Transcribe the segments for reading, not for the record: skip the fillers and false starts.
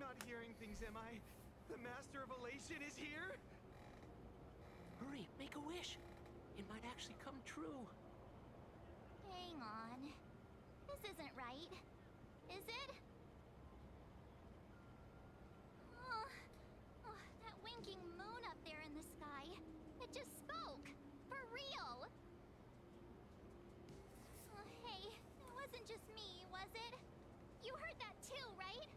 not hearing things, am I? The Master of Elation is here? Hurry, make a wish. It might actually come true. Hang on. This isn't right. Is it? Oh, that winking moon up there in the sky. It just spoke. For real. Oh, hey, it wasn't just me, was it? You heard that too, right?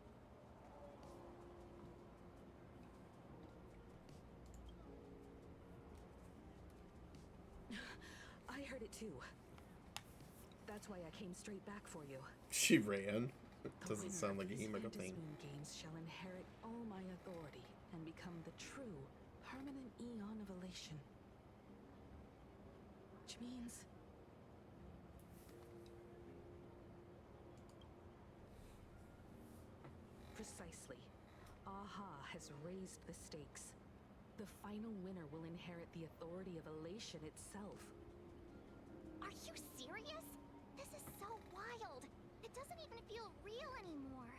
I heard it too. That's why I came straight back for you. She ran. It The doesn't winner sound of like a these Himeko Fantasy thing. Moon Games shall inherit all my authority and become the true, permanent Eon of Elation. Which means... Precisely. Aha has raised the stakes. The final winner will inherit the authority of Elation itself. Are you serious? This is so wild. It doesn't even feel real anymore.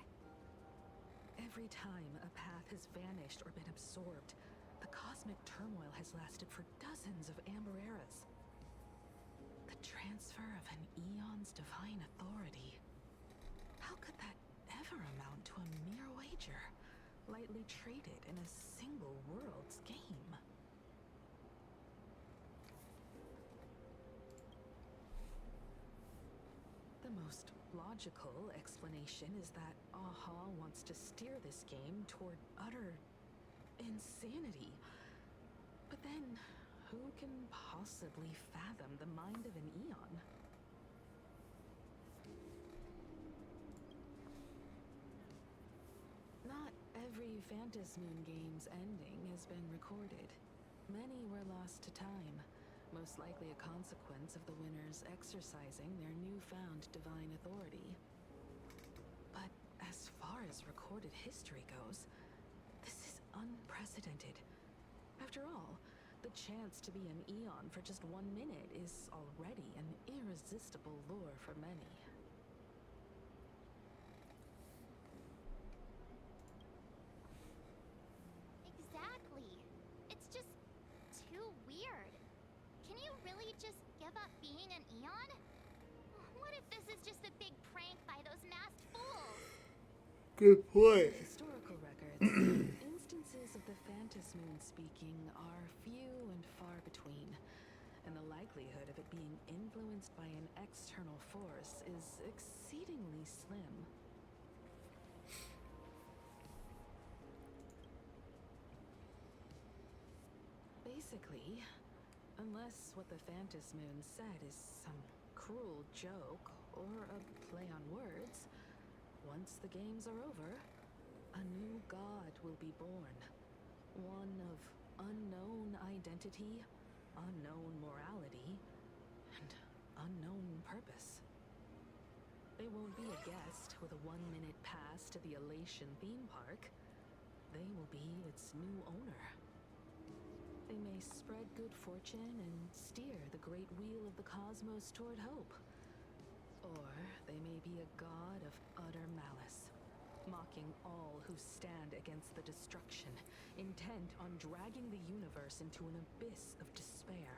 Every time a path has vanished or been absorbed, the cosmic turmoil has lasted for dozens of Amber eras. The transfer of an Eon's divine authority. How could that ever amount to a mere wager, lightly traded in a single world's game? The most logical explanation is that Aha wants to steer this game toward utter insanity. But then, who can possibly fathom the mind of an Eon? Not every Phantasmoon game's ending has been recorded. Many were lost to time, most likely a consequence of the winners exercising their newfound divine authority. But as far as recorded history goes, this is unprecedented. After all, the chance to be an Eon for just 1 minute is already an irresistible lure for many. Exactly. It's just too weird. Can you really just give up being an Eon? What if this is just a big prank by those masked fools? Good point. Historical records, instances of the Phantasmoon speaking are few and far between, and the likelihood of it being influenced by an external force is exceedingly slim. Basically, unless what the Phantasmoon said is some cruel joke or a play on words, once the games are over, a new god will be born. One of unknown identity, unknown morality, and unknown purpose. They won't be a guest with a 1-minute pass to the Elation theme park. They will be its new owner. They may spread good fortune and steer the great wheel of the cosmos toward hope. Or they may be a god of utter malice, mocking all who stand against the destruction, intent on dragging the universe into an abyss of despair.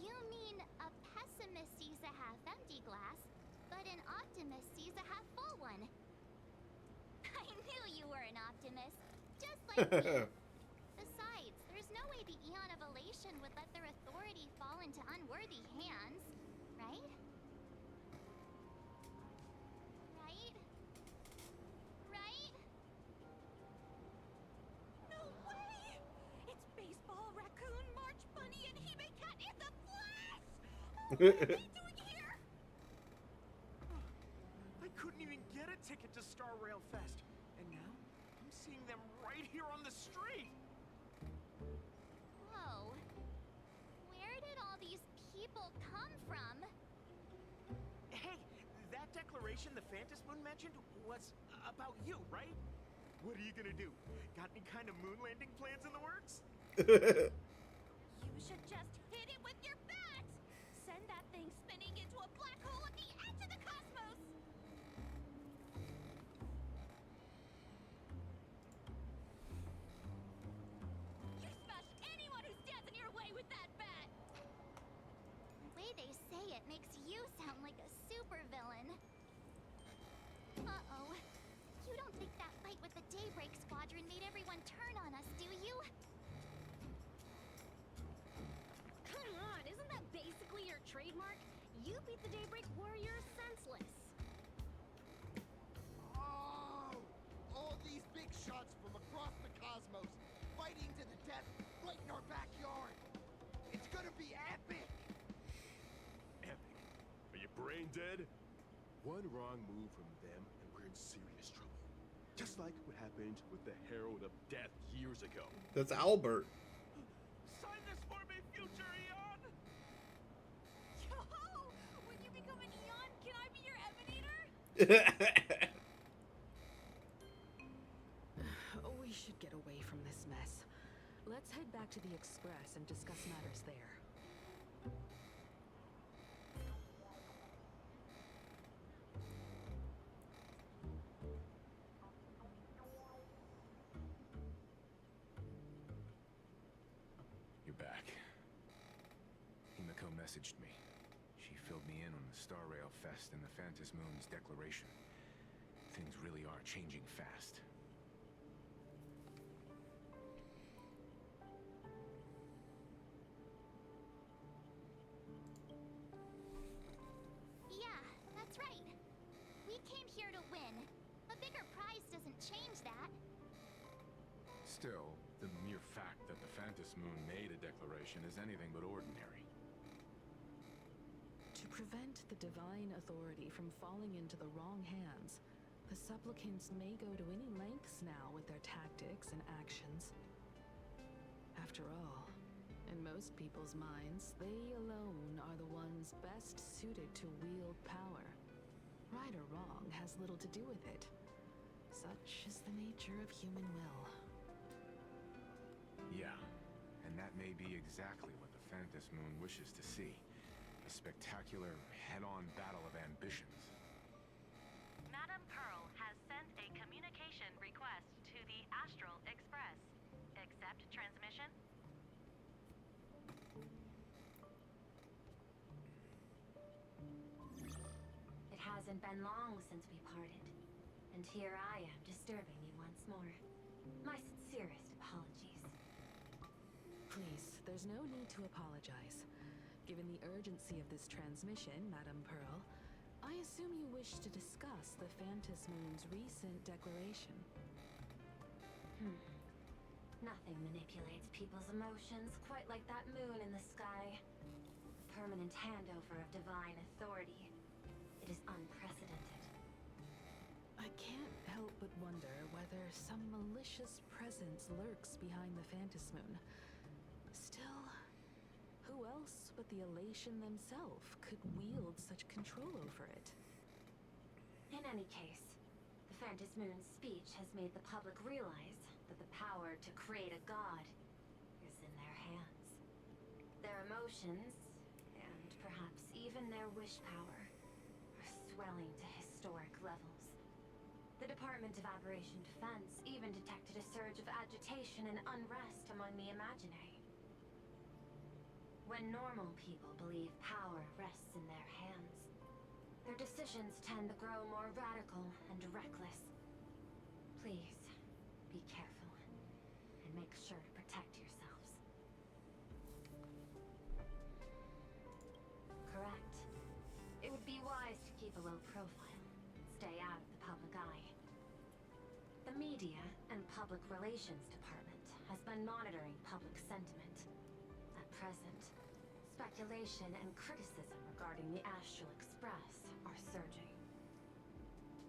You mean a pessimist sees a half-empty glass, but an optimist sees a half-full one. I knew you were an optimist, just like me. Besides, there's no way the Eon of Elation would let their authority fall into unworthy hands, right? Right? Right? No way! It's Baseball, Raccoon, March Bunny, and Hime Cat in the flesh! Oh, what are they doing here? I couldn't even get a ticket to Star Rail Fest, and now I'm seeing them right here on the street. Whoa. Where did all these people come from? Hey, that declaration the Phantasmoon mentioned was about you, right? What are you gonna do? Got any kind of moon landing plans in the works? You should just hit it with your bat! Send that thing spinning into a black hole at the edge of the cosmos! You smash anyone who stands in your way with that bat! The way they say it makes you sound like a supervillain. Uh-oh. You don't think that fight with the Daybreak Squadron made everyone turn on us, do you? Come on, isn't that basically your trademark? You beat the Daybreak Warriors senseless. Oh! All these big shots from across the cosmos, fighting to the death right in our backyard. It's gonna be epic! Epic. Are you brain dead? One wrong move from them and we're in serious trouble. Just like what happened with the Herald of Death years ago. That's Albert. Sign this for me, future Eon! Yo! When you become an Eon, can I be your Emanator? We should get away from this mess. Let's head back to the Express and discuss matters there. You're back. Himiko messaged me. She filled me in on the Star Rail Fest and the Phantom Moon's declaration. Things really are changing fast. Yeah, that's right. We came here to win. A bigger prize doesn't change that. Still, the mere fact that the Phantom Moon made a declaration is anything but ordinary. To prevent the divine authority from falling into the wrong hands, the supplicants may go to any lengths now with their tactics and actions. After all, in most people's minds, they alone are the ones best suited to wield power. Right or wrong has little to do with it. Such is the nature of human will. Yeah, and that may be exactly what the Phantom Moon wishes to see. A spectacular, head-on battle of ambitions. Madam Pearl has sent a communication request to the Astral Express. Accept transmission? It hasn't been long since we parted, and here I am disturbing you once more. My sincerest apologies. Please, there's no need to apologize. Given the urgency of this transmission, Madam Pearl, I assume you wish to discuss the Phantom Moon's recent declaration. Nothing manipulates people's emotions quite like that moon in the sky. Permanent handover of divine authority. It is unprecedented. I can't help but wonder whether some malicious presence lurks behind the Phantom Moon. Still, who else but the Elation themselves could wield such control over it? In any case, the Phantom Moon's speech has made the public realize that the power to create a god is in their hands. Their emotions, and perhaps even their wish power, are swelling to historic levels. The Department of Aberration Defense even detected a surge of agitation and unrest among the Imaginary. When normal people believe power rests in their hands, their decisions tend to grow more radical and reckless. Please, be careful, and make sure to protect yourselves. Correct. It would be wise to keep a low profile, stay out of the public eye. The Media and Public Relations Department has been monitoring public sentiment. At present, speculation and criticism regarding the Astral Express are surging.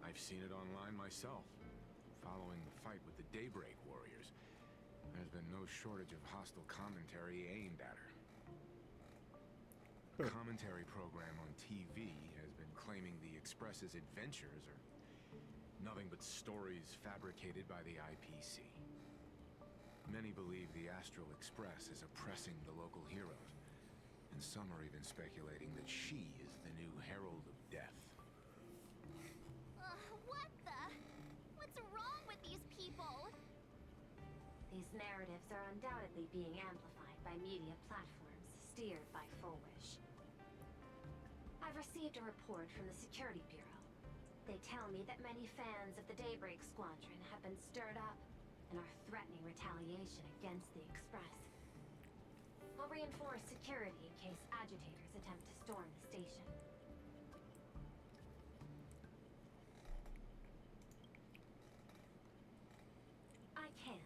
I've seen it online myself. Following the fight with the Daybreak Warriors, there's been no shortage of hostile commentary aimed at her. The commentary program on TV has been claiming the Express's adventures are Nothing but stories fabricated by the IPC. Many believe the Astral Express is oppressing the local heroes, and some are even speculating that she is the new Herald of Death. What the? What's wrong with these people? These narratives are undoubtedly being amplified by media platforms steered by Full Wish. I've received a report from the Security Bureau. They tell me that many fans of the Daybreak Squadron have been stirred up and are threatening retaliation against the Express. I'll reinforce security in case agitators attempt to storm the station. I can,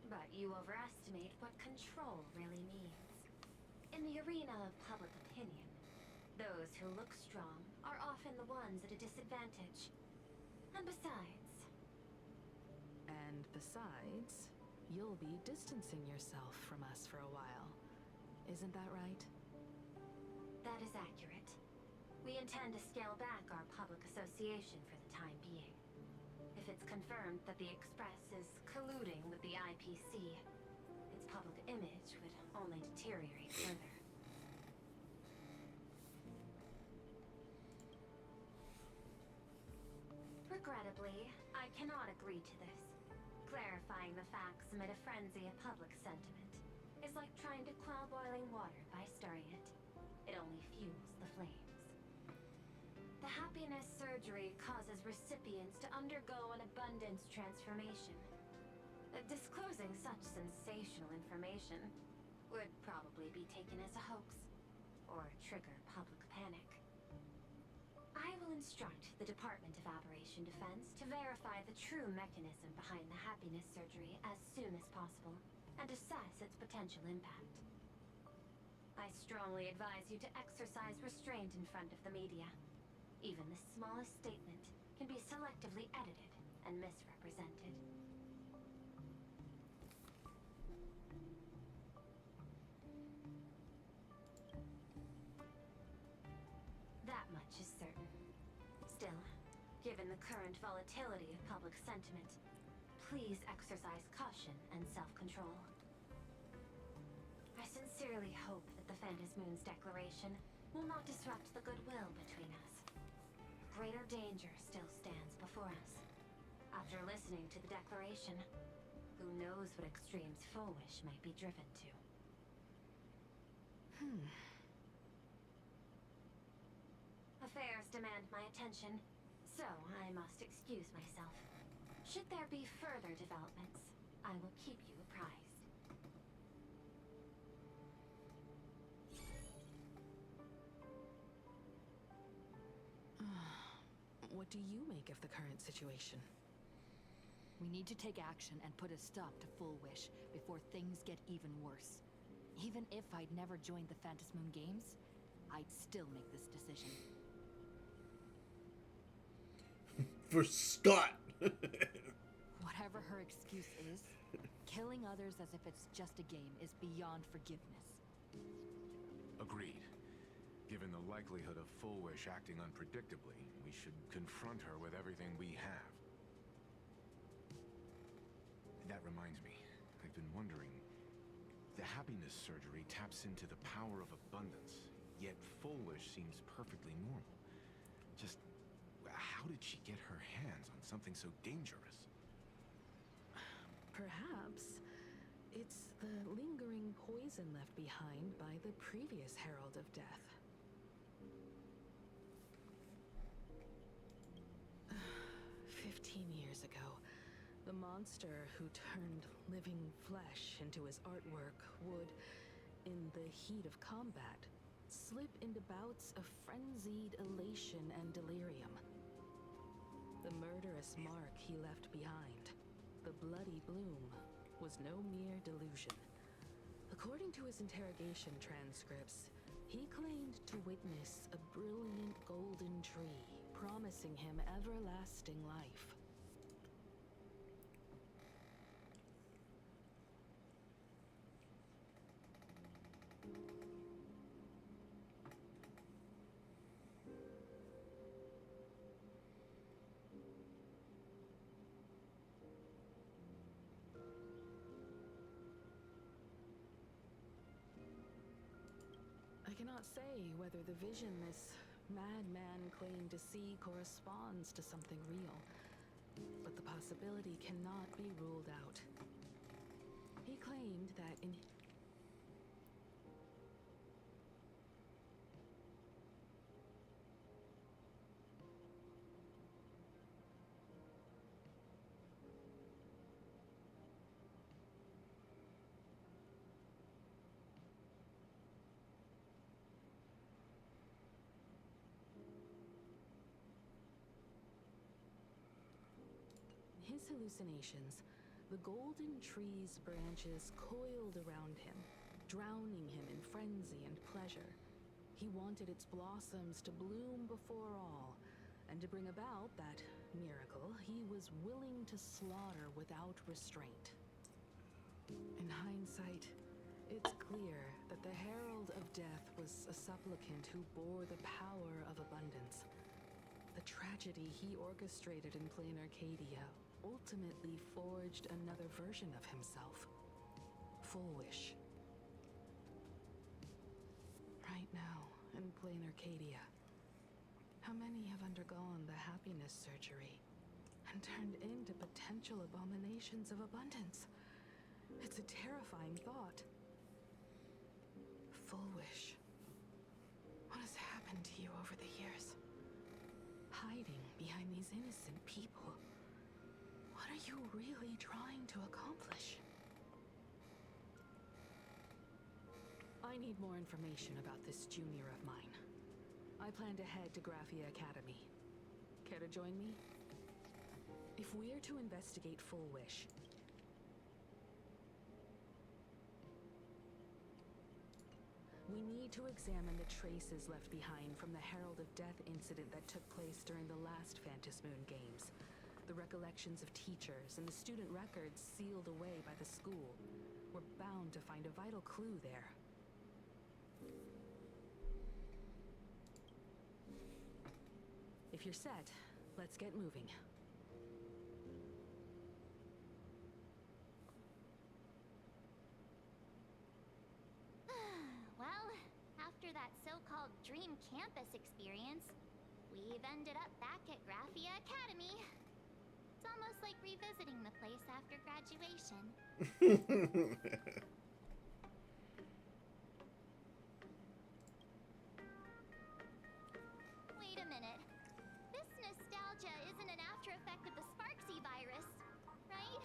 but you overestimate what control really means. In the arena of public opinion, those who look strong are often the ones at a disadvantage. And besides, you'll be distancing yourself from us for a while. Isn't that right? That is accurate. We intend to scale back our public association for the time being. If it's confirmed that the Express is colluding with the IPC, its public image would only deteriorate further. Regrettably, I cannot agree to this. Clarifying the facts amid a frenzy of public sentiment is like trying to quell boiling water by stirring it. It only fuels the flames. The happiness surgery causes recipients to undergo an abundance transformation. Disclosing such sensational information would probably be taken as a hoax, or trigger public panic. I will instruct the Department of Aberration Defense to verify the true mechanism behind the happiness surgery as soon as possible, and assess its potential impact. I strongly advise you to exercise restraint in front of the media. Even the smallest statement can be selectively edited and misrepresented. That much is certain. Still, given the current volatility of public sentiment, please exercise caution and self-control. I sincerely hope that the Phantasmoon's declaration will not disrupt the goodwill between us. Greater danger still stands before us. After listening to the declaration, who knows what extremes Full Wish might be driven to. Affairs demand my attention, so I must excuse myself. Should there be further developments, I will keep you apprised. What do you make of the current situation? We need to take action and put a stop to Full Wish before things get even worse. Even if I'd never joined the Phantasmoon Games, I'd still make this decision. For Scott! Whatever her excuse is, killing others as if it's just a game is beyond forgiveness. Agreed. Given the likelihood of Full Wish acting unpredictably, we should confront her with everything we have. That reminds me, I've been wondering, the happiness surgery taps into the power of abundance, yet Full Wish seems perfectly normal. Just, how did she get her hands on something so dangerous? Perhaps it's the lingering poison left behind by the previous Herald of Death. 15 years ago, the monster who turned living flesh into his artwork would, in the heat of combat, slip into bouts of frenzied elation and delirium. The murderous mark he left behind, the bloody bloom, was no mere delusion. According to his interrogation transcripts, he claimed to witness a brilliant golden tree promising him everlasting life. cannot say whether the vision this madman claimed to see corresponds to something real, but the possibility cannot be ruled out. He claimed that in his hallucinations, the golden tree's branches coiled around him, drowning him in frenzy and pleasure. He wanted its blossoms to bloom before all, and to bring about that miracle, he was willing to slaughter without restraint. In hindsight, it's clear that the Herald of Death was a supplicant who bore the power of abundance. The tragedy he orchestrated in plain Arcadia ultimately forged another version of himself. Full Wish. Right now, in plain Arcadia, how many have undergone the happiness surgery and turned into potential abominations of abundance? It's a terrifying thought. Full Wish. What has happened to you over the years? Hiding behind these innocent people. What are you really trying to accomplish? I need more information about this junior of mine. I plan to head to Graphia Academy. Care to join me? If we're to investigate Full Wish, we need to examine the traces left behind from the Herald of Death incident that took place during the last Phantom Moon Games. The recollections of teachers and the student records sealed away by the school. We're bound to find a vital clue there. If you're set, let's get moving. Well, after that so-called dream campus experience, we've ended up back at Graphia Academy. It's almost like revisiting the place after graduation. Wait a minute. This nostalgia isn't an after effect of the Sparksy virus, right?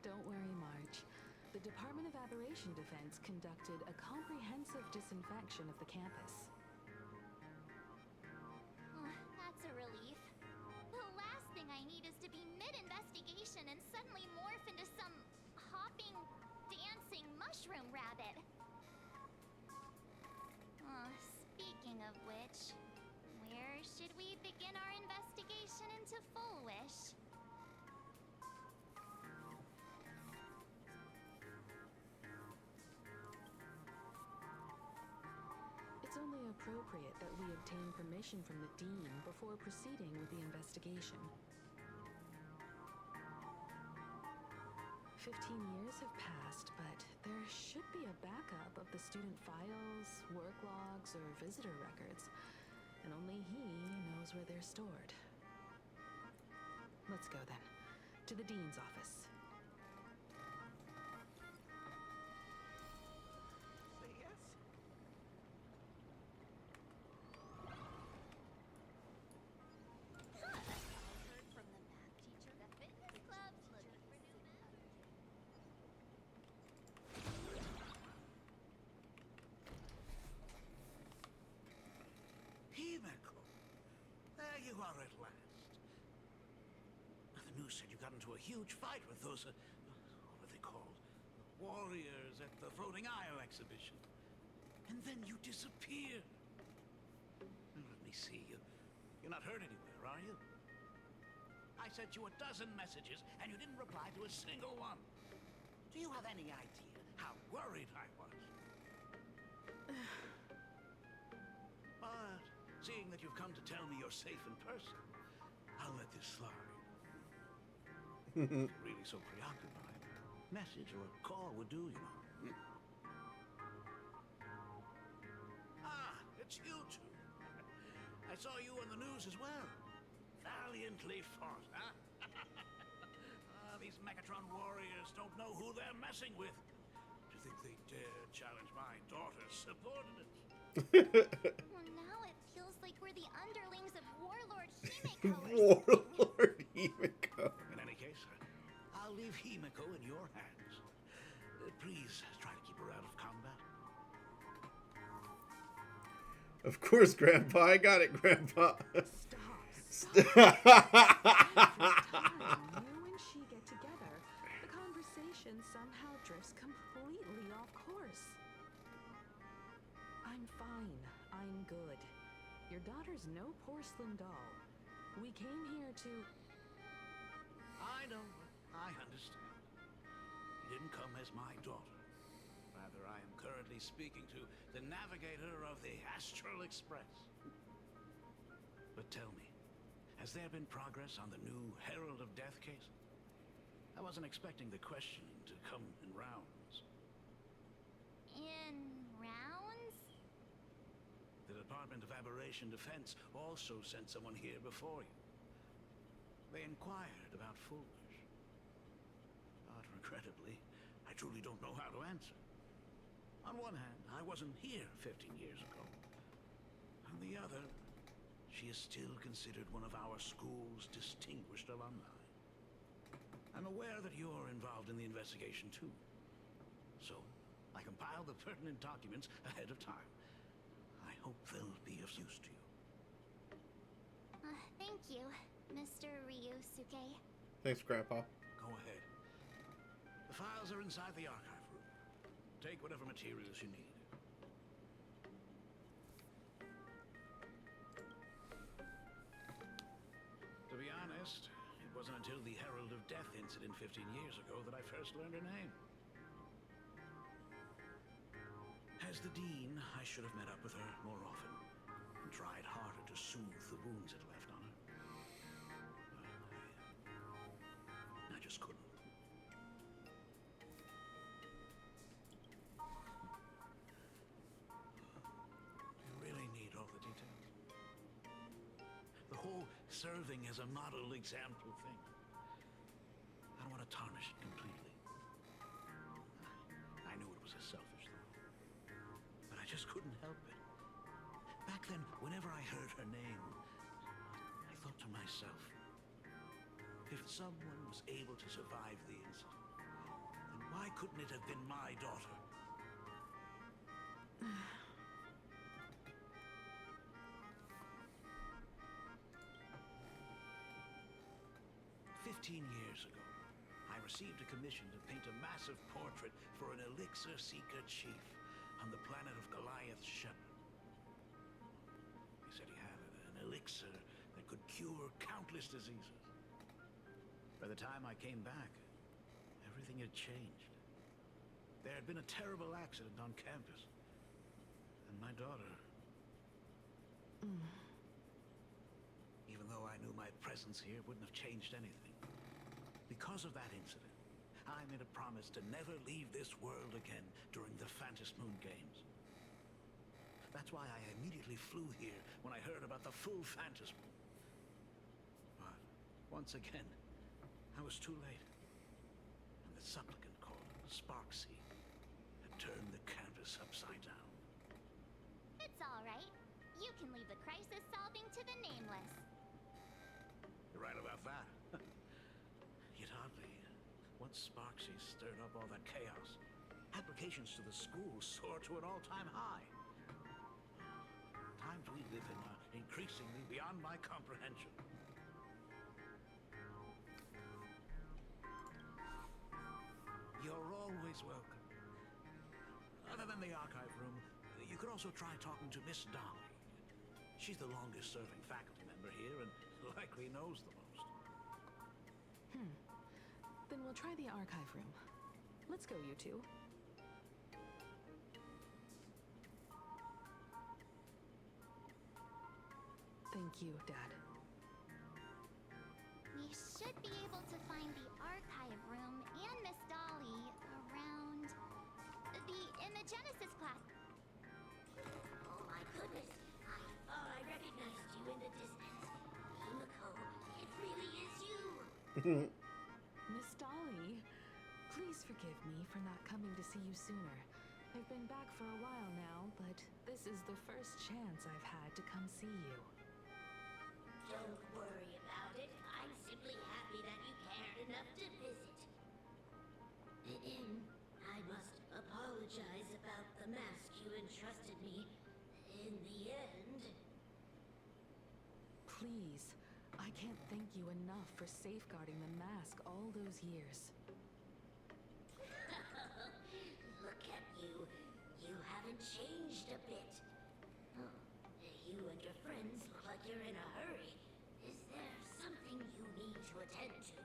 Don't worry, Marge. The Department of Aberration Defense conducted a comprehensive disinfection of the campus. That's a relief. The last thing I need is to be mid-investigation and suddenly morph into some hopping, dancing mushroom rabbit. Speaking of which, where should we begin our investigation into Full Wish? It's only appropriate that we obtain permission from the Dean before proceeding with the investigation. 15 years have passed, but there should be a backup of the student files, work logs, or visitor records, and only he knows where they're stored. Let's go then, to the Dean's office. Say yes? Heard from the math teacher. The fitness club's looking for new members. Himeko! There you are at last. The news said you got into a huge fight with those, what were they called? Warriors at the Floating Isle exhibition. And then you disappeared. Let me see you. You're not hurt anywhere, are you? I sent you a dozen messages, and you didn't reply to a single one. Do you have any idea how worried I was? But seeing that you've come to tell me you're safe in person, I'll let this slide. If you're really so preoccupied, a message or a call would do, you know. saw you on the news as well. Valiantly fought, huh? These Megatron warriors don't know who they're messing with. To think they dare challenge my daughter's subordinates. Well, now it feels like we're the underlings of Warlord Himiko or something. Warlord Himiko. In any case, I'll leave Himiko in your hands. Please try to keep her out of combat. Of course, Grandpa. I got it, Grandpa. Stop. Every time you and she get together, the conversation somehow drifts completely off course. I'm fine. I'm good. Your daughter's no porcelain doll. We came here to... I know. I understand. You didn't come as my daughter. Rather, I am currently speaking to the navigator of the Astral Express. But tell me, has there been progress on the new Herald of Death case? I wasn't expecting the questioning to come in rounds. In rounds? The Department of Aberration Defense also sent someone here before you. They inquired about Foolish. But regrettably, I truly don't know how to answer. On one hand, I wasn't here 15 years ago. On the other, she is still considered one of our school's distinguished alumni. I'm aware that you're involved in the investigation too. So, I compiled the pertinent documents ahead of time. I hope they'll be of use to you. Thank you, Mr. Ryusuke. Thanks, Grandpa. Go ahead. The files are inside the archive room. Take whatever materials you need. To be honest, it wasn't until the Herald of Death incident 15 years ago that I first learned her name. As the Dean, I should have met up with her more often and tried harder to soothe the wounds it left on her. I just couldn't. You really need all the details. The whole serving as a model example thing. I don't want to tarnish it completely. I knew it was a selfish thought, but I just couldn't help it. Back then, whenever I heard her name, I thought to myself, if someone was able to survive the incident, then why couldn't it have been my daughter? 15 years ago, I received a commission to paint a massive portrait for an elixir seeker chief on the planet of Goliath's Shepherd. He said he had an elixir that could cure countless diseases. By the time I came back, everything had changed. There had been a terrible accident on campus, and my daughter... Even though I knew my presence here wouldn't have changed anything. Because of that incident, I made a promise to never leave this world again during the Phantom Moon Games. That's why I immediately flew here when I heard about the full Phantom Moon. But, once again, I was too late. And the supplicant called Sparksy had turned the campus upside down. It's all right. You can leave the crisis solving to the Nameless. You're right about that. Yet oddly, once Sparksy stirred up all that chaos, applications to the school soared to an all-time high. Times we live in are increasingly beyond my comprehension. You're always welcome. Other than the archive room, you could also try talking to Miss Dolly. She's the longest-serving faculty member here and likely knows the most. Then we'll try the archive room. Let's go, you two. Thank you, Dad. We should be able to find the archive room and Miss Dolly around in the Genesis class. Oh my goodness! I thought I recognized you Miss Dolly, please forgive me for not coming to see you sooner. I've been back for a while now, but this is the first chance I've had to come see you. Don't worry about it. I'm simply happy that you cared enough to visit. I must apologize about the mask you entrusted me. In the end... Please, I can't thank you enough for safeguarding the mask all those years. Look at you. You haven't changed a bit. You and your friends look like you're in a hurry. Is there something you need to attend to?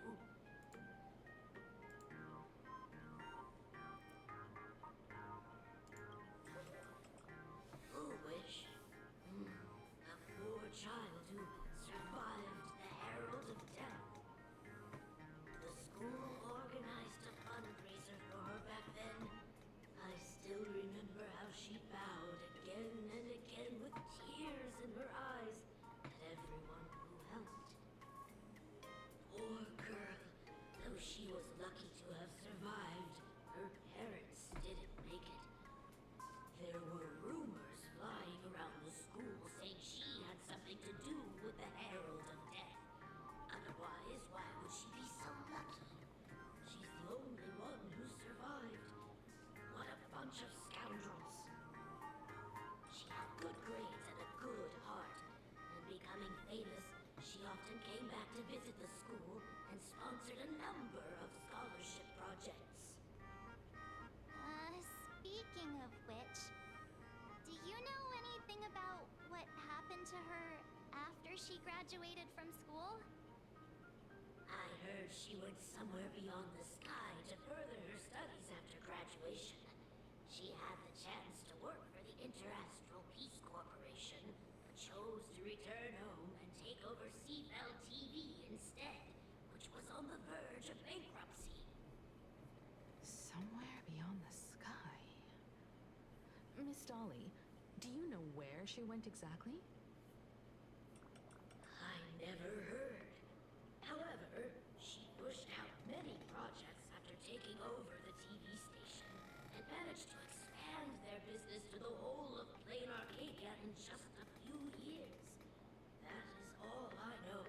Foolish. A poor child who survived the Herald of Death. The school organized a fundraiser for her back then. I still remember how she bowed again and again with tears in her eyes at everyone who helped. Poor girl. Though she was lucky to have survived, her parents didn't make it. There were rumors flying around the school saying she had something to do with the Herald of Death. Otherwise, why would she be so lucky? She's the only one who survived. What a bunch of scoundrels. She had good grades and a good heart. And becoming famous, she often came back to visit the school and sponsored a number of scholarship projects. Speaking of which, do you know anything about what happened to her after she graduated from school? I heard she went somewhere beyond the sky to further her studies after graduation. She had the chance to work for the Interastral Peace Corporation, but chose to return home and take over Seafell TV instead, which was on the verge of bankruptcy. Somewhere beyond the sky. Miss Dolly, do you know where she went exactly? I never heard. However, she pushed out many projects after taking over the TV station and managed to expand their business to the whole of Plain Arcadia in just a few years. That is all I know.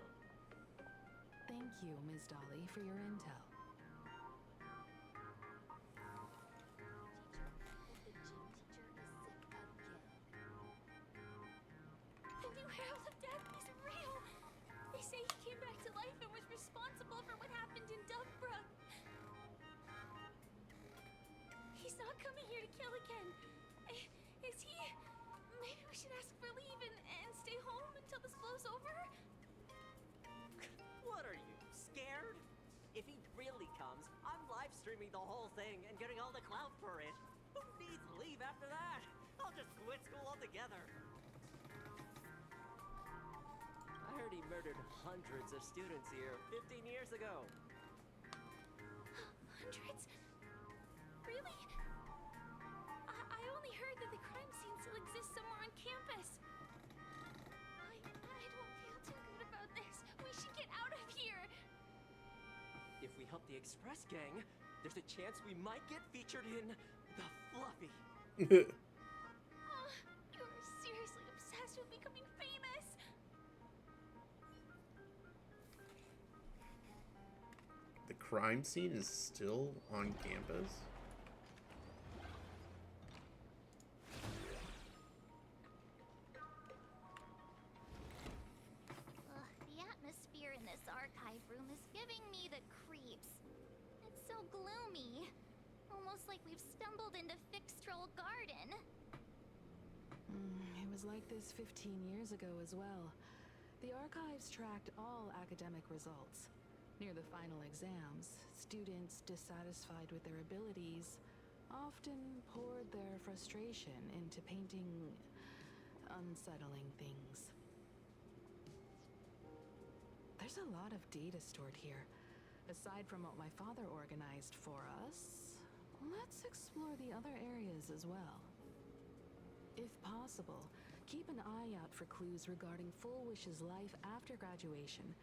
Thank you, Miss Dolly, for your intel. The new Herald of Death is real! They say he came back to life and was responsible for what happened in Dumbra. He's not coming here to kill again. Is he? Maybe we should ask for leave and stay home until this blows over? What are you, scared? If he really comes, I'm live streaming the whole thing and getting all the clout for it. Who needs leave after that? I'll just quit school altogether. I heard he murdered hundreds of students here 15 years ago. Hundreds? Really? I only heard that the crime scene still exists somewhere on campus. I don't feel too good about this. We should get out of here. If we help the Express Gang, there's a chance we might get featured in The Fluffy. You're seriously obsessed with becoming famous. The crime scene is still on campus? The atmosphere in this archive room is giving me the creeps. It's so gloomy. Almost like we've stumbled into Fixtroll Garden. It was like this 15 years ago as well. The archives tracked all academic results. Near the final exams, students dissatisfied with their abilities often poured their frustration into painting unsettling things. There's a lot of data stored here. Aside from what my father organized for us, let's explore the other areas as well. If possible, keep an eye out for clues regarding Full Wish's life after graduation,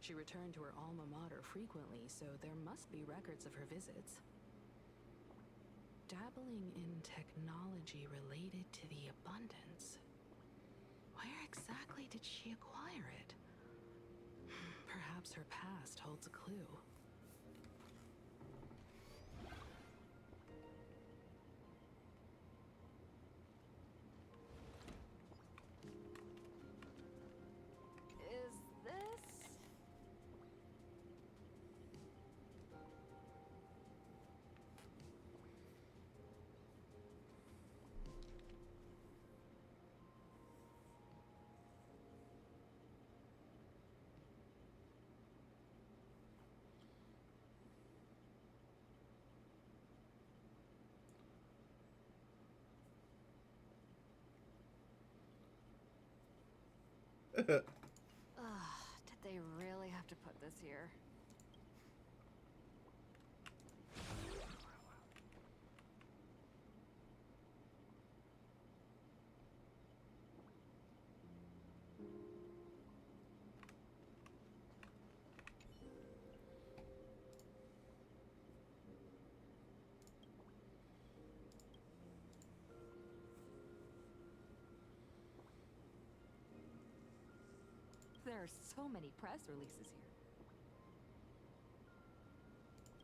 She returned to her alma mater frequently, so there must be records of her visits. Dabbling in technology related to the abundance. Where exactly did she acquire it? Perhaps her past holds a clue. Is this? Ugh, did they really have to put this here? There are so many press releases here.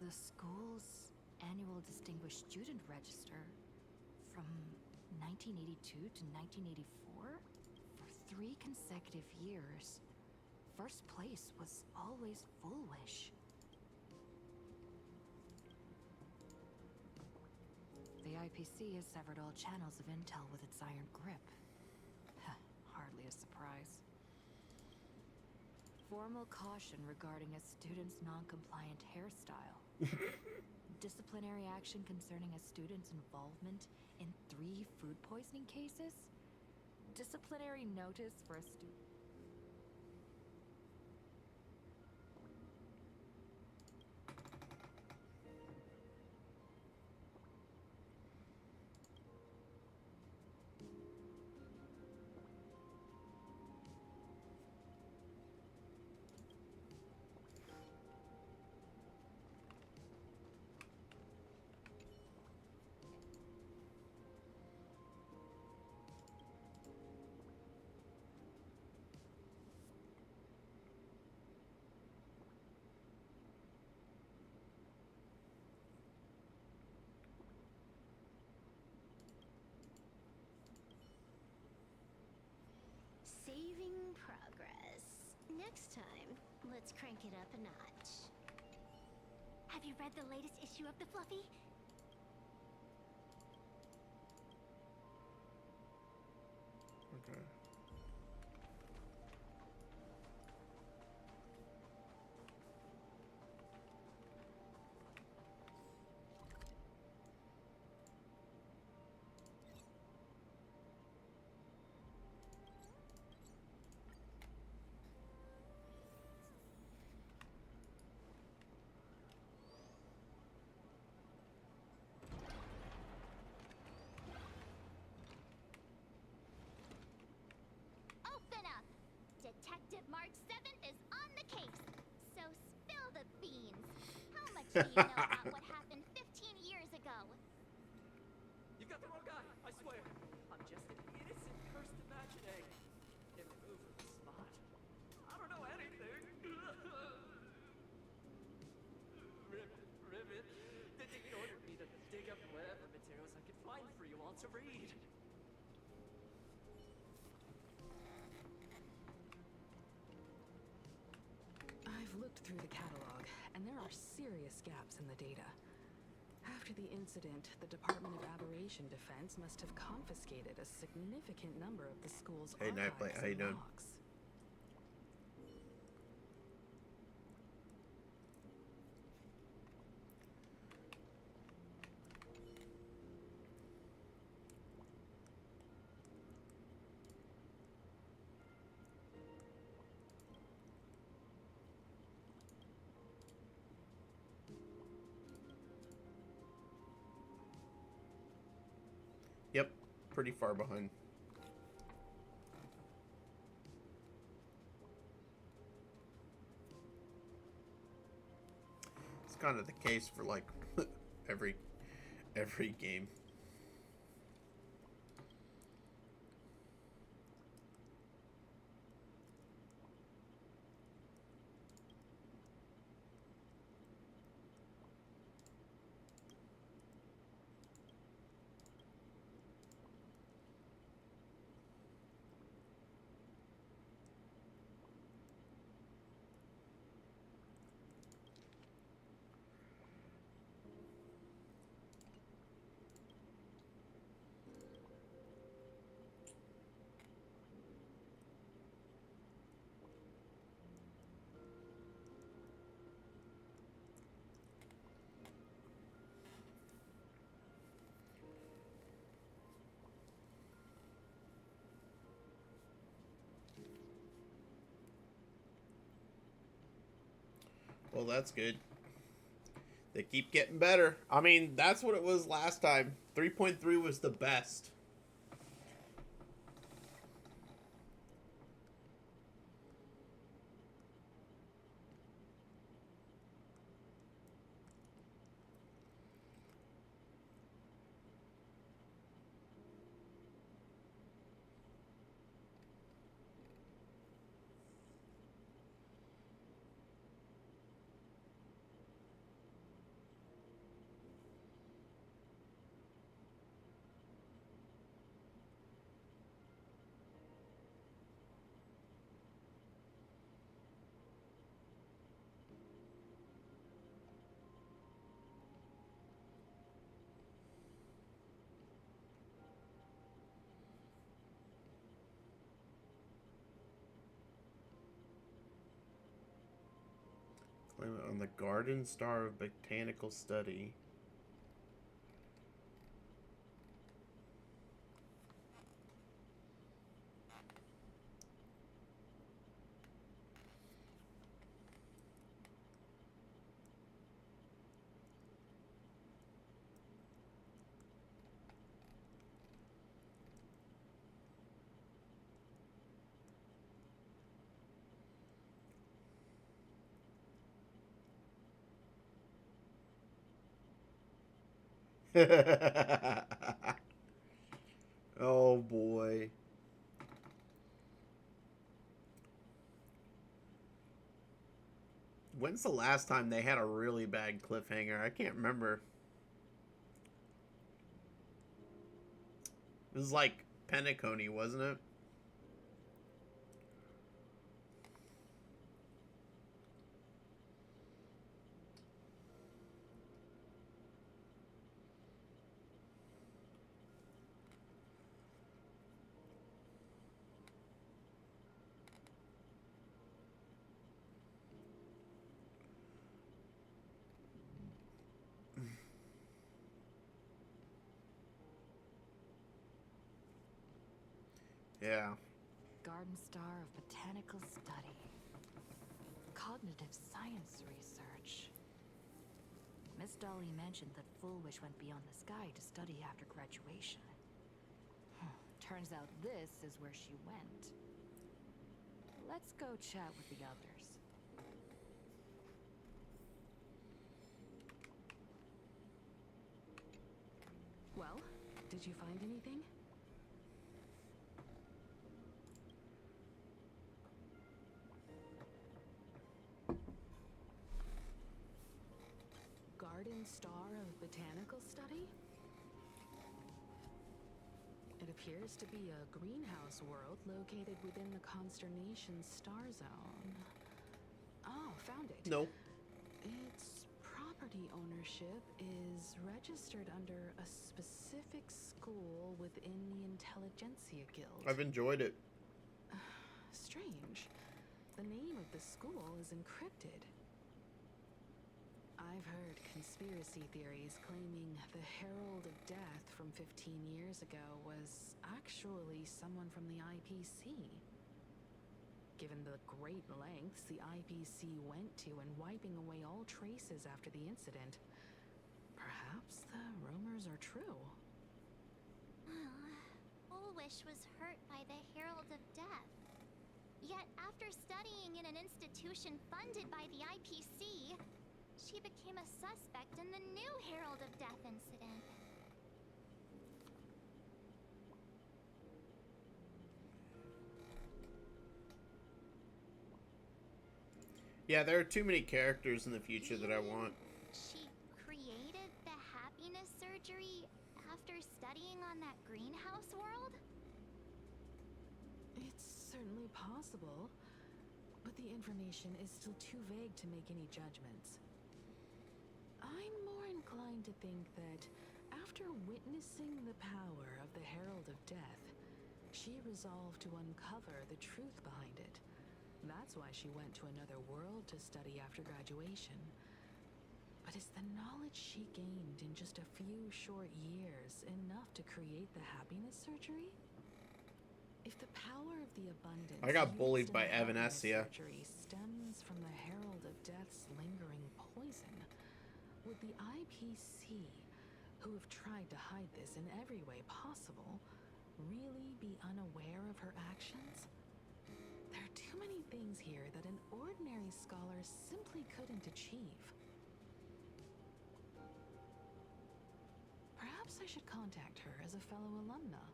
The school's annual Distinguished Student Register from 1982 to 1984? For 3 consecutive years, first place was always Fullwish. The IPC has severed all channels of intel with its iron grip. Hardly a surprise. Formal caution regarding a student's non-compliant hairstyle. Disciplinary action concerning a student's involvement in 3 food poisoning cases. Disciplinary notice for a student. Saving progress. Next time, let's crank it up a notch. Have you read the latest issue of the Fluffy? Okay. Open up! Detective March 7th is on the case. So spill the beans. How much do you know about what happened 15 years ago? You've got the wrong guy, I swear. I'm just an innocent cursed imagining. Immovably smart. I don't know anything. Ribbit. They ordered me to dig up whatever materials I could find for you all to read. I've looked through the catalog, and there are serious gaps in the data. After the incident, the Department of Aberration Defense must have confiscated a significant number of the school's Hey, Nightblight, archives how you and doing? logs. Yep, pretty far behind. kind of the case for like every game. Well, that's good. They keep getting better. I mean, that's what it was last time. 3.3 was the best. Claim it on the Garden Star of Botanical Study. Oh boy. When's the last time they had a really bad cliffhanger? I can't remember. It was like Penacony, wasn't it? Yeah. Garden Star of Botanical Study. Cognitive science research. Miss Dolly mentioned that Fullwish went beyond the sky to study after graduation. Turns out this is where she went. Let's go chat with the others. Well, did you find anything? Garden Star of Botanical Study? It appears to be a greenhouse world located within the Consternation Star Zone. Oh, found it. No. Its property ownership is registered under a specific school within the Intelligentsia Guild. I've enjoyed it. Strange. The name of the school is encrypted. I've heard conspiracy theories claiming the Herald of Death from 15 years ago was actually someone from the IPC. Given the great lengths the IPC went to in wiping away all traces after the incident, perhaps the rumors are true. Fullwish was hurt by the Herald of Death. Yet after studying in an institution funded by the IPC, she became a suspect in the new Herald of Death incident. Yeah, there are too many characters in the future that I want. She created the happiness surgery after studying on that greenhouse world? It's certainly possible, but the information is still too vague to make any judgments. I'm more inclined to think that after witnessing the power of the Herald of Death, she resolved to uncover the truth behind it. That's why she went to another world to study after graduation. But is the knowledge she gained in just a few short years enough to create the happiness surgery? If the power of the abundance I got bullied used in by the happiness Evanescia. surgery stems from the Herald of Death's lingering poison, would the IPC, who have tried to hide this in every way possible, really be unaware of her actions? There are too many things here that an ordinary scholar simply couldn't achieve. Perhaps I should contact her as a fellow alumna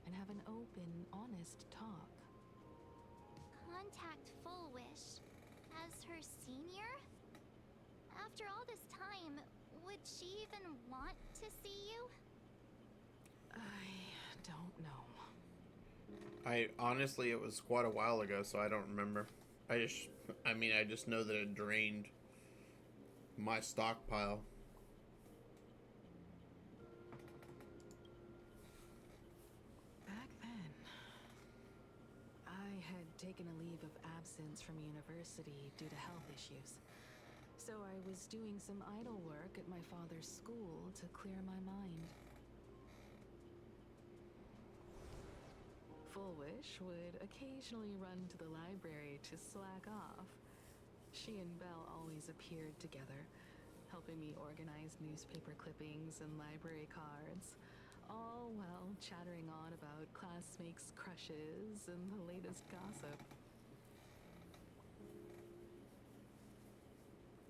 and have an open, honest talk. Contact Full Wish as her senior? After all this time, would she even want to see you? I don't know. I honestly, it was quite a while ago, so I don't remember. I just know that it drained my stockpile. Back then, I had taken a leave of absence from university due to health issues. So I was doing some idle work at my father's school to clear my mind. Full Wish would occasionally run to the library to slack off. She and Belle always appeared together, helping me organize newspaper clippings and library cards, all while chattering on about classmates' crushes and the latest gossip.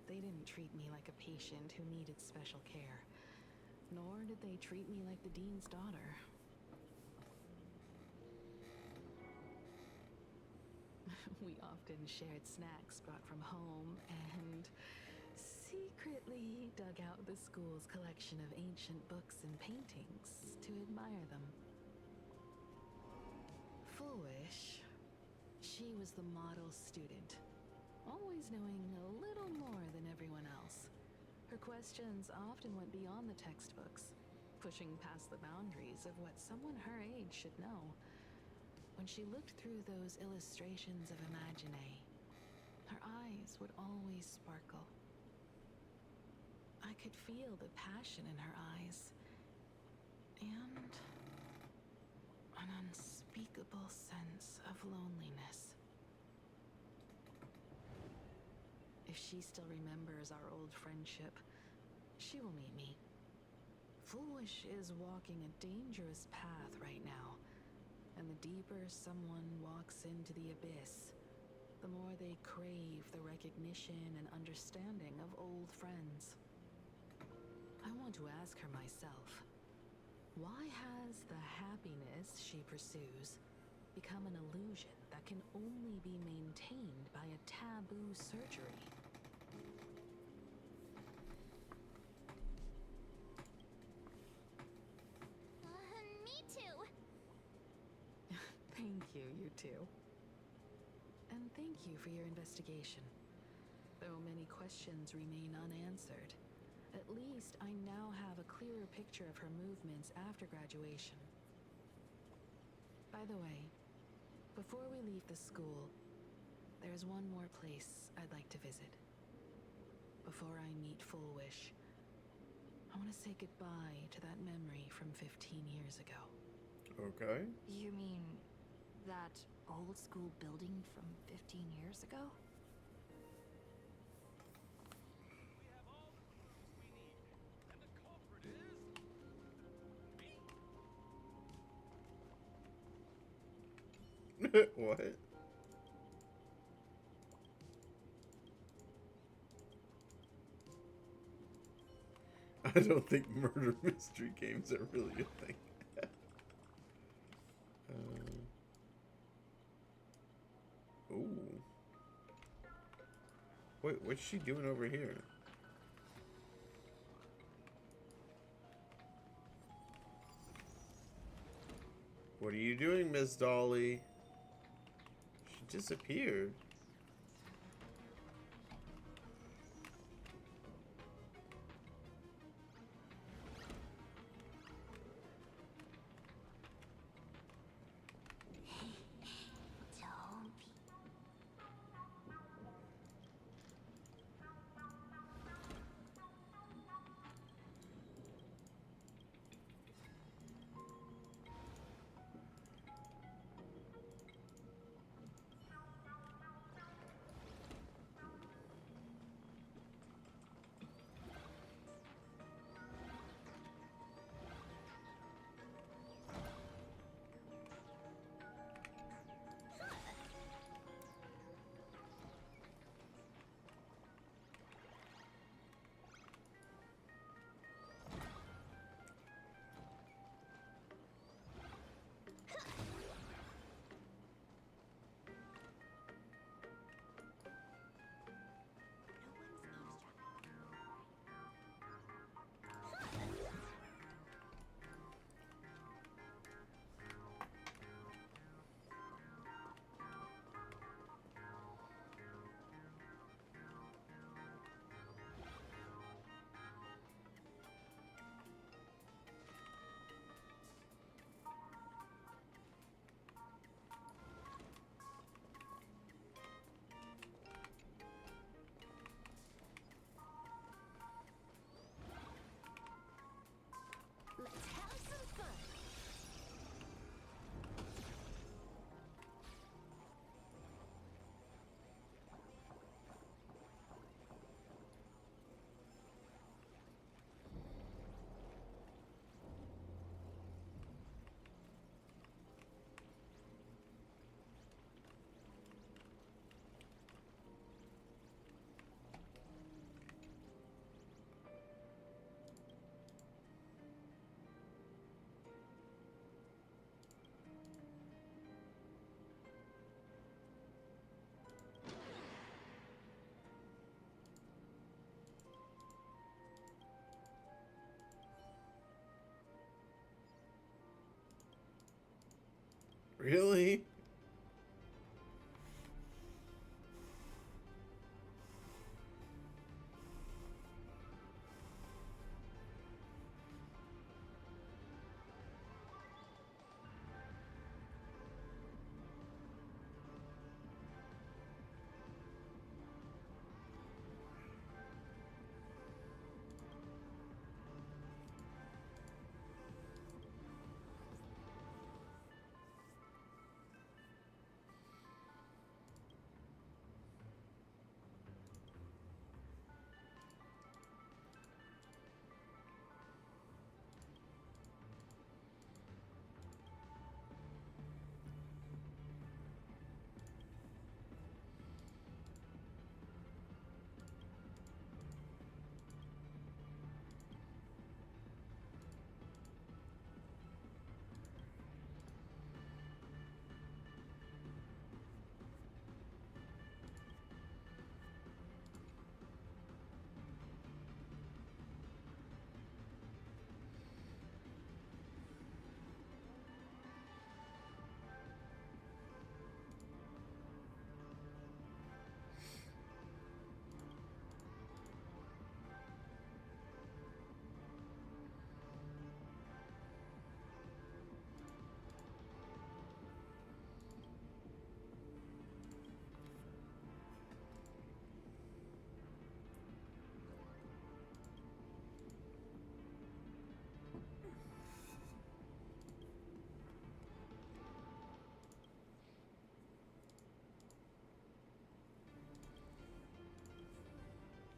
They didn't treat me like a patient who needed special care, nor did they treat me like the dean's daughter. We often shared snacks brought from home and secretly dug out the school's collection of ancient books and paintings to admire them. Full Wish, she was the model student, always knowing a little more than everyone else. Her questions often went beyond the textbooks, pushing past the boundaries of what someone her age should know. When she looked through those illustrations of Imagine, her eyes would always sparkle. I could feel the passion in her eyes, and an unspeakable sense of loneliness. If she still remembers our old friendship, she will meet me. Full Wish is walking a dangerous path right now. And the deeper someone walks into the abyss, the more they crave the recognition and understanding of old friends. I want to ask her myself, why has the happiness she pursues become an illusion that can only be maintained by a taboo surgery? Me too. Thank you, you two. And thank you for your investigation. Though many questions remain unanswered, at least I now have a clearer picture of her movements after graduation. By the way, before we leave the school, there's one more place I'd like to visit. Before I meet Full Wish, I want to say goodbye to that memory from 15 years ago. Okay. You mean that old school building from 15 years ago? We have all the clues we need, and the culprit is me. What? I don't think murder mystery games are really a thing. Ooh. Wait, what's she doing over here? What are you doing, Miss Dolly? She disappeared. Don't be. Let's have some fun. Really?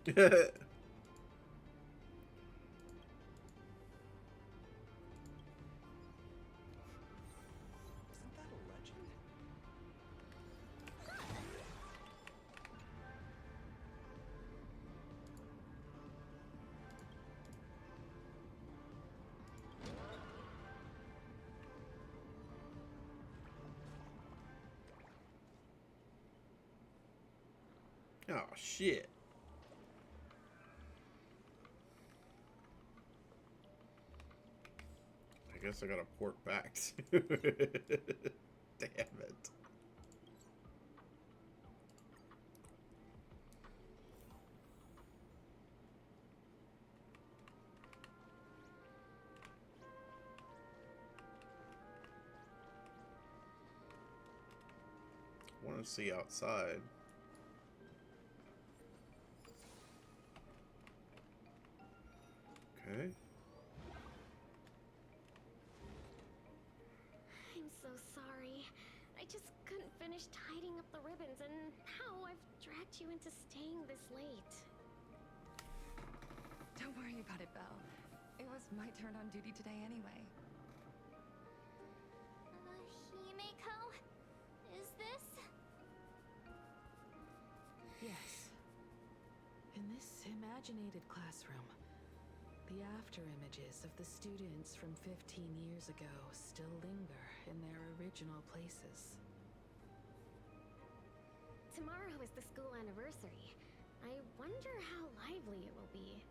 Isn't that a legend? Oh, shit. I guess I gotta port back. Damn it. I want to see outside. Okay. I'm so sorry. I just couldn't finish tidying up the ribbons, and now I've dragged you into staying this late. Don't worry about it, Belle. It was my turn on duty today anyway. Himeko? Is this? Yes. In this imaginated classroom, the after images of the students from 15 years ago still linger in their original places. Tomorrow is the school anniversary. I wonder how lively it will be.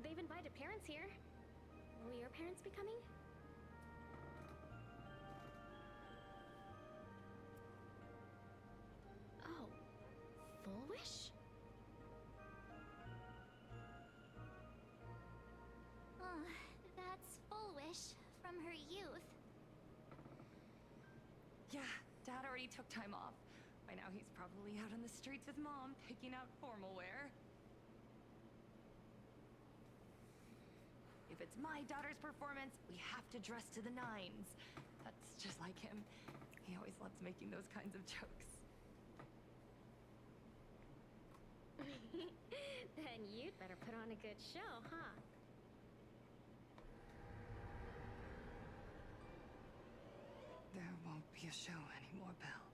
They've invited parents here. Will your parents be coming? Oh, Full Wish? That's Full Wish from her youth. Yeah, Dad already took time off. By now he's probably out on the streets with Mom, picking out formal wear. If it's my daughter's performance, we have to dress to the nines. That's just like him. He always loves making those kinds of jokes. Then you'd better put on a good show, huh? There won't be a show anymore, Belle.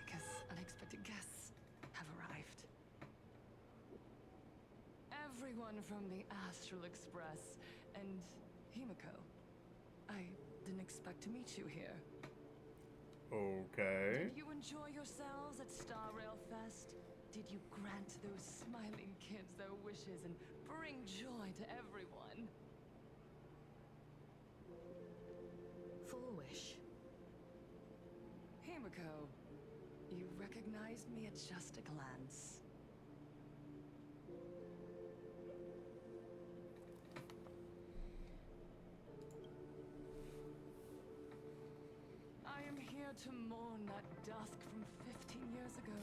Because unexpected guests have arrived. Everyone from the Astral Express and Himeko. I didn't expect to meet you here. Okay. Did you enjoy yourselves at Star Rail Fest? Did you grant those smiling kids their wishes and bring joy to everyone? Full Wish. Himeko, you recognized me at just a glance. I am here to mourn that dusk from 15 years ago.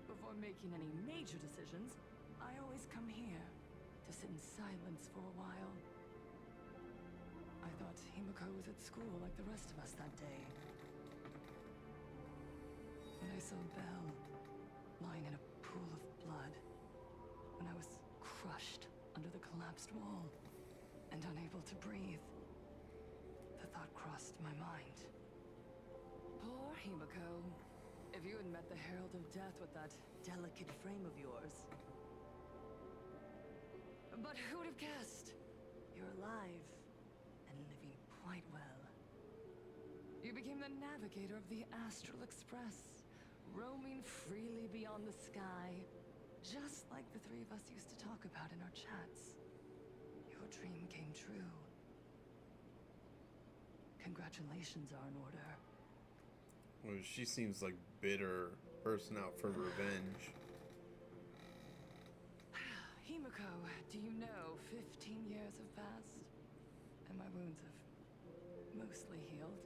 Before making any major decisions, I always come here to sit in silence for a while. I thought Himeko was at school like the rest of us that day. When I saw Belle lying in a pool of blood, when I was crushed under the collapsed wall and unable to breathe, the thought crossed my mind. Poor Himeko. If you had met the Herald of Death with that delicate frame of yours. But who'd have guessed? You're alive and living quite well. You became the navigator of the Astral Express, roaming freely beyond the sky, just like the three of us used to talk about in our chats. Your dream came true. Congratulations are in order. Well, she seems like bitter person out for revenge. Himeko, do you know 15 years have passed? And my wounds have mostly healed.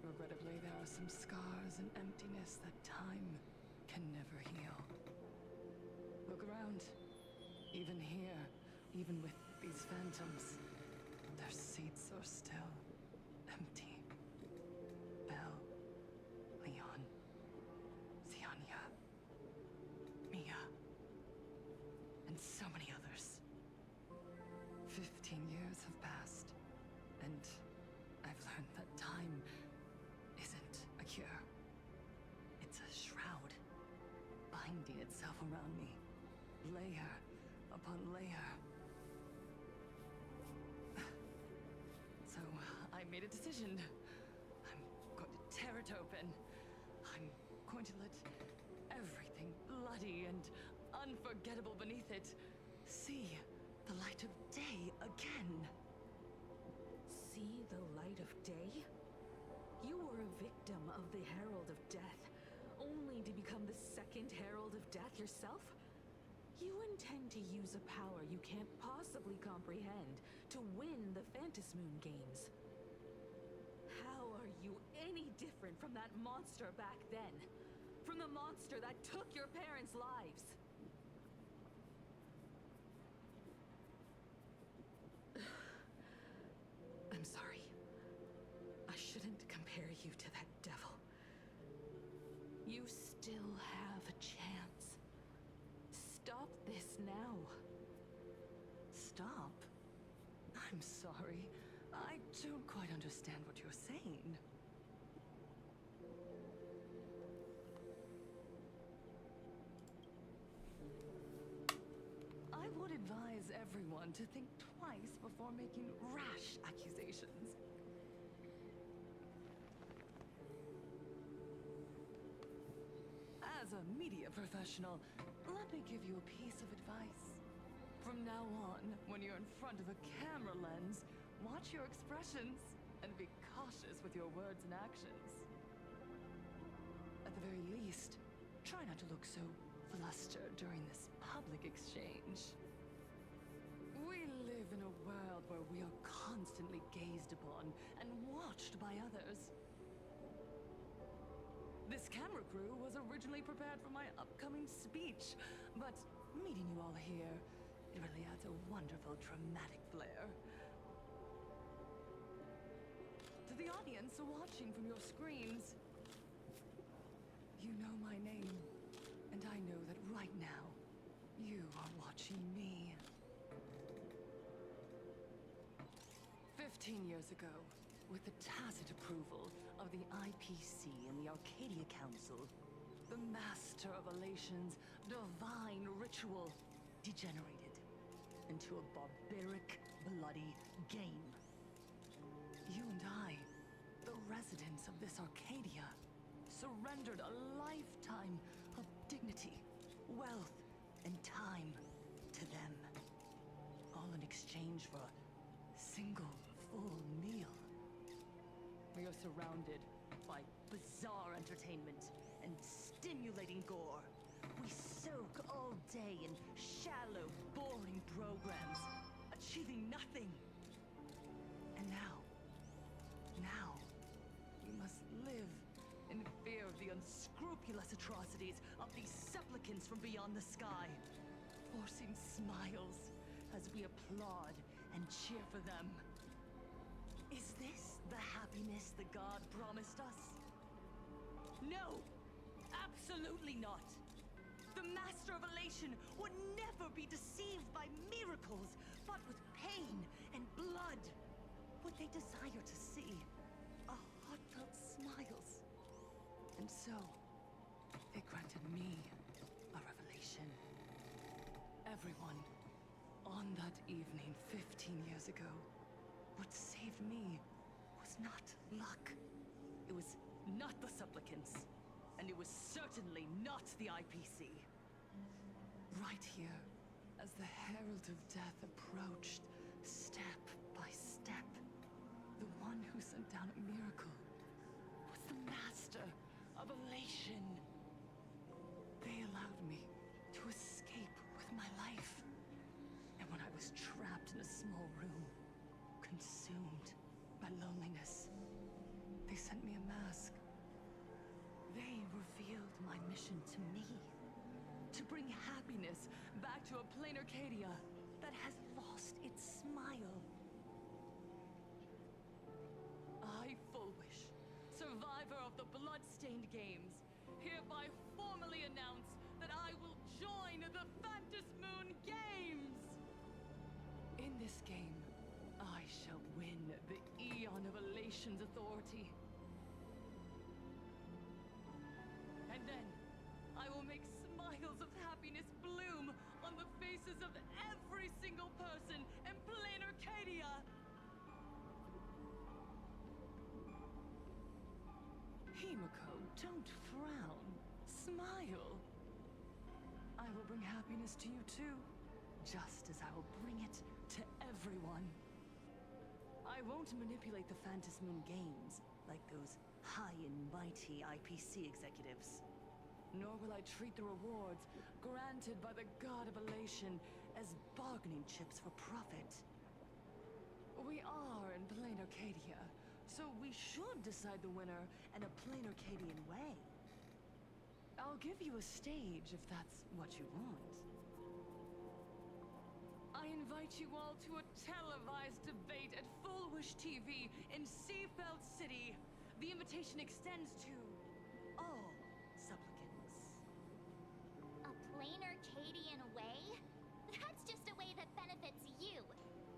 Regrettably, there are some scars and emptiness that time can never heal. Look around. Even here, even with these phantoms, their seats are still empty. Belle, Leon, Ziania, Mia, and so many others. 15 years have passed, and I've learned that time isn't a cure. It's a shroud, binding itself around me, layer upon layer. So I made a decision. I'm going to tear tear it open. I'm going to let everything bloody and unforgettable beneath it see the light of day again. See the light of day? You were a victim of the Herald of Death, only to become the second Herald of Death yourself? You intend to use a power you can't possibly comprehend to win the Phantasmoon Games. How are you any different from that monster back then? From the monster that took your parents' lives? I'm sorry. I shouldn't compare you to that devil. You still have a chance. Stop this now. Stop? I'm sorry. I don't quite understand what you're saying. I would advise everyone to think twice before making rash accusations. As a media professional, let me give you a piece of advice. From now on, when you're in front of a camera lens, watch your expressions and be cautious with your words and actions. At the very least, try not to look so flustered during this public exchange. We live in a world where we are constantly gazed upon and watched by others. This camera crew was originally prepared for my upcoming speech, but meeting you all here, it really adds a wonderful dramatic flair. To the audience watching from your screens, you know my name, and I know that right now, you are watching me. 15 years ago, with the tacit approval of the IPC and the Arcadia Council, the Master of Elation's divine ritual degenerated into a barbaric, bloody game. You and I, the residents of this Arcadia, surrendered a lifetime of dignity, wealth, and time to them, all in exchange for a single full meal. We are surrounded by bizarre entertainment and stimulating gore. We soak all day in shallow, boring programs, achieving nothing. And now, we must live in fear of the unscrupulous atrocities of these supplicants from beyond the sky, forcing smiles as we applaud and cheer for them. Is this the happiness the god promised us? No! Absolutely not! The Master of Elation would never be deceived by miracles, but with pain and blood. What they desire to see are heartfelt smiles. And so, they granted me a revelation. Everyone, on that evening 15 years ago, what saved me was not luck. It was not the supplicants, and it was certainly not the IPC. Right here, as the Herald of Death approached, step by step, the one who sent down a miracle was the Master of Elation. They allowed me to escape with my life. And when I was trapped in a small room, consumed by loneliness, they sent me a mask. They revealed my mission to me. To bring happiness back to a plain Arcadia that has lost its smile. I, Fullwish, survivor of the blood-stained games, hereby formally announce that I will join the Phantasmoon Games! In this game, I shall win the Eon of Elation's authority. And then, I will make smiles of happiness bloom on the faces of every single person in plain Arcadia! Himiko, don't frown. Smile. I will bring happiness to you too, just as I will bring it to everyone. I won't manipulate the Phantom Moon games like those high and mighty IPC executives. Nor will I treat the rewards granted by the God of Elation as bargaining chips for profit. We are in plain Arcadia, so we should decide the winner in a plain Arcadian way. I'll give you a stage if that's what you want. I invite you all to a televised debate at Full Wish TV in Seafeld City. The invitation extends to all supplicants. A plain Arcadian way? That's just a way that benefits you.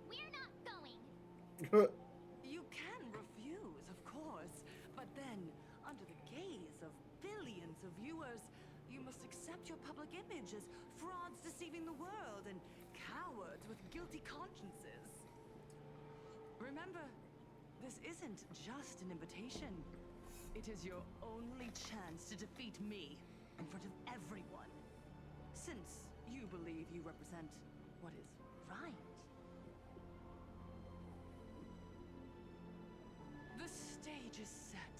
We're not going. You can refuse, of course, but then, under the gaze of billions of viewers, you must accept your public image as frauds deceiving the world and cowards with guilty consciences. Remember, this isn't just an invitation. It is your only chance to defeat me in front of everyone. Since you believe you represent what is right. The stage is set.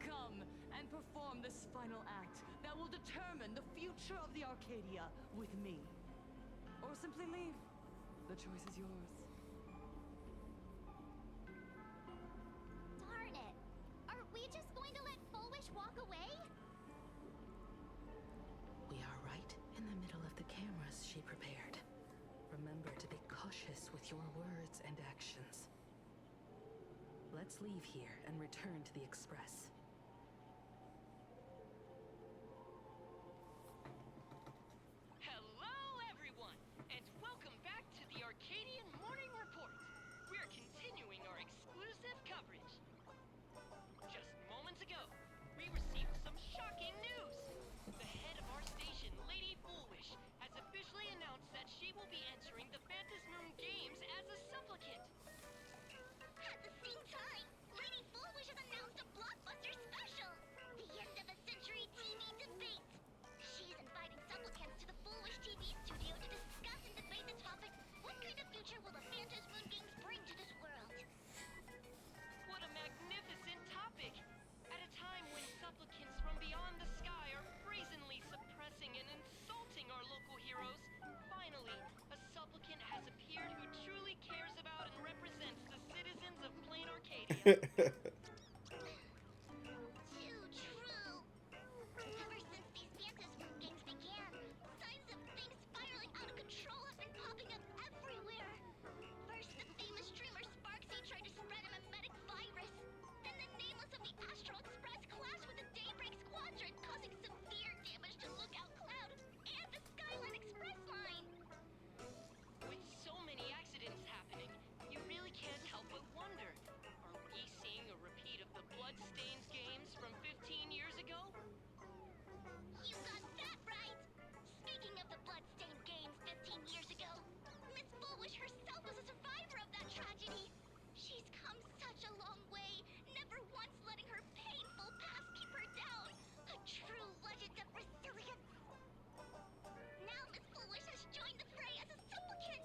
Come and perform this final act that will determine the future of the Arcadia with me. Or simply leave. The choice is yours. Darn it. Are we just going to let Full Wish walk away? We are right in the middle of the cameras she prepared. Remember to be cautious with your words and actions. Let's leave here and return to the Express. Hello, everyone, and welcome back to the Arcadian Morning Report. We're continuing our exclusive coverage. Just moments ago, we received some shocking news. The head of our station, Lady Foolish, has officially announced that she will be entering the Phantom Moon Games as a supplicant. At the same time, Lady Foolish has announced a blockbuster special! The end of a century TV debate! She's inviting supplicants to the Foolish TV studio to discuss and debate the topic, what kind of future will the Phantom Moon Games bring to this world? What a magnificent topic! At a time when supplicants from beyond the sky are brazenly suppressing and insulting our local heroes, finally, a supplicant has appeared who truly cares about and represents the citizens of Plain Arcadia. Too true! Ever since these Phantom Moon Games began, signs of things spiraling out of control have been popping up everywhere. First, the famous streamer Sparksy tried to spread a mimetic virus. Then the nameless of the Astral Express clashed with the Daybreak Squadron, causing severe damage to Lookout Cloud and the Skyline Express line. With so many accidents happening, you really can't help but wonder, are we seeing a repeat of the Bloodstains games from 15 years ago? You got that right! Speaking of the Bloodstained Games 15 years ago, Miss Foolish herself was a survivor of that tragedy. She's come such a long way, never once letting her painful past keep her down. A true legend of resilience. Now Miss Foolish has joined the fray as a supplicant.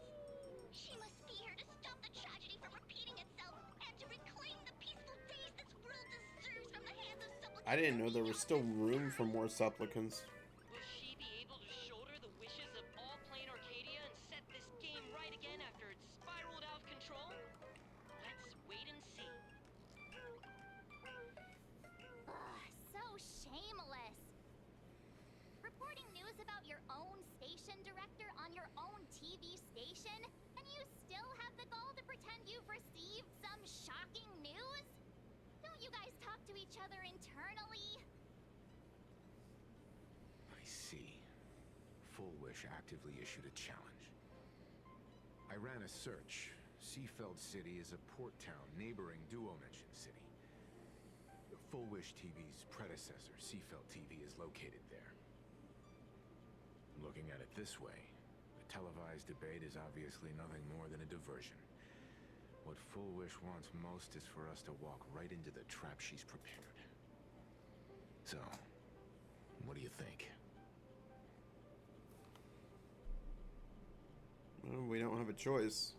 She must be here to stop the tragedy from repeating itself and to reclaim the peaceful days this world deserves from the hands of supplicants. I didn't know there was still room for more supplicants. Will she be able to shoulder the wishes of all Plain Arcadia and set this game right again after it spiraled out of control? Let's wait and see. Ugh, so shameless. Reporting news about your own station director on your own TV station, and you still have the gall to pretend you've received some shocking news? Don't you guys talk to each other internally? I see. Full Wish actively issued a challenge. I ran a search. Seafeld City is a port town neighboring Duo-Mention City. Full Wish TV's predecessor, Seafeld TV, is located there. Looking at it this way, the televised debate is obviously nothing more than a diversion. What Full Wish wants most is for us to walk right into the trap she's prepared. So, what do you think? Well, we don't have a choice.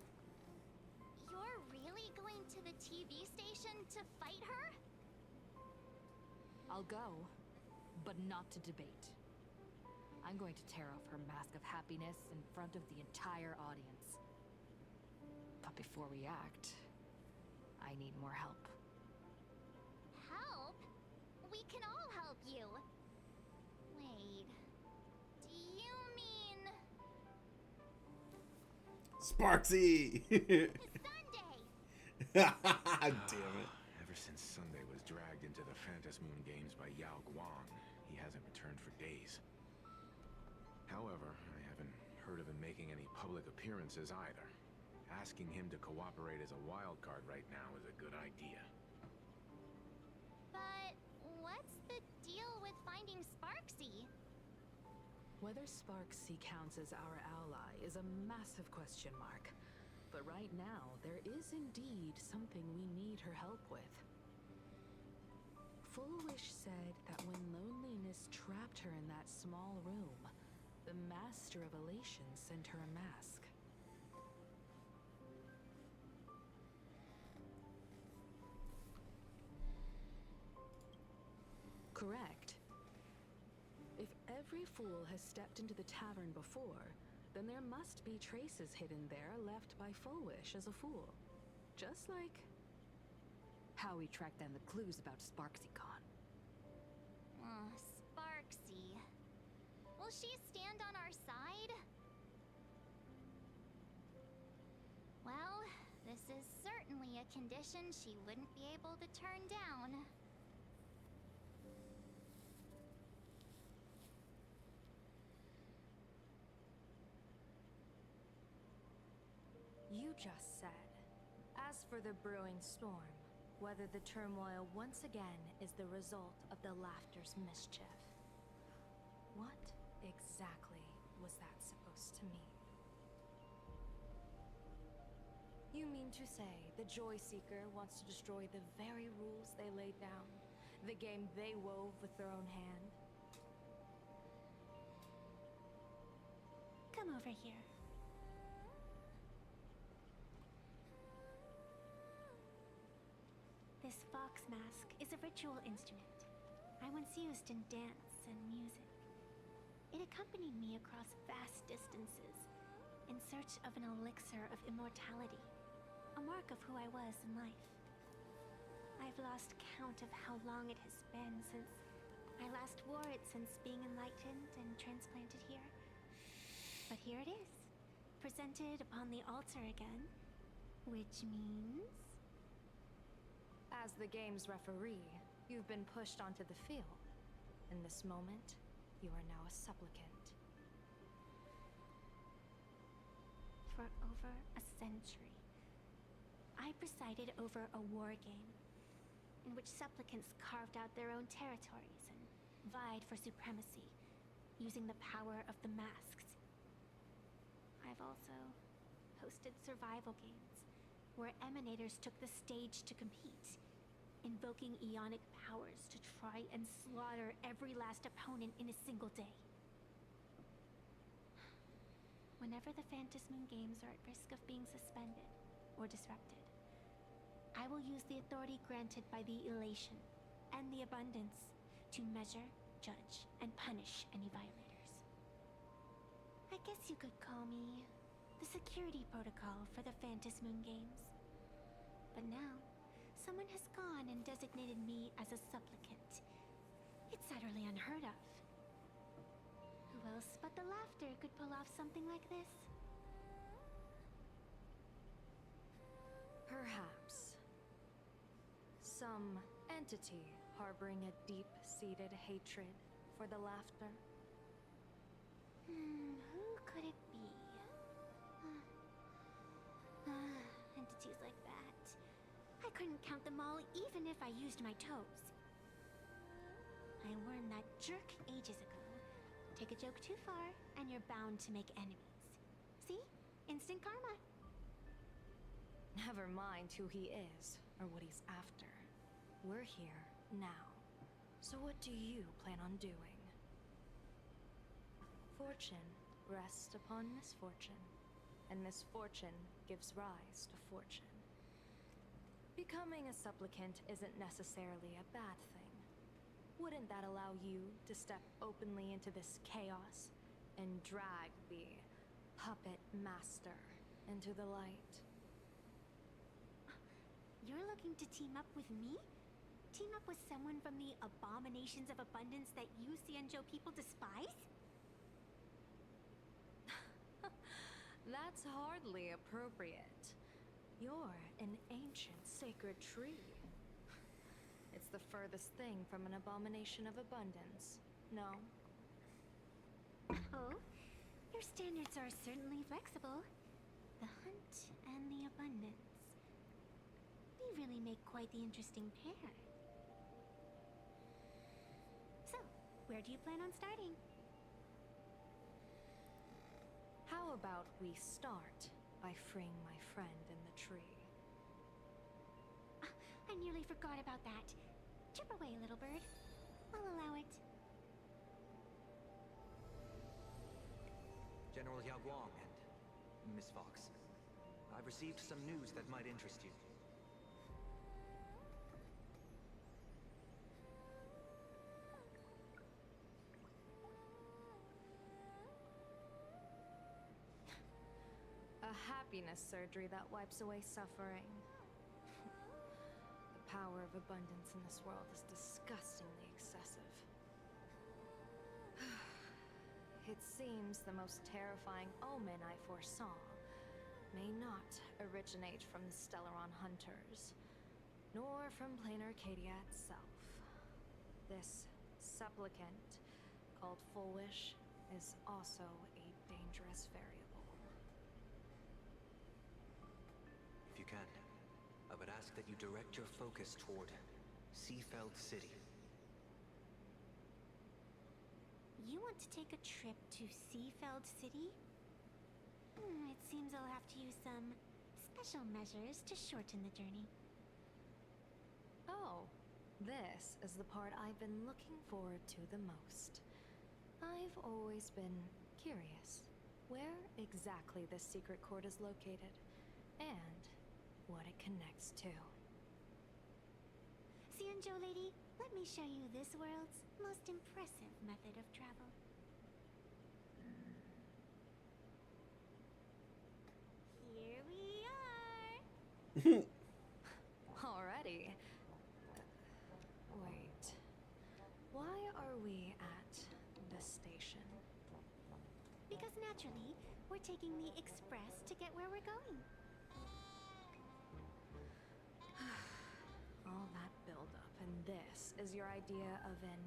You're really going to the TV station to fight her? I'll go, but not to debate. I'm going to tear off her mask of happiness in front of the entire audience. But before we act, I need more help. Help? We can all help you. Wait, do you mean Sparksy! Sunday? Damn it. Ever since Sunday was dragged into the Phantom Moon Games by Yao Guang, he hasn't returned for days. However, I haven't heard of him making any public appearances either. Asking him to cooperate as a wild card right now is a good idea. But what's the deal with finding Sparksy? Whether Sparksy counts as our ally is a massive question mark. But right now, there is indeed something we need her help with. Full Wish said that when loneliness trapped her in that small room, the Master of Elation sent her a mask. Correct. If every fool has stepped into the tavern before, then there must be traces hidden there left by Full Wish as a fool. Just like how we tracked down the clues about SparksyCon. Sparksy. Will she stand on our side? Well, this is certainly a condition she wouldn't be able to turn down. You just said. As for the brewing storm, whether the turmoil once again is the result of the Laughter's mischief. What exactly was that supposed to mean? You mean to say the Joy Seeker wants to destroy the very rules they laid down? The game they wove with their own hand? Come over here. This fox mask is a ritual instrument I once used in dance and music. It accompanied me across vast distances in search of an elixir of immortality, a mark of who I was in life. I've lost count of how long it has been since I last wore it since being enlightened and transplanted here. But here it is, presented upon the altar again, which means... As the game's referee, you've been pushed onto the field. In this moment, you are now a supplicant. For over a century, I presided over a war game in which supplicants carved out their own territories and vied for supremacy, using the power of the masks. I've also hosted survival games where emanators took the stage to compete, invoking eonic powers to try and slaughter every last opponent in a single day. Whenever the Phantom Moon Games are at risk of being suspended or disrupted, I will use the authority granted by the Elation and the Abundance to measure, judge, and punish any violators. I guess you could call me the security protocol for the Phantom Moon Games. But now, someone has gone and designated me as a supplicant. It's utterly unheard of. Who else but the Laughter could pull off something like this? Perhaps. Some entity harboring a deep-seated hatred for the Laughter. Who could it be? Entities like that. I couldn't count them all even if I used my toes. I warned that jerk ages ago. Take a joke too far, and you're bound to make enemies. See? Instant karma. Never mind who he is, or what he's after. We're here now. So what do you plan on doing? Fortune rests upon misfortune, and misfortune gives rise to fortune. Becoming a supplicant isn't necessarily a bad thing. Wouldn't that allow you to step openly into this chaos and drag the puppet master into the light? You're looking to team up with me? Team up with someone from the abominations of abundance that you Xianzhou people despise? That's hardly appropriate. You're an ancient sacred tree. It's the furthest thing from an abomination of abundance, no? Oh, your standards are certainly flexible. The hunt and the abundance. We really make quite the interesting pair. So, where do you plan on starting? How about we start by freeing my friend in the tree? I nearly forgot about that. Chip away, little bird. I'll allow it. General Yao Guang and Miss Fox, I've received some news that might interest you. A happiness surgery that wipes away suffering. The power of abundance in this world is disgustingly excessive. It seems the most terrifying omen I foresaw may not originate from the Stellaron hunters, nor from plain Arcadia itself. This supplicant, called Full Wish, is also a dangerous variable. If you can, I would ask that you direct your focus toward Seafeld City. You want to take a trip to Seafeld City? It seems I'll have to use some special measures to shorten the journey. Oh, this is the part I've been looking forward to the most. I've always been curious where exactly this secret court is located, and what it connects to. Xianzhou lady, let me show you this world's most impressive method of travel. Here we are! Already? Wait. Why are we at this station? Because naturally, we're taking the express to get where we're going. All that buildup, and this is your idea of an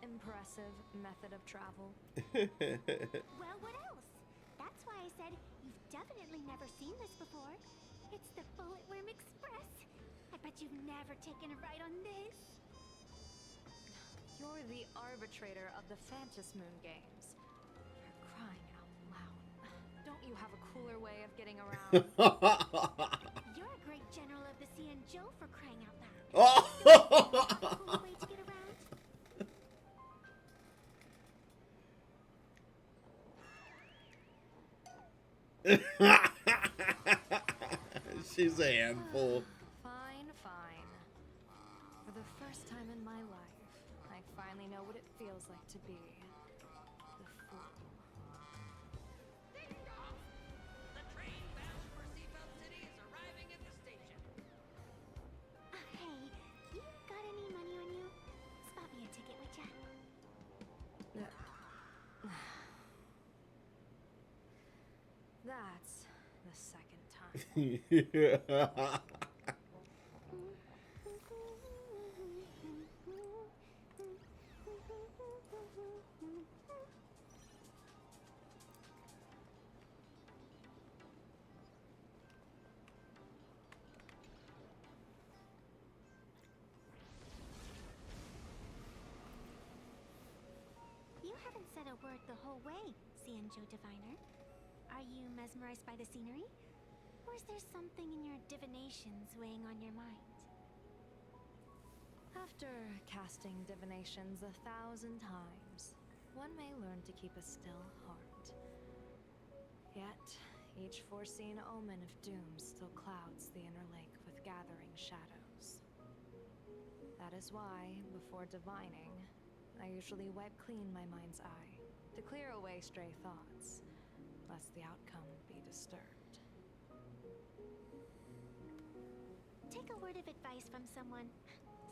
impressive method of travel? Well, what else? That's why I said you've definitely never seen this before. It's the Bulletworm Express. I bet you've never taken a ride on this. You're the arbitrator of the Phantom Moon games. For crying out loud. Don't you have a cooler way of getting around? You're a great general of the Xianzhou for crying out loud. Cool way to get around? She's a handful. Fine, fine. For the first time in my life, I finally know what it feels like to be the fool. Ding dong! The train bound for Seafeld City is arriving at the station. Hey, you got any money on you? Spot me a ticket, would ya? That's the second time. You haven't said a word the whole way, Xianzhou Diviner. Are you mesmerized by the scenery? Or is there something in your divinations weighing on your mind? After casting divinations 1,000 times, one may learn to keep a still heart. Yet, each foreseen omen of doom still clouds the inner lake with gathering shadows. That is why, before divining, I usually wipe clean my mind's eye to clear away stray thoughts, lest the outcome be disturbed. Take a word of advice from someone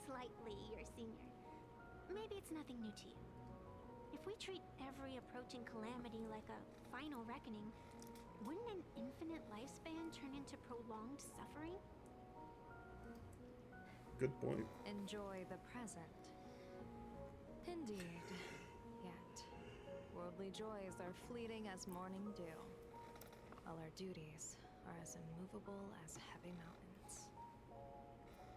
slightly your senior. Maybe it's nothing new to you. If we treat every approaching calamity like a final reckoning, wouldn't an infinite lifespan turn into prolonged suffering? Good point. Enjoy the present. Indeed. Yet, worldly joys are fleeting as morning dew, while our duties are as immovable as heavy mountains.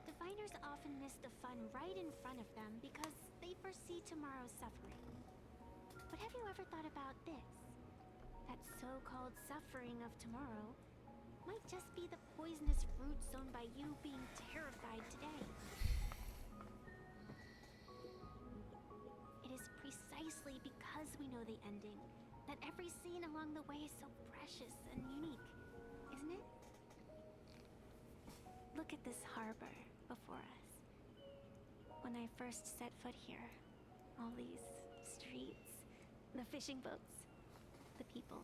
Diviners often miss the fun right in front of them because they foresee tomorrow's suffering. But have you ever thought about this? That so-called suffering of tomorrow might just be the poisonous fruit sown by you being terrified today. It is precisely because we know the ending that every scene along the way is so precious and unique, isn't it? Look at this harbor before us. When I first set foot here, all these streets, the fishing boats, the people,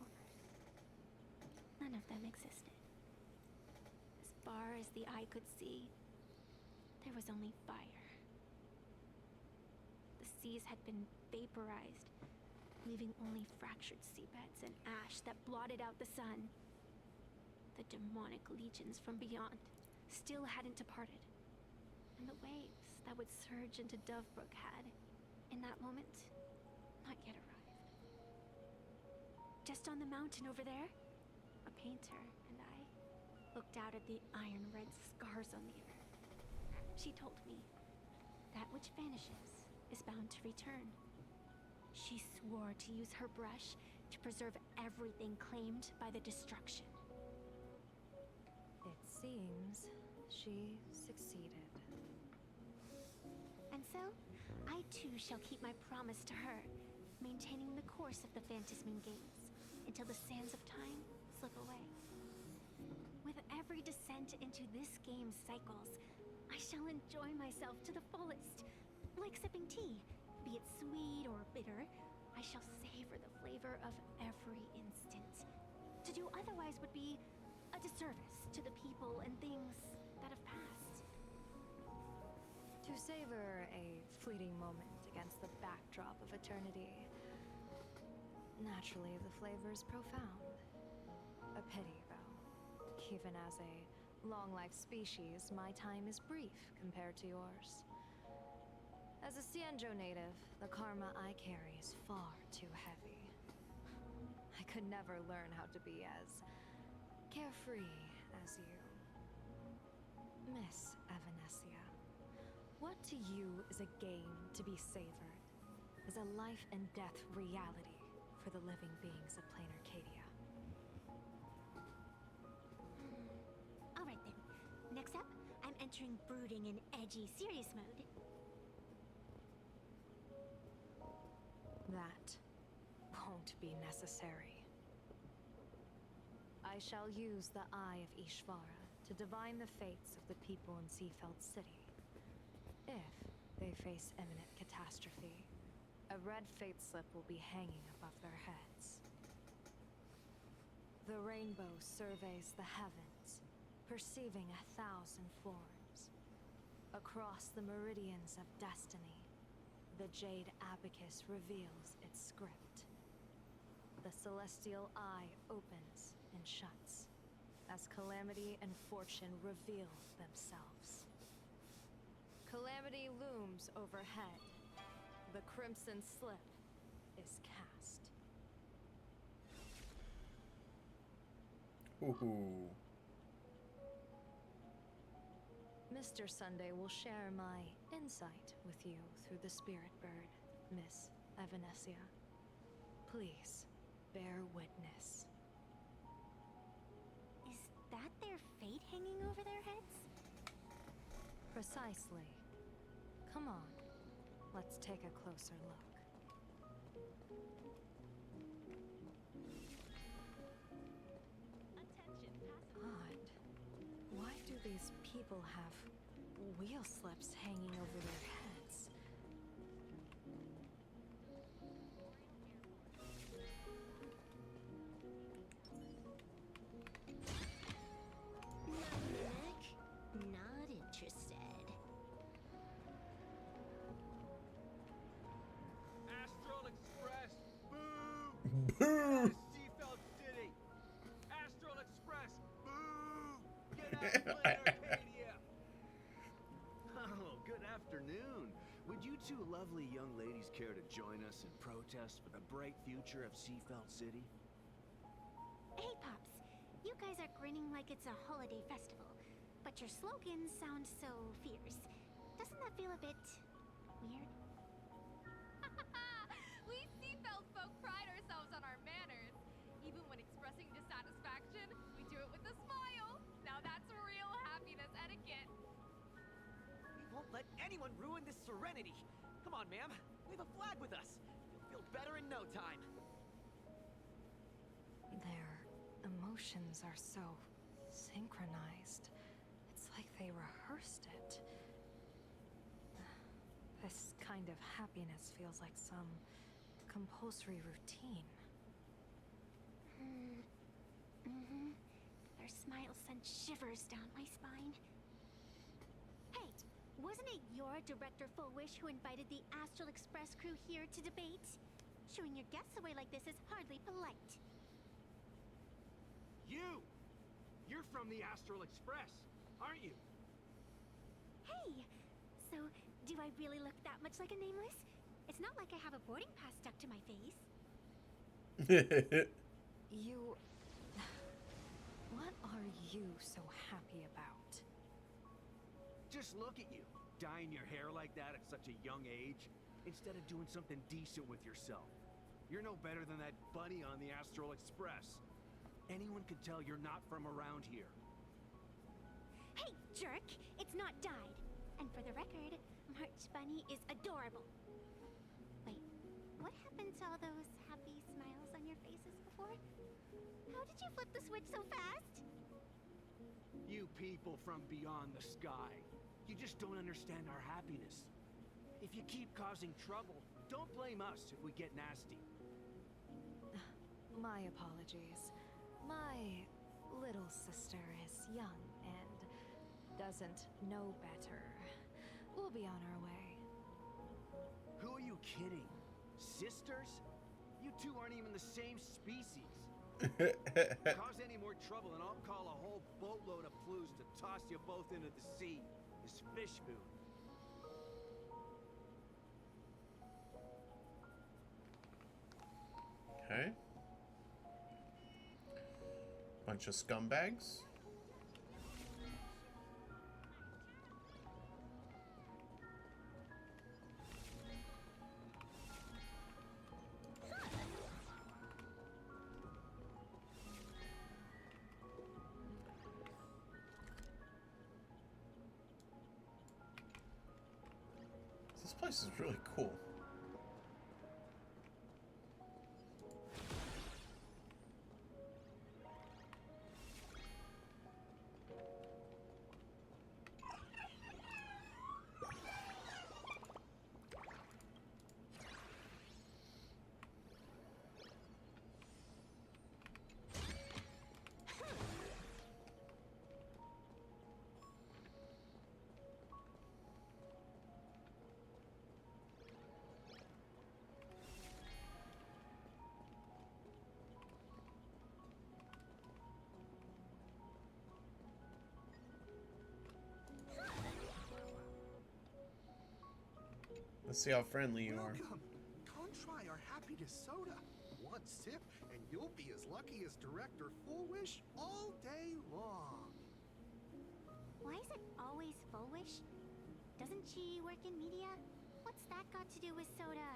none of them existed. As far as the eye could see, there was only fire. The seas had been vaporized, leaving only fractured seabeds and ash that blotted out the sun. The demonic legions from beyond still hadn't departed, and the waves that would surge into Dovebrook had, in that moment, not yet arrived. Just on the mountain over there, a painter and I looked out at the iron-red scars on the earth. She told me, that which vanishes is bound to return. She swore to use her brush to preserve everything claimed by the destruction. It seems she succeeded. And so, I too shall keep my promise to her, maintaining the course of the Phantasmin Games until the sands of time slip away. With every descent into this game's cycles, I shall enjoy myself to the fullest. Like sipping tea, be it sweet or bitter, I shall savor the flavor of every instant. To do otherwise would be a disservice to the people and things that have passed. To savor a fleeting moment against the backdrop of eternity. Naturally, the flavor is profound. A pity, though. Even as a long-life species, my time is brief compared to yours. As a Cienjo native, the karma I carry is far too heavy. I could never learn how to be as carefree as you. Miss Evanesia, what to you is a game to be savored, is a life and death reality for the living beings of plain Arcadia. Alright then. Next up, I'm entering brooding and edgy serious mode. That won't be necessary. I shall use the Eye of Ishvara to divine the fates of the people in Seafeld City. If they face imminent catastrophe, a red fate slip will be hanging above their heads. The rainbow surveys the heavens, perceiving 1,000 forms. Across the meridians of destiny, the Jade Abacus reveals its script. The celestial eye opens and shuts as calamity and fortune reveal themselves. Calamity looms overhead. The crimson slip is cast. Ooh. Mr. Sunday will share my insight with you through the spirit bird, Miss Evanesia. Please, bear witness. Is that their fate hanging over their heads? Precisely. Come on, let's take a closer look. Odd. Why do these people have wheel slips hanging over their heads? Not interested. Astral Express, boo! Boo! Seafeld City! Astral Express, boo! Get out of Play Arcadia! Oh, good afternoon. Would you two lovely young ladies care to join us in protest for the bright future of Seafeld City? Hey, Pops. You guys are grinning like it's a holiday festival, but your slogans sound so fierce. Doesn't that feel a bit weird? We Seafeld folk pride ourselves on our manners. Even when expressing dissatisfaction, we do it with a smile. Now that's real happiness etiquette. We won't let anyone ruin this serenity. Come on, ma'am. Wave a flag with us. You'll feel better in no time. Their emotions are so synchronized. It's like they rehearsed it. This kind of happiness feels like some compulsory routine. Their smiles sent shivers down my spine. Hey, wasn't it your Director Fullwish who invited the Astral Express crew here to debate? Shooing your guests away like this is hardly polite. You! You're from the Astral Express, aren't you? Hey! So, do I really look that much like a nameless? It's not like I have a boarding pass stuck to my face. You... What are you so happy about? Just look at you, dyeing your hair like that at such a young age, instead of doing something decent with yourself. You're no better than that bunny on the Astral Express. Anyone could tell you're not from around here. Hey, jerk! It's not dyed. And for the record, March Bunny is adorable. Wait, what happened to all those happy smiles on your faces before? How did you flip the switch so fast? You people from beyond the sky. You just don't understand our happiness. If you keep causing trouble, don't blame us if we get nasty. My apologies. My little sister is young and doesn't know better. We'll be on our way. Who are you kidding? Sisters? You two aren't even the same species. Cause any more trouble and I'll call a whole boatload of flues to toss you both into the sea as fish food. Okay. Bunch of scumbags. This place is really cool. Let's see how friendly you are. Welcome. Come try our happiness soda. One sip, and you'll be as lucky as Director Fullwish all day long. Why is it always Fullwish? Doesn't she work in media? What's that got to do with soda?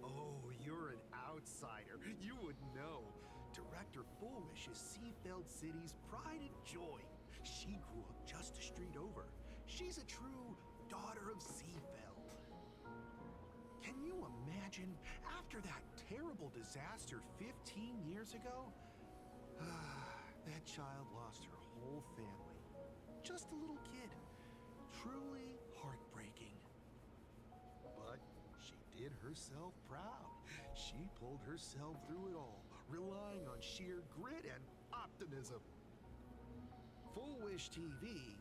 Oh, you're an outsider. You would know. Director Fullwish is Seafeld City's pride and joy. She grew up just a street over. She's a true daughter of Seafeld. Can you imagine, after that terrible disaster 15 years ago, that child lost her whole family. Just a little kid. Truly heartbreaking. But she did herself proud. She pulled herself through it all, relying on sheer grit and optimism. Full Wish TV,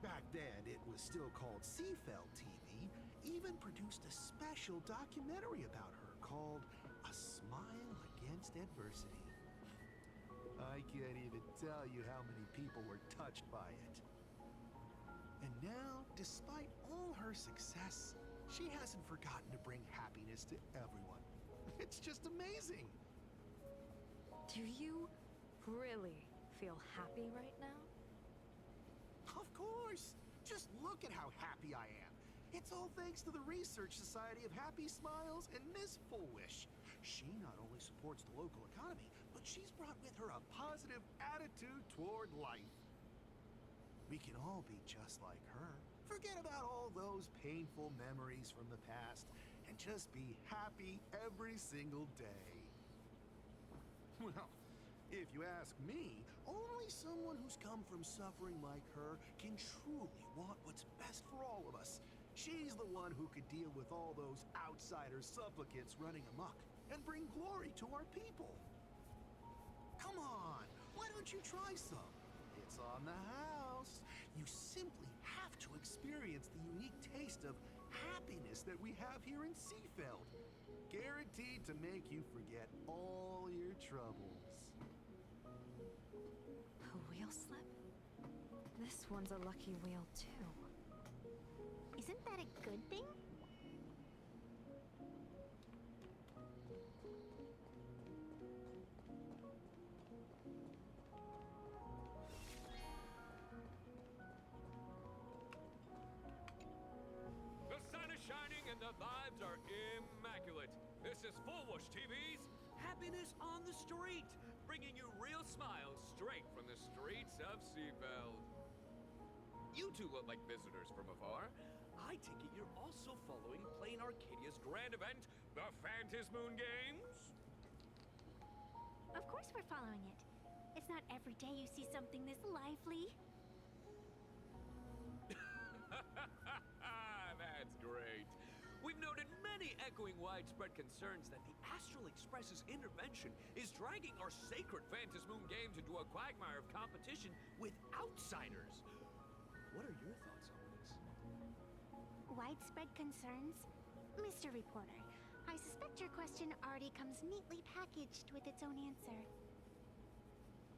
back then it was still called Seafeld TV, even produced a special documentary about her called A Smile Against Adversity. I can't even tell you how many people were touched by it. And now, despite all her success, she hasn't forgotten to bring happiness to everyone. It's just amazing. Do you really feel happy right now? Of course! Just look at how happy I am. It's all thanks to the Research Society of Happy Smiles and Miss Full Wish. She not only supports the local economy, but she's brought with her a positive attitude toward life. We can all be just like her. Forget about all those painful memories from the past and just be happy every single day. Well, if you ask me, only someone who's come from suffering like her can truly want what's best for all of us. She's the one who could deal with all those outsider supplicants running amok and bring glory to our people. Come on, why don't you try some? It's on the house. You simply have to experience the unique taste of happiness that we have here in Seafeld. Guaranteed to make you forget all your troubles. A wheel slip? This one's a lucky wheel too. Isn't that a good thing? The sun is shining and the vibes are immaculate. This is Full Wish TV's Happiness on the Street, bringing you real smiles straight from the streets of Seafeld. You two look like visitors from afar. I take it you're also following Plain Arcadia's grand event, the Phantasmoon Games? Of course we're following it. It's not every day you see something this lively. That's great. We've noted many echoing widespread concerns that the Astral Express's intervention is dragging our sacred Phantasmoon Games into a quagmire of competition with outsiders. What are your thoughts on this? Widespread concerns? Mr. Reporter, I suspect your question already comes neatly packaged with its own answer.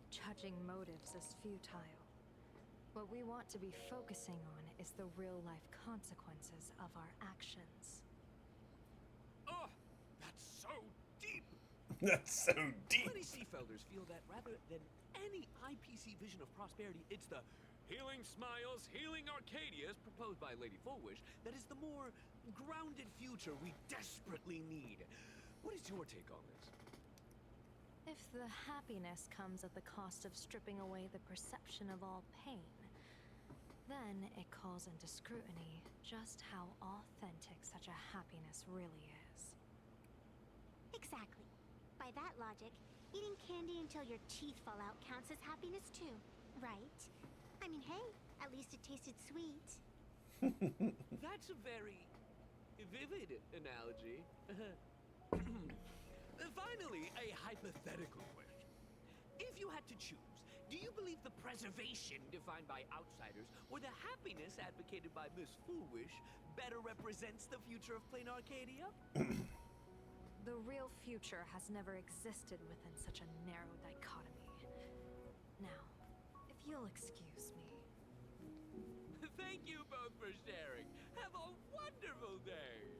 Judging motives is futile. What we want to be focusing on is the real-life consequences of our actions. Oh, that's so deep! That's so deep! Many Seafelders feel that rather than any IPC vision of prosperity, it's the Healing Smiles, Healing Arcadias proposed by Lady Fullwish that is the more grounded future we desperately need. What is your take on this? If the happiness comes at the cost of stripping away the perception of all pain, then it calls into scrutiny just how authentic such a happiness really is. Exactly. By that logic, eating candy until your teeth fall out counts as happiness too, right? I mean, hey, at least it tasted sweet. That's a very vivid analogy. Finally, a hypothetical question. If you had to choose, do you believe the preservation defined by outsiders or the happiness advocated by Miss Foolish better represents the future of Plain Arcadia? The real future has never existed within such a narrow dichotomy. Now, if you'll excuse me. Thank you both for sharing. Have a wonderful day.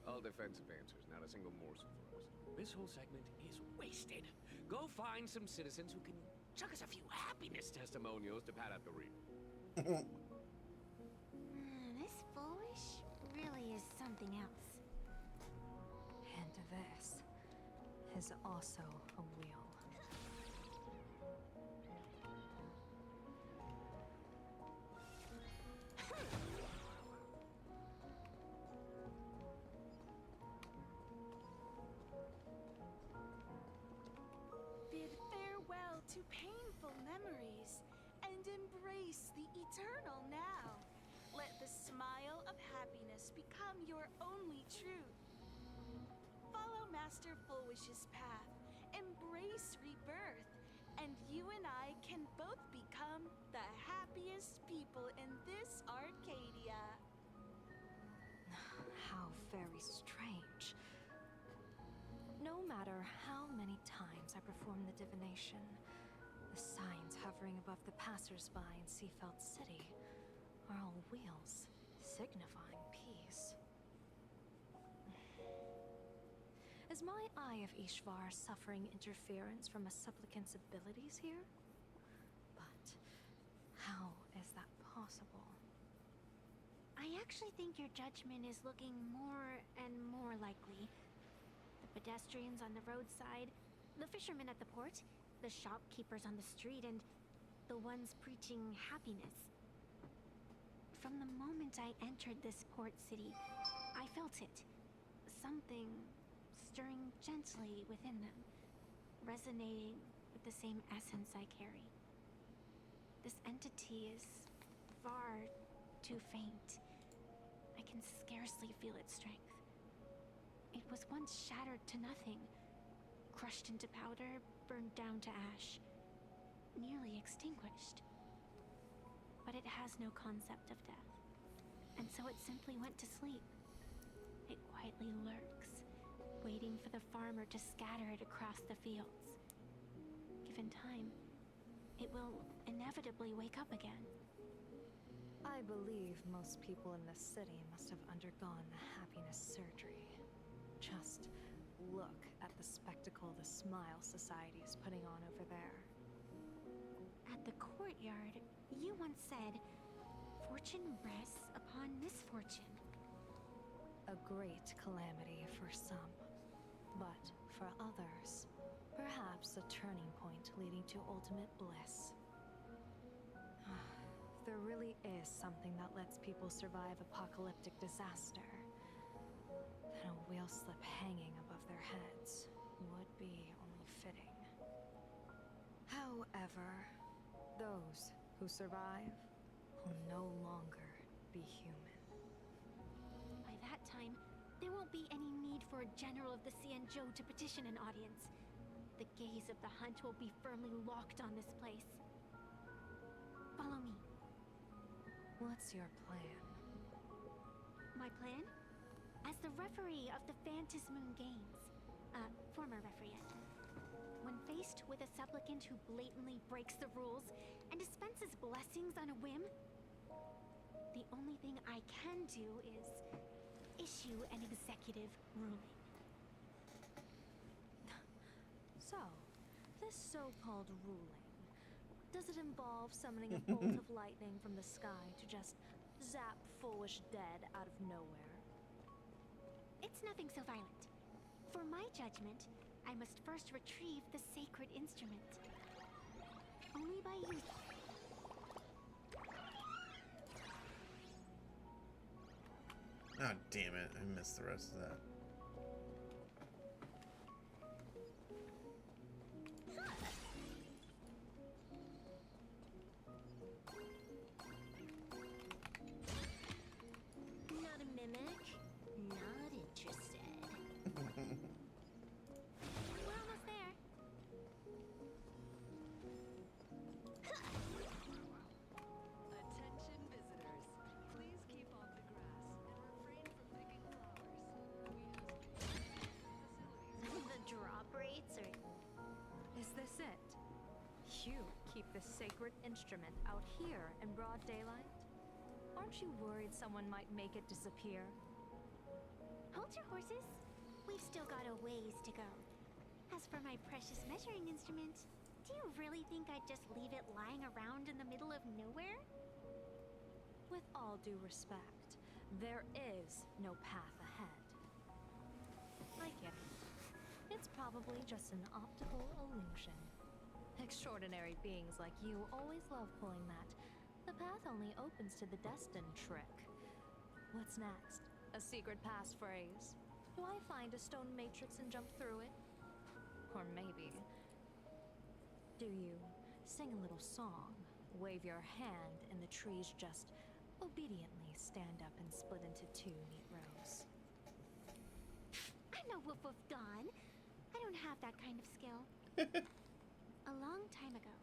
All defensive answers, not a single morsel for us. This whole segment is wasted. Go find some citizens who can chuck us a few happiness testimonials to pad out the reel. This Foolish really is something else. And this is also a wheel. eternal now. Let the smile of happiness become your only truth. Follow Master Fullwish's path. Embrace rebirth. And you and I can both become the happiest people in this Arcadia. How very strange. No matter how many times I perform the divination, the signs hovering above the passersby in Seafeld City are all wheels, signifying peace. Is my Eye of Ishvar suffering interference from a supplicant's abilities here? But how is that possible? I actually think your judgment is looking more and more likely. The pedestrians on the roadside, the fishermen at the port, the shopkeepers on the street, and the ones preaching happiness. From the moment I entered this port city, I felt it. Something stirring gently within them, resonating with the same essence I carry. This entity is far too faint. I can scarcely feel its strength. It was once shattered to nothing, crushed into powder, burned down to ash, nearly extinguished. But it has no concept of death, and so it simply went to sleep. It quietly lurks, waiting for the farmer to scatter it across the fields. Given time, it will inevitably wake up again. I believe most people in this city must have undergone the happiness surgery. Just look at the spectacle the Smile Society is putting on over there. At the courtyard, you once said, "Fortune rests upon misfortune." A great calamity for some, but for others, perhaps a turning point leading to ultimate bliss. There really is something that lets people survive apocalyptic disaster, then a wheel slip hanging above their heads would be only fitting. However, those who survive will no longer be human. By that time, there won't be any need for a general of the Cianzhou to petition an audience. The gaze of the hunt will be firmly locked on this place. Follow me. What's your plan? My plan? As the referee of the Phantasmoon Games, former referee, when faced with a supplicant who blatantly breaks the rules and dispenses blessings on a whim, the only thing I can do is issue an executive ruling. So, this so-called ruling, does it involve summoning a bolt of lightning from the sky to just zap Foolish dead out of nowhere? It's nothing so violent. For my judgment, I must first retrieve the sacred instrument. Only by using... Oh, damn it. I missed the rest of that. Not a mimic? Not interested. We're almost there. Attention visitors. Please keep off the grass and refrain from picking flowers. The drop rates are... Is this it? You keep the sacred instrument out here in broad daylight? Aren't you worried someone might make it disappear? Hold your horses. We've still got a ways to go. As for my precious measuring instrument, do you really think I'd just leave it lying around in the middle of nowhere? With all due respect, there is no path ahead. I get it. It's probably just an optical illusion. Extraordinary beings like you always love pulling that "the path only opens to the destined" trick. What's next? A secret passphrase? Do I find a stone matrix and jump through it? Or maybe... do you sing a little song wave your hand, and the trees just obediently stand up and split into 2 neat rows. I'm no woof woof Dawn. I don't have that kind of skill. A long time ago,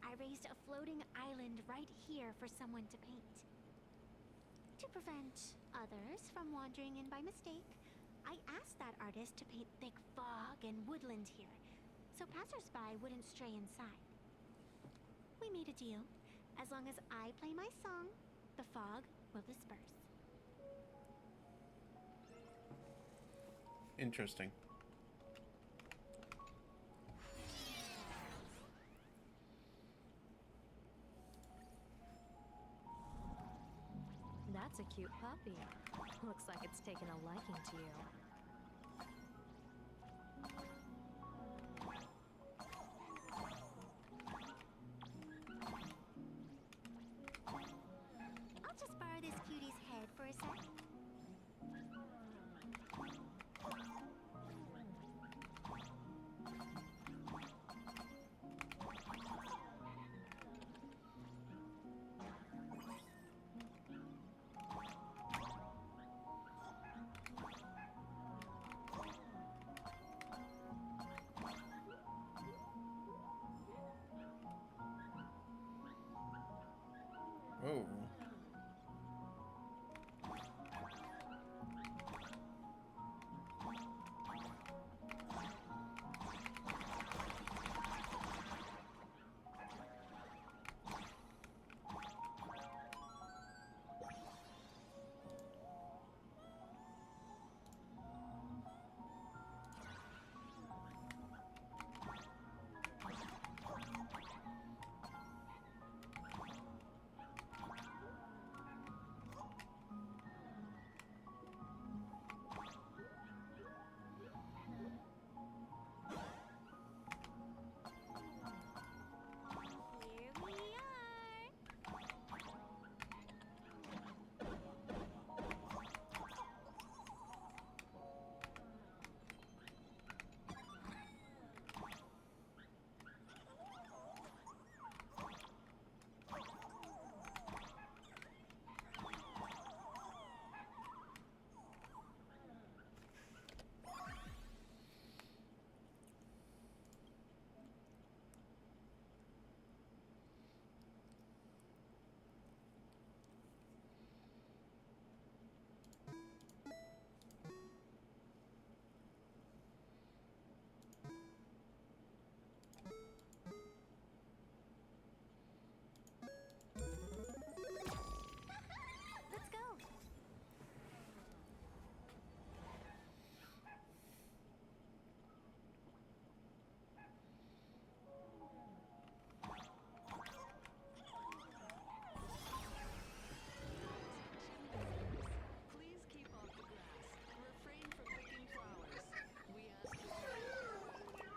I raised a floating island right here for someone to paint. To prevent others from wandering in by mistake, I asked that artist to paint thick fog and woodland here, so passersby wouldn't stray inside. We made a deal. As long as I play my song, the fog will disperse. Interesting. That's a cute puppy. Looks like it's taken a liking to you. I'll just borrow this cutie's head for a sec. Oh. Here we are. Let's go. Please keep off the grass and refrain from picking flowers. We ask you.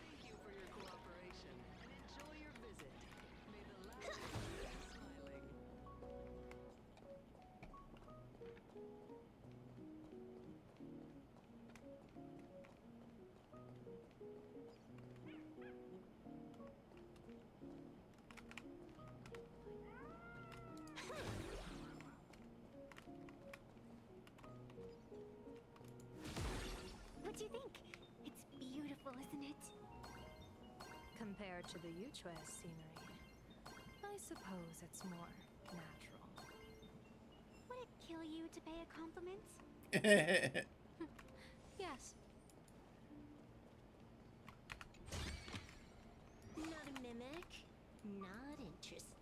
Thank you for your cooperation and enjoy your visit. May the last be smiling. What do you think? It's beautiful, isn't it? Compared to the Uchue scenery, I suppose it's more natural. Would it kill you to pay a compliment? Yes. Not a mimic. Not interested.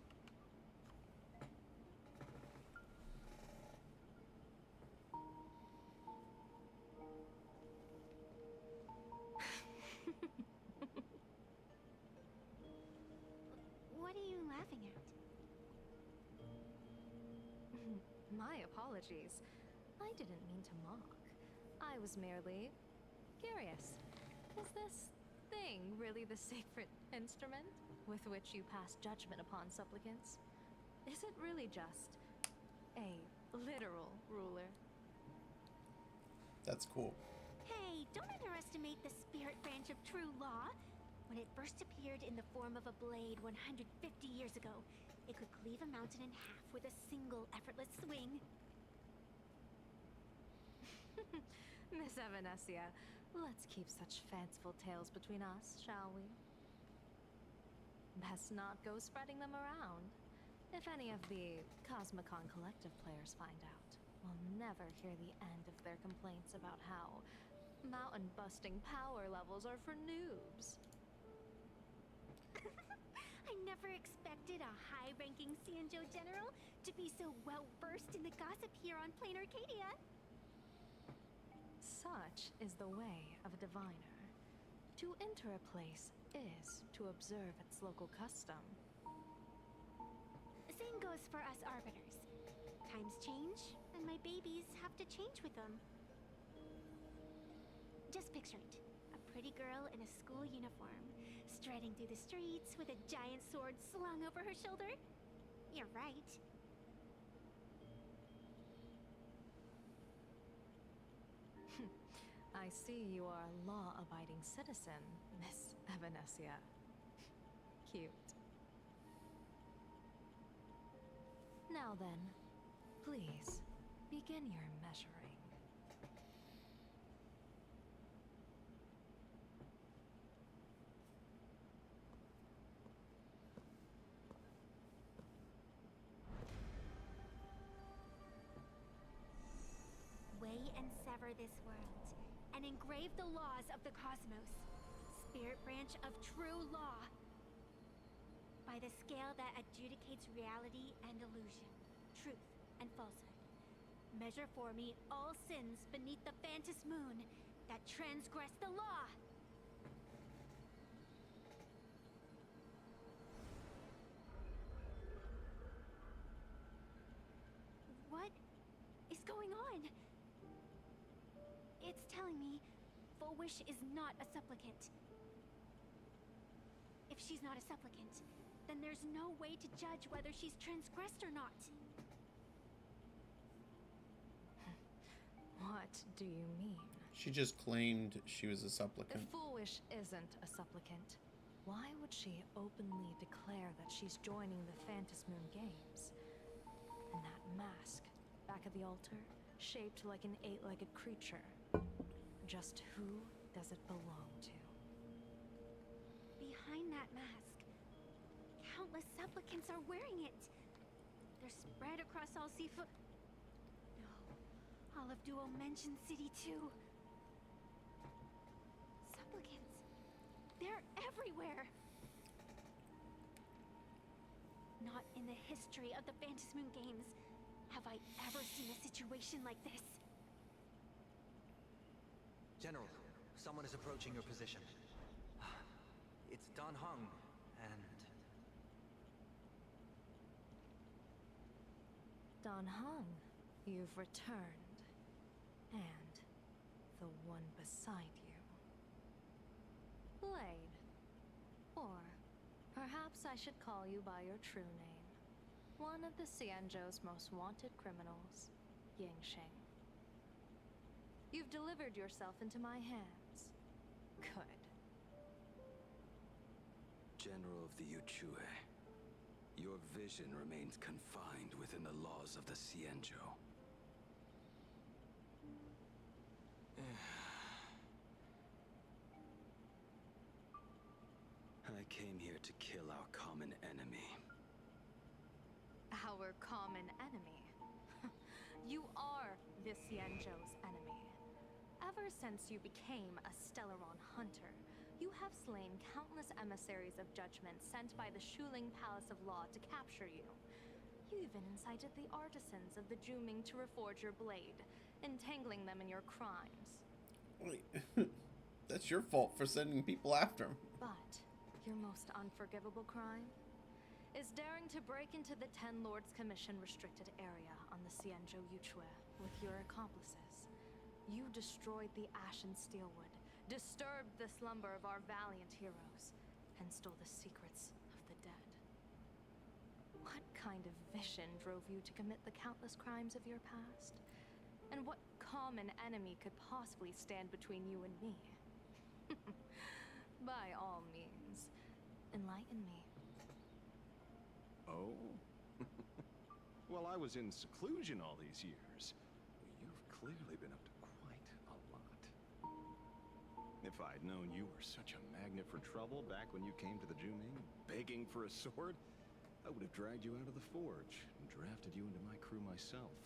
What are you laughing at? My apologies. I didn't mean to mock. I was merely curious. Is this thing really the sacred instrument with which you pass judgment upon supplicants? Is it really just a literal ruler? That's cool. Hey, don't underestimate the spirit branch of true law. When it first appeared in the form of a blade 150 years ago, it could cleave a mountain in half with a single effortless swing. Miss Evanesia, let's keep such fanciful tales between us, shall we? Best not go spreading them around. If any of the Cosmicon Collective players find out, we'll never hear the end of their complaints about how mountain-busting power levels are for noobs. I never expected a high-ranking Xianzhou general to be so well-versed in the gossip here on Plain Arcadia. Such is the way of a diviner. To enter a place is to observe its local custom. Same goes for us arbiters. Times change, and my babies have to change with them. Just picture it. A pretty girl in a school uniform, striding through the streets with a giant sword slung over her shoulder. You're right. I see you are a law-abiding citizen, Miss Evanesia. Cute. Now then, please, begin your measuring. Weigh and sever this world, and engrave the laws of the cosmos. Spirit branch of true law. By the scale that adjudicates reality and illusion, truth and falsehood. Measure for me all sins beneath the Phantos Moon that transgress the law. What is going on? It's telling me Full Wish is not a supplicant. If she's not a supplicant, then there's no way to judge whether she's transgressed or not. What do you mean? She just claimed she was a If supplicant. Foolish isn't a supplicant, why would she openly declare that she's joining the Phantos Moon Games? And that mask, back at the altar, shaped like an 8-legged creature. Just who does it belong to? Behind that mask, countless supplicants are wearing it. They're spread across all seafood. No, all of Duo mentioned City too. Supplicants, they're everywhere. Not in the history of the Phantos Moon Games have I ever seen a situation like this. General, someone is approaching your position. It's Dan Heng, and... Dan Heng, you've returned. And the one beside you. Blade. Or perhaps I should call you by your true name. One of the Xianzhou's most wanted criminals, Yingxing. You've delivered yourself into my hands. Good. General of the Yuchue, your vision remains confined within the laws of the Xianzhou. I came here to kill our common enemy. Our common enemy? You are the Xianzhou's enemy. Ever since you became a Stellaron hunter, you have slain countless emissaries of judgment sent by the Shuling Palace of Law to capture you. You even incited the artisans of the Juming to reforge your blade, entangling them in your crimes. Wait, that's your fault for sending people after him. But your most unforgivable crime is daring to break into the Ten Lords Commission restricted area on the Xianzhou Yuchue with your accomplices. You destroyed the Ashen Steelwood, disturbed the slumber of our valiant heroes, and stole the secrets of the dead. What kind of vision drove you to commit the countless crimes of your past? And what common enemy could possibly stand between you and me? By all means, Enlighten me. Oh? Well, I was in seclusion all these years. You've clearly been up to quite a lot. If I'd known you were such a magnet for trouble back when you came to the Juming, begging for a sword, I would have dragged you out of the forge and drafted you into my crew myself.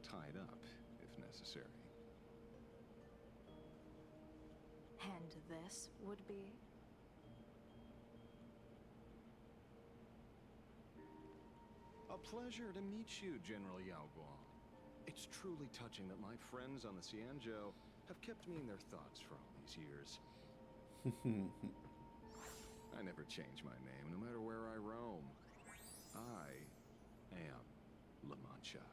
Tied up, if necessary. And this would be? A pleasure to meet you, General Yao Guo. It's truly touching that my friends on the Xianzhou have kept me in their thoughts for all these years. I never change my name, no matter where I roam. I am La Mancha.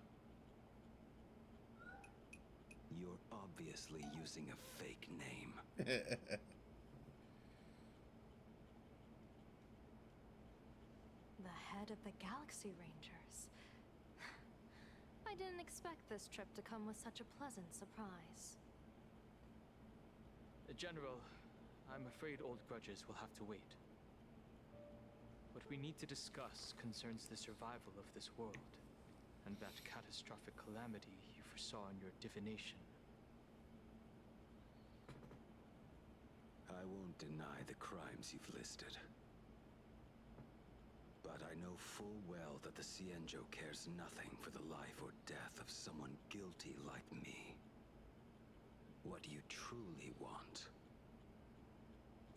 You're obviously using a fake name. The head of the Galaxy Rangers. I didn't expect this trip to come with such a pleasant surprise. General, I'm afraid old grudges will have to wait. What we need to discuss concerns the survival of this world, and that catastrophic calamity you foresaw in your divination. I won't deny the crimes you've listed. But I know full well that the Xianzhou cares nothing for the life or death of someone guilty like me. What you truly want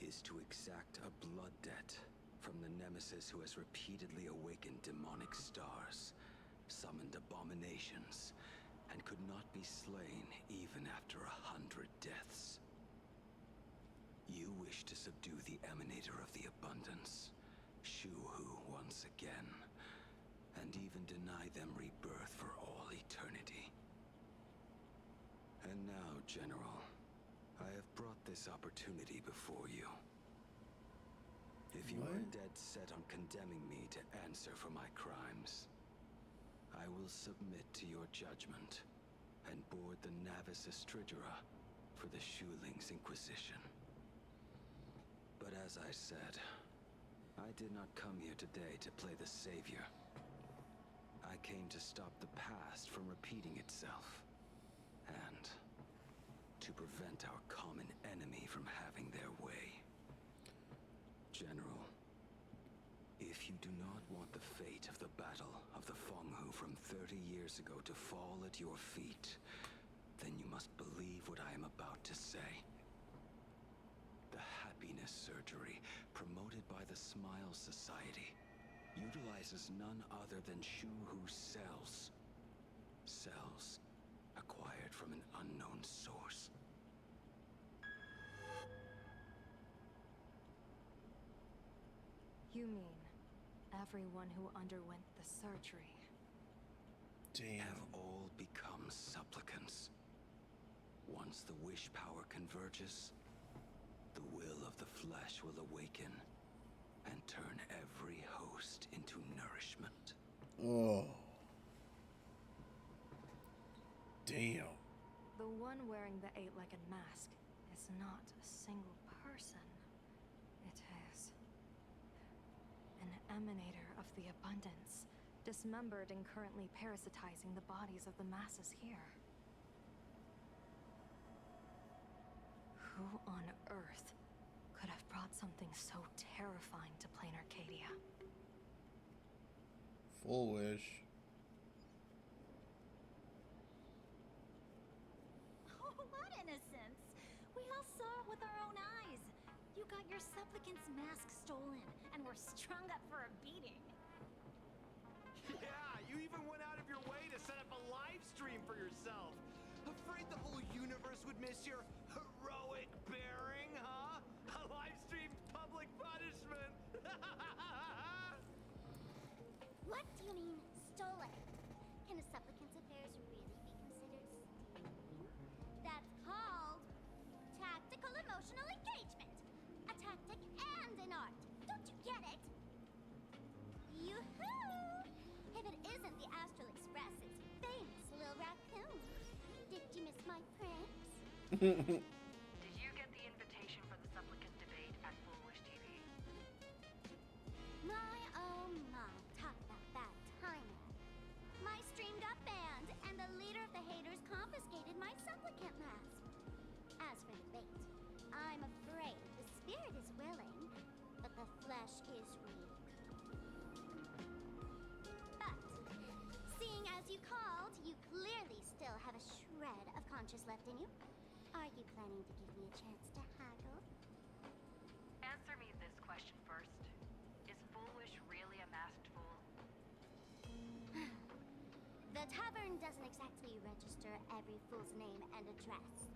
is to exact a blood debt from the nemesis who has repeatedly awakened demonic stars, summoned abominations, and could not be slain even after 100 deaths. You wish to subdue the Emanator of the Abundance, Shu-Hu once again, and even deny them rebirth for all eternity. And now, General, I have brought this opportunity before you. If you are dead set on condemning me to answer for my crimes, I will submit to your judgment and board the Navis Astridura for the Shuling's Inquisition. But as I said, I did not come here today to play the savior. I came to stop the past from repeating itself, and to prevent our common enemy from having their way. General, if you do not want the fate of the Battle of the Fenghu from 30 years ago to fall at your feet, then you must believe what I am about to say. The happiness surgery, promoted by the Smile Society, utilizes none other than Shu-Hu's cells. Cells acquired from an unknown source. You mean everyone who underwent the surgery? Damn. Have all become supplicants. Once the wish power converges, the will of the flesh will awaken and turn every host into nourishment. Oh. Damn. The one wearing the eight-legged mask is not a single person. It is an emanator of the abundance, dismembered and currently parasitizing the bodies of the masses here. Who on earth could have brought something so terrifying to plain Arcadia? Full wish. Oh, what innocence! We all saw it with our own eyes. You got your supplicant's mask stolen, and were strung up for a beating. Yeah, you even went out of your way to set up a live stream for yourself. Afraid the whole universe would miss your heroic bearing, huh? A live stream public punishment. What do you mean, stolen? Can a supplicant's affairs really be considered stealing? That's called tactical emotional engagement. A tactic and an art. Don't you get it? Yoo-hoo! If it isn't the Astral Express's famous little raccoon. Did you miss my prince? Did you get the invitation for the supplicant debate at Foolish TV? flesh is weak. But, seeing as you called, you clearly still have a shred of conscience left in you. Are you planning to give me a chance to haggle? Answer me this question first. Is Foolish really a masked fool? The tavern doesn't exactly register every fool's name and address.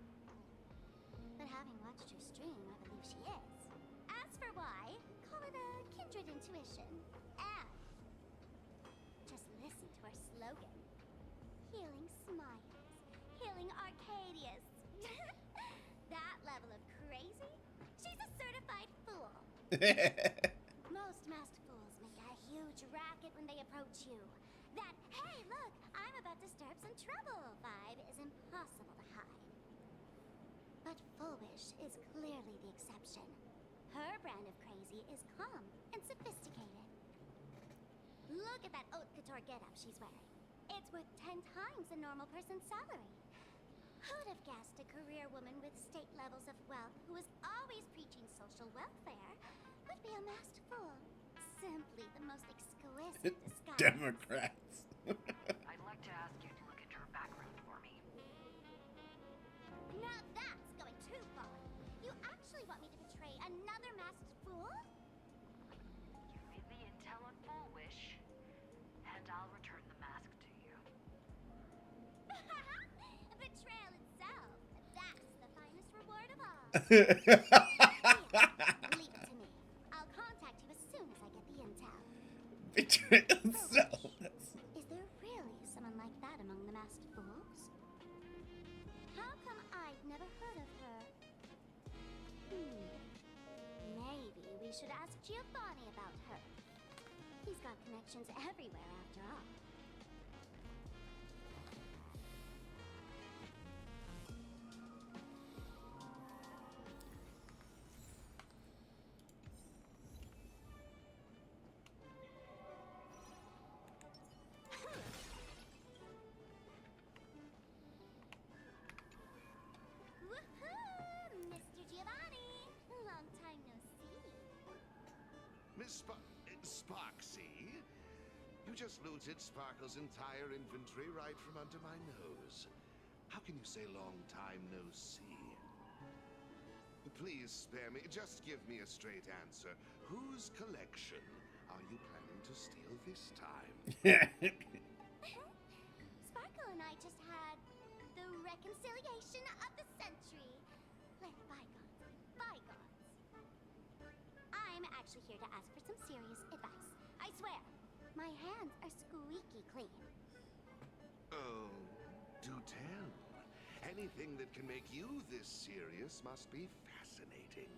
But having watched her stream, I believe she is. As for why, call it a kindred intuition. And just listen to her slogan. Healing smiles. Healing Arcadius. That level of crazy? She's a certified fool. Most masked fools make a huge racket when they approach you. That, hey, look, I'm about to stir up some trouble vibe is impossible to hide. But Foolish is clearly the exception. Her brand of crazy is calm and sophisticated. Look at that haute couture getup she's wearing. It's worth 10 times a normal person's salary. Who'd have guessed a career woman with state levels of wealth who is always preaching social welfare would be a masked fool? Simply the most exquisite disguise. Democrats. I'd like to ask you to look into her background for me. Now that's going too far. You actually want me to betray another masked fool? Give me the intel on Foolish, and I'll return the mask to you. Betrayal itself. That's the finest reward of all. Leave it to me. I'll contact you as soon as I get the intel. Betrayal itself. Is there really someone like that among the masked fools? How come I've never heard of her? Maybe we should ask Giovanni about her. He's got connections everywhere after all. Woohoo! Mr. Giovanni! Long time no see. Miss Sparksy? You just looted Sparkle's entire inventory right from under my nose. How can you say long time no see? Please spare me. Just give me a straight answer. Whose collection are you planning to steal this time? Sparkle and I just had the reconciliation of the century. Let bygones be bygones. I'm actually here to ask for some serious advice. I swear, my hands are squeaky clean. Oh, do tell. Anything that can make you this serious must be fascinating.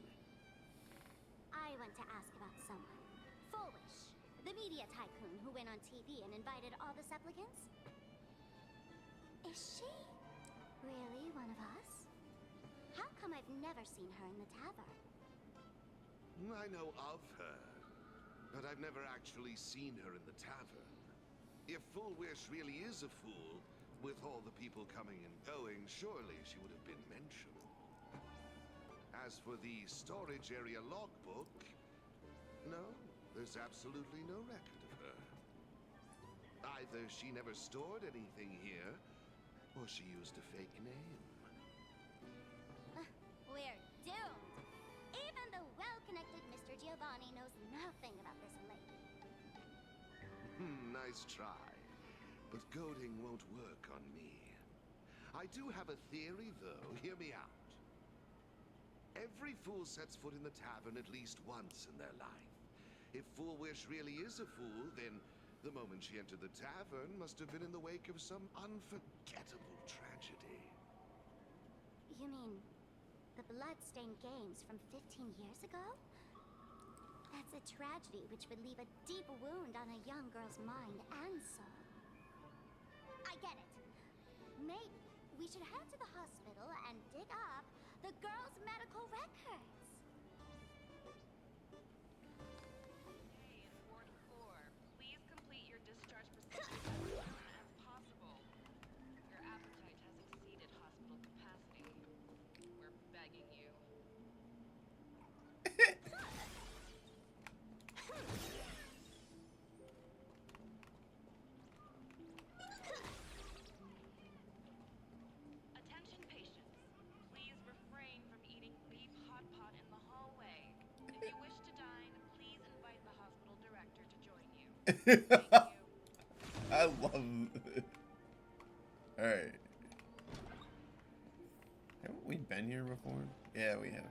I want to ask about someone. Foolish, the media tycoon who went on TV and invited all the supplicants. Is she really one of us? How come I've never seen her in the tavern? I know of her, but I've never actually seen her in the tavern. If Foolish really is a fool, with all the people coming and going, surely she would have been mentioned. As for the storage area logbook, no, there's absolutely no record of her. Either she never stored anything here, or she used a fake name. We're doomed. Even the well-connected Mr. Giovanni knows nothing about this lady. Nice try. But goading won't work on me. I do have a theory, though. Hear me out. Every fool sets foot in the tavern at least once in their life. If Foolish really is a fool, then the moment she entered the tavern must have been in the wake of some unforgettable tragedy. You mean the blood-stained games from 15 years ago? That's a tragedy which would leave a deep wound on a young girl's mind and soul. I get it. Maybe we should head to the hospital and dig up the girl's medical records. Hey, in Ward 4, please complete your discharge procedure as soon as possible. Your appetite has exceeded hospital capacity. We're begging you. I love it. Alright. Haven't we been here before? Yeah, we have.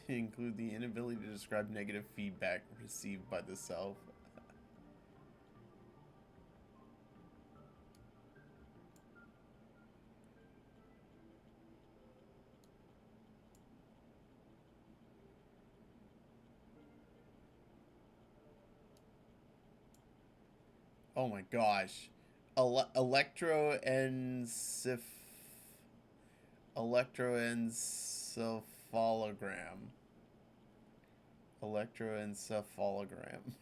Include the inability to describe negative feedback received by the self. Oh my gosh. Electroencephalogram. Electroencephalogram.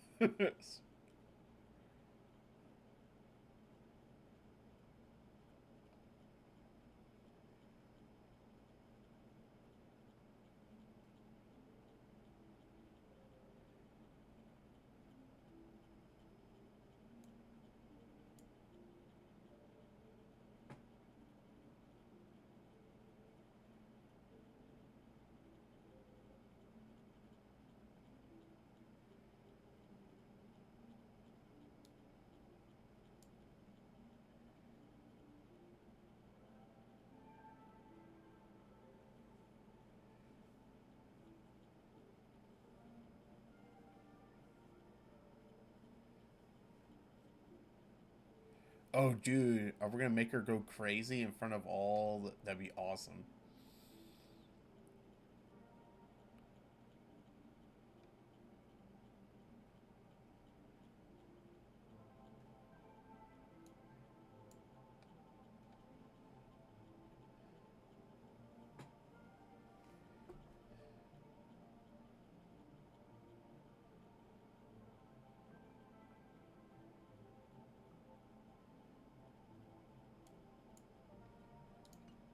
Oh, dude, are we gonna make her go crazy in front of all? That'd be awesome.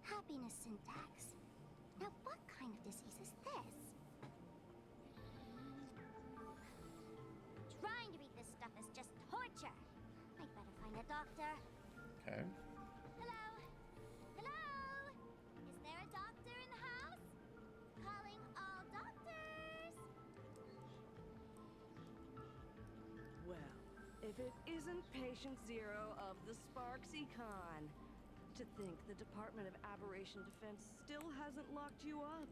Happiness syntax. Now, what kind of disease is this? Trying to read this stuff is just torture. I'd better find a doctor. Okay. Hello? Hello? Is there a doctor in the house? Calling all doctors. Well, if it isn't patient zero of the Sparksy Con. To think the Department of Aberration Defense still hasn't locked you up.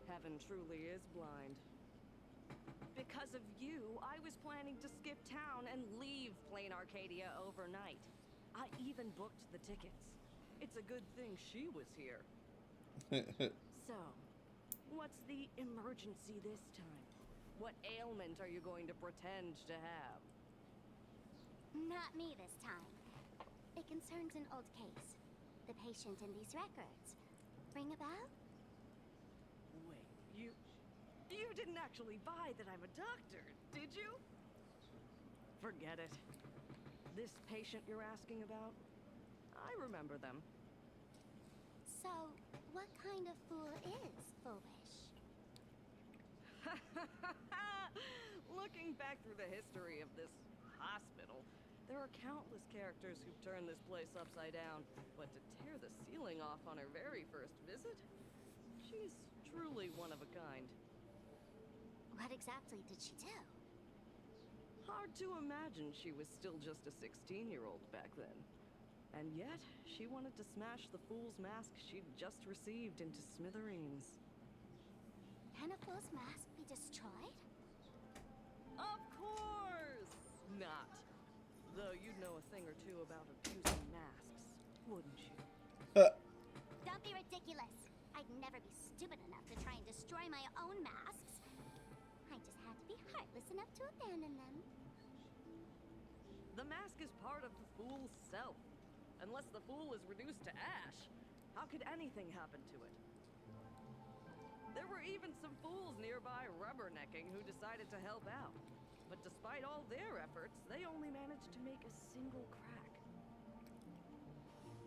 Heaven truly is blind. Because of you, I was planning to skip town and leave Plain Arcadia overnight. I even booked the tickets. It's a good thing she was here. So, what's the emergency this time? What ailment are you going to pretend to have? Not me this time. It concerns an old case. The patient in these records. Ring a bell? Wait, you didn't actually buy that I'm a doctor, did you? Forget it. This patient you're asking about? I remember them. So, what kind of fool is Foolish? Looking back through the history of this hospital, there are countless characters who've turned this place upside down, but to tear the ceiling off on her very first visit? She's truly one of a kind. What exactly did she do? Hard to imagine she was still just a 16-year-old back then. And yet, she wanted to smash the fool's mask she'd just received into smithereens. Can a fool's mask be destroyed? Of course not! Though you'd know a thing or two about abusing masks, wouldn't you? Don't be ridiculous. I ever be stupid enough to try and destroy my own masks. I just had to be heartless enough to abandon them. The mask is part of the fool's self. Unless the fool is reduced to ash, how could anything happen to it? There were even some fools nearby rubbernecking who decided to help out. But despite all their efforts, they only managed to make a single crack.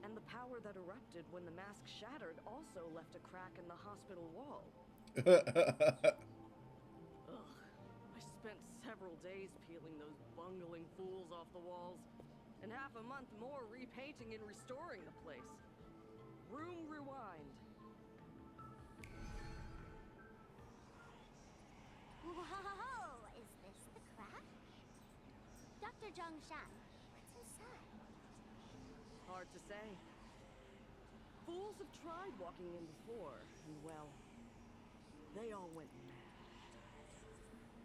And the power that erupted when the mask shattered also left a crack in the hospital wall. Ugh. I spent several days peeling those bungling fools off the walls, and half a month more repainting and restoring the place. Room rewind. Whoa! Is this the crack? Dr. Zhongshan, what's inside? Hard to say. Fools have tried walking in before, and well, they all went mad.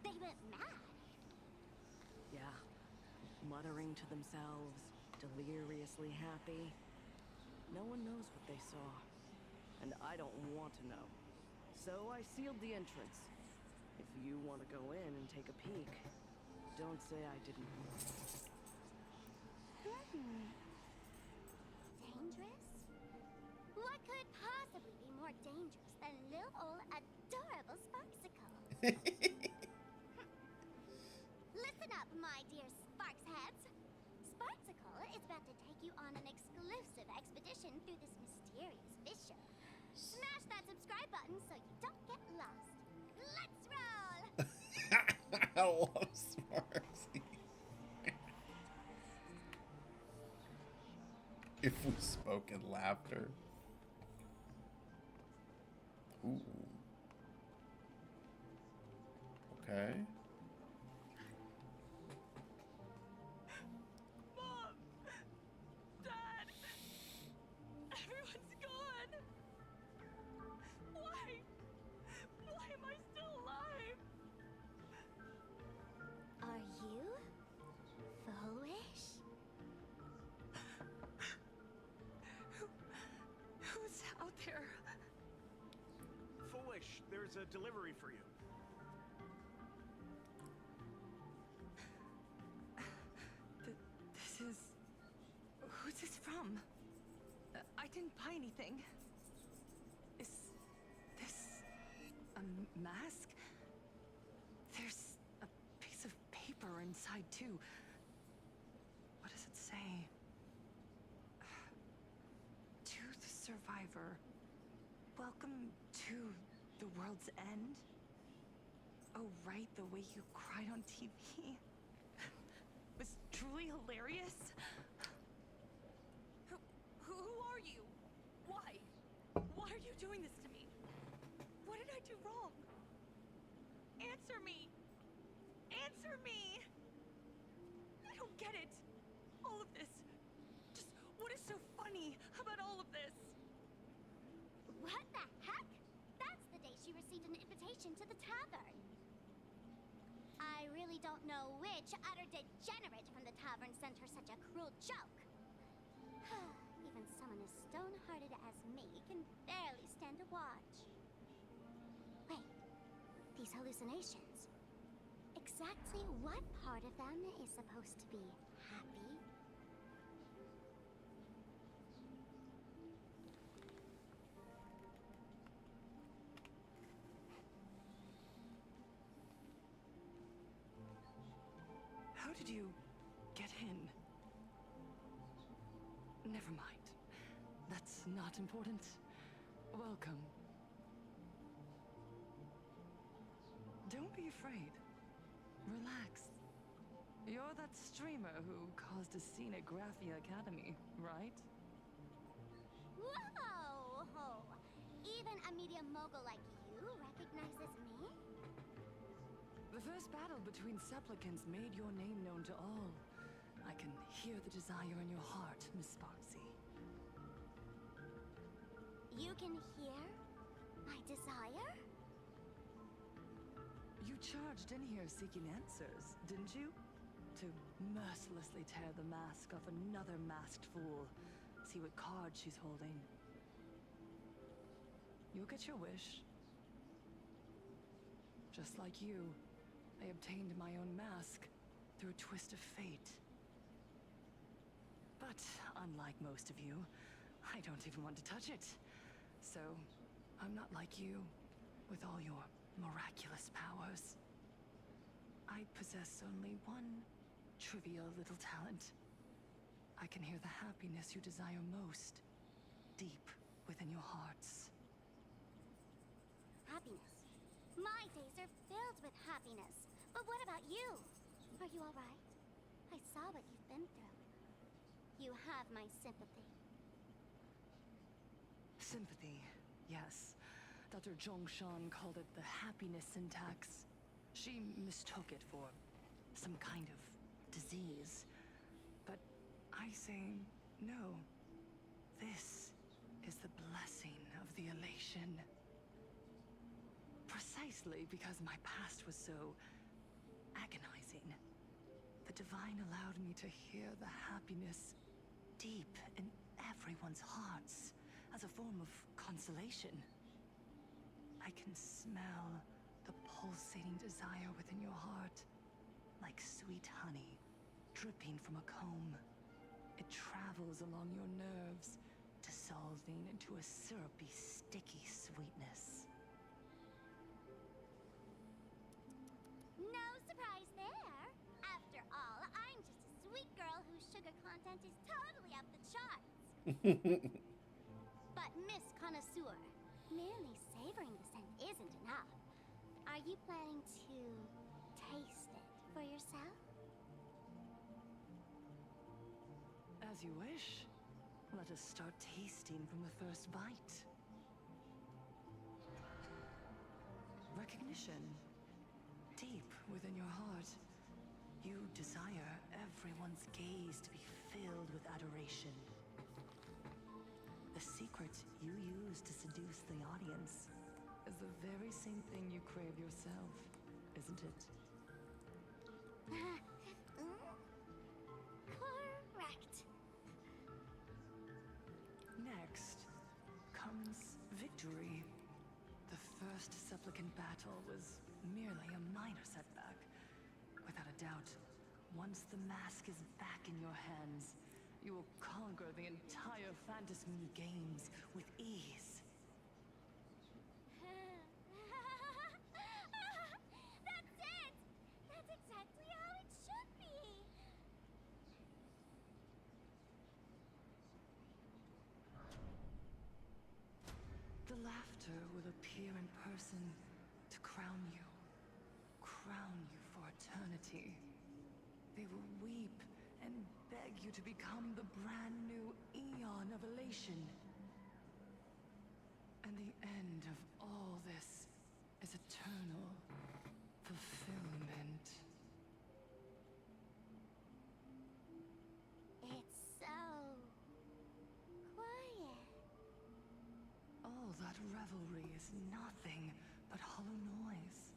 They went mad? Yeah. Muttering to themselves, deliriously happy. No one knows what they saw, and I don't want to know. So I sealed the entrance. If you want to go in and take a peek, don't say I didn't. Dangerous? What could possibly be more dangerous than little old adorable Sparksicle? Listen up, my dear Sparks heads. Sparksicle is about to take you on an exclusive expedition through this mysterious fissure. Smash that subscribe button so you don't get lost. Let's roll! I love Sparksy. If we spoke in laughter. Ooh. Okay. Mom! Dad! Everyone's gone! Why? Why am I still alive? Are you foolish? Who's out there? Foolish, there's a delivery for you. This is... Who's this from? I didn't buy anything. Is this a mask? There's a piece of paper inside, too. What does it say? To the survivor. Welcome to the world's end. Oh, right, the way you cried on TV. Was truly hilarious. Who are you? Why? Why are you doing this to me? What did I do wrong? Answer me! Answer me! I don't get it. All of this. Just what is so funny about all of this? What the heck? That's the day she received an invitation to the tavern. I really don't know which utter degenerate from the tavern sent her such a cruel joke. Even someone as stone-hearted as me can barely stand to watch. Wait, these hallucinations. Exactly what part of them is supposed to be happy? How did you get in? Never mind. That's not important. Welcome. Don't be afraid. Relax. You're that streamer who caused a scene at Graphia Academy, right? Whoa! Even a media mogul like you recognizes me? The first battle between supplicants made your name known to all. I can hear the desire in your heart, Miss Sparksy. You can hear my desire? You charged in here seeking answers, didn't you? To mercilessly tear the mask off another masked fool. See what card she's holding. You'll get your wish. Just like you, I obtained my own mask through a twist of fate. But unlike most of you, I don't even want to touch it. So, I'm not like you, with all your miraculous powers. I possess only one trivial little talent. I can hear the happiness you desire most, deep within your hearts. Happiness. My days are filled with happiness. But what about you? Are you all right? I saw what you've been through. You have my sympathy. Sympathy, yes. Dr. Zhongshan called it the happiness syntax. She mistook it for some kind of disease. But I say no. This is the blessing of the elation. Precisely because my past was so agonizing, the Divine allowed me to hear the happiness deep in everyone's hearts as a form of consolation. I can smell the pulsating desire within your heart, like sweet honey dripping from a comb. It travels along your nerves, dissolving into a syrupy, sticky sweetness. No surprise there. After all, I'm just a sweet girl whose sugar content is totally up the charts. But Miss Connoisseur, merely savoring the scent isn't enough. Are you planning to taste it for yourself? As you wish. Let us start tasting from the first bite. Recognition. Deep within your heart, you desire everyone's gaze to be filled with adoration. The secret you use to seduce the audience is the very same thing you crave yourself, isn't it? Correct. Next comes victory. The first supplicant battle was merely a minor setback. Without a doubt, once the mask is back in your hands, you will conquer the entire Phantasmoon Games with ease. That's it! That's exactly how it should be! The laughter will appear in person to crown you for eternity. They will weep and beg you to become the brand new eon of elation. And the end of all this is eternal fulfillment. It's so quiet. All that revelry is nothing but hollow noise,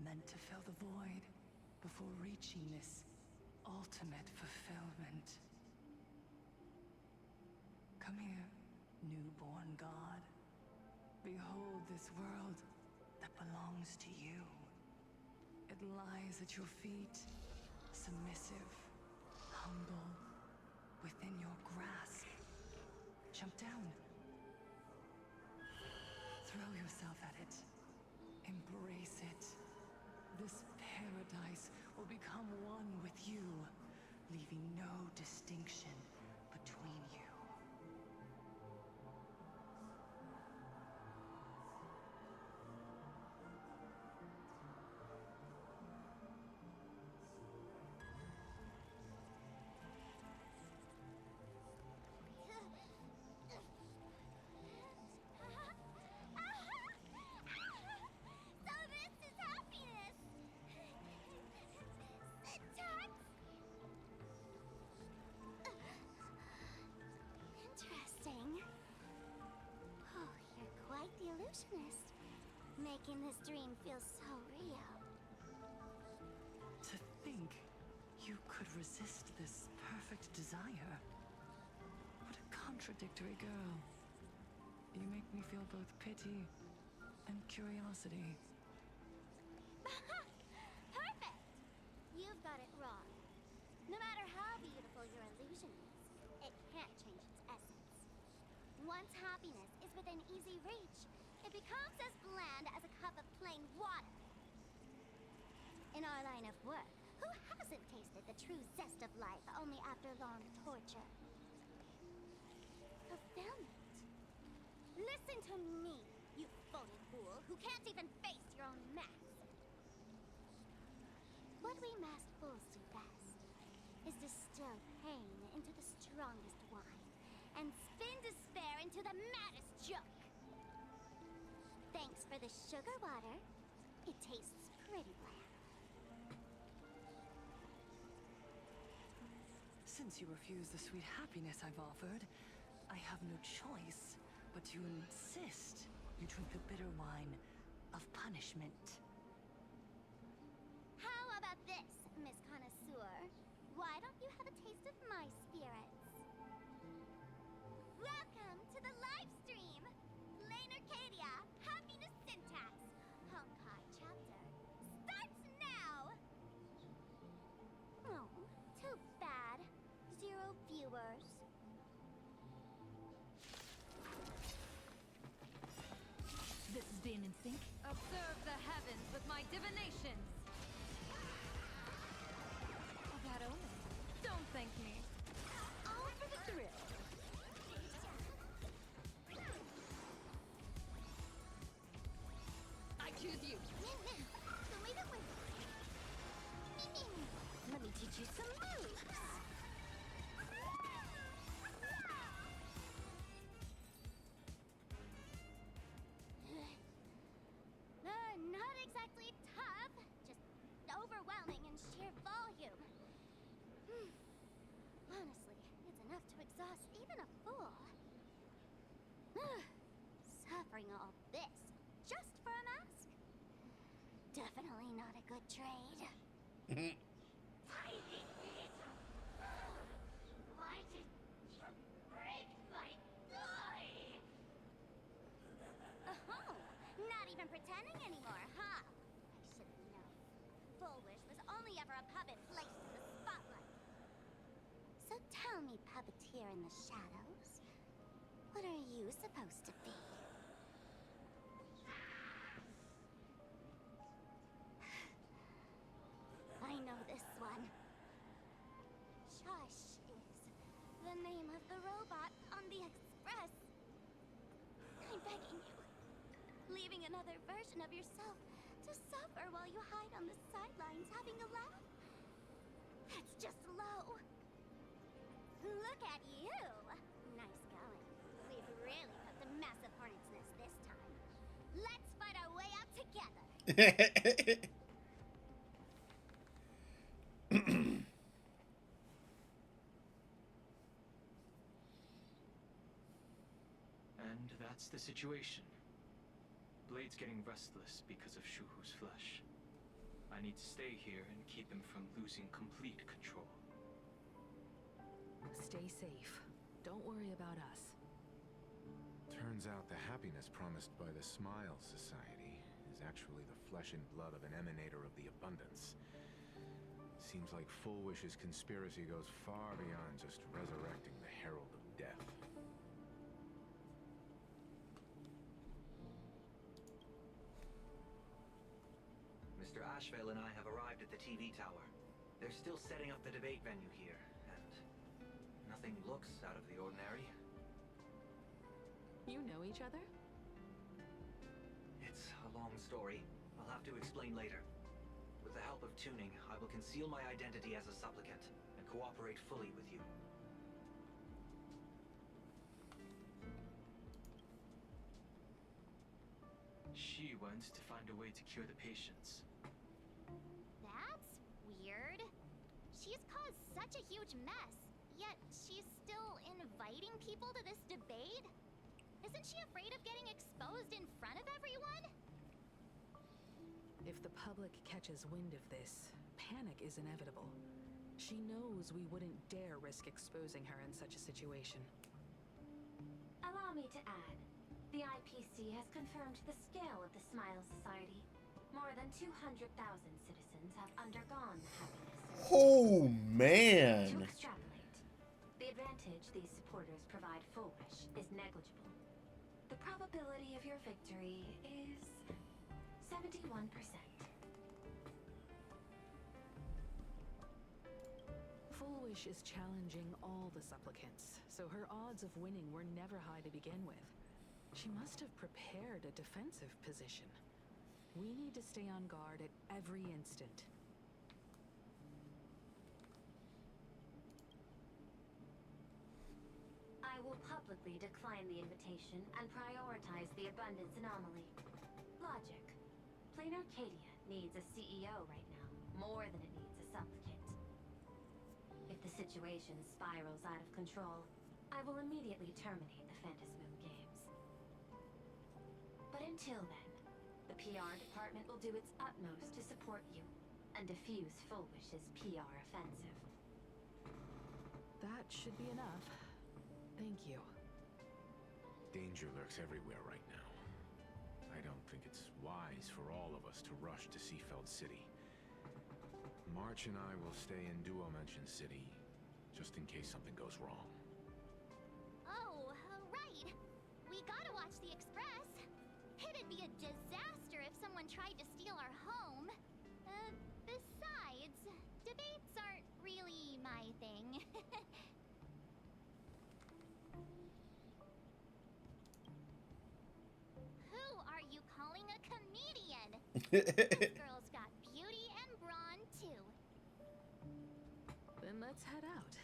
meant to fill the void before reaching this ultimate fulfillment. Come here, newborn god. Behold this world that belongs to you. It lies at your feet, submissive, humble, within your grasp. Jump down. Throw yourself at it. Embrace it. This paradise will become one with you, leaving no distinction between you. So this is happiness! Interesting. Oh, you're quite the illusionist. Making this dream feel so real. To think you could resist this perfect desire. What a contradictory girl. You make me feel both pity and curiosity. Perfect! You've got it wrong. No matter how beautiful your illusion is, it can't change its essence. Once happiness is within easy reach, it becomes as bland as a cup of plain water. In our line of work, who hasn't tasted the true zest of life only after long torture? Fulfillment. Listen to me, you phony fool who can't even face your own mask. What we masked fools do best is distill pain into the strongest wine and spin despair into the maddest joke. Thanks for the sugar water. It tastes pretty bland. Since you refuse the sweet happiness I've offered, I have no choice but to insist you drink the bitter wine of punishment. How about this, Miss Connoisseur? Why don't you have a taste of my spirits? Welcome to the live stream! Lane Arcadia, Happiness Syntax, Honkai chapter, starts now! Oh, too bad. 0 viewers. This is Being in Sync. Observe the heavens with my divinations. A bad omen. Don't thank me. All for the thrill. I choose you. Let me teach you some moves. Not exactly tough, just overwhelming in sheer volume. Honestly, it's enough to exhaust even a fool. Suffering all this just for a mask? Definitely not a good trade. Tiny little. Why did you break my toy? Oh, not even pretending anymore, huh? I should have known. Full Wish was only ever a puppet placed in the spotlight. So tell me, puppeteer in the shadows, what are you supposed to be? I know this one. Shush is the name of the robot on the express. I'm begging you. Leaving another version of yourself to suffer while you hide on the sidelines having a laugh? That's just low. Look at you. Nice going. We've really put the massive hornet's nest this time. Let's fight our way out together. And that's the situation. Blade's getting restless because of Shuhu's flesh. I need to stay here and keep him from losing complete control. Stay safe. Don't worry about us. Turns out the happiness promised by the Smile Society is actually the flesh and blood of an emanator of the abundance. Seems like Full Wish's conspiracy goes far beyond just resurrecting the Herald of Death. Mr. Ashvale and I have arrived at the TV tower. They're still setting up the debate venue here, and nothing looks out of the ordinary. You know each other? It's a long story. I'll have to explain later. With the help of tuning, I will conceal my identity as a supplicant and cooperate fully with you. She wants to find a way to cure the patients. That's weird. She's caused such a huge mess, yet she's still inviting people to this debate? Isn't she afraid of getting exposed in front of everyone? If the public catches wind of this, panic is inevitable. She knows we wouldn't dare risk exposing her in such a situation. Allow me to add, The IPC has confirmed the scale of the Smile Society. More than 200,000 citizens have undergone the happiness survey. Oh, To man. extrapolate, the advantage these supporters provide Full Wish is negligible. The probability of your victory is 71%. Full Wish is challenging all the supplicants, so her odds of winning were never high to begin with. She must have prepared a defensive position. We need to stay on guard at every instant. I will publicly decline the invitation and prioritize the abundance anomaly. Logic. Plain Arcadia needs a CEO right now, more than it needs a supplicant. If the situation spirals out of control, I will immediately terminate the Phantasmoon Games. But until then, the PR department will do its utmost to support you and defuse Full Wish's PR offensive. That should be enough. Thank you. Danger lurks everywhere right now. I don't think it's wise for all of us to rush to Seafeld City. March and I will stay in Duo Mansion City, just in case something goes wrong. Oh, right. We gotta watch the Express. It'd be a disaster if someone tried to steal our home. Besides, debates aren't really my thing. Who are you calling a comedian? This girl's got beauty and brawn, too. Then let's head out.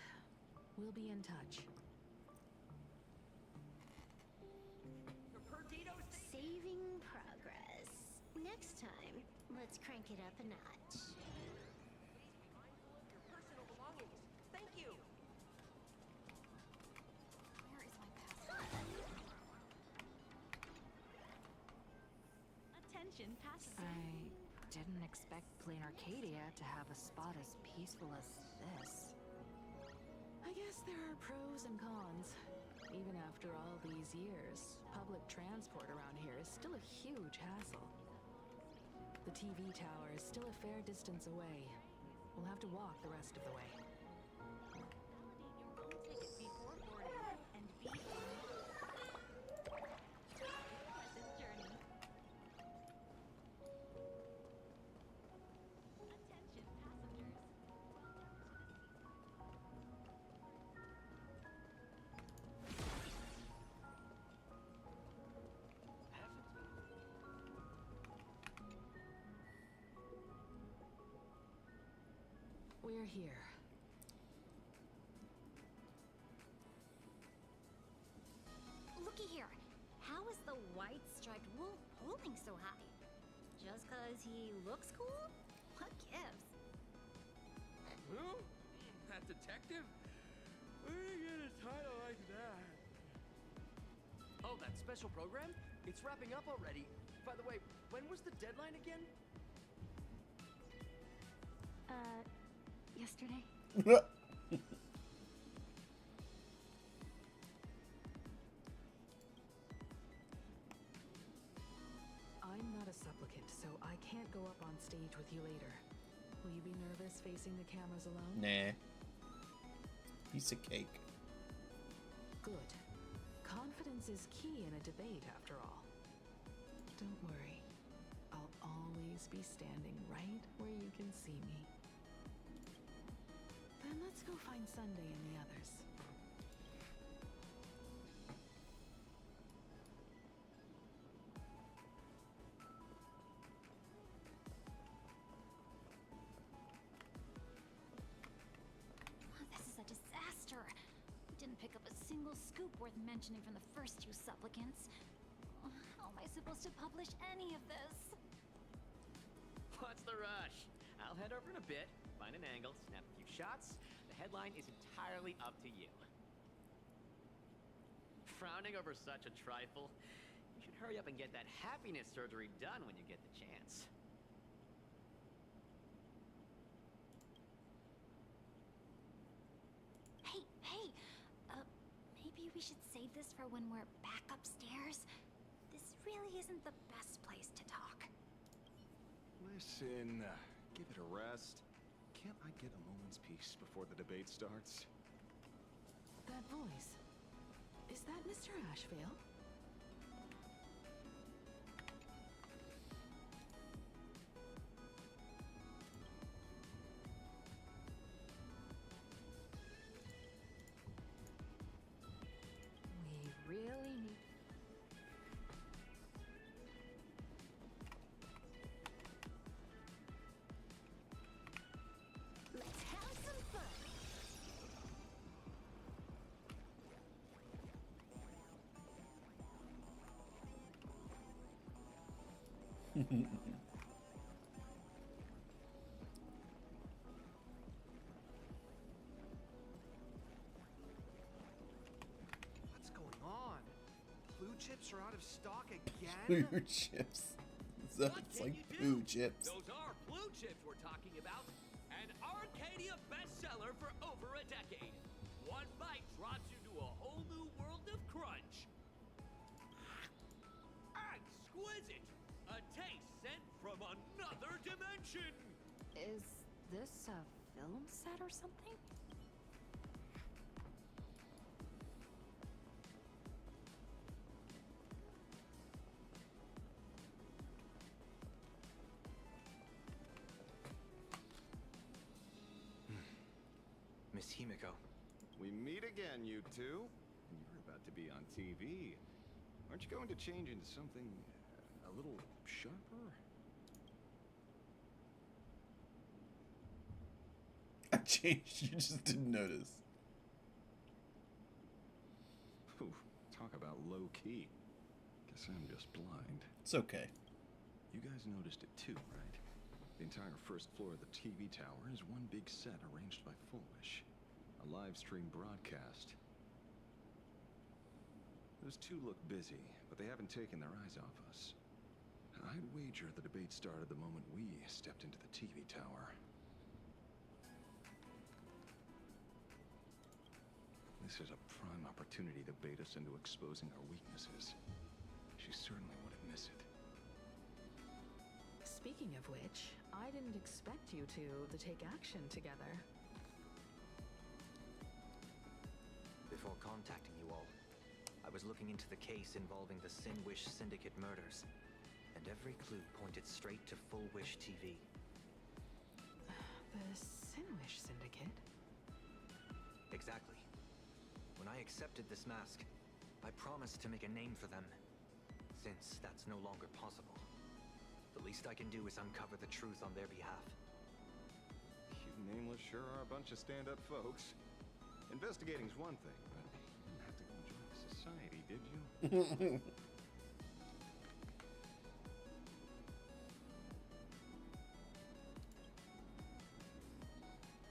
We'll be in touch. Saving progress. Next time, let's crank it up a notch. Personal belongings. Thank you. Where is my passport? Attention passengers. I didn't expect Plain Arcadia to have a spot as peaceful as this. I guess there are pros and cons. Even after all these years, public transport around here is still a huge hassle. The TV tower is still a fair distance away. We'll have to walk the rest of the way. Before boarding and be in pleasant journey. Attention passengers. We're here. Looky here. How is the white-striped wolf holding so high? Just 'cause he looks cool? What gives? Who? That detective? Where did you get a title like that? Oh, that special program? It's wrapping up already. By the way, when was the deadline again? Yesterday? I'm not a supplicant, so I can't go up on stage with you later. Will you be nervous facing the cameras alone? Nah. Piece of cake. Good. Confidence is key in a debate, after all. Don't worry. I'll always be standing right where you can see me. Then let's go find Sunday and the others. This is a disaster. We didn't pick up a single scoop worth mentioning from the first two supplicants. How am I supposed to publish any of this? What's the rush? I'll head over in a bit, find an angle, snap a few shots. The headline is entirely up to you. Frowning over such a trifle? You should hurry up and get that happiness surgery done when you get the chance. Hey, maybe we should save this for when we're back upstairs? really isn't the best place to talk. Listen, give it a rest. Can't I get a moment's peace before the debate starts? That voice. Is that Mr. Ashvale? We really need... Let's have some fun. What's going on? Blue chips are out of stock again? Blue chips. That's like poo chips. Those are blue chips we're talking about. An Arcadia bestseller for over a decade. One bite drops you to a whole new world of crunch. Exquisite! A taste sent from another dimension! Is this a film set or something? Miss Himiko. We meet again, you two. And you're about to be on TV. Aren't you going to change into something a little sharper? I changed. You just didn't notice. Ooh, talk about low key. Guess I'm just blind. It's okay. You guys noticed it too, right? The entire first floor of the TV tower is one big set arranged by Foolish. A live stream broadcast. Those two look busy, but they haven't taken their eyes off us. I'd wager the debate started the moment we stepped into the TV tower. This is a prime opportunity to bait us into exposing our weaknesses. She certainly wouldn't miss it. Speaking of which, I didn't expect you two to take action together. Before contacting you all, I was looking into the case involving the Sin Wish Syndicate murders, and every clue pointed straight to Full Wish TV. The Sin Wish Syndicate? Exactly. When I accepted this mask, I promised to make a name for them. Since that's no longer possible, the least I can do is uncover the truth on their behalf. You nameless sure are a bunch of stand-up folks. Investigating's one thing, but you didn't have to go join the society, did you?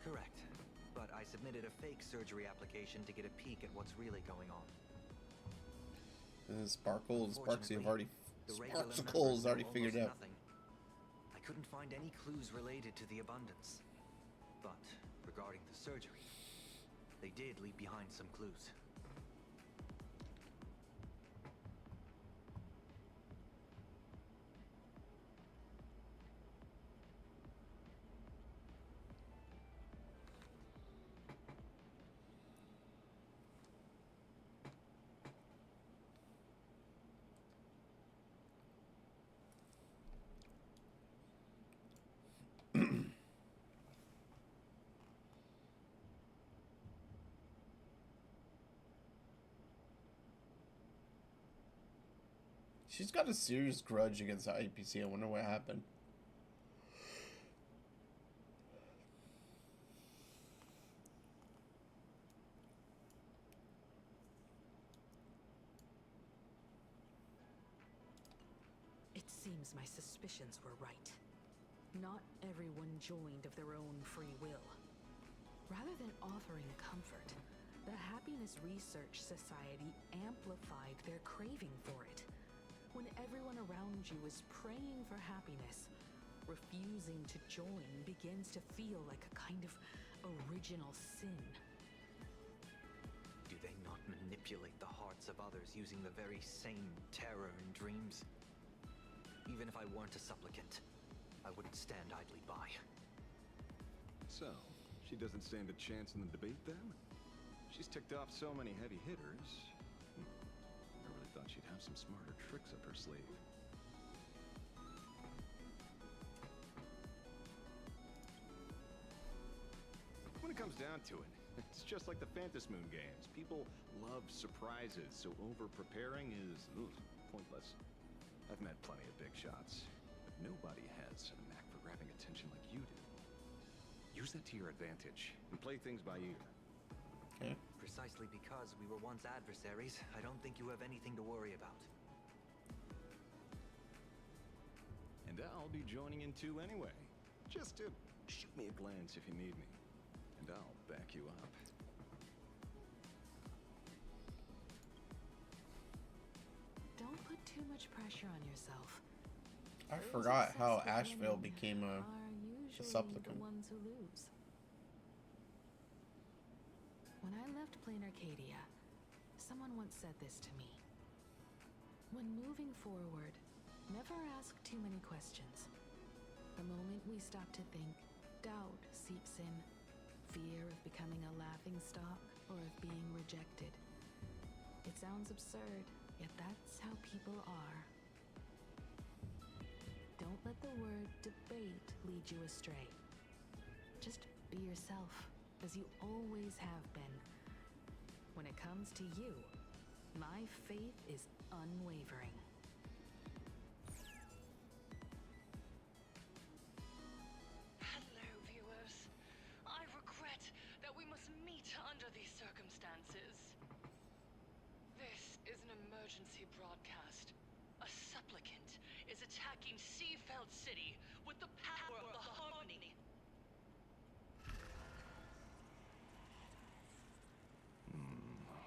Correct. But I submitted a fake surgery application to get a peek at what's really going on. Sparksy have already... The regular Sparkle's members already know figured almost out. nothing. I couldn't find any clues related to the abundance. But regarding the surgery, they did leave behind some clues. She's got a serious grudge against the IPC. I wonder what happened. It seems my suspicions were right. Not everyone joined of their own free will. Rather than offering comfort, the Happiness Research Society amplified their craving for it. When everyone around you is praying for happiness, refusing to join begins to feel like a kind of original sin. Do they not manipulate the hearts of others using the very same terror in dreams? Even if I weren't a supplicant, I wouldn't stand idly by. So, she doesn't stand a chance in the debate then? She's ticked off so many heavy hitters. I really thought she'd have some smarter tricks up her sleeve. When it comes down to it, it's just like the Phantom Moon games. People love surprises, so over-preparing is pointless. I've met plenty of big shots, but nobody has a knack for grabbing attention like you do. Use that to your advantage and play things by ear. Okay. Precisely because we were once adversaries, I don't think you have anything to worry about. And I'll be joining in too anyway. Just shoot me a glance if you need me, and I'll back you up. Don't put too much pressure on yourself. I Those forgot how successful Asheville women became a usually supplicant. the ones who lose. When I left Plain Arcadia, someone once said this to me. When moving forward, never ask too many questions. The moment we stop to think, doubt seeps in. Fear of becoming a laughingstock or of being rejected. It sounds absurd, yet that's how people are. Don't let the word debate lead you astray. Just be yourself, as you always have been. When it comes to you, my faith is unwavering. Hello, viewers. I regret that we must meet under these circumstances. This is an emergency broadcast. A supplicant is attacking Seafeld City with the power of the Harmony.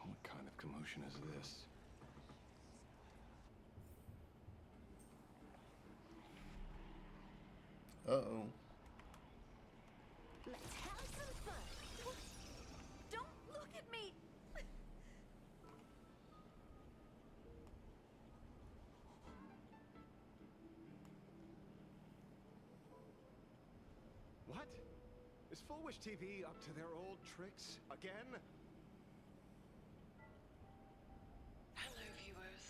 What kind of commotion is this? Uh-oh. Let's have some fun. Don't look at me. What? Is Full Wish TV up to their old tricks again? Hello, viewers.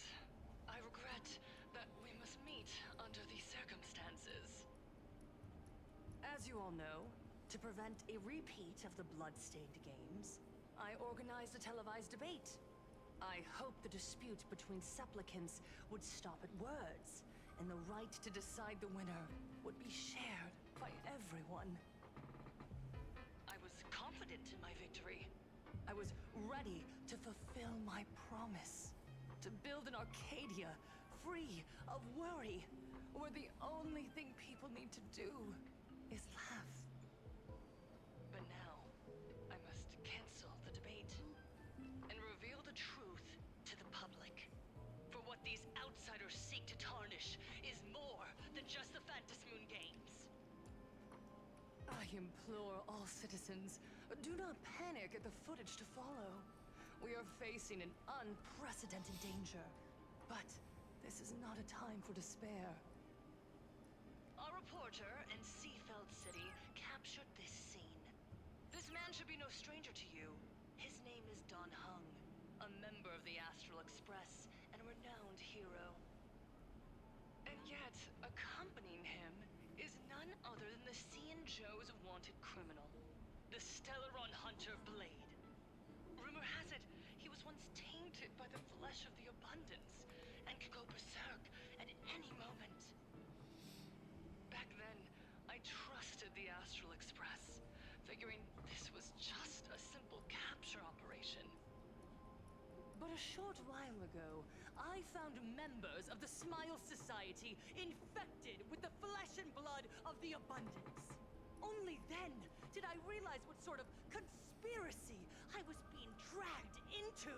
I regret that we must meet under these circumstances. As you all know, to prevent a repeat of the blood-stained games, I organized a televised debate. I hoped the dispute between supplicants would stop at words, and the right to decide the winner would be shared by everyone. I was confident in my victory. I was ready to fulfill my promise. To build an Arcadia free of worry, where the only thing people need to do is laugh. But now, I must cancel the debate and reveal the truth to the public. For what these outsiders seek to tarnish is more than just the Phantom Moon games. I implore all citizens, do not panic at the footage to follow. We are facing an unprecedented danger, but this is not a time for despair. A reporter in Seafeld City captured this scene. This man should be no stranger to you. His name is Don Hung, a member of the Astral Express and a renowned hero. And yet, accompanying him is none other than the Joe's wanted criminal, the Stellaron Hunter Blade. Rumor has it, he was once tainted by the flesh of the Abundance and could go berserk at any moment. Back then, I trusted the Astral Express, figuring this was just a simple capture operation. But a short while ago, I found members of the Smile Society infected with the flesh and blood of the Abundance. Only then did I realize what sort of conspiracy I was being dragged into.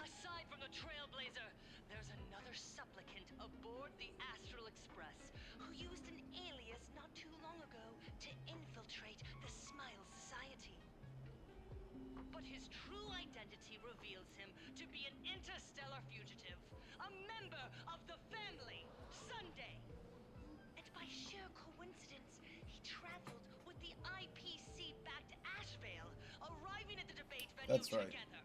Aside from the Trailblazer, there's another supplicant aboard the Astral Express who used an alias not too long ago to infiltrate the Smile Society. but his true identity reveals him to be an interstellar fugitive, a member of the family, Sunday. And by sheer coincidence, he traveled with the IPC back to Ashvale, arriving at the debate venue That's right. together.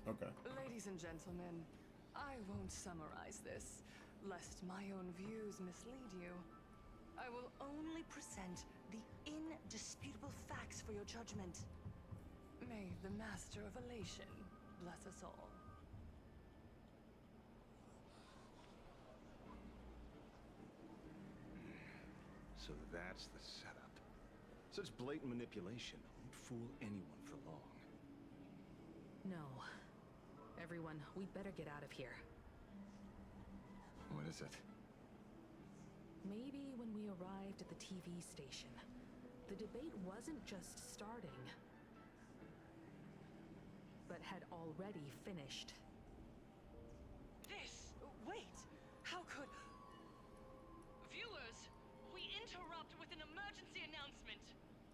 Okay. Ladies and gentlemen, I won't summarize this, lest my own views mislead you. I will only present the indisputable facts for your judgment. May the Master of Elation bless us all. So that's the setup. Such blatant manipulation won't fool anyone for long. No. Everyone, we'd better get out of here. What is it? Maybe when we arrived at the TV station, the debate wasn't just starting, but had already finished. Wait! How could... Viewers, we interrupt with an emergency announcement.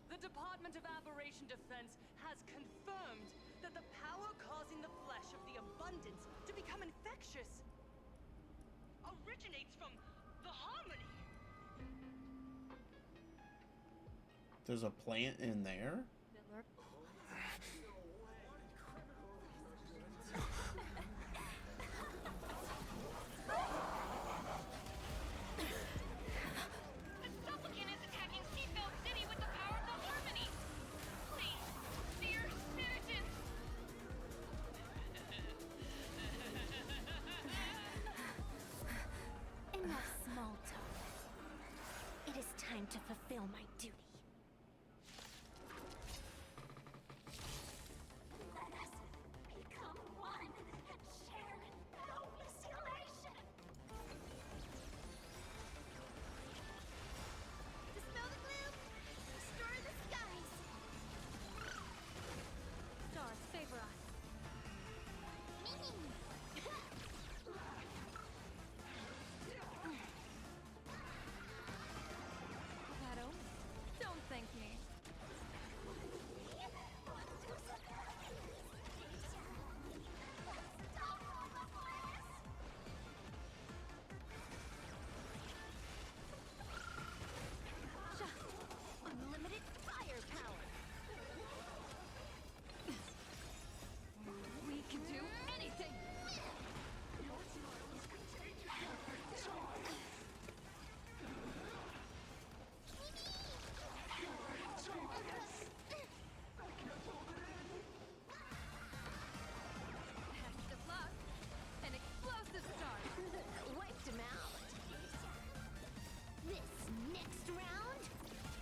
The Department of Aberration Defense has confirmed that the power causing the flesh of the abundance to become infectious originates from the Harmony. There's a plant in there? The supplicant is attacking Seatbelt City with the power of the Harmony. Please, dear citizens. Enough small talk. It is time to fulfill my duty. Let us become one and share boundless elation. Dispel the gloom, restore the skies. Stars favor us. Shadow, don't thank me. Unlimited firepower. We can do anything! Best of luck! An explosive start! Wiped him out. This next round,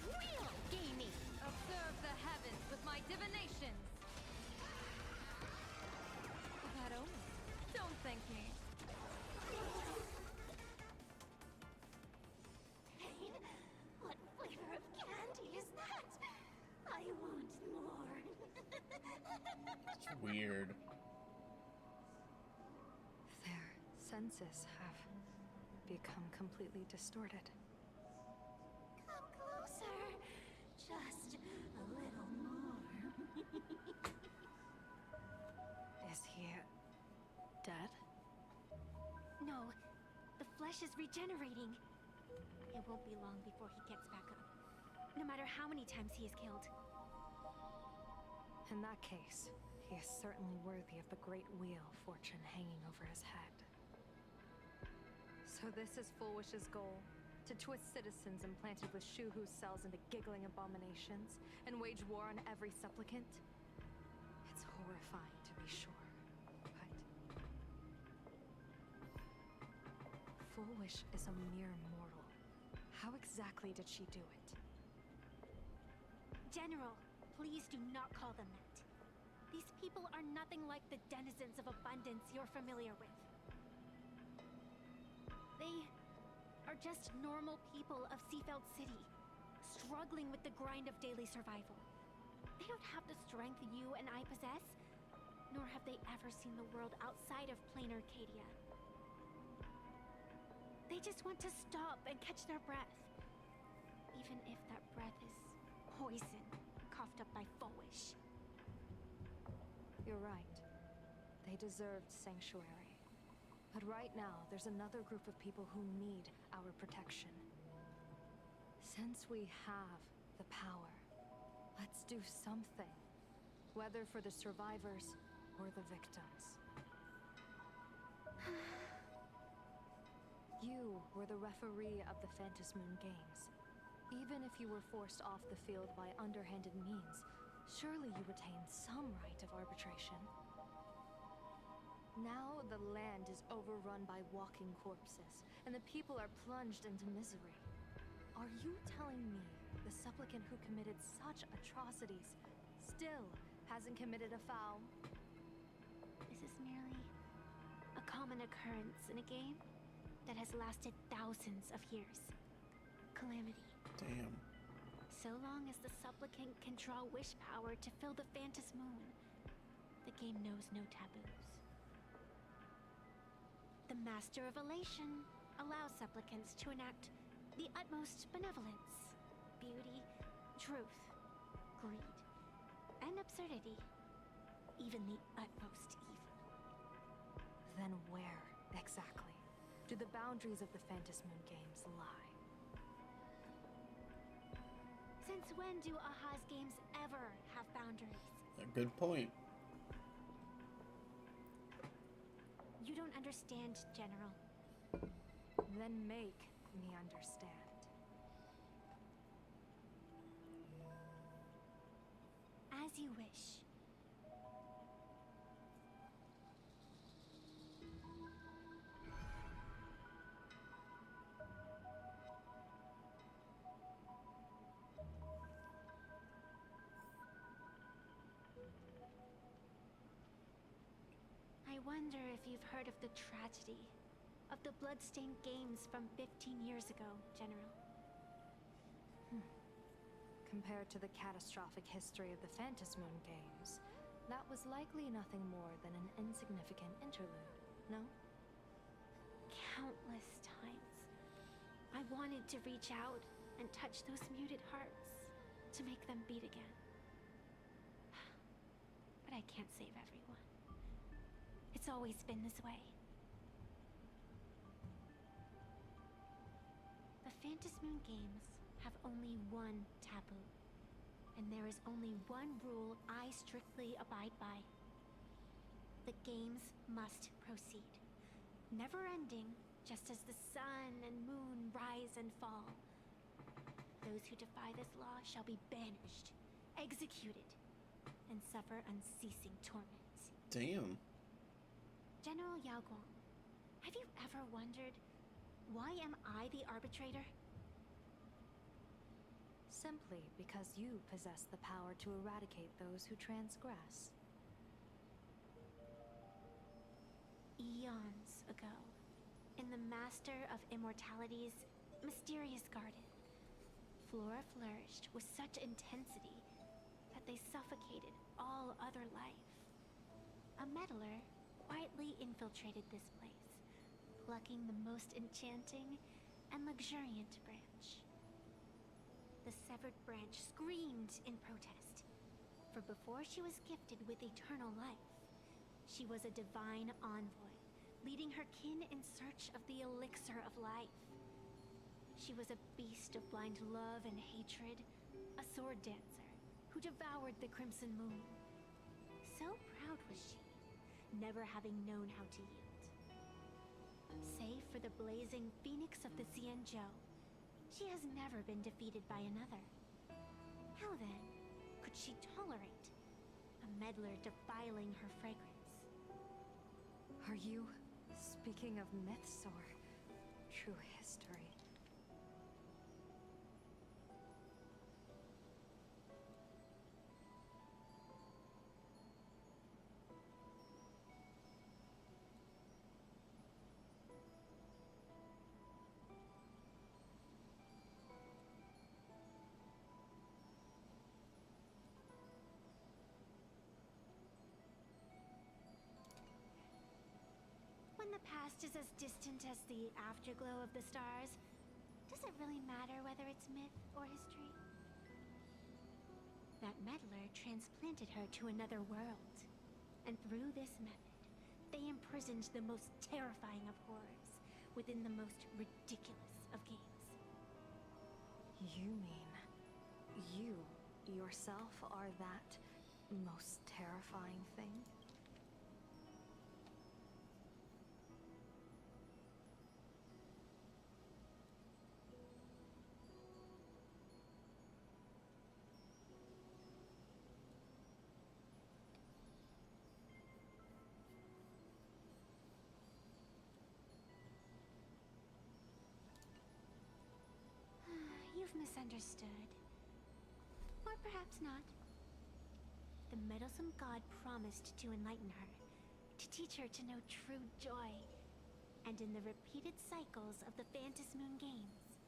real gaming. Observe the heavens with my divinations! Shadow, don't thank me. Pain? What flavor of candy is that? I want more. It's weird. Their senses have become completely distorted. Come closer. Just a little more. Is he dead? No, the flesh is regenerating. It won't be long before he gets back up. No matter how many times he is killed. In that case, he is certainly worthy of the great wheel fortune hanging over his head. So this is Fulwish's goal? To twist citizens implanted with Shuhu cells into giggling abominations and wage war on every supplicant? It's horrifying to be sure, but... Fulwish is a mere mortal. How exactly did she do it? General, please do not call them that. These people are nothing like the denizens of abundance you're familiar with. They are just normal people of Seafeld City, struggling with the grind of daily survival. They don't have the strength you and I possess, nor have they ever seen the world outside of plain Arcadia. They just want to stop and catch their breath, even if that breath is poison coughed up by Fulwish. You're right. They deserved sanctuary. But right now, there's another group of people who need our protection. Since we have the power, let's do something. Whether for the survivors or the victims. You were the referee of the Phantom Moon Games. Even if you were forced off the field by underhanded means, surely you retained some right of arbitration. Now the land is overrun by walking corpses, and the people are plunged into misery. Are you telling me the supplicant who committed such atrocities still hasn't committed a foul? This is merely a common occurrence in a game that has lasted thousands of years. Calamity. Damn. So long as the supplicant can draw wish power to fill the Phantom Moon, the game knows no taboos. The Master of Elation allows supplicants to enact the utmost benevolence, beauty, truth, greed, and absurdity, even the utmost evil. Then where, exactly, do the boundaries of the Phantom Moon Games lie? Since when do Aha's games ever have boundaries? A good point. You don't understand, General. Then make me understand. As you wish. I wonder if you've heard of the tragedy of the bloodstained games from 15 years ago, General. Compared to the catastrophic history of the Phantom Moon Games, that was likely nothing more than an insignificant interlude, no? Countless times, I wanted to reach out and touch those muted hearts to make them beat again. But I can't save everyone. It's always been this way. The Phantom Moon Games have only one taboo. And there is only one rule I strictly abide by. The games must proceed. Never ending, just as the sun and moon rise and fall. Those who defy this law shall be banished, executed, and suffer unceasing torment. Damn. General Yao Guang, have you ever wondered, why am I the arbitrator? Simply because you possess the power to eradicate those who transgress. Eons ago, in the Master of Immortality's mysterious garden, flora flourished with such intensity that they suffocated all other life. A meddler quietly infiltrated this place, plucking the most enchanting and luxuriant branch. The severed branch screamed in protest, for before she was gifted with eternal life, she was a divine envoy, leading her kin in search of the elixir of life. She was a beast of blind love and hatred, a sword dancer who devoured the Crimson Moon. So proud was she, never having known how to yield. Save for the blazing phoenix of the Xianzhou, she has never been defeated by another. How then could she tolerate a meddler defiling her fragrance? Are you speaking of myths or true history? When the past is as distant as the afterglow of the stars, does it really matter whether it's myth or history? That meddler transplanted her to another world, And through this method, they imprisoned the most terrifying of horrors within the most ridiculous of games. You mean you yourself are that most terrifying thing? You've misunderstood. Or perhaps not. The meddlesome god promised to enlighten her, to teach her to know true joy. And in the repeated cycles of the Phantas Moon games,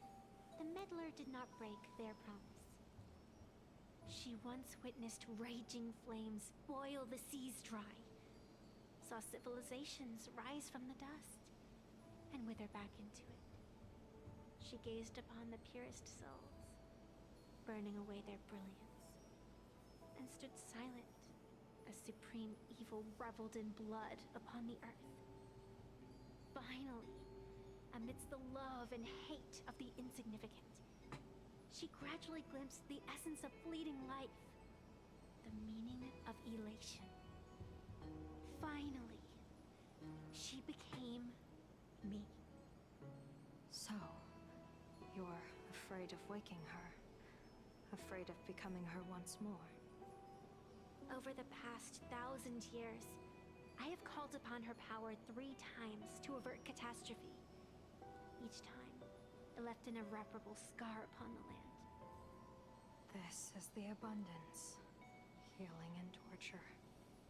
the meddler did not break their promise. She once witnessed raging flames boil the seas dry, saw civilizations rise from the dust, and wither back into it. She gazed upon the purest souls, burning away their brilliance, and stood silent as supreme evil reveled in blood upon the earth. Finally, amidst the love and hate of the insignificant, she gradually glimpsed the essence of fleeting life, the meaning of elation. Finally, she became me. So, you're afraid of waking her? Afraid of becoming her once more? Over the past 1,000 years, I have called upon her power 3 times to avert catastrophe. Each time, it left an irreparable scar upon the land. This is the abundance. Healing and torture,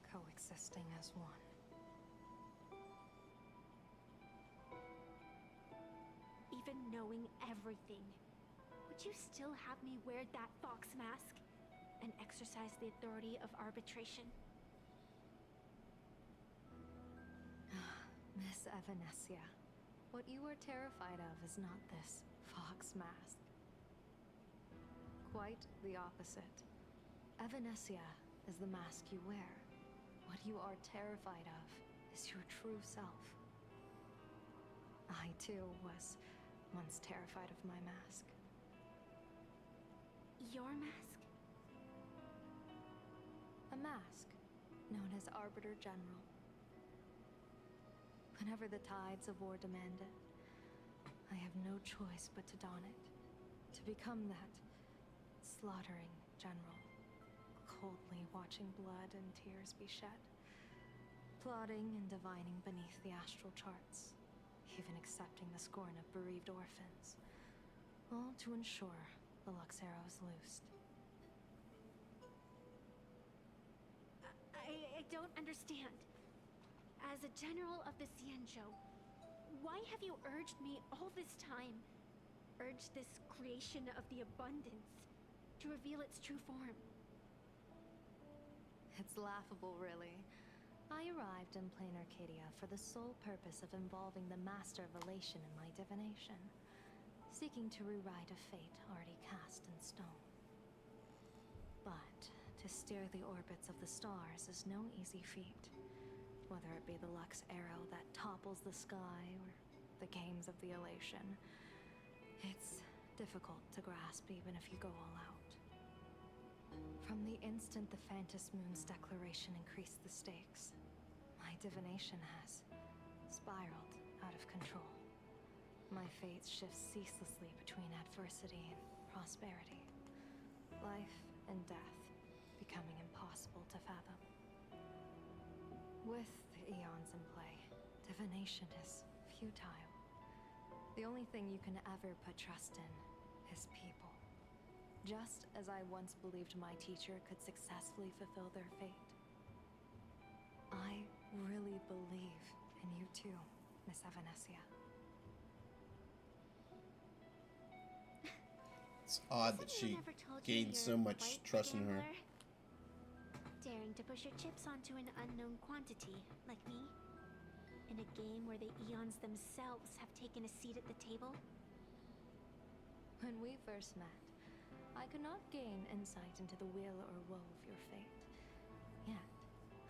coexisting as one. Even knowing everything, would you still have me wear that fox mask and exercise the authority of arbitration? Miss Evanesia, what you are terrified of is not this fox mask. Quite the opposite. Evanesia is the mask you wear. What you are terrified of is your true self. I too was once terrified of my mask. Your mask? A mask known as Arbiter General. Whenever the tides of war demand it, I have no choice but to don it. To become that slaughtering general, coldly watching blood and tears be shed, plotting and divining beneath the astral charts, even accepting the scorn of bereaved orphans, all to ensure the Luxero is loosed. I don't understand. As a general of the Xianzhou, why have you urged me all this time? Urged this creation of the abundance to reveal its true form? It's laughable, really. I arrived in plain Arcadia for the sole purpose of involving the Master of Elation in my divination, seeking to rewrite a fate already cast in stone. But to steer the orbits of the stars is no easy feat. Whether it be the Lux arrow that topples the sky or the games of the Elation, it's difficult to grasp even if you go all out. From the instant the Phantas Moon's declaration increased the stakes, my divination has spiraled out of control. My faith shifts ceaselessly between adversity and prosperity, life and death becoming impossible to fathom. With the eons in play, divination is futile. The only thing you can ever put trust in is people. Just as I once believed my teacher could successfully fulfill their fate. I really believe in you too, Miss Evanesia. It's odd that she gained so much trust in her. Daring to push your chips onto an unknown quantity, like me? In a game where the eons themselves have taken a seat at the table? When we first met, I could not gain insight into the will or woe of your fate. Yet,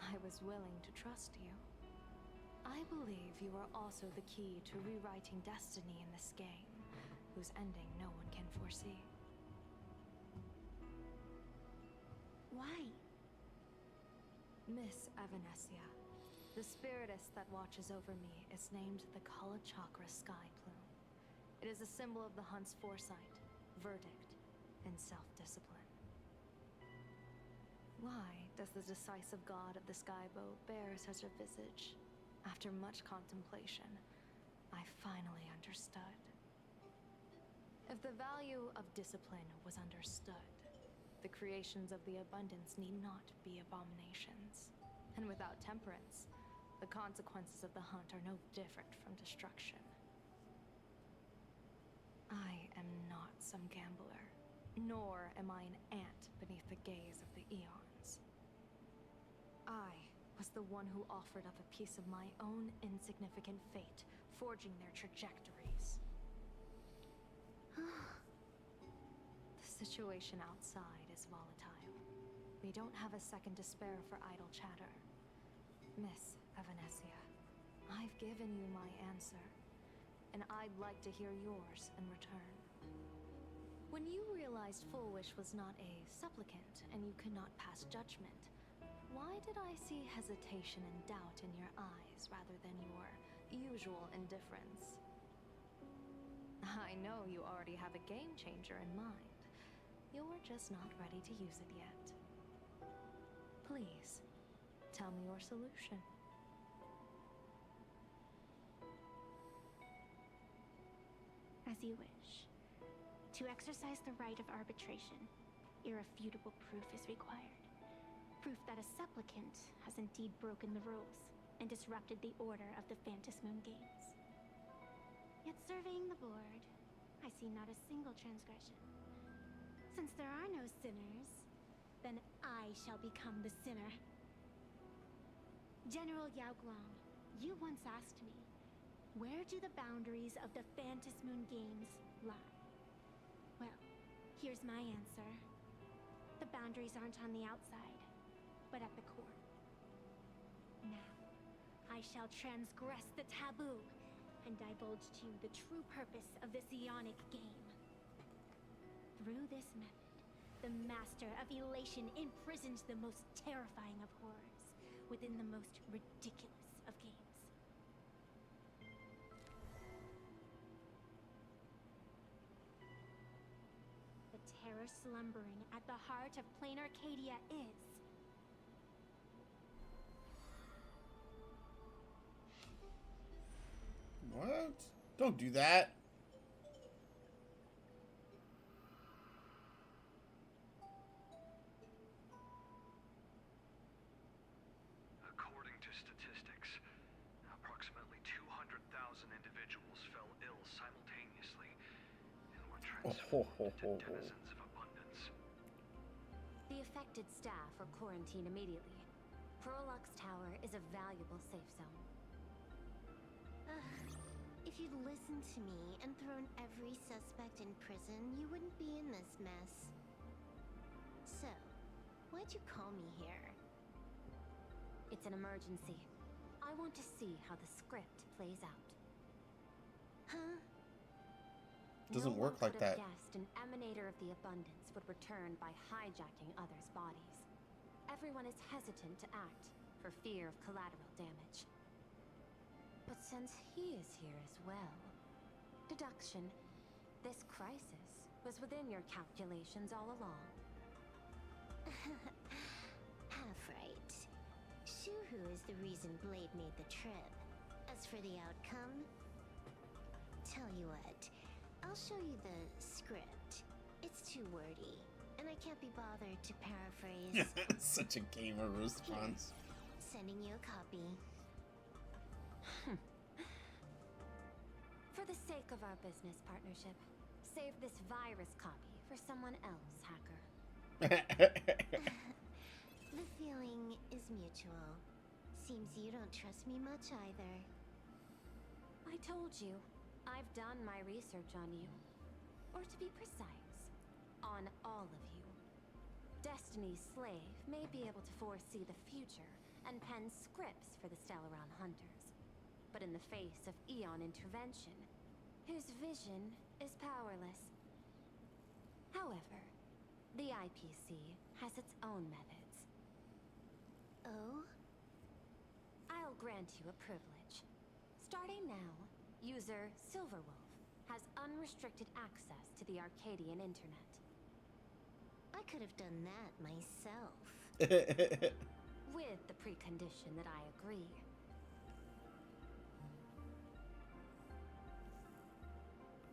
I was willing to trust you. I believe you are also the key to rewriting destiny in this game, whose ending no one can foresee. Why? Miss Evanesia, the spiritess that watches over me is named the Kala Chakra Sky Plume. It is a symbol of the hunt's foresight, verdict, and self-discipline. Why does the decisive god of the Skybow bear such a visage? After much contemplation, I finally understood. If the value of discipline was understood, the creations of the abundance need not be abominations. And without temperance, the consequences of the hunt are no different from destruction. I am not some gambler, nor am I an ant beneath the gaze of the eons. I was the one who offered up a piece of my own insignificant fate, forging their trajectories. The situation outside is volatile. We don't have a second to spare for idle chatter. Miss Evanesia, I've given you my answer, and I'd like to hear yours in return. When you realized Fullwish was not a supplicant and you could not pass judgment, why did I see hesitation and doubt in your eyes rather than your usual indifference? I know you already have a game changer in mind. You're just not ready to use it yet. Please, tell me your solution. As you wish. To exercise the right of arbitration, irrefutable proof is required. Proof that a supplicant has indeed broken the rules and disrupted the order of the Phantom Moon Games. Yet surveying the board, I see not a single transgression. Since there are no sinners, then I shall become the sinner. General Yao Guang, you once asked me, where do the boundaries of the Phantom Moon Games lie? Well, here's my answer. The boundaries aren't on the outside, but at the core. Now, I shall transgress the taboo and divulge to you the true purpose of this Ionic game. Through this method, the Master of Elation imprisons the most terrifying of horrors within the most ridiculous of games. The terror slumbering at the heart of Plain Arcadia is... What? Don't do that. According to statistics, approximately 200,000 individuals fell ill simultaneously and were transformed into denizens of abundance. The affected staff are quarantined immediately. Prolux Tower is a valuable safe zone. If you'd listened to me and thrown every suspect in prison, you wouldn't be in this mess. So, why'd you call me here? It's an emergency. I want to see how the script plays out. Huh? Doesn't work like that. No one could have guessed an emanator of the abundance would return by hijacking others' bodies. Everyone is hesitant to act for fear of collateral damage. But since he is here as well, deduction, this crisis was within your calculations all along. Half right. Shuhu is the reason Blade made the trip. As for the outcome, tell you what, I'll show you the script. It's too wordy, and I can't be bothered to paraphrase. Such a gamer response. Here, sending you a copy. For the sake of our business partnership, save this virus copy for someone else, hacker. The feeling is mutual. Seems you don't trust me much either. I told you, I've done my research on you. Or to be precise, on all of you. Destiny's slave may be able to foresee the future and pens scripts for the Stellaron hunters. But in the face of Eon intervention, his vision is powerless. However, the IPC has its own methods. Oh? I'll grant you a privilege. Starting now, user Silverwolf has unrestricted access to the Arcadian internet. I could have done that myself. With the precondition that I agree.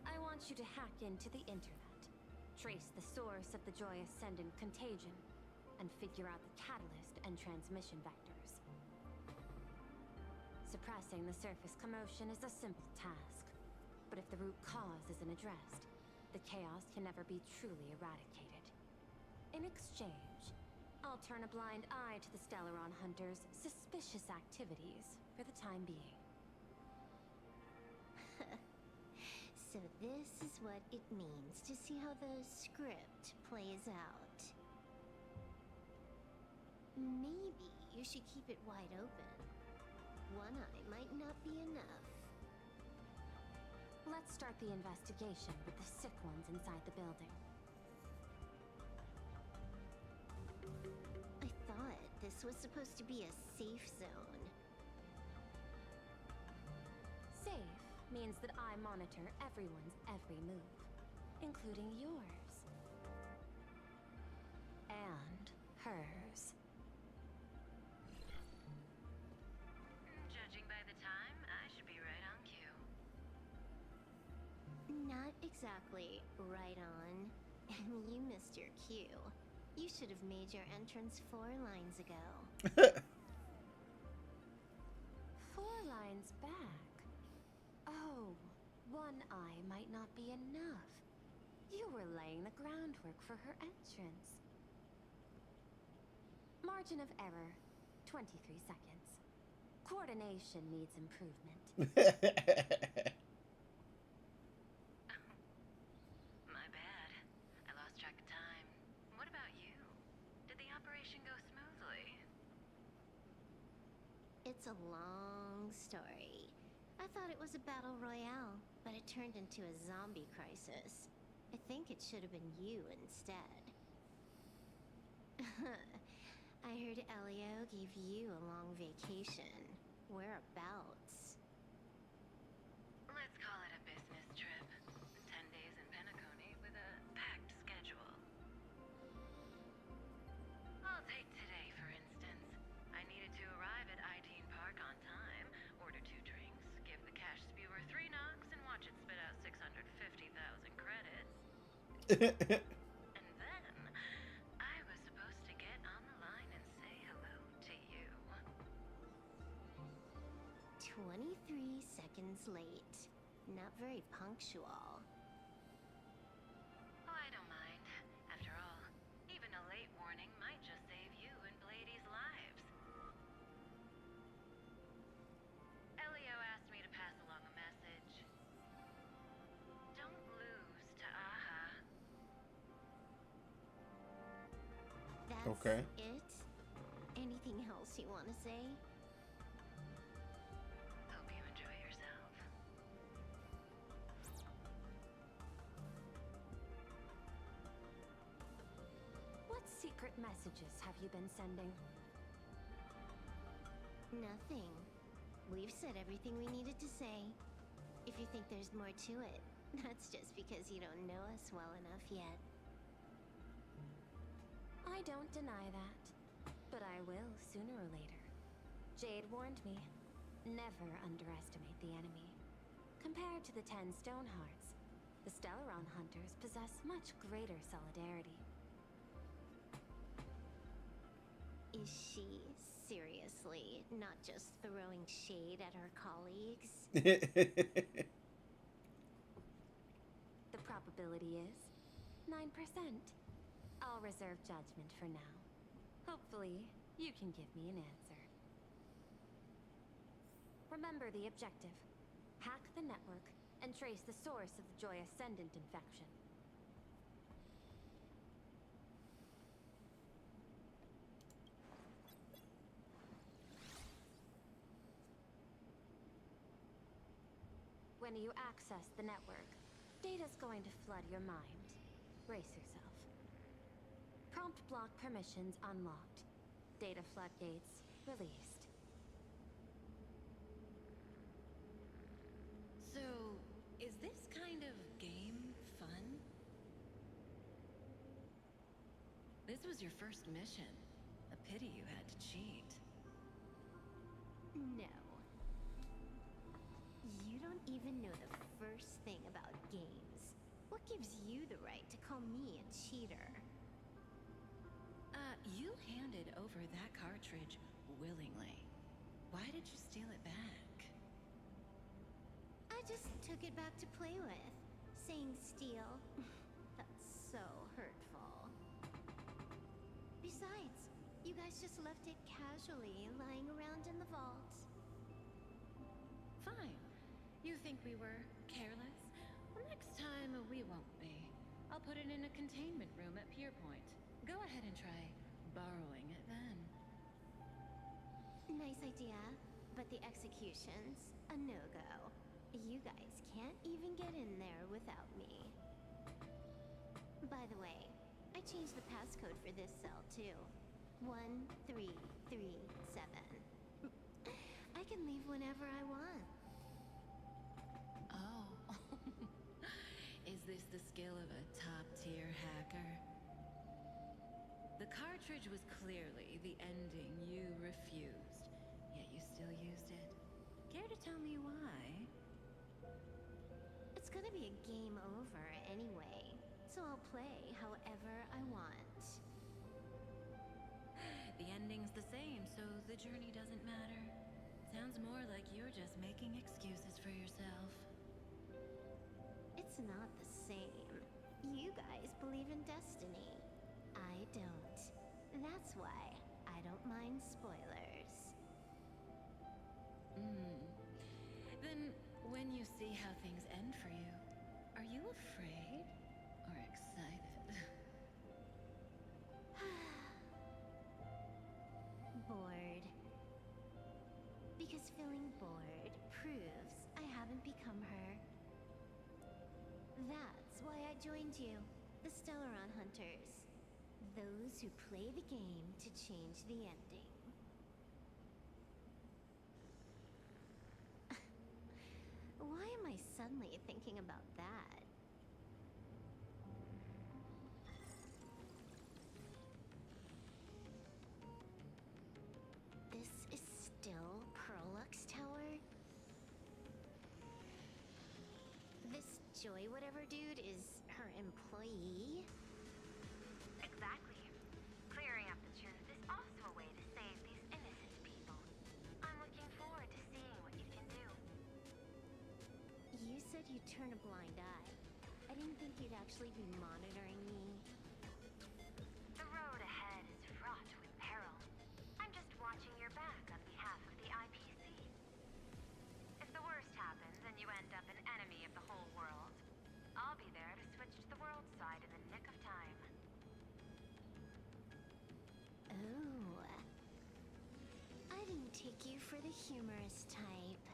I want you to hack into the internet, trace the source of the Joy Ascendant contagion, and figure out the catalyst and transmission vectors. Suppressing the surface commotion is a simple task, but if the root cause isn't addressed, the chaos can never be truly eradicated. In exchange, I'll turn a blind eye to the Stellaron hunters' suspicious activities for the time being. So this is what it means to see how the script plays out. Maybe you should keep it wide open. One eye might not be enough. Let's start the investigation with the sick ones inside the building. I thought this was supposed to be a safe zone. Safe means that I monitor everyone's every move, including yours. And hers. Judging by the time, I should be right on cue. Not exactly right on. And you missed your cue. You should have made your entrance 4 lines ago. 4 lines back. Oh, one eye might not be enough. You were laying the groundwork for her entrance. Margin of error, 23 seconds. Coordination needs improvement. My bad. I lost track of time. What about you? Did the operation go smoothly? It's a long story. I thought it was a battle royale, but it turned into a zombie crisis. I think it should have been you instead. I heard Elio gave you a long vacation. Whereabouts? Let's call it a business trip. 10 days in Penacony with a packed schedule. I'll take today, for instance. I needed to arrive at Ideen Park on time, order 2 drinks, give the cash spewer 3 knocks, and watch it spit out 650,000 credits. And then, I was supposed to get on the line and say hello to you. 23 seconds late. Not very punctual. Oh, I don't mind. After all, even a late warning might just save you and Blady's lives. Elio asked me to pass along a message. Don't lose to Aha. That's Okay. it? Anything else you want to say? Hope you enjoy yourself. What secret messages have you been sending? Nothing. We've said everything we needed to say. If you think there's more to it, that's just because you don't know us well enough yet. I don't deny that, but I will sooner or later. Jade warned me, never underestimate the enemy. Compared to the 10 Stonehearts, the Stellaron hunters possess much greater solidarity. Is she seriously not just throwing shade at her colleagues? The probability is 9%. I'll reserve judgment for now. Hopefully, you can give me an answer. Remember the objective. Hack the network and trace the source of the Joy Ascendant infection. When you access the network, data's going to flood your mind. Brace yourself. Prompt block permissions unlocked. Data floodgates released. So, is this kind of game fun? This was your first mission. A pity you had to cheat. No. You don't even know the first thing about games. What gives you the right to call me a cheater? You handed over that cartridge willingly. Why did you steal it back? I just took it back to play with. Saying steal, that's so hurtful. Besides, you guys just left it casually lying around in the vault. Fine. You think we were careless? Well, next time we won't be. I'll put it in a containment room at Pier Point. Go ahead and try borrowing it then. Nice idea, but the execution's a no-go. You guys can't even get in there without me. By the way, I changed the passcode for this cell too. 1337. I can leave whenever I want. Oh. Is this the skill of a top-tier hacker? The cartridge was clearly the ending you refused, yet you still used it. Care to tell me why? It's gonna be a game over anyway, so I'll play however I want. The ending's the same, so the journey doesn't matter. Sounds more like you're just making excuses for yourself. It's not the same. You guys believe in destiny. I don't. That's why I don't mind spoilers. Then, when you see how things end for you, are you afraid or excited? Bored. Because feeling bored proves I haven't become her. That's why I joined you, the Stellaron Hunters. Those who play the game to change the ending. Why am I suddenly thinking about that? This is still Perlux Tower? This Joy whatever dude is her employee? Exactly. Clearing up the truth is also a way to save these innocent people. I'm looking forward to seeing what you can do. You said you'd turn a blind eye. I didn't think you'd actually be monitoring me. The road ahead is fraught with peril. I'm just watching your back on behalf of the IPC. If the worst happens and you end up an enemy of the whole world, I'll be there to switch to the world side in the nick of time. Oh. I didn't take you for the humorous type.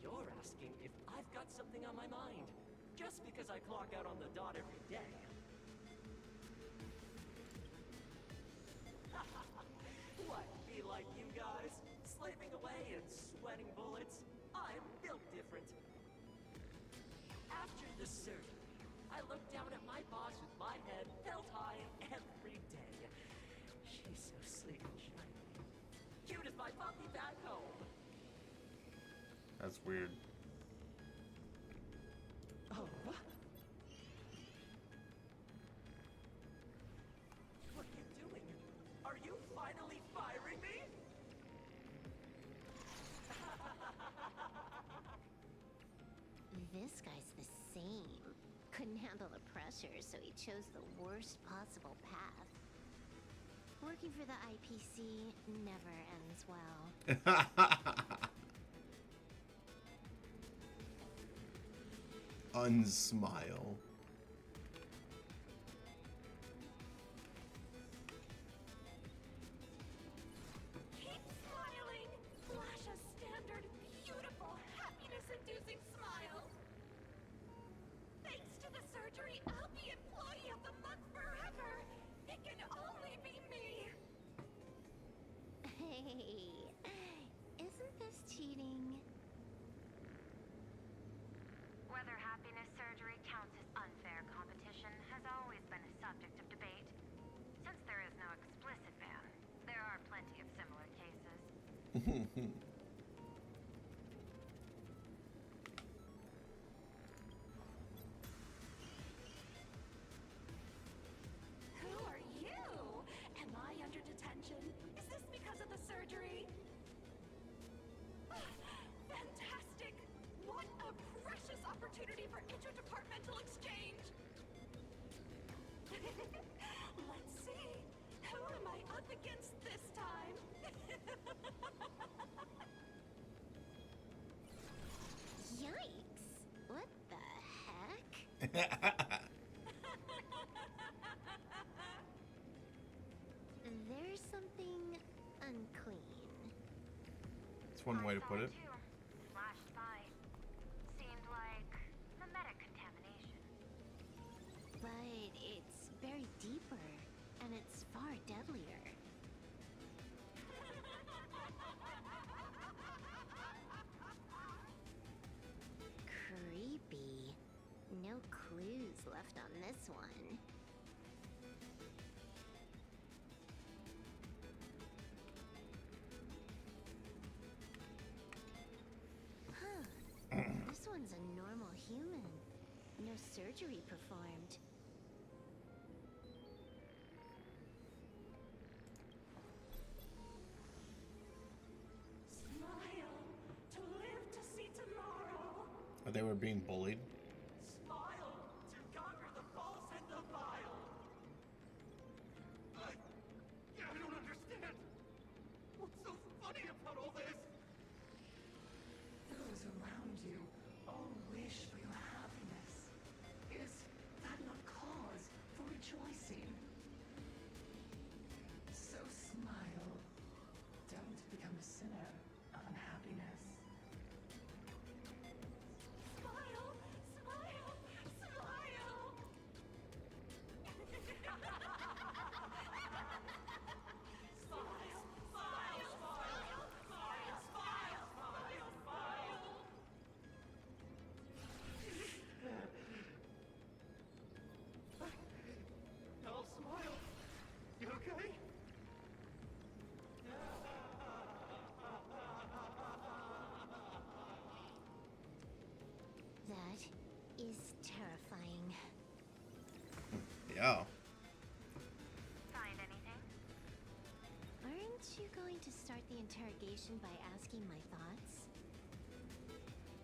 You're asking if I've got something on my mind, just because I clock out on the dot every day. What, be like you guys? Slaving away and sweating bullets? I'm built different. After the surgery, I look down at my boss with my head held high every day. She's so sleek and shiny. Cute as my puppy back home. That's weird. Oh. What are you doing? Are you finally firing me? This guy's the same. couldn't handle the pressure, so he chose the worst possible path. Working for the IPC never ends well. Unsmile. Keep smiling! Flash a standard, beautiful, happiness-inducing smile! Thanks to the surgery, I'll be Employee of the Month forever! It can only be me! Hey, isn't this cheating? Whether happiness surgery counts as unfair competition has always been a subject of debate. Since there is no explicit ban, there are plenty of similar cases. Who are you? Am I under detention? Is this because of the surgery? Fantastic! What a precious opportunity for interdepartmental exchange! Let's see. Who am I up against this time? Yikes! What the heck? There's something unclean. That's one way to put it. Flashed by. Seemed like mimetic contamination. But it's buried deeper, and it's far deadlier. Creepy. No clues left on this one. Huh. This one's a normal human. No surgery performed. Smile to live to see tomorrow. Oh, they were being bullied. Smile to conquer the false and the vile. I don't understand. What's so funny about all this? Those around you all wish for your happiness. Is that not cause for rejoicing? So smile. Don't become a sinner of unhappiness. Smile! Smile! Smile! Smile! Smile! Smile! Smile! Smile! Smile! Smile! I'll smile. You okay? That is terrifying. Yeah. Find anything? Aren't you going to start the interrogation by asking my thoughts?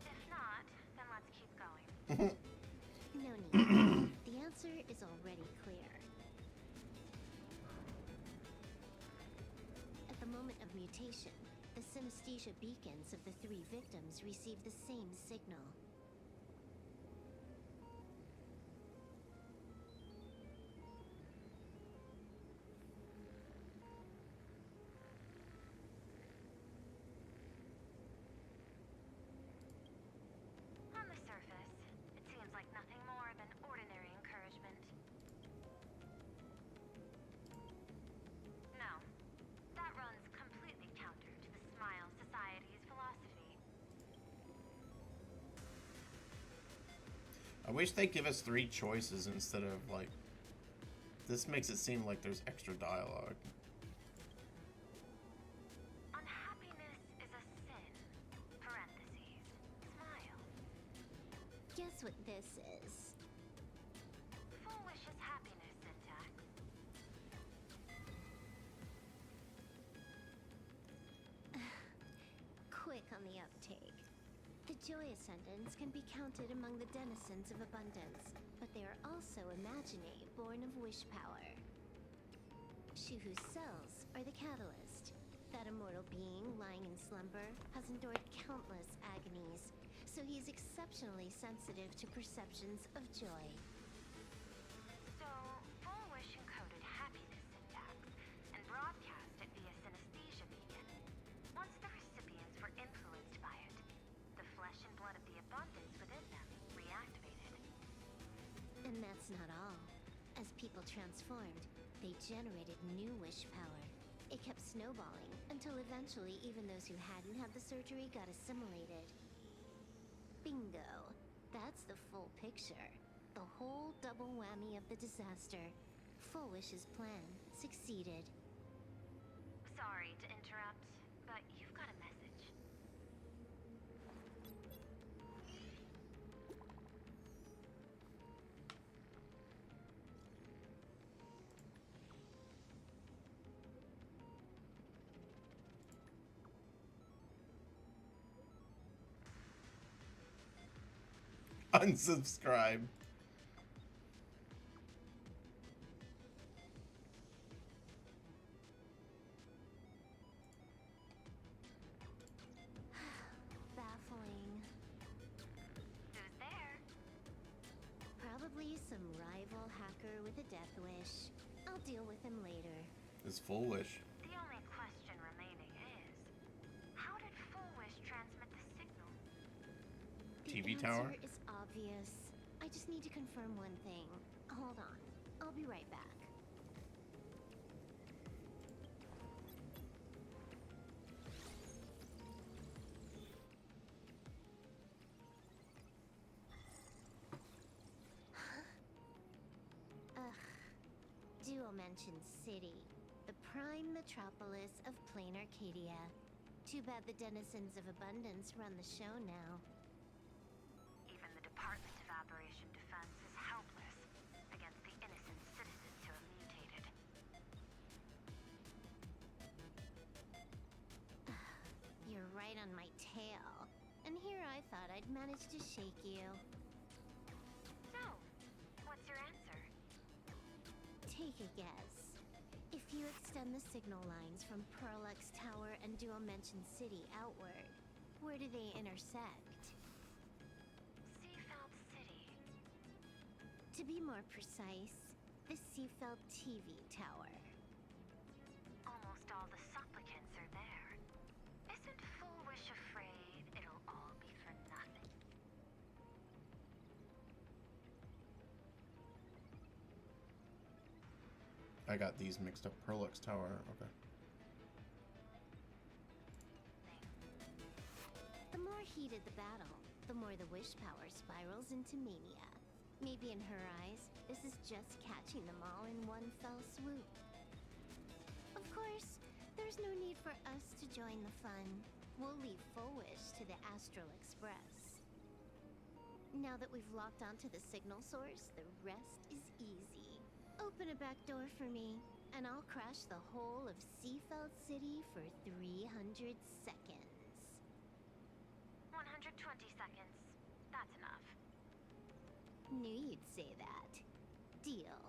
If not, then let's keep going. No need. The answer is already clear. At the moment of mutation, the synesthesia beacons of the 3 victims receive the same signal. On the surface, it seems like nothing more than ordinary encouragement. No, that runs completely counter to the Smile Society's philosophy. I wish they'd give us 3 choices instead of, like... This makes it seem like there's extra dialogue. Unhappiness is a sin. Parentheses. Smile. Guess what this is? Full wishes happiness syntax. Quick on the uptake. The Joy Ascendants can be counted among the denizens of abundance, but they are also imaginae born of wish power. Shuhu's cells are the catalyst. That immortal being lying in slumber has endured countless agonies, so he is exceptionally sensitive to perceptions of joy. So, Full Wish encoded happiness syntax and broadcast it via synesthesia beacon. Once the recipients were influenced by it, the flesh and blood of the abundance within them reactivated. And that's not all. As people transformed, they generated new wish power. It kept snowballing until eventually even those who hadn't had the surgery got assimilated. Bingo. That's the full picture. The whole double whammy of the disaster. Full Wish's plan succeeded. Sorry to interrupt, but you've got a message. Unsubscribe. Baffling. Who's there? Probably some rival hacker with a death wish. I'll deal with him later. It's Full Wish. The only question remaining is, how did Full Wish transmit the signal? TV The tower? answer is obvious. I just need to confirm one thing. Hold on. I'll be right back. Ugh. Dual-Mention City. The prime metropolis of plain Arcadia. Too bad the denizens of Abundance run the show now. Even the Department of Aberration Defense is helpless against the innocent citizens who have mutated. You're right on my tail. And here I thought I'd manage to shake you. So, what's your answer? Take a guess. If you extend the signal lines from Perlux Tower and Dual-Mention City outward, where do they intersect? Seafeld City. To be more precise, the Seafeld TV tower. Almost all the supplicants are there. Isn't Full Wish afraid it'll all be for nothing? I got these mixed up. Perlux Tower. Okay. The more heated the battle, the more the wish power spirals into mania. Maybe in her eyes, this is just catching them all in one fell swoop. Of course, there's no need for us to join the fun. We'll leave Full Wish to the Astral Express. Now that we've locked onto the signal source, the rest is easy. Open a back door for me, and I'll crash the whole of Seafeld City for 300 seconds. 120 seconds. That's enough. Knew you'd say that. Deal.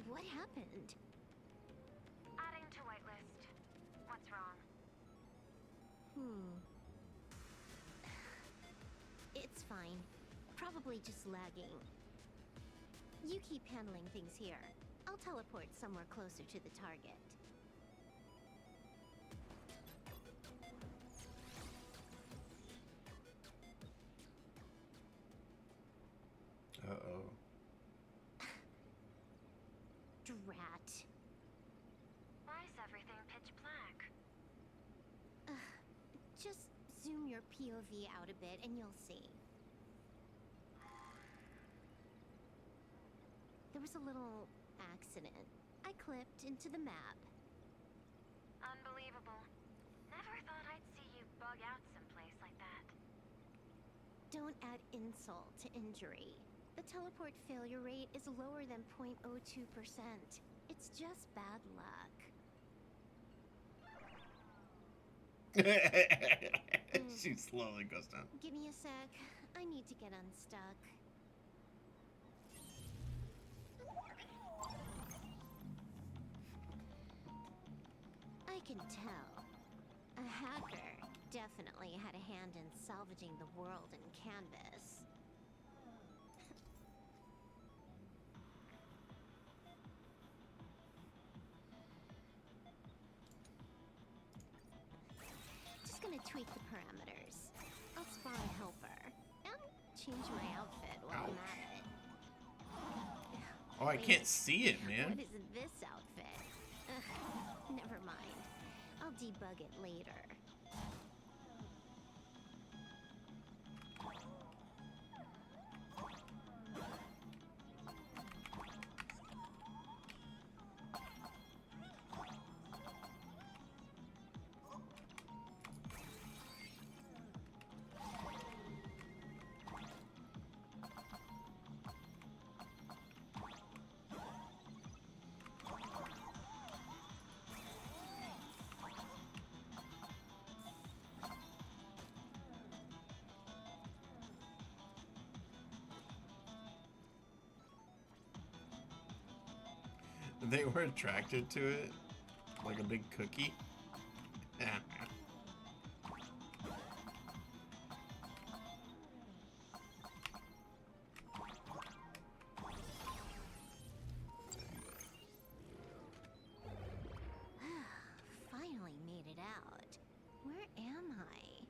What happened? Adding to whitelist. What's wrong? It's fine. Probably just lagging. You keep handling things here. I'll teleport somewhere closer to the target. Uh-oh. Drat. Why is everything pitch black? Just zoom your POV out a bit and you'll see. There was a little accident. I clipped into the map. Unbelievable. Never thought I'd see you bug out someplace like that. Don't add insult to injury. The teleport failure rate is lower than 0.02%. It's just bad luck. She slowly goes down. Give me a sec. I need to get unstuck. I can tell. A hacker definitely had a hand in salvaging the world in Canvas. Just gonna tweak the parameters. I'll spawn a helper. And change my outfit while I'm at it. Oh, I can't see it, man. What is this outfit? Ugh, never mind. I'll debug it later. They were attracted to it, like a big cookie. Finally made it out. Where am I?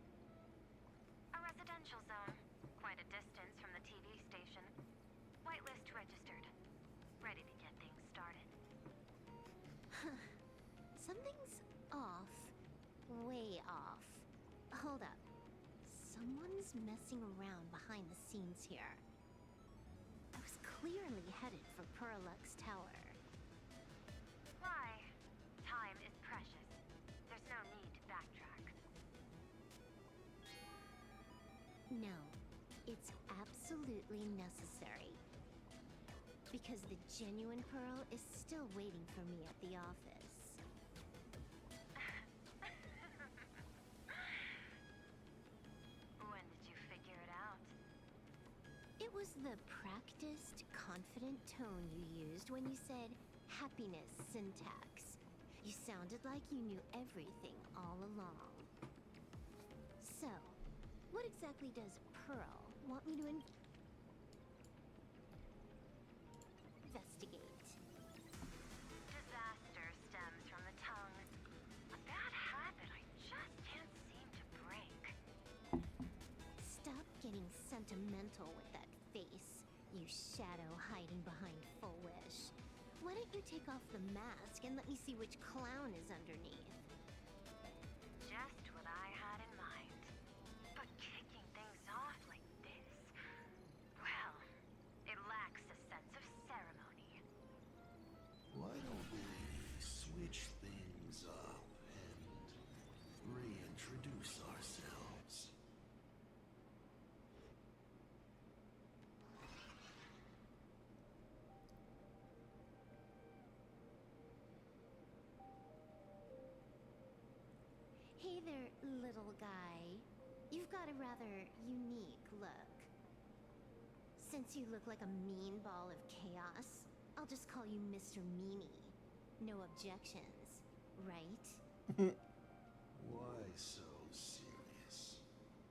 A residential zone. Quite a distance from the TV station. Whitelist registered. Ready to get things started. Something's off. Way off. Hold up. Someone's messing around behind the scenes here. I was clearly headed for Perlux Tower. Why? Time is precious. There's no need to backtrack. No, it's absolutely necessary. Because the genuine Pearl is still waiting for me at the office. When did you figure it out? It was the practiced, confident tone you used when you said happiness syntax. You sounded like you knew everything all along. So, what exactly does Pearl want me to investigate? Disaster stems from the tongue. A bad habit I just can't seem to break. Stop getting sentimental with that face, you shadow hiding behind Full Wish. Why don't you take off the mask and let me see which clown is underneath? Just what I had in mind. But kicking things off like this, well, it lacks a sense of ceremony. Why don't we switch things up and reintroduce ourselves? Hey there, little guy. You've got a rather unique look. Since you look like a mean ball of chaos, I'll just call you Mr. Meanie. No objections, right? Why so serious?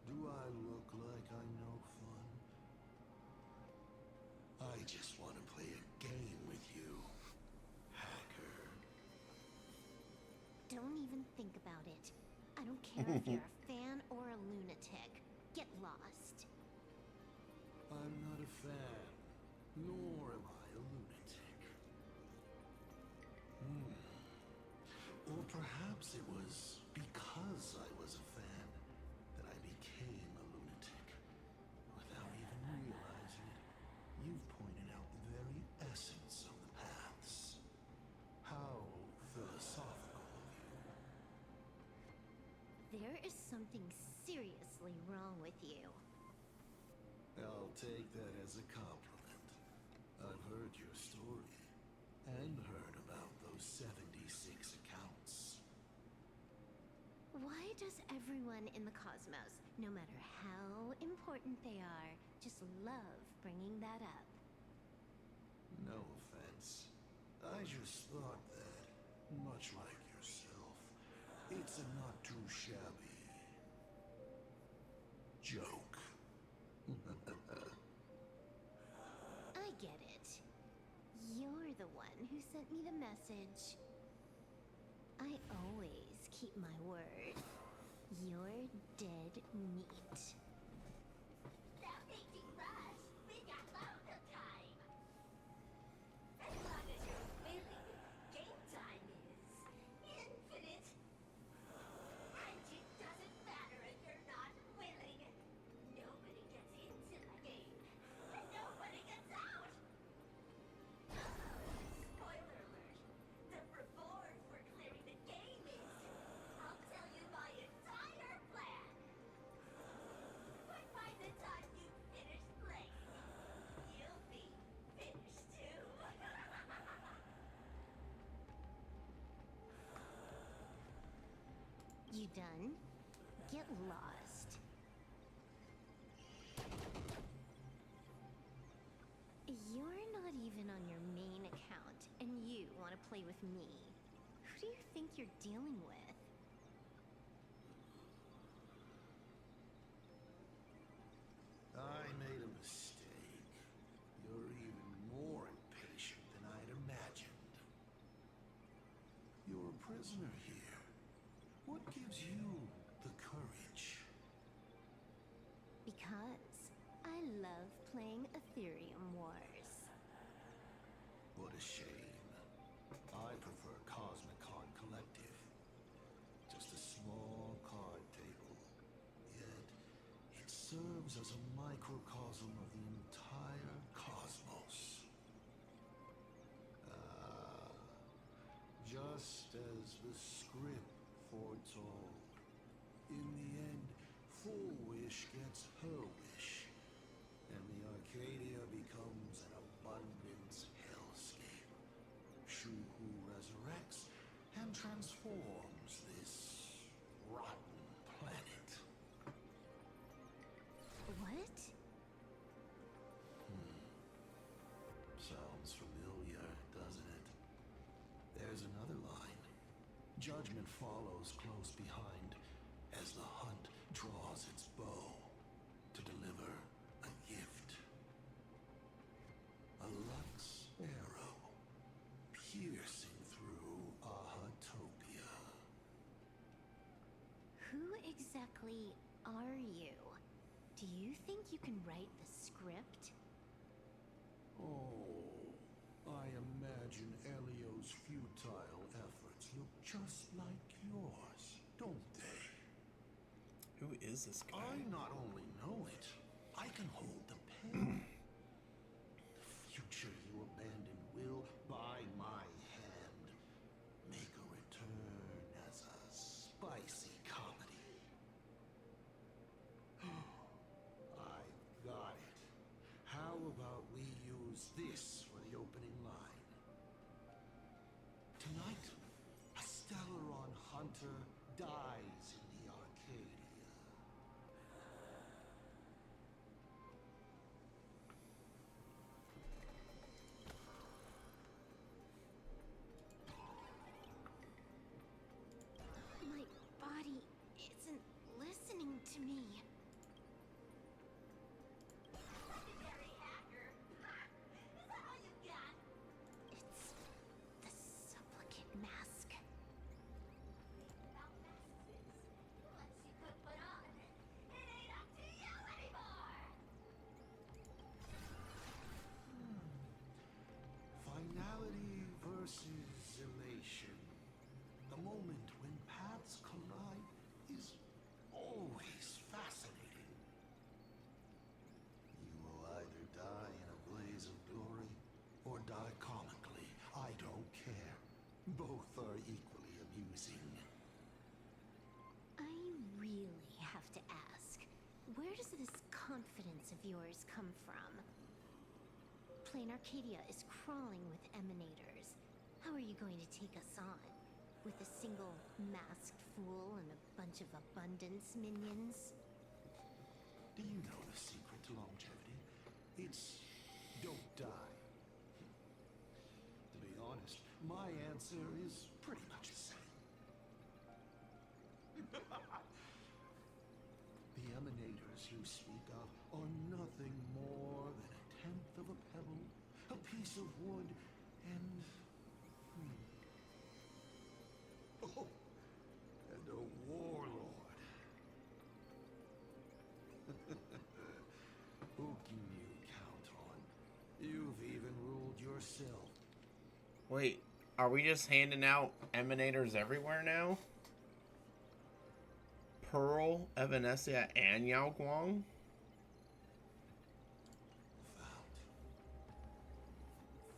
Do I look like I'm no fun? I just want to play a game with you, hacker. Don't even think about it. I don't care if you're a fan or a lunatic. Get lost. I'm not a fan, nor am I a lunatic. Or perhaps it was because I was a fan that I became a lunatic. Without even realizing it, you've pointed out the very essence of the paths. How philosophical of you. There is something seriously wrong with you. I'll take that as a compliment. I've heard your story, and heard about those 76 accounts. Why does everyone everyone in the cosmos, no matter how important they are, just love bringing that up. No offense. I just thought that, much like yourself, it's a not too shabby joke. I get it. You're the one who sent me the message. I always keep my word. You're dead meat. Stop making rush. We got loads of time. As long as you're willing, game time is infinite. And it doesn't matter if you're not willing. Nobody gets into the game, and nobody gets out. Spoiler alert. The reward for clearing the game is, I'll tell you my entire plan. But by the time you finish playing, you'll be finished too. You done? Get lost. You're not even on your main account, and you want to play with me. Who do you think you're dealing with? I made a mistake. You're even more impatient than I'd imagined. You're a prisoner here. What gives you the courage? Because I love playing Ethereum Wars. What a shame. I prefer Cosmic Card Collective. Just a small card table. Yet, it serves as a microcosm of the entire cosmos. Just as the script foretold. In the end, Full Wish gets her wish. And the Arcadia becomes an abundance hellscape. Shu-Hu resurrects and transforms this rotten planet. What? Sounds familiar, doesn't it? There's another line. Judgment follows close behind as the hunt draws its bow to deliver a gift. A Lux arrow piercing through Ahatopia. Who exactly are you? Do you think you can write the script? Oh, I imagine Elio's futile efforts look just like yours, don't they? Who is this guy? I not only know it, I can hold the pen. The future you abandoned will, by my hand, make a return as a spicy comedy. I've got it. How about we use this for the opening line? Tonight, a Stellaron hunter dies in the Arcadia. My body isn't listening to me. Legendary hacker. Is that all you got? It's the supplicant mask. About masks is, once you put one on, it ain't up to you anymore. Finality versus elation. The moment when paths collide is always fascinating. You will either die in a blaze of glory or die comically. I don't care. Both are equally amusing. I really have to ask, where does this confidence of yours come from? Plain Arcadia is crawling with emanators. How are you going to take us on? with a single masked fool and a bunch of abundance minions? Do you know the secret to longevity? It's don't die. To be honest, my answer is pretty much the same. The emanators you speak of are nothing more than a tenth of a pebble, a piece of wood, and... Oh, and a warlord. Who can you count on? You've even ruled yourself. Wait, are we just handing out emanators everywhere now? Pearl, Evanescia, and Yao Guang?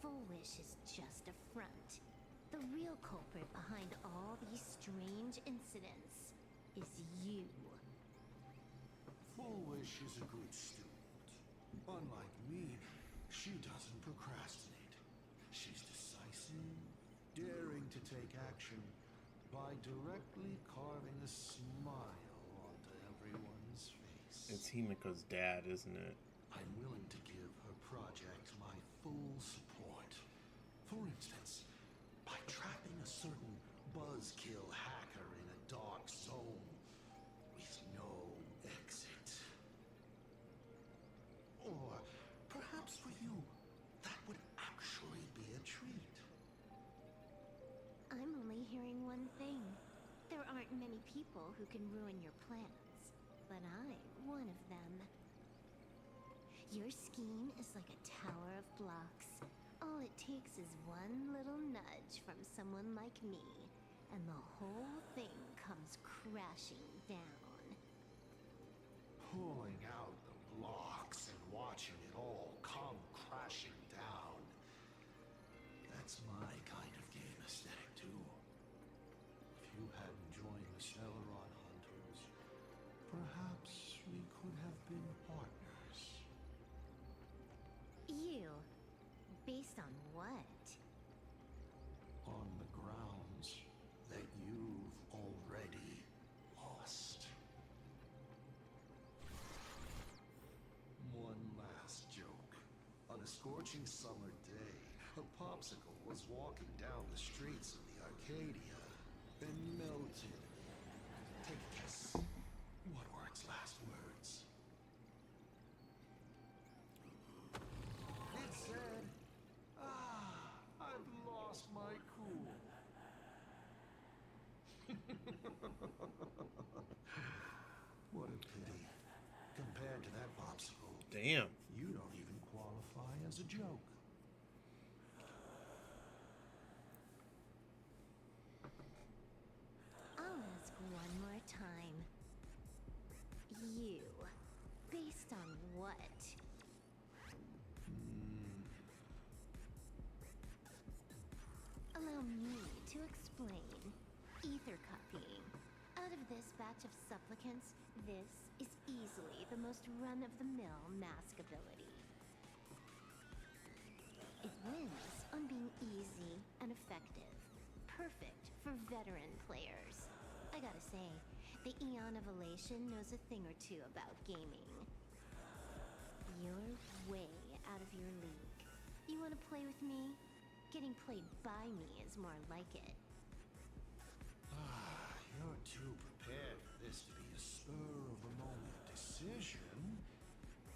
Full Wish is just a front. The real culprit behind all these strange incidents is you. Full Wish is a good student. Unlike me, she doesn't procrastinate. She's decisive, daring to take action by directly carving a smile onto everyone's face. It's Himiko's dad, isn't it? I'm willing to give her project my full support. For instance, by trapping a certain buzzkill hacker in a dark zone with no exit. Or perhaps for you, that would actually be a treat. I'm only hearing one thing. There aren't many people who can ruin your plans, but I'm one of them. Your scheme is like a tower of blocks. All it takes is one little nudge from someone like me, and the whole thing comes crashing down. Pulling out the blocks and watching it all come crashing down. That's my kind of game aesthetic, too. If you hadn't joined the Celeron Hunters, perhaps we could have been partners. You? Based on what? On the grounds that you've already lost. One last joke. On a scorching summer day, a popsicle was walking down the streets of the Arcadia and melted. Take a guess. What were its last words? It said, I've lost my cool. What a pity. Compared to that popsicle, Damn. you don't even qualify as a joke. I'll ask one more time. You? Based on what? Allow me to explain. Ether copying. Out of this batch of supplicants, this is easily the most run-of-the-mill mask ability. It wins on being easy and effective. Perfect for veteran players. I gotta say, the Eon of Elation knows a thing or two about gaming. You're way out of your league. You wanna play with me? Getting played by me is more like it. You're too prepared for this to be a spur-of-the-moment decision.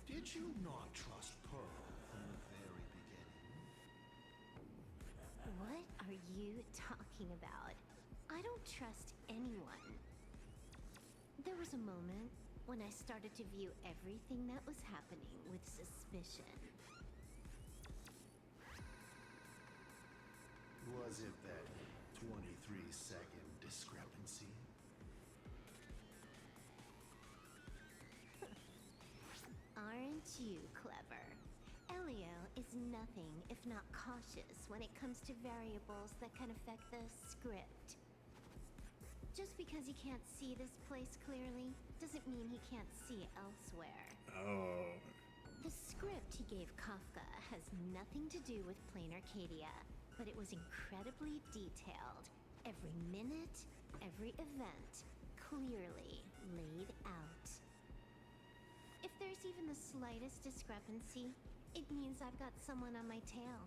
Did you not trust Pearl from the very beginning? What are you talking about? I don't trust anyone. There was a moment when I started to view everything that was happening with suspicion. Was it that 23-second discrepancy? Aren't you clever? Elio is nothing if not cautious when it comes to variables that can affect the script. Just because he can't see this place clearly doesn't mean he can't see elsewhere. Oh. The script he gave Kafka has nothing to do with plain Arcadia, but it was incredibly detailed. Every minute, every event, clearly laid out. If there's even the slightest discrepancy, it means I've got someone on my tail.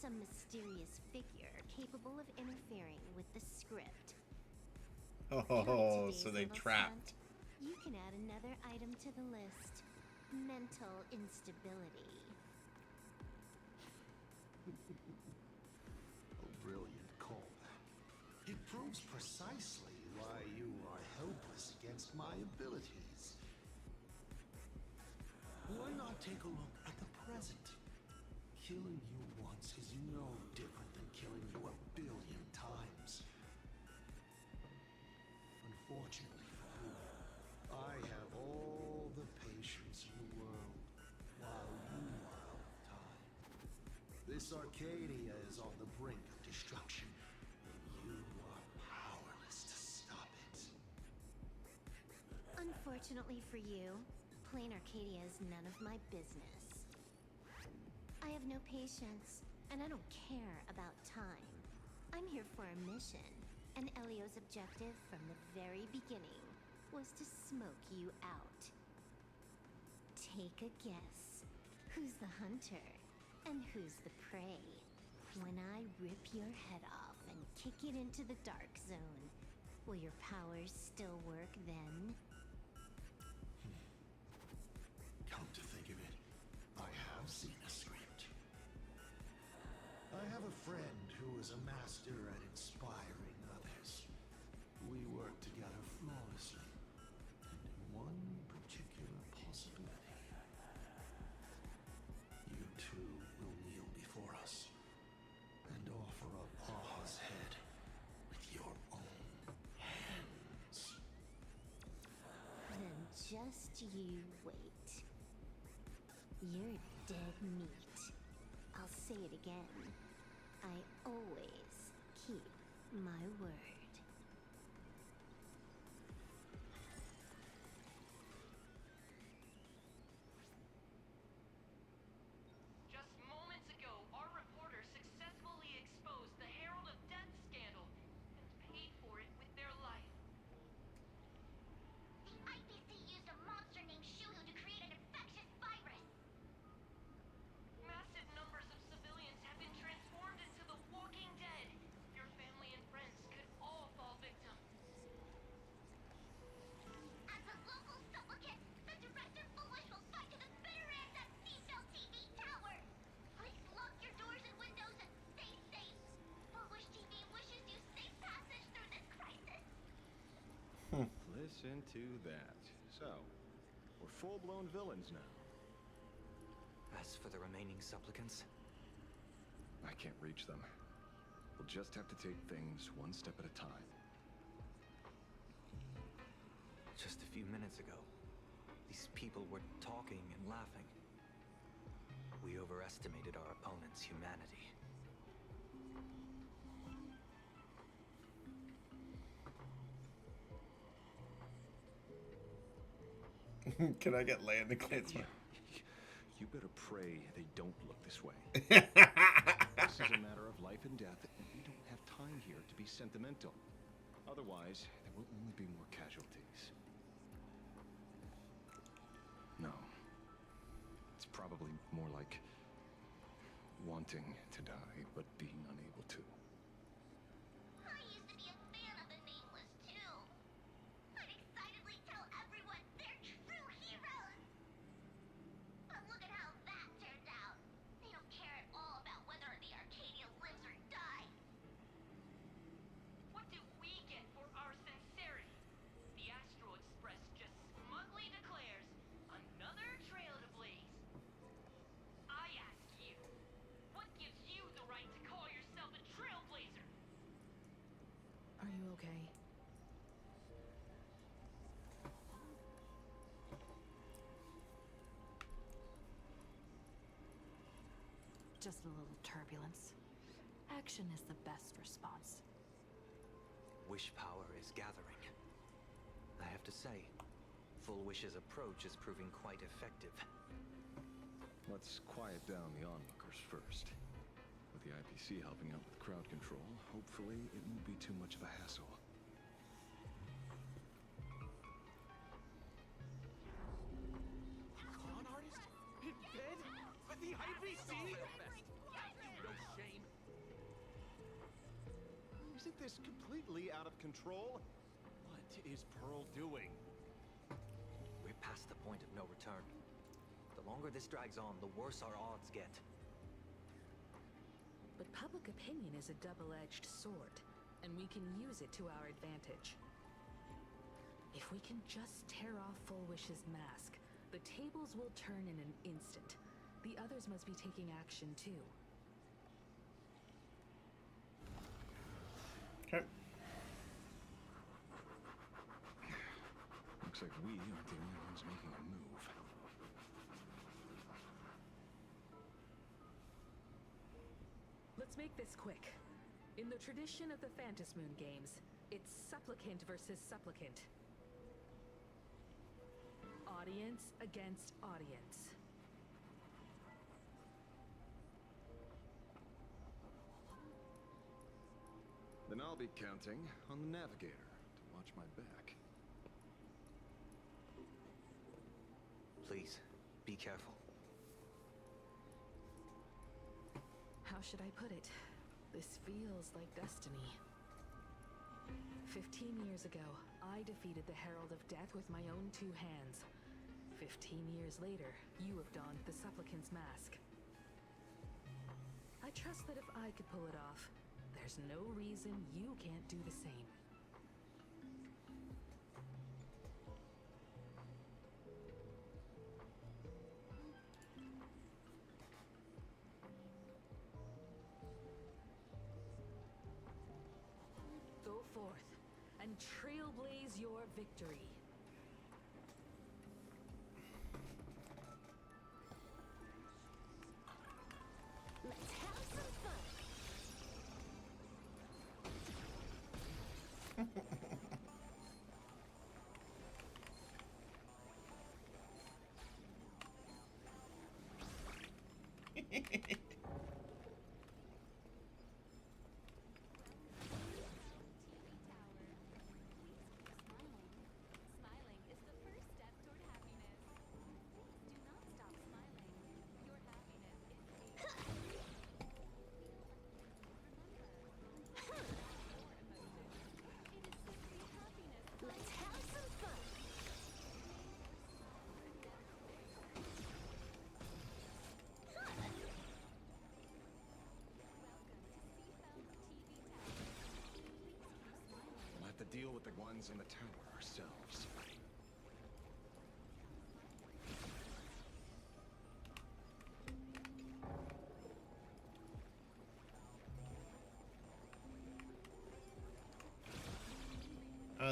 Some mysterious figure capable of interfering with the script. Oh, so they trapped. You can add another item to the list. Mental instability. A brilliant call. It proves precisely why you are helpless against my abilities. Why not take a look at the present? Killing you once is no different than killing you 1,000,000,000 times. Unfortunately for you, I have all the patience in the world, while you are out of time. This Arcadia is on the brink of destruction, and you are powerless to stop it. Unfortunately for you, plain Arcadia is none of my business. I have no patience, and I don't care about time. I'm here for a mission, and Elio's objective from the very beginning was to smoke you out. Take a guess. Who's the hunter, and who's the prey? When I rip your head off and kick it into the dark zone, will your powers still work then? Come to think of it, I have seen a script. I have a friend who is a master at inspiring others. We work together flawlessly, and in one particular possibility. You two will kneel before us and offer up Aha's head with your own hands. Then just you wait. You're dead meat. I'll say it again. I always keep my word. Just moments ago, our reporter successfully exposed the Herald of Death scandal and paid for it with their life. The IPC used a monster named Shuhu to create an infectious virus. Massive numbers of civilians have been transformed into the Walking Dead. Your family and friends could all fall victim. As a local supplicant, the director Foolish will fight to the bitter end at Seabell TV Tower. Please lock your doors and windows and stay safe. Foolish TV wishes you safe passage through this crisis. Listen to that. So, we're full-blown villains now. As for the remaining supplicants, I can't reach them. We'll just have to take things one step at a time. just a few minutes ago, these people were talking and laughing. We overestimated our opponent's humanity. Can I get land to glance? You better pray they don't look this way. This is a matter of life and death, and we don't have time here to be sentimental. Otherwise, there will only be more casualties. No. It's probably more like wanting to die, but being unable to. I used to be a fan of the Nameless, too. I'd excitedly tell everyone they're true heroes. But look at how that turned out. They don't care at all about whether the Arcadia lives or dies. What do we get for our sincerity? The Astro Express just smugly declares another trail to blaze. I ask you, what gives you the right to call yourself a trailblazer? Are you okay? Just a little turbulence. Action is the best response. Wish power is gathering. I have to say, Full Wish's approach is proving quite effective. Let's quiet down the onlookers first. With the the IPC helping out with crowd control, hopefully it won't be too much of a hassle. Con artist? In bed? With the IPC? No shame. Isn't this completely out of control? What is Pearl doing? We're past the point of no return. The longer this drags on, the worse our odds get. But public opinion is a double-edged sword, and we can use it to our advantage. If we can just tear off Full Wish's mask, the tables will turn in an instant. The others must be taking action too. Okay. Looks like we aren't the only ones making a move. Let's make this quick. In the tradition of the Phantasmoon games, it's supplicant versus supplicant. Audience against audience. Then I'll be counting on the navigator to watch my back. Please, be careful. How should I put it? This feels like destiny. 15 years ago, I defeated the Herald of Death with my own two hands. 15 years later, you have donned the Supplicant's mask. I trust that if I could pull it off, there's no reason you can't do the same. Go forth and trailblaze your victory. Let's have some fun. Smiling is the first step toward happiness. Do not stop smiling. Your happiness is Let's have some fun. We'll have to deal with the ones in the tower ourselves.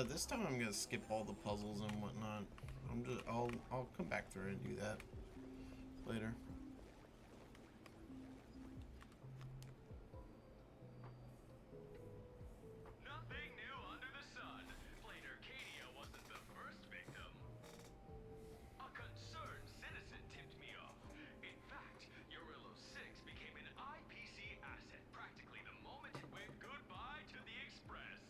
This time I'm gonna skip all the puzzles and whatnot. I'll come back through and do that later. Nothing new under the sun. Plain Arcadia wasn't the first victim. A concerned citizen tipped me off. In fact, Urillo 6 became an IPC asset practically the moment it waved goodbye to the Express.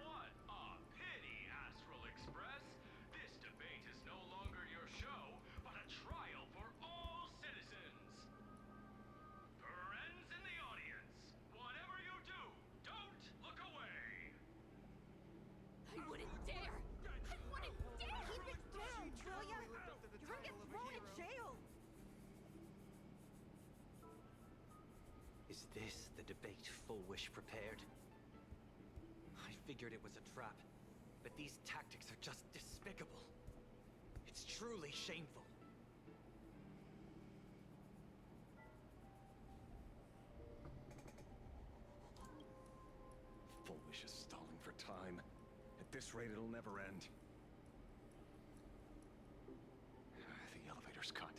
What a pity, Astral Express. This debate is no longer your show, but a trial for all citizens. Friends in the audience, whatever you do, don't look away. I wouldn't dare! I wouldn't dare! Keep it down, will ya? You're gonna get thrown in jail! Is this the debate Full Wish prepared? I figured it was a trap, but these tactics are just despicable. It's truly shameful. Full Wish is stalling for time. At this rate, it'll never end. The elevator's cut.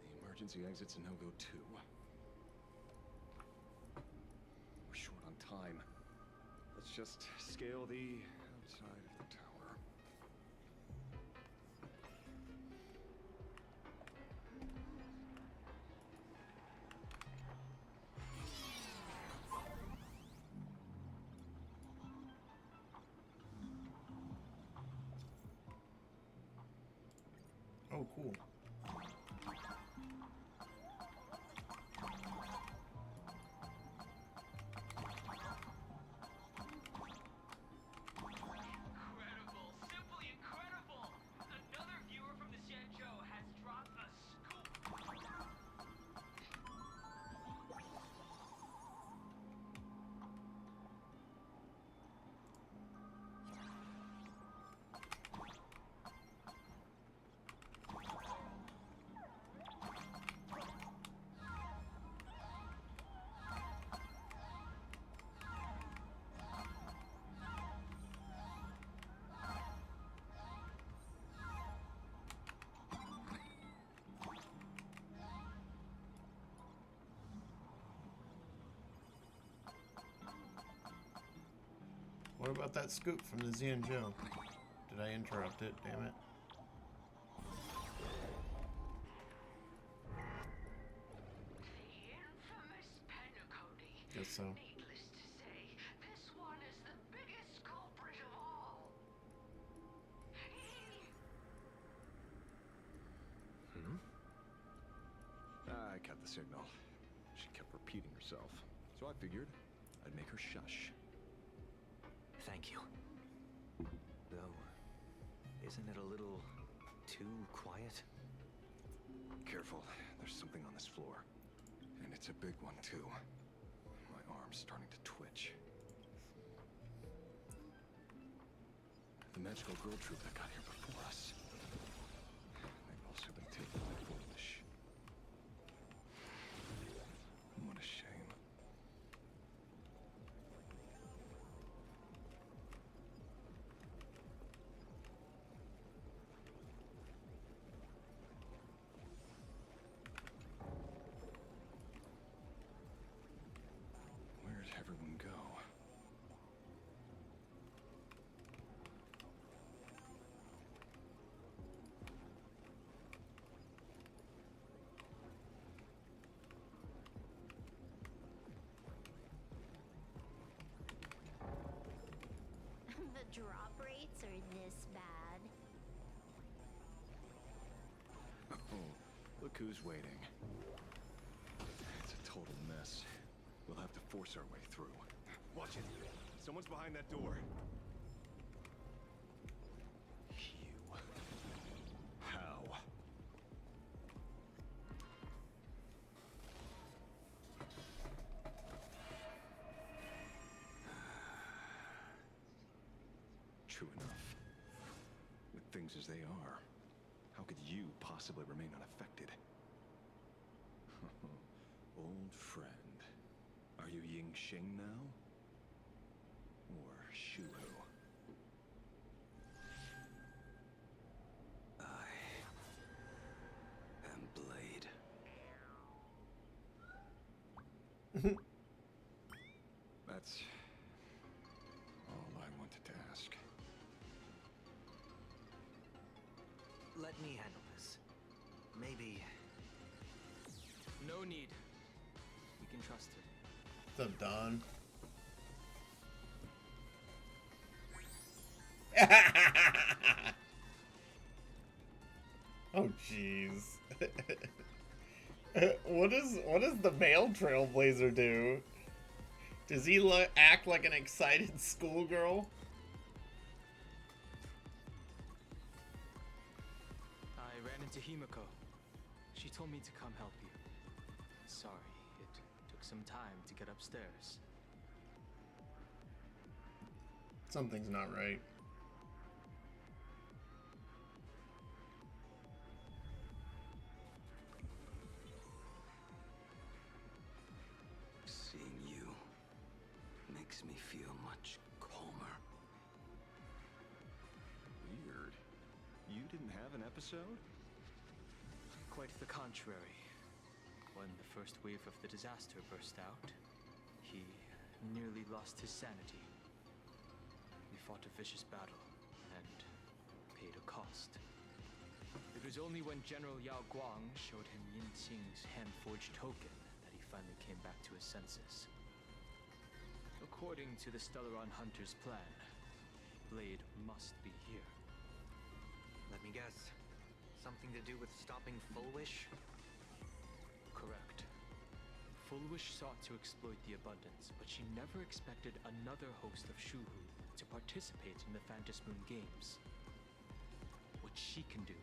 The emergency exit's a no-go too. We're short on time. Let's just scale the outside of the tower. Oh, cool. Incredible! Simply incredible! Another viewer from the Xianzhou has dropped a scoop. What about that scoop from the Xianzhou? Did I interrupt it? Damn it. The infamous Penacody. Guess so. Needless to say, this one is the biggest culprit of all. I cut the signal. She kept repeating herself, so I figured I'd make her shush. Thank you. Though, isn't it a little too quiet? Careful, there's something on this floor. And it's a big one, too. My arm's starting to twitch. The magical girl troop that got here before us. They've also been taken by foolish. What a shame. Where'd everyone go? The drop rates are this bad. Oh, look who's waiting. It's a total mess. We'll have to force our way through. Watch it. Someone's behind that door. You. How? True enough. With things as they are, how could you possibly remain unaffected? Old friend. Are you Ying Xing now? Or Shuhu? I am Blade. That's all I wanted to ask. Let me handle this. Maybe. No need. We can trust her. What's up, Don? Oh, jeez. What does the male trailblazer do? Does he act like an excited schoolgirl? I ran into Himiko. She told me to come help you. Sorry, it took some time to get upstairs. Something's not right. Seeing you makes me feel much calmer. Weird. You didn't have an episode? Quite the contrary. When the first wave of the disaster burst out, he nearly lost his sanity. We fought a vicious battle and paid a cost. It was only when General Yao Guang showed him Yin Qing's hand-forged token that he finally came back to his senses. According to the Stellaron Hunter's plan, Blade must be here. Let me guess. Something to do with stopping Full Wish? Correct. Full Wish sought to exploit the abundance, but she never expected another host of Shuhu to participate in the Phantom Moon Games. What she can do,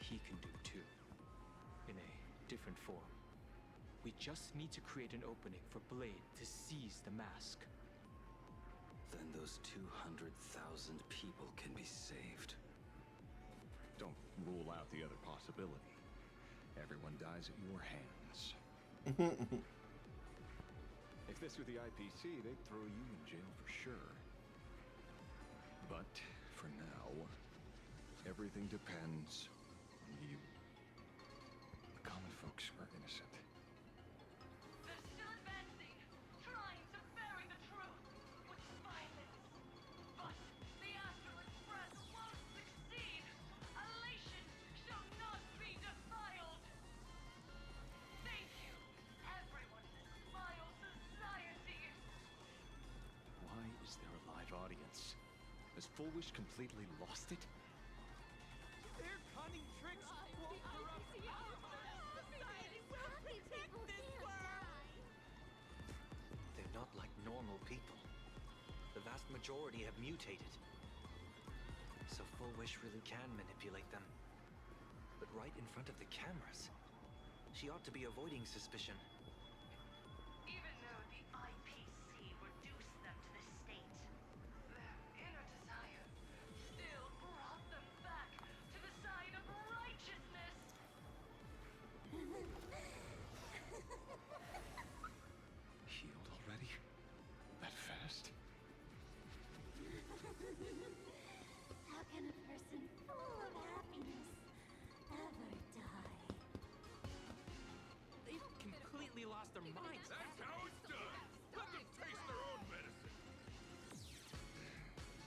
he can do too. In a different form. We just need to create an opening for Blade to seize the mask. Then those 200,000 people can be saved. Don't rule out the other possibility. Everyone dies at your hands. If this were the IPC, they'd throw you in jail for sure. But for now, everything depends on you. The common folks are innocent. They're still advancing, trying to bury the truth with violence. But the Astral Express won't succeed. Elation shall not be defiled. Thank you, everyone in this vile society. Why is there a live audience? Has Full Wish completely lost it? Their cunning tricks won't corrupt our society. Will protect this world. They're not like normal people. The vast majority have mutated. So Full Wish really can manipulate them. But right in front of the cameras. She ought to be avoiding suspicion. Even though the IPC reduced them to this state, their inner desire still brought them back to the side of righteousness. Healed already? That fast? How can a person full of happiness ever die? They've completely lost their minds. That's how it's done. Let them taste their own medicine.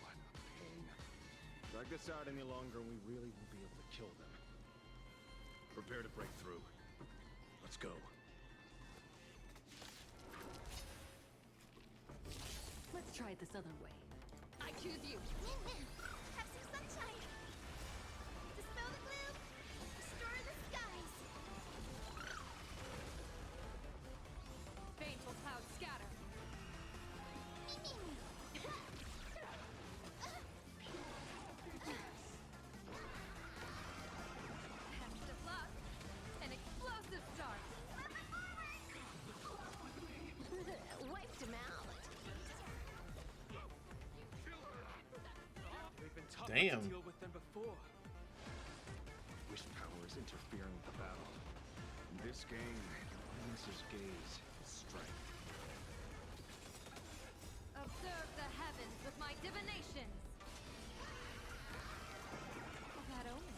What a pain. Drag this out any longer and we really won't be able to kill them. Prepare to break through. Let's go. Let's try it this other way. I choose you. Have some sunshine. Dispel the gloom. Destroy the skies. Baneful clouds scatter. Hands of luck. An explosive start. Wiped him out. We've been tougher Damn. to deal with than before. Wish power is interfering with the battle. In this game, the audience's gaze is strength. Observe the heavens with my divinations. That omen.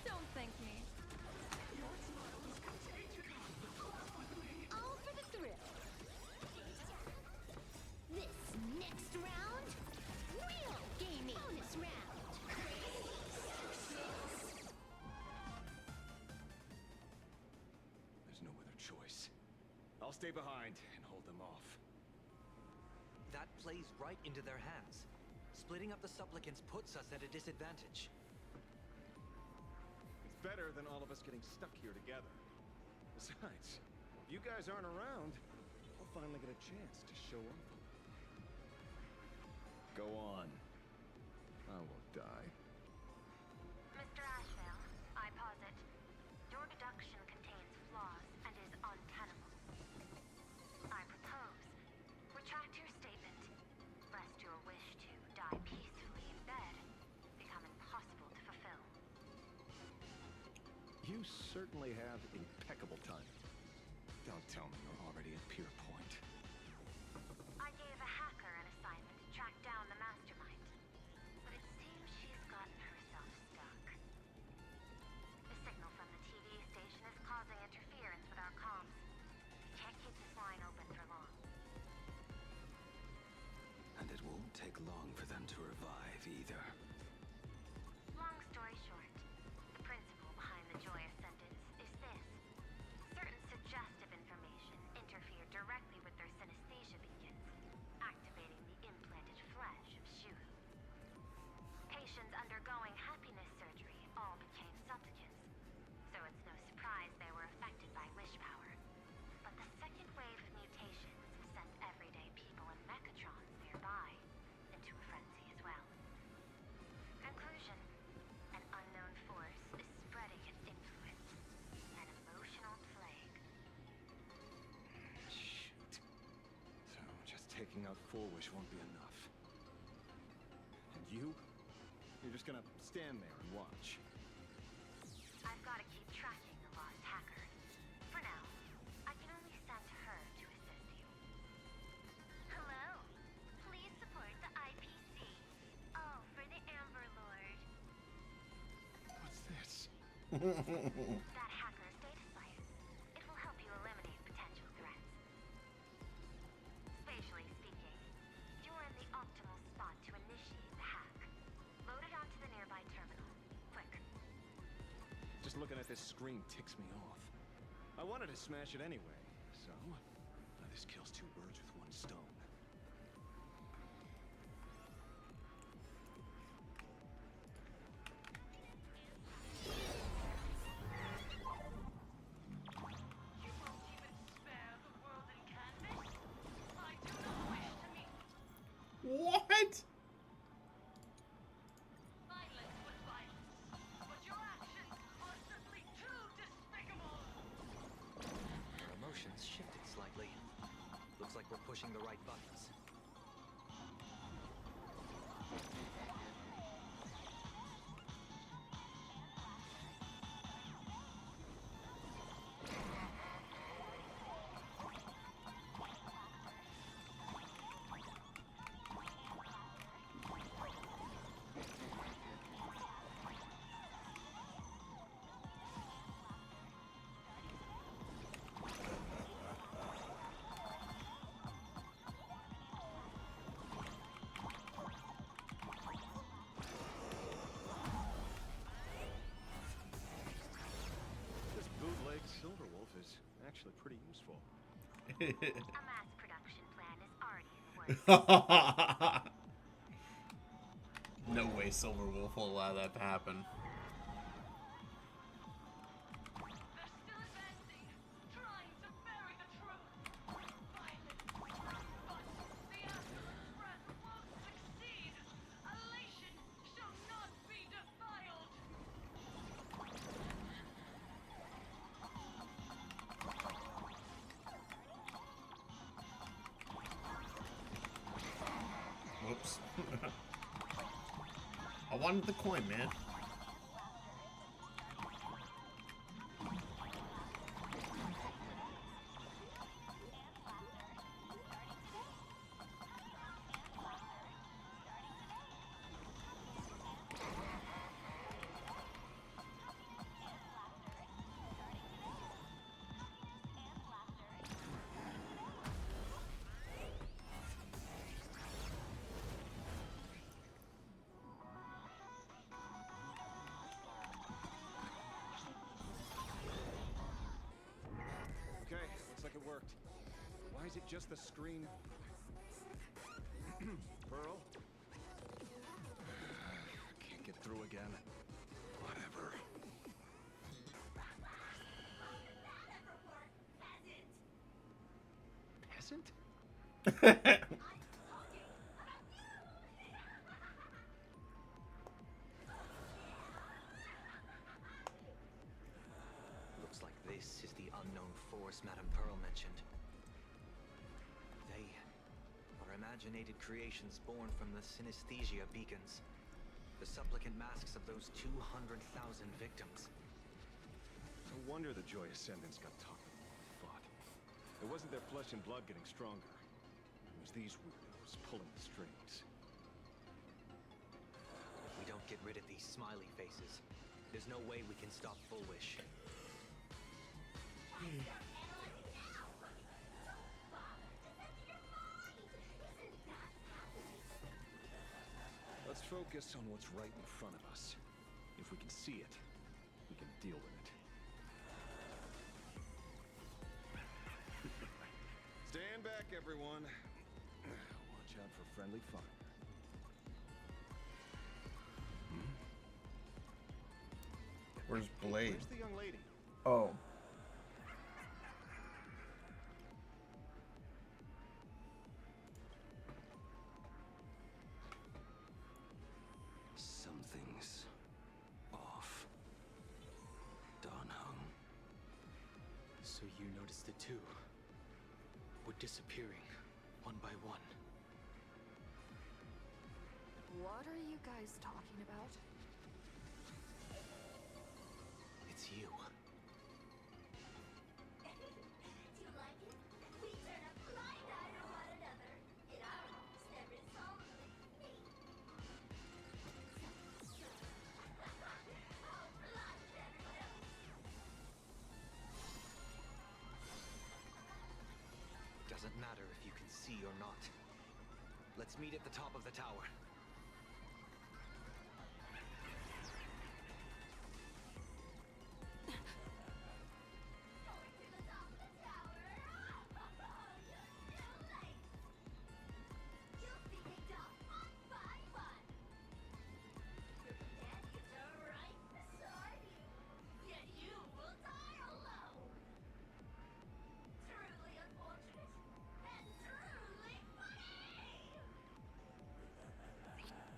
Don't thank me. All for the thrill. This next round, real gaming. Bonus round. There's no other choice. I'll stay behind and hold them off. That plays right into their hands. Splitting up the supplicants puts us at a disadvantage. It's better than all of us getting stuck here together. Besides, if you guys aren't around, I'll finally get a chance to show up. Go on. I won't die. Mr. Ashvale, I posit, your deduction contains flaws and is untenable. I propose, retract your statement, lest your wish to die peacefully in bed become impossible to fulfill. You certainly have impeccable timing. Don't tell me you're already at Pier Point. I gave a hacker an assignment to track down the mastermind, but it seems she's gotten herself stuck. The signal from the TV station is causing interference with our comms. We can't keep this line open for long. And it won't take long for them to revive either. Long story short, the principle behind the joyous sentence is this. Certain suggestive information interfere directly with their synesthesia beacons, activating the implanted flesh of Shuhu. Patients undergoing happiness surgery all became supplicants, taking out 4-Wish won't be enough. And you? You're just gonna stand there and watch. I've got to keep tracking the lost hacker. For now, I can only send her to assist you. Hello. Please support the IPC. All for the Amber Lord. What's this? That hacker's data site. It will help you eliminate potential threats. Spatially speaking, you're in the optimal spot to initiate the hack. Load it onto the nearby terminal. Quick. Just looking at this screen ticks me off. I wanted to smash it anyway, so this kills 2 birds with 1 stone. You won't even spare the world in canvas? I do not wish to meet. What? Violence with violence, but your actions are simply too despicable. Our emotions shifted slightly. Looks like we're pushing the right buttons. This bootleg Silverwolf is actually pretty useful. A mass production plan is already in the works. No way Silverwolf will allow that to happen. They're still advancing, trying to bury the truth. Violence, but the absolute threat won't succeed. Elation shall not be defiled. Whoops. I wanted the coin, man. Okay, looks like it worked. Why is it just the screen? Pearl? Can't get through again. Whatever. Peasant? Looks like this is the unknown force Madame Pearl mentioned. They are imaginated creations born from the synesthesia beacons. The supplicant masks of those 200,000 victims. No wonder the Joy Ascendants got tougher than they fought. It wasn't their flesh and blood getting stronger. It was these weirdos pulling the strings. If we don't get rid of these smiley faces, there's no way we can stop 4-Wish. Let's focus on what's right in front of us. If we can see it, we can deal with it. Stand back, everyone. Watch out for friendly fire. Where's Blade? Where's the young lady? Oh. Something's off. Dawn hung. So you noticed it too. We're disappearing, one by one. What are you guys talking about? It's you. Do you like it? We turn a blind eye to one another. In our homes, there is only me. How blind everyone else. Doesn't matter if you can see or not. Let's meet at the top of the tower.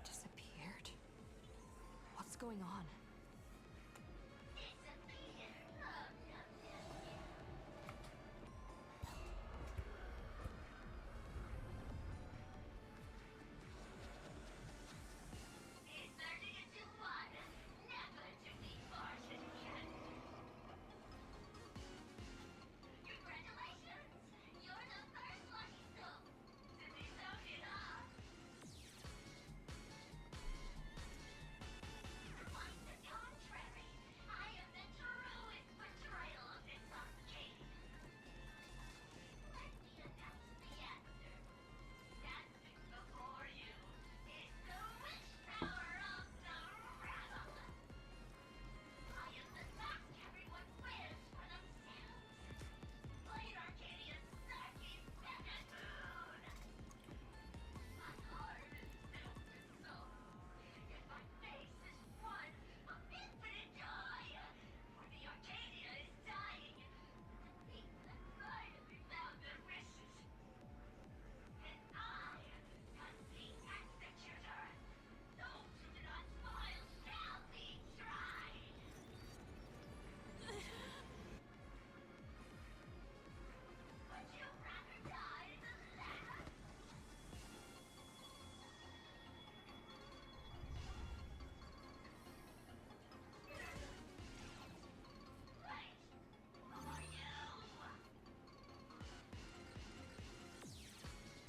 Disappeared? What's going on?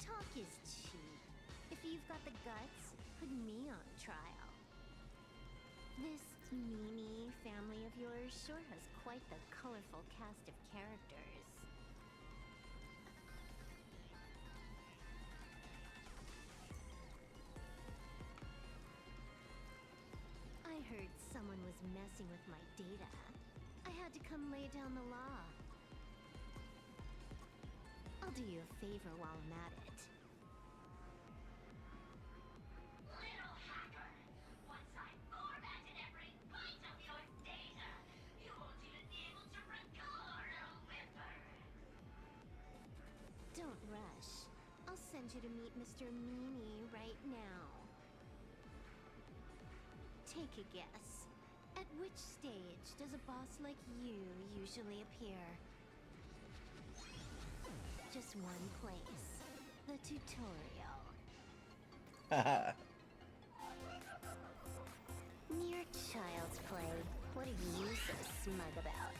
Talk is cheap. If you've got the guts, put me on trial. This Mimi family of yours sure has quite the colorful cast of characters. I heard someone was messing with my data. I had to come lay down the law. I'll do you a favor while I'm at it. Little hacker! Once I formatted every byte of your data, you won't even be able to record a whimper! Don't rush. I'll send you to meet Mr. Mimi right now. Take a guess. At which stage does a boss like you usually appear? Just one place. The tutorial. Mere child's play. What are you so smug about?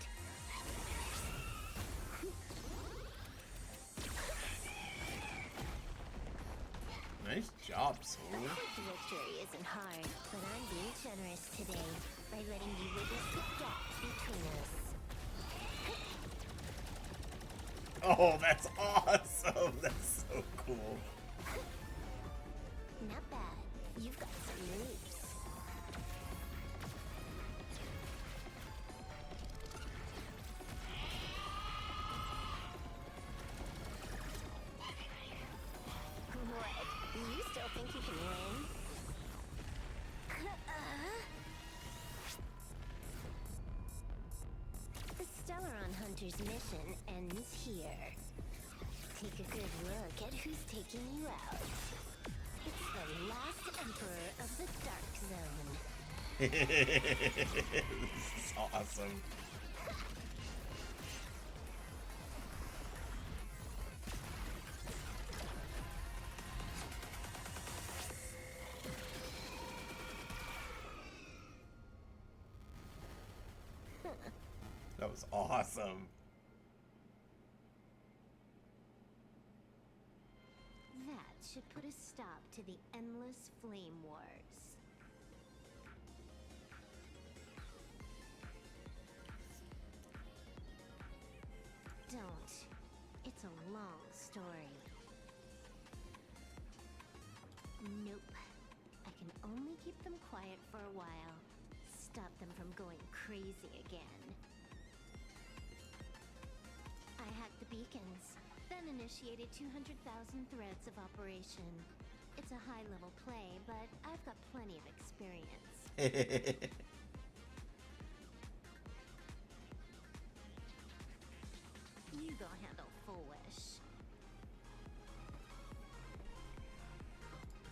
Nice job, Soul. Victory isn't hard, but I'm being generous today by letting you witness the gap between us. Oh, that's awesome. That's so cool. Not bad. You've got some moves. What? You still think you can win? The Stellaron Hunter's mission ends here. Take a good look at who's taking you out. It's the last Emperor of the Dark Zone. This is awesome. That was awesome. That should put a stop to the endless flame wars. Don't. It's a long story. Nope. I can only keep them quiet for a while. Stop them from going crazy again. I hacked the beacons, then initiated 200,000 threads of operation. It's a high-level play, but I've got plenty of experience. You go handle Full Wish.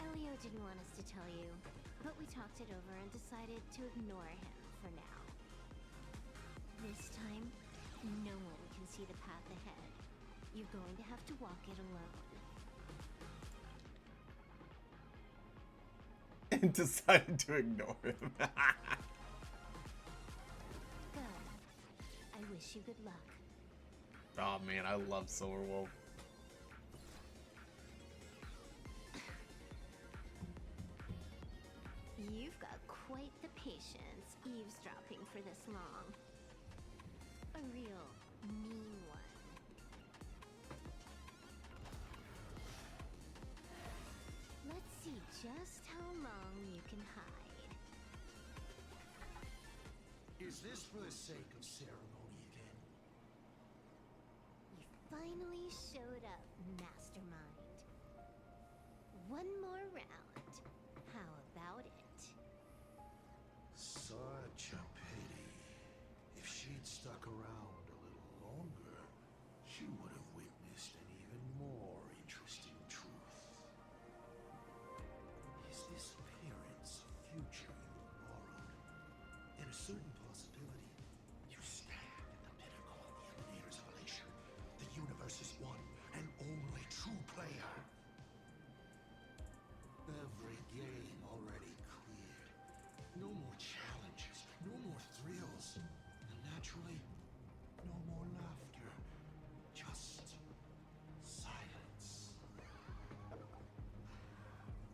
Elio didn't want us to tell you, but we talked it over and decided to ignore him for now. This time, no one can see the path ahead. You're going to have to walk it alone. And decided to ignore him. Good. I wish you good luck. Oh man, I love Silverwolf. You've got quite the patience eavesdropping for this long. A real mean one. Let's see just how long you can hide. Is this for the sake of ceremony again? You finally showed up, Mastermind. One more round. How about it? Such a pity. If she'd stuck around a little longer, she would have witnessed an even more interesting truth. His disappearance a future you borrowed? In a certain possibility, you stand at the pinnacle of the Eliminator's elation, the universe's one and only true player. Every game already cleared. No more challenges, no more thrills, and naturally, no more laughter. Just silence.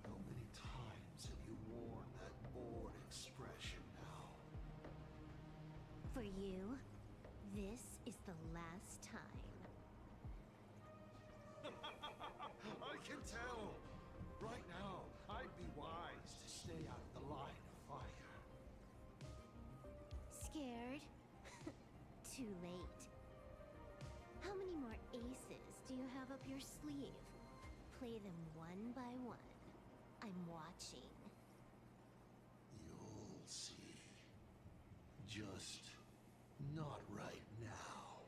How many times have you worn that bored expression now? For you, this is the last time. I can tell! Right now, I'd be wise to stay out of the line of fire. Scared? Too late. How many more aces do you have up your sleeve? Play them one by one. I'm watching. You'll see. Just not right now.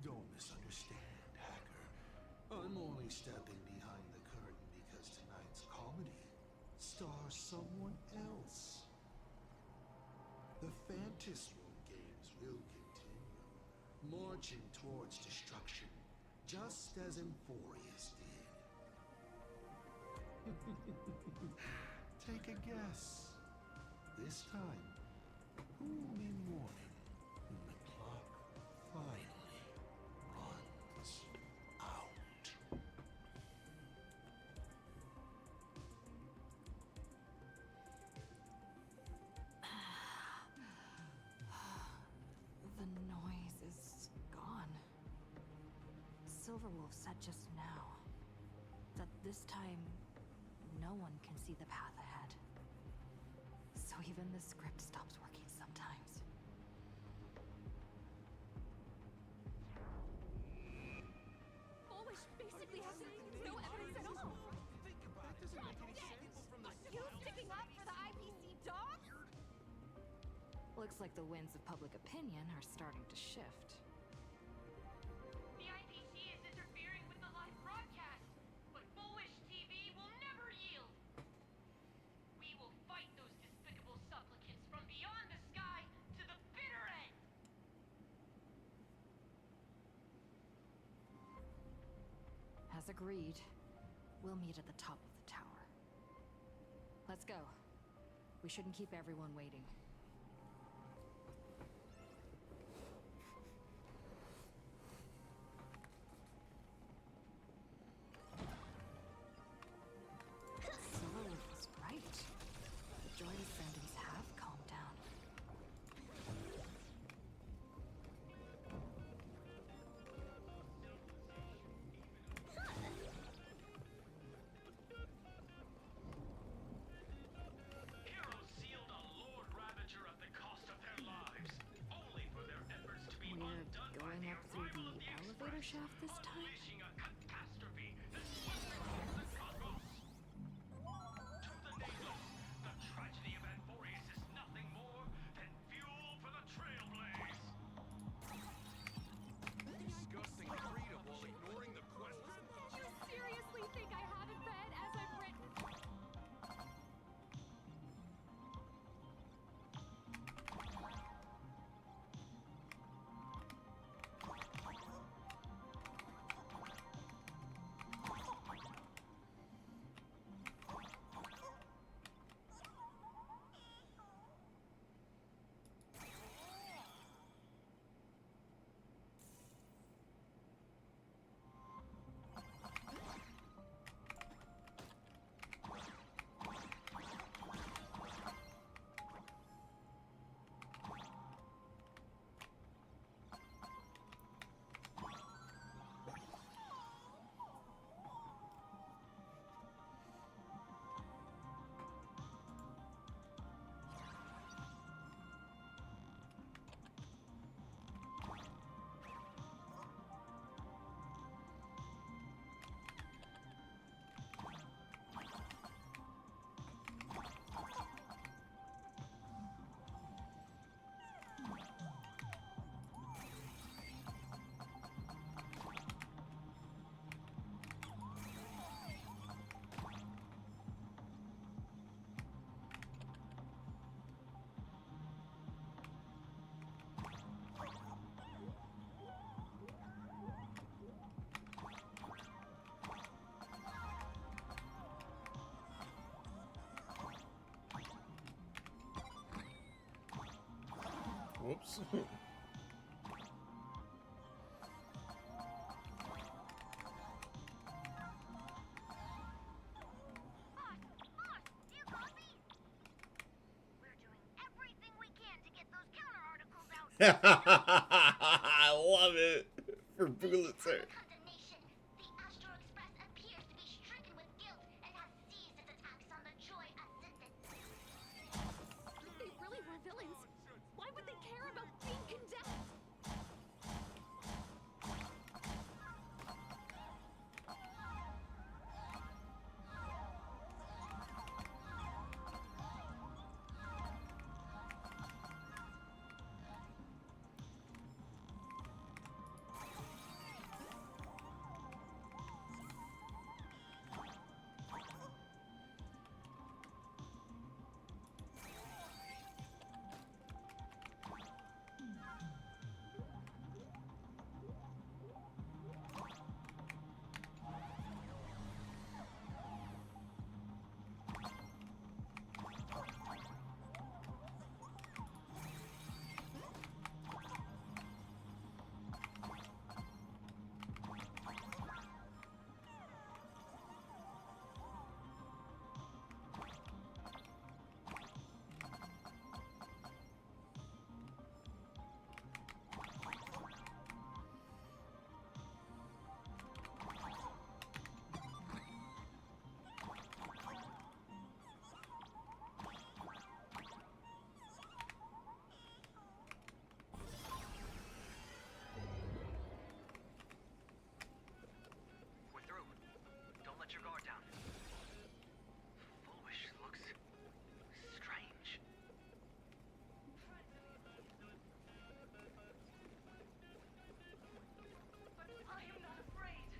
Don't misunderstand, Hacker. I'm only stepping behind the curtain because tonight's comedy stars someone else. The Fantasroom games will continue, marching towards destruction, just as Emphorius did. Take a guess. This time, who will be mourning when the clock finally runs out? The noise is gone. Silverwolf said just now that this time no one can see the path ahead. So even the script stops working sometimes. Polish basically has no evidence at all. You sticking up for the IPC dog? Looks like the winds of public opinion are starting to shift. The IPC is interfering with the live broadcast, but Bullish TV will never yield. We will fight those despicable supplicants from beyond the sky to the bitter end. As agreed, we'll meet at the top of the tower. Let's go. We shouldn't keep everyone waiting. shaft this time? Unleashing a catastrophe that sweeps the cosmos. To the nameless, the tragedy of Anforius is nothing more than fuel for the trailblaze. Discussing freedom while ignoring the question. You seriously think I haven't read as I've written? Whoops. I love it. For Pulitzer. They really were villains. Why would they care about being condemned? We're through. Don't let your guard down. Foolish looks strange. I am not afraid.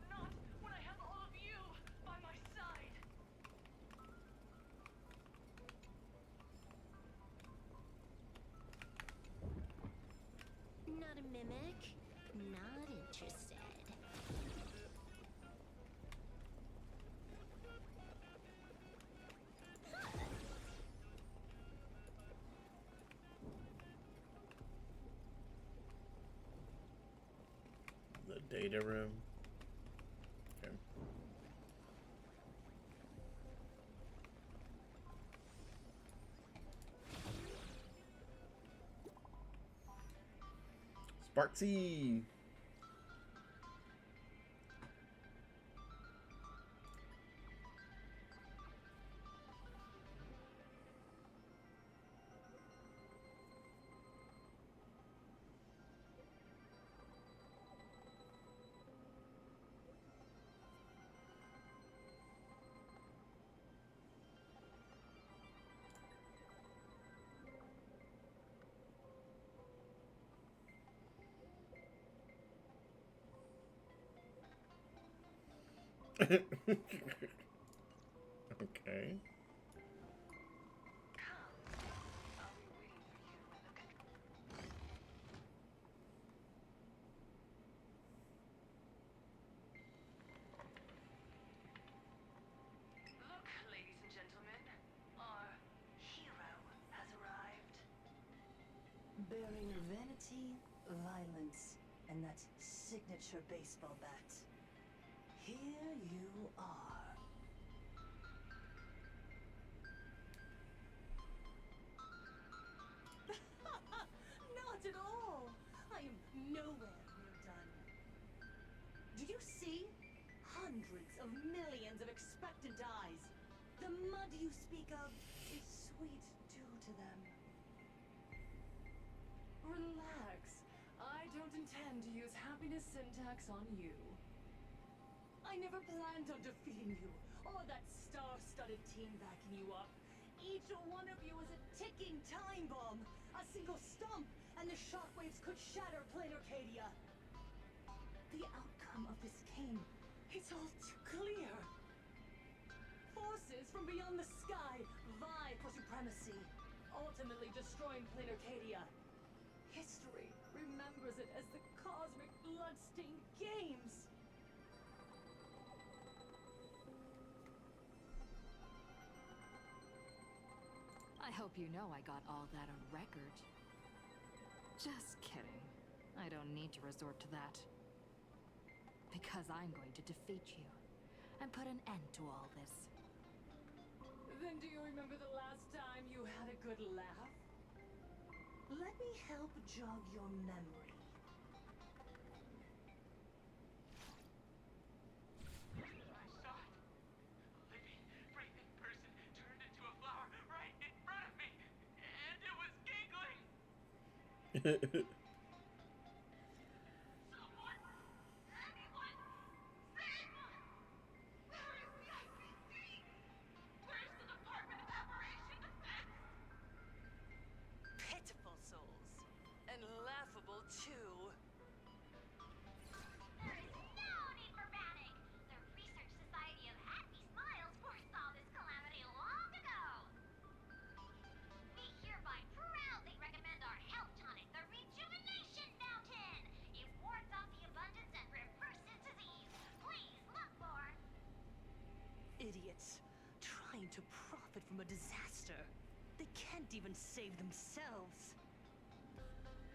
Not when I have all of you by my side. Not a mimic. Not interested. The data room. Okay. Sparksy. Okay. Look, ladies and gentlemen, our hero has arrived. Bearing vanity, violence, and that signature baseball bat. Here you are. Not at all. I am nowhere near done. Do you see? Hundreds of millions of expectant eyes. The mud you speak of is sweet due to them. Relax. I don't intend to use happiness syntax on you. I never planned on defeating you, or that star-studded team backing you up. Each one of you is a ticking time bomb. A single stump, and the shockwaves could shatter plain Arcadia. The outcome of this game is all too clear. Forces from beyond the sky vie for supremacy, ultimately destroying plain Arcadia. History remembers it as the cosmic bloodstained games. I hope you know I got all that on record. Just kidding. I don't need to resort to that. Because I'm going to defeat you and put an end to all this. Then do you remember the last time you had a good laugh? Let me help jog your memory. I saw it. A living, breathing person turned into a flower right in front of me, and it was giggling. Someone, anyone, save us! Where is the IPC? Where's the Department of Aberration Defense? Pitiful souls. And laughable, too. There is no need for panic. The Research Society of Happy Smiles foresaw this calamity long ago. We hereby proudly recommend our health tonic, the Rejuvenation Fountain. It wards off the abundance and reverses disease. Please look for... Idiots. Trying to profit from a disaster. They can't even save themselves.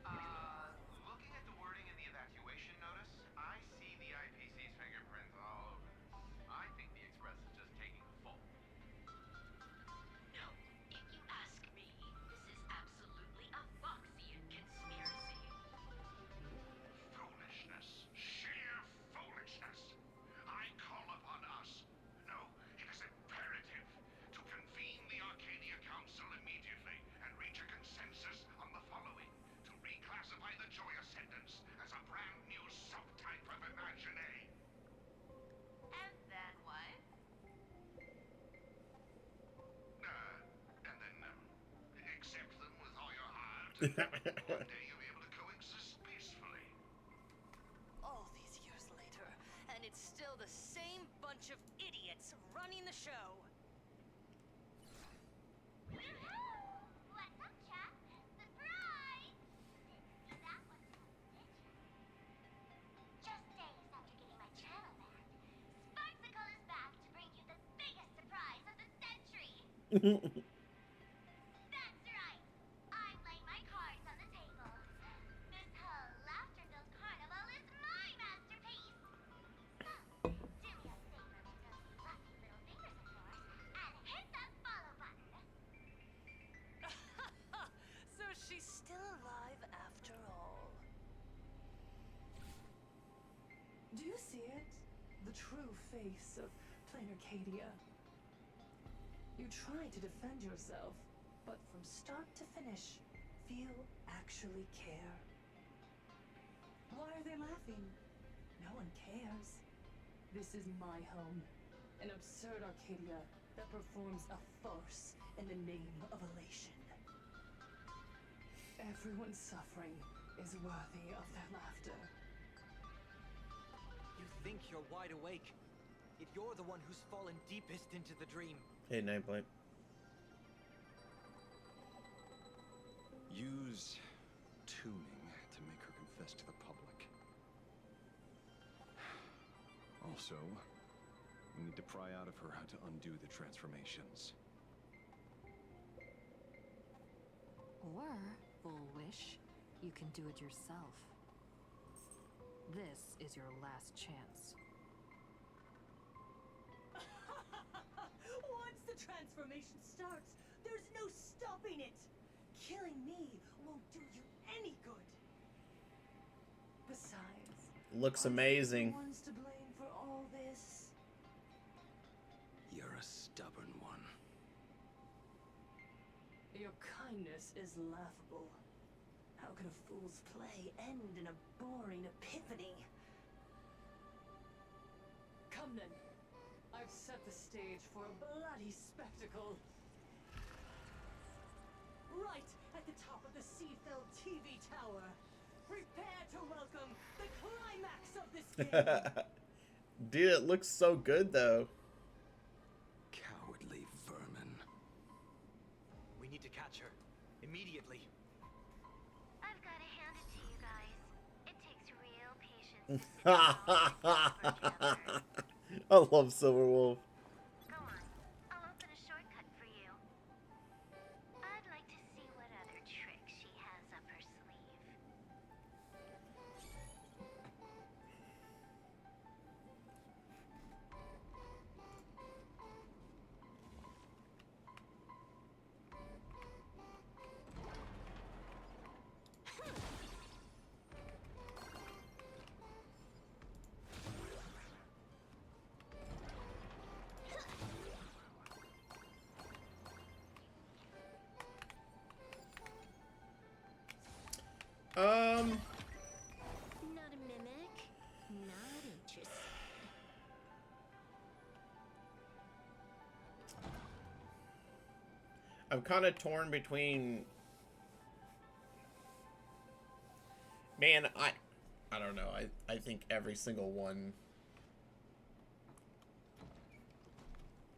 Looking at the wording in the evacuation notice, I see the IPC's fingerprints all over this. I think the Express is just taking the fall. No, if you ask me, this is absolutely a Foxian conspiracy. Foolishness. Sheer foolishness. I call upon us. No, it is imperative to convene the Arcadia Council immediately and reach a consensus on the following. To reclassify the Joy Ascendants as a brand new subtype of Imagine. And then what? And then, accept them with all your heart. One day you'll be able to coexist peacefully. All these years later, and it's still the same bunch of idiots running the show. What's up, chap? Surprise! That was just days after getting my channel back, Sparksicle is back to bring you the biggest surprise of the century. That's right. I'm laying my cards on the table. This whole laughter-filled carnival is my masterpiece. So, do me a favor with those lucky little fingers of yours and hit that follow button. So she's still alive after all. Do you see it? The true face of plain Arcadia. You try to defend yourself, but from start to finish, few actually care. Why are they laughing? No one cares. This is my home. An absurd Arcadia that performs a farce in the name of elation. Everyone's suffering is worthy of their laughter. You think you're wide awake? it you're the one who's fallen deepest into the dream. Hey, Nightblight. Use tuning to make her confess to the public. Also, we need to pry out of her how to undo the transformations. Or, Full Wish, you can do it yourself. This is your last chance. Once the transformation starts, there's no stopping it. Killing me won't do you any good. Besides, Looks amazing. who one's to blame for all this? You're a stubborn one. Your kindness is laughable. How can a fool's play end in a boring epiphany? Come then. I've set the stage for a bloody spectacle. Right at the top of the Seafell TV tower. Prepare to welcome the climax of this game. Dude, it looks so good though. Cowardly vermin. We need to catch her. Immediately. I've got to hand it to you guys. It takes real patience to sit down together. I love Silverwolf. Go on. I'll open a shortcut for you. I'd like to see what other tricks she has up her sleeve. Not a mimic. Not interested. I'm kind of torn between. Man, I don't know. I think every single one.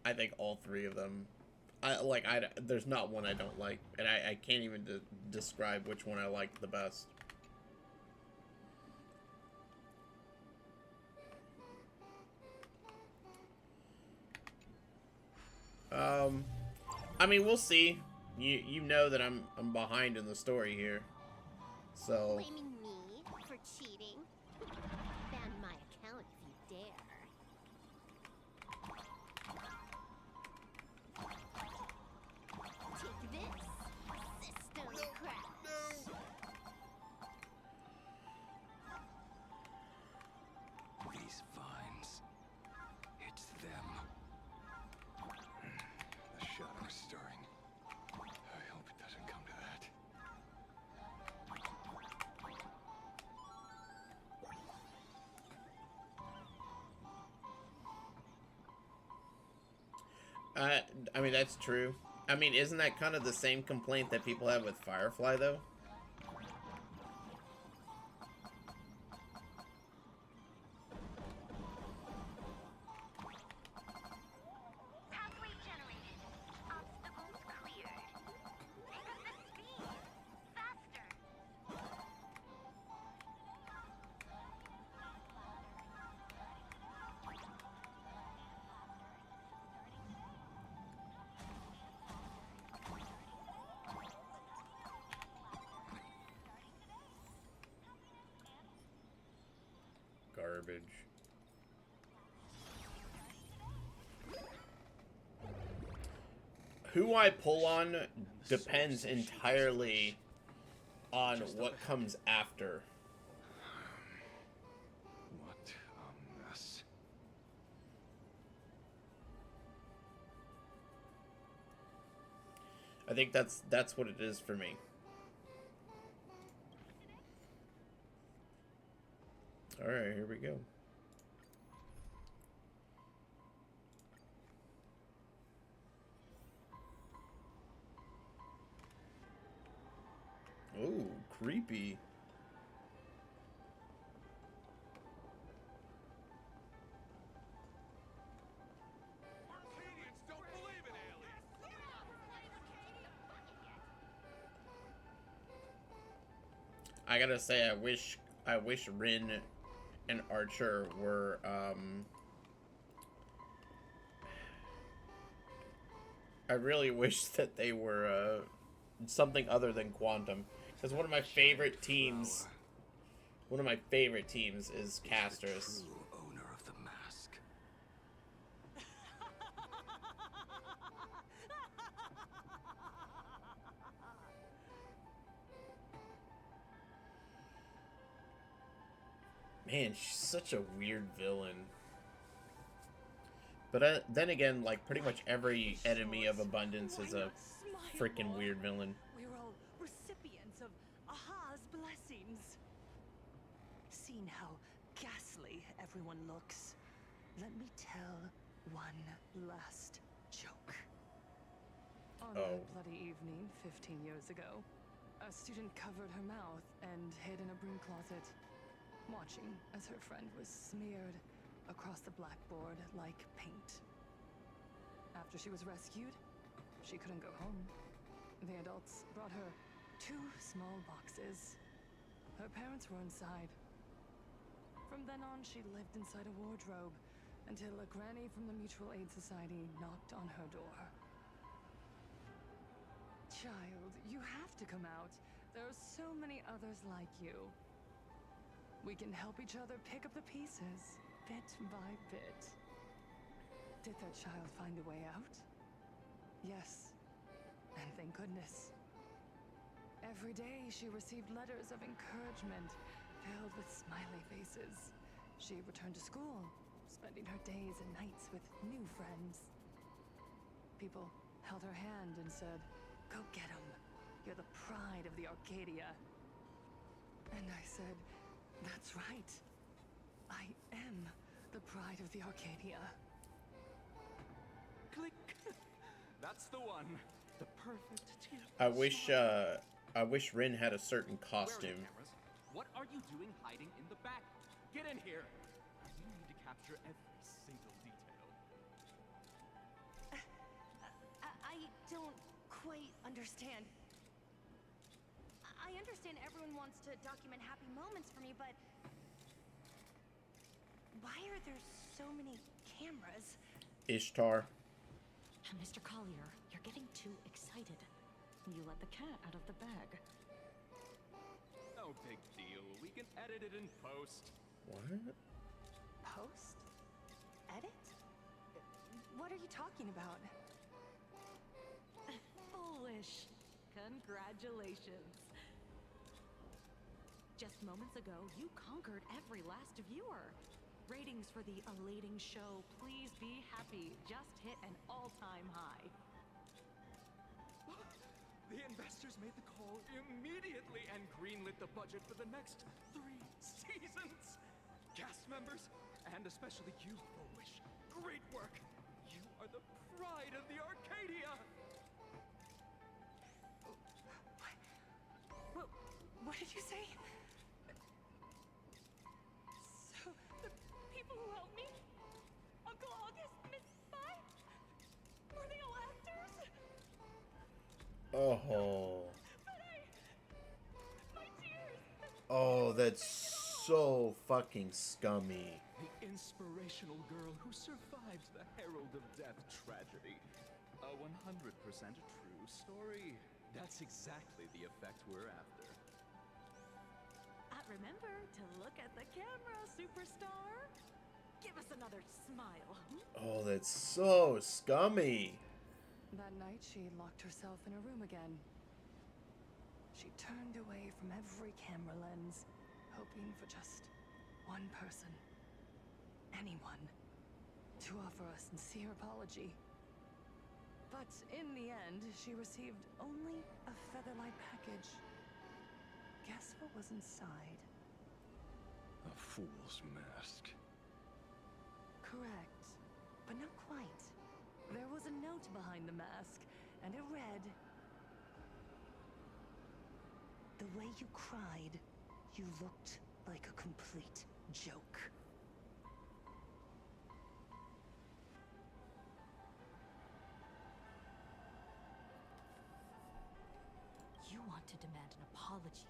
I think all three of them. There's not one I don't like, and I can't even describe which one I like the best. I mean, we'll see. You know that I'm behind in the story here, so. Blaming me for cheating? Ban my account if you dare. Take this, system crash. These vines. It's them. The shadow is stirring. I hope it doesn't come to that. I mean, that's true. I mean, isn't that kind of the same complaint that people have with Firefly, though? Pathway generated. Obstacles cleared. Pick up the speed. Faster. Garbage. Who I pull on depends entirely on what comes after. What a mess. I think that's what it is for me. All right, here we go. Oh, creepy. I gotta say, I wish Rin and Archer were, I really wish that they were, something other than Quantum. Because one of my favorite teams is Casters. True owner of the mask. Man, she's such a weird villain. But then again, like, pretty much every enemy of Abundance is a freaking weird villain. We're all recipients of Aha's blessings. Seeing how ghastly everyone looks, let me tell one last joke. On a bloody evening 15 years ago, a student covered her mouth and hid in a broom closet, watching as her friend was smeared across the blackboard like paint. After she was rescued, she couldn't go home. The adults brought her 2 small boxes. Her parents were inside. From then on, she lived inside a wardrobe until a granny from the Mutual Aid Society knocked on her door. Child, you have to come out. There are so many others like you. We can help each other pick up the pieces, bit by bit. Did that child find a way out? Yes, and thank goodness. Every day she received letters of encouragement filled with smiley faces. She returned to school, spending her days and nights with new friends. People held her hand and said, "Go get 'em. You're the pride of the Arcadia." And I said, "That's right. I am the pride of the Arcadia." Click. That's the one. The perfect tear. I wish Rin had a certain costume. Where are the cameras? What are you doing hiding in the back? Get in here. You need to capture every single detail. I don't quite understand. I understand everyone wants to document happy moments for me, but why are there so many cameras? Ishtar. Mr. Collier, you're getting too excited. You let the cat out of the bag. No big deal. We can edit it in post. What? Post? Edit? What are you talking about? Foolish. Congratulations. Just moments ago, you conquered every last viewer. Ratings for the elating show, Please Be Happy, just hit an all-time high. The investors made the call immediately and greenlit the budget for the next 3 seasons. Cast members, and especially you, Foolish. Great work. You are the pride of the Arcadia. What did you say? So, the people who helped me? Uncle August, Miss Spy? Were they all actors? Oh. But my tears! Oh, that's so fucking scummy. The inspirational girl who survived the Herald of Death tragedy. A 100% true story. That's exactly the effect we're after. Remember to look at the camera, superstar. Give us another smile. Oh, that's so scummy. That night, she locked herself in a room again. She turned away from every camera lens, hoping for just one person, anyone, to offer a sincere apology. But in the end, she received only a featherlight package. Guess what was inside? A fool's mask. Correct, but not quite. There was a note behind the mask, and it read, "The way you cried, you looked like a complete joke." You want to demand an apology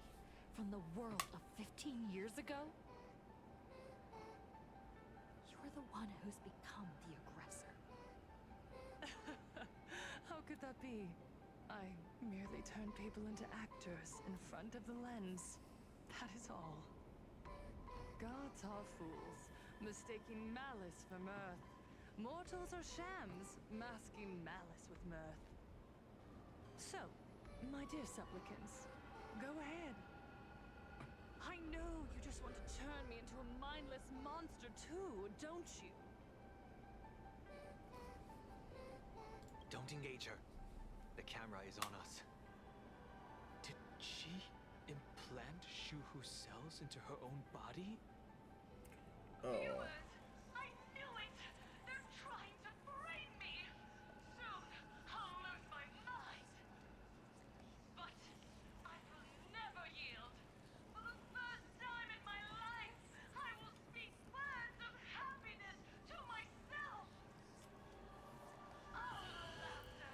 from the world of 15 years ago? You're the one who's become the aggressor. How could that be? I merely turn people into actors in front of the lens. That is all. Gods are fools, mistaking malice for mirth. Mortals are shams, masking malice with mirth. So, my dear supplicants, go ahead. I know you just want to turn me into a mindless monster too, don't you? Don't engage her. The camera is on us. Did she implant Shuhu cells into her own body? Oh. I knew it! They're trying to frame me! Soon, I'll lose my mind! But I will never yield! For the first time in my life, I will speak words of happiness to myself! All the laughter,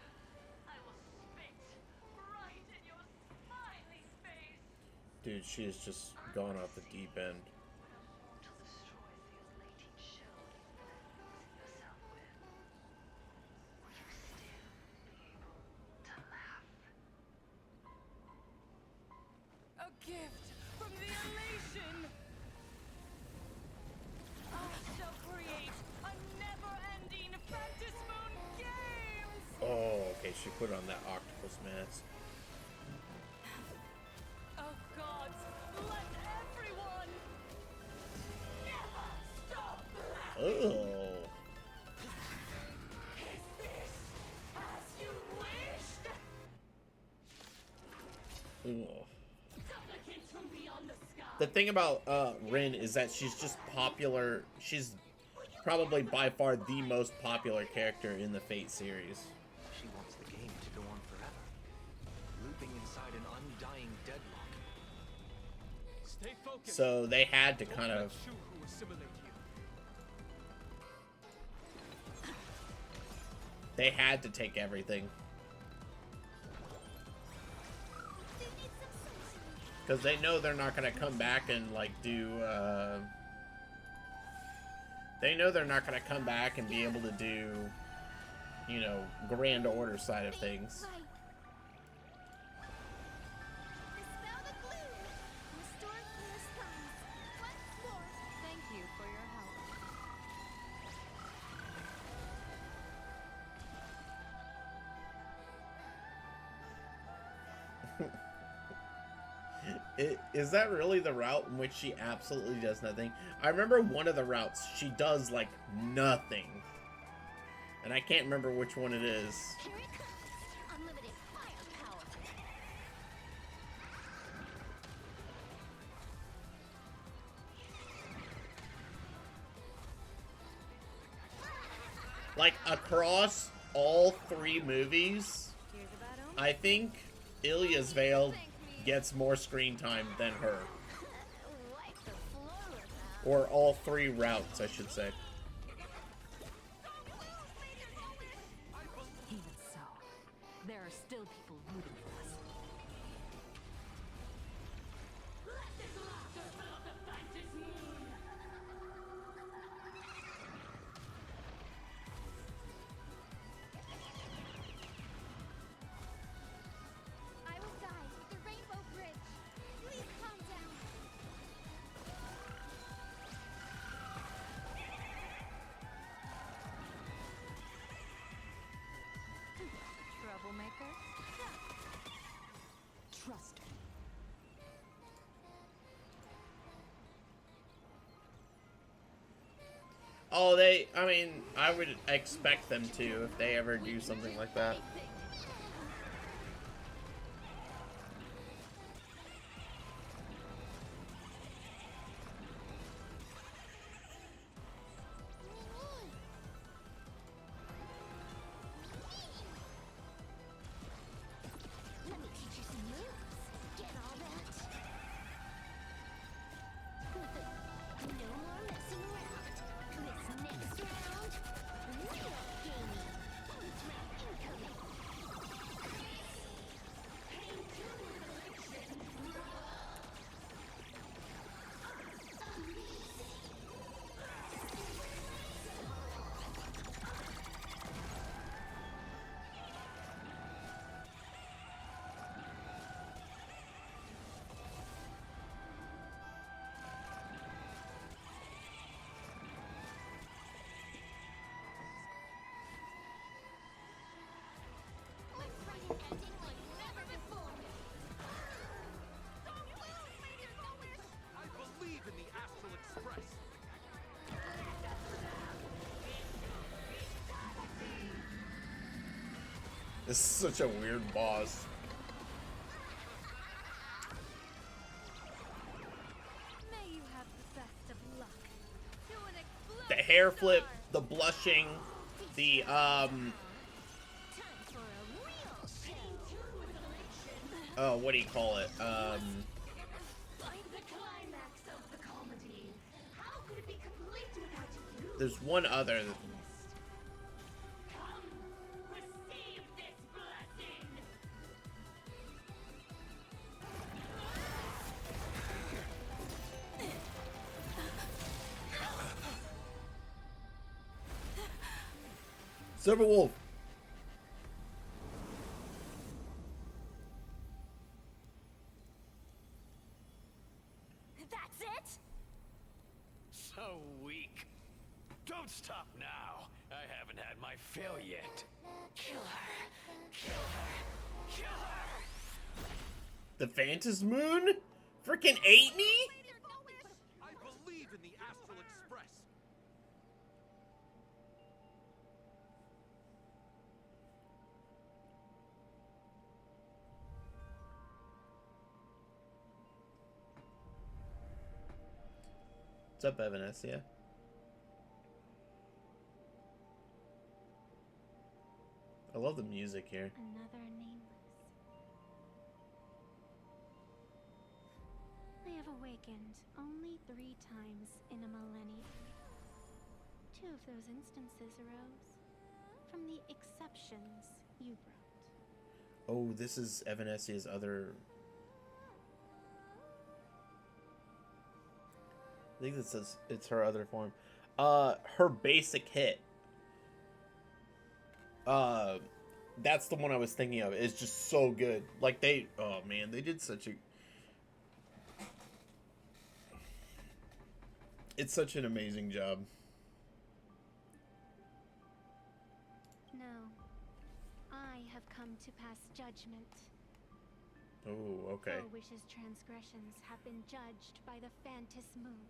I will spit right in your smiling face! Dude, she has just gone off the deep end. A gift from the elation! I shall create a never-ending Fantasy Moon Games! Oh, okay, she put on that octopus mask. Oh gods, let everyone never stop laughing! Oh. Is this as you wished? Ugh. Supplicants from beyond the sky! The thing about Rin is that she's just popular. She's probably by far the most popular character in the Fate series. She wants the game to go on forever, looping inside an undying deadlock. Stay focused. So they had to kind Don't let of. Shuhu assimilate you. They had to take everything. Because they know they're not going to come back and, like, do, they know they're not going to come back and be able to do, you know, Grand Order side of things. Dispel the gloom. Restore clear skies. Once more. Thank you for your help. Is that really the route in which she absolutely does nothing? I remember one of the routes she does, like, nothing. And I can't remember which one it is. Here it comes. Unlimited firepower. Like, across all three movies, I think Ilya's Veil gets more screen time than her. Or all three routes, I should say. Even so, there are still people rooting for us. I will guide the Rainbow Bridge. Please calm down. Troublemaker? Trust me. Oh, I mean, I would expect them to if they ever do something like that. Let me teach you some moves. Get all that? No more messing around. This next round, real gaming. Bonus round incoming. This is such a weird boss. May you have the best of luck. To an explosive The hair flip, the blushing, the oh, what do you call it? The climax of the comedy. How could it be complete without you? There's one other. Come, receive this blessing. Silver Wolf. That's it? So weak. Don't stop now. I haven't had my fill yet. Kill her. Kill her. Kill her. The Phantom Moon? Freaking ate me? I believe in the Astral Express. What's up, Evanescia? I love the music here. Another nameless. I have awakened only 3 times in a millennium. 2 of those instances arose from the exceptions you brought. Oh, this is Evanescia's other... I think this is, it's her other form. Her basic hit. That's the one I was thinking of. It's just so good. Like they, oh man, they did such a... It's such an amazing job. No. I have come to pass judgment. Oh, okay. Wish's transgressions have been judged by the Phantom Moon.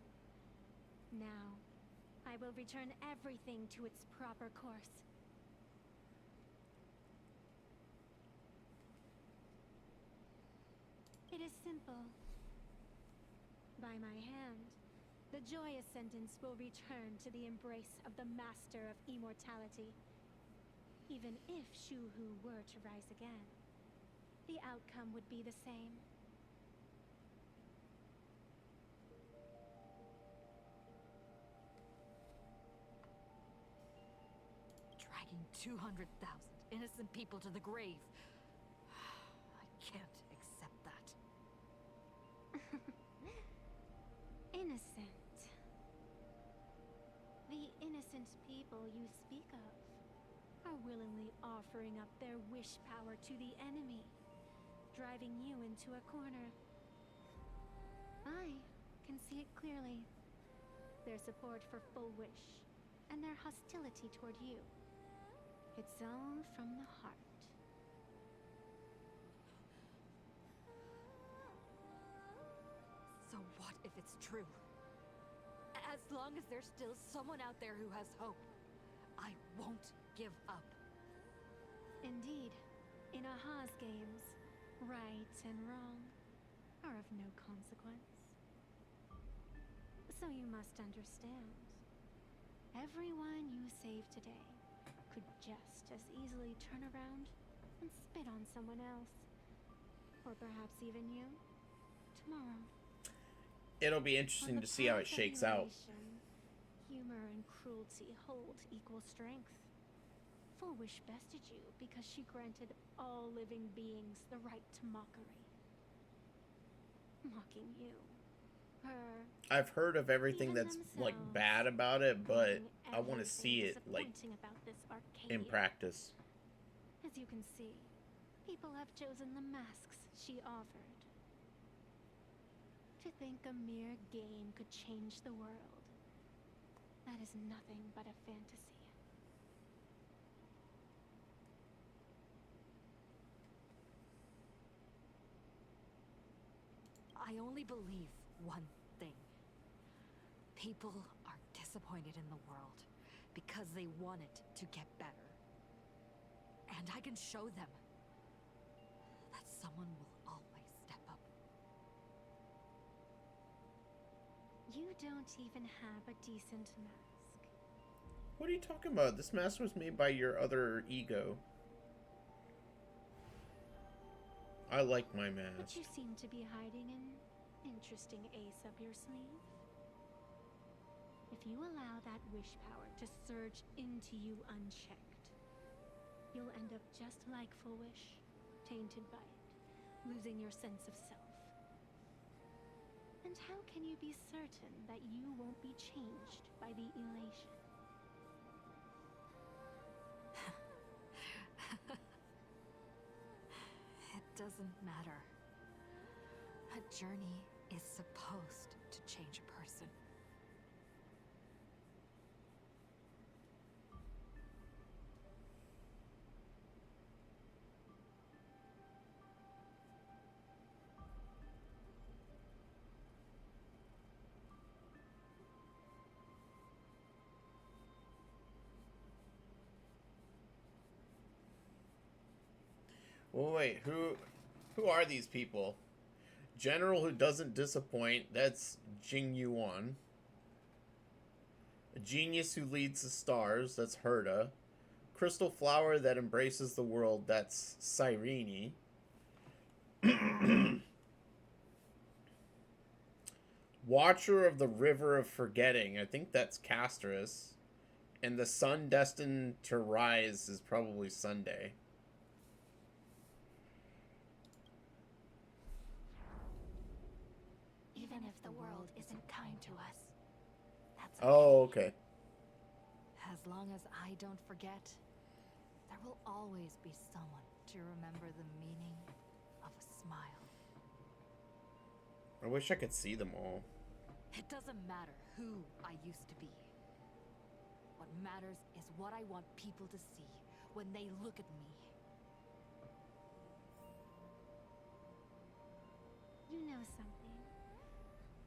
Now, I will return everything to its proper course. It is simple. By my hand, the joyous sentence will return to the embrace of the Master of Immortality. Even if Shu-Hu were to rise again, the outcome would be the same. Dragging 200,000 innocent people to the grave. I can't accept that. Innocent. The innocent people you speak of are willingly offering up their wish power to the enemy, driving you into a corner. I can see it clearly. Their support for Full Wish, and their hostility toward you. It's all from the heart. So what if it's true? As long as there's still someone out there who has hope, I won't give up. Indeed, in Aha's games, right and wrong are of no consequence. So you must understand, everyone you save today could just as easily turn around and spit on someone else. Or perhaps even you, tomorrow. It'll be interesting to see how it shakes out. Humor and cruelty hold equal strength. Full Wish bested you because she granted all living beings the right to mockery. Mocking you. Her. I've heard of everything that's like bad about it, but I want to see it like in practice. As you can see, people have chosen the masks she offered. To think a mere game could change the world, that is nothing but a fantasy. I only believe one thing. People are disappointed in the world because they want it to get better. And I can show them that someone will always step up. You don't even have a decent mask. What are you talking about? This mask was made by your other ego. I like my mask. But you seem to be hiding an interesting ace up your sleeve. If you allow that wish power to surge into you unchecked, you'll end up just like Full Wish, tainted by it, losing your sense of self. And how can you be certain that you won't be changed by the elation? It doesn't matter. A journey is supposed to change a person. Well, wait, who are these people? General who doesn't disappoint, that's Jing Yuan. A genius who leads the stars, that's Herta. Crystal flower that embraces the world, that's Cyrene. Watcher of the River of Forgetting, I think that's Castris. And the sun destined to rise is probably Sunday. Even if the world isn't kind to us, that's Oh, okay. As long as I don't forget, there will always be someone to remember the meaning of a smile. I wish I could see them all. It doesn't matter who I used to be. What matters is what I want people to see when they look at me. You know something?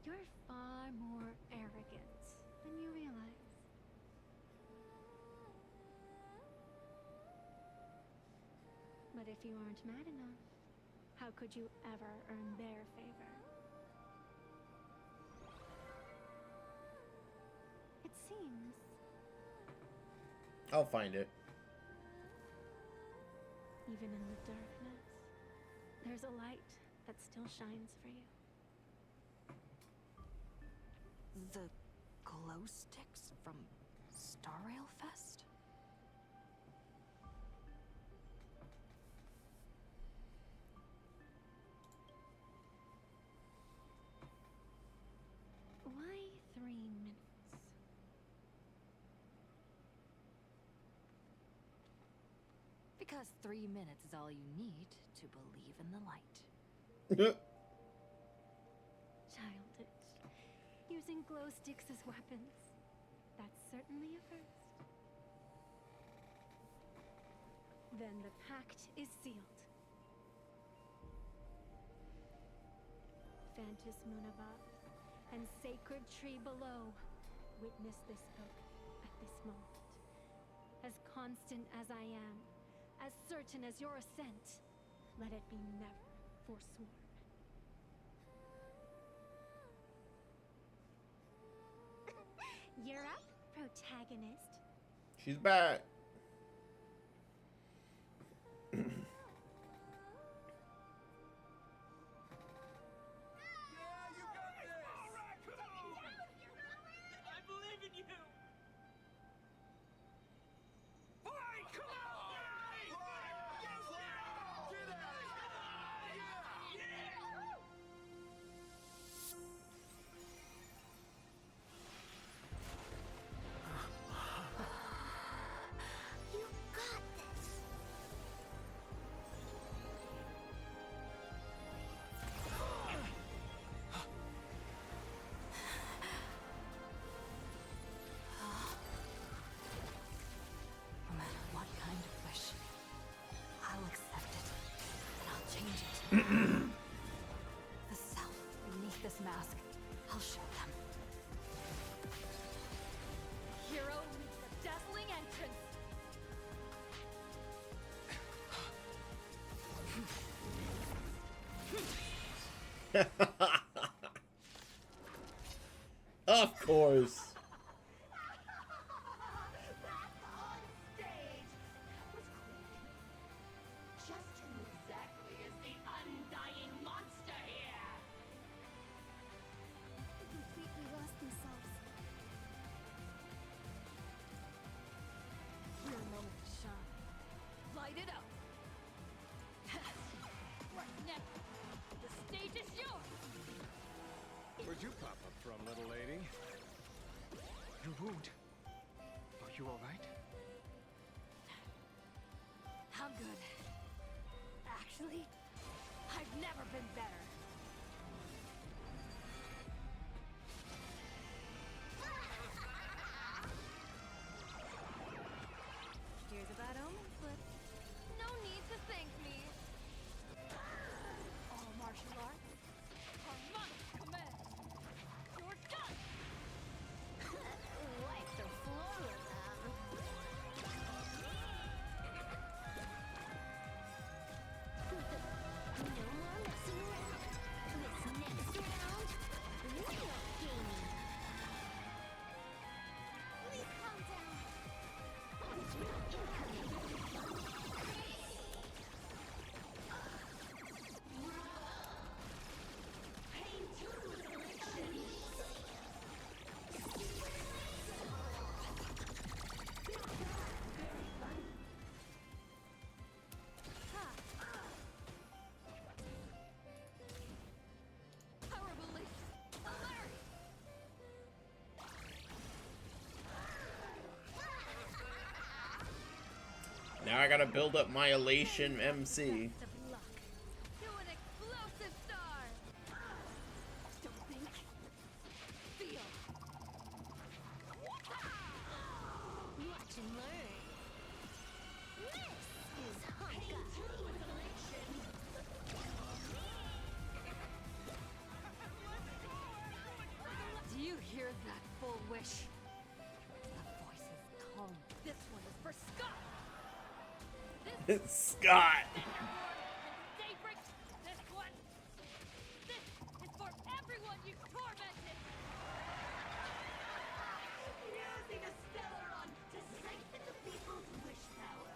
You're far more arrogant than you realize. But if you aren't mad enough, how could you ever earn their favor? It seems I'll find it. even in the darkness, there's a light that still shines for you. The glow sticks from Star Rail Fest? Why 3 minutes? Because 3 minutes is all you need to believe in the light. Childish. Using glow sticks as weapons. That's certainly a first. Then the pact is sealed. Fantas moon above and sacred tree below, witness this book at this moment. As constant as I am, as certain as your ascent, let it be never forsworn. You're up, protagonist. She's back. I believe in you! Fine, come on! You got this. No matter what kind of wish, I'll accept it, and I'll change it. The self beneath this mask, I'll show them. Hero meets the dazzling entrance. Of course. Just who exactly is the undying monster here? They completely lost themselves. Real moment to shine. Light it up. What next? The stage is yours! Where'd you pop up from, little lady? Your wound. Are you alright? I'm good. Actually, I've never been better. Here's a bad omen, Flip. No need to thank me. All martial arts are my command. You're done! Wipe the floor with them. No more messing around. This next round, real gaming. Please calm down. Power release! Alert! Now I gotta build up my elation MC. Best of luck to an explosive star! Don't think. Feel. Watch and learn. This is Honka. Do you hear that, full wish? The voice is calm. This one is for Scott! Scott. Daybreak, this one! This is for everyone you've tormented! Using a Stellaron to siphon the people's wish power.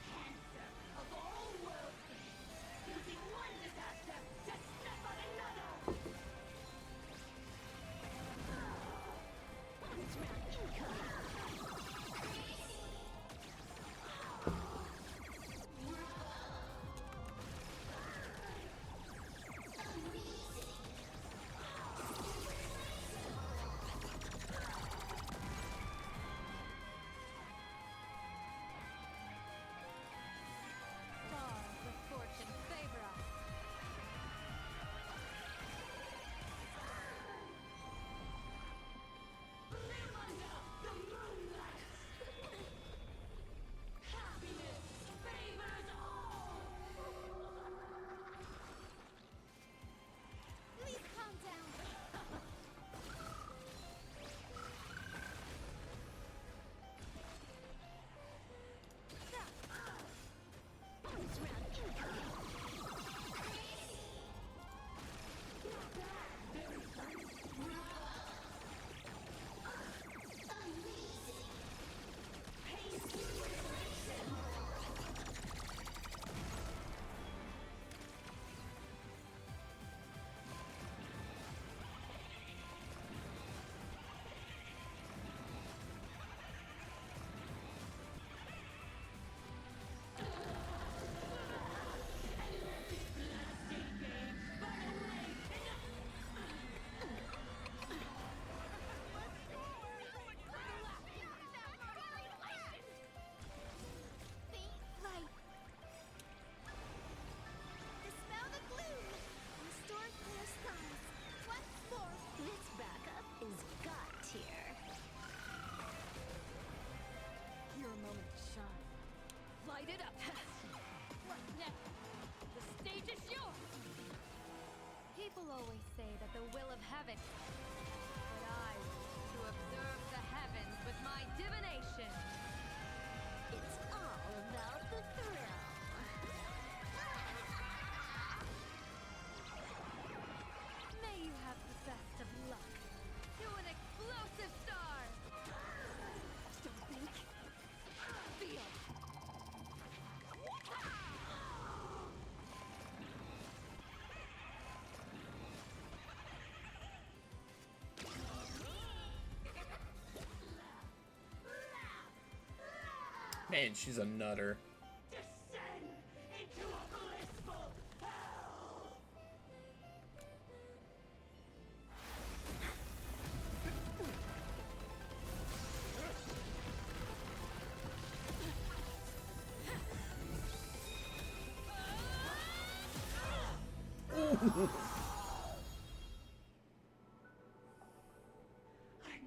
Cancer of all worlds. Using one disaster to step on another. Bonus round incoming. Stars of fortune favor us. Live under the moonlight. Happiness favors all. Please calm down. Bonus round incoming. Faint light. Dispel the gloom. Restore clear skies. Once more. This backup is God tier. Your moment to shine. Light it up! What next? The stage is yours! People always say that the will of heaven, but I wish to observe the heavens with my divination. It's all about the thrill. Man, she's a nutter. Descend into a blissful hell! I'm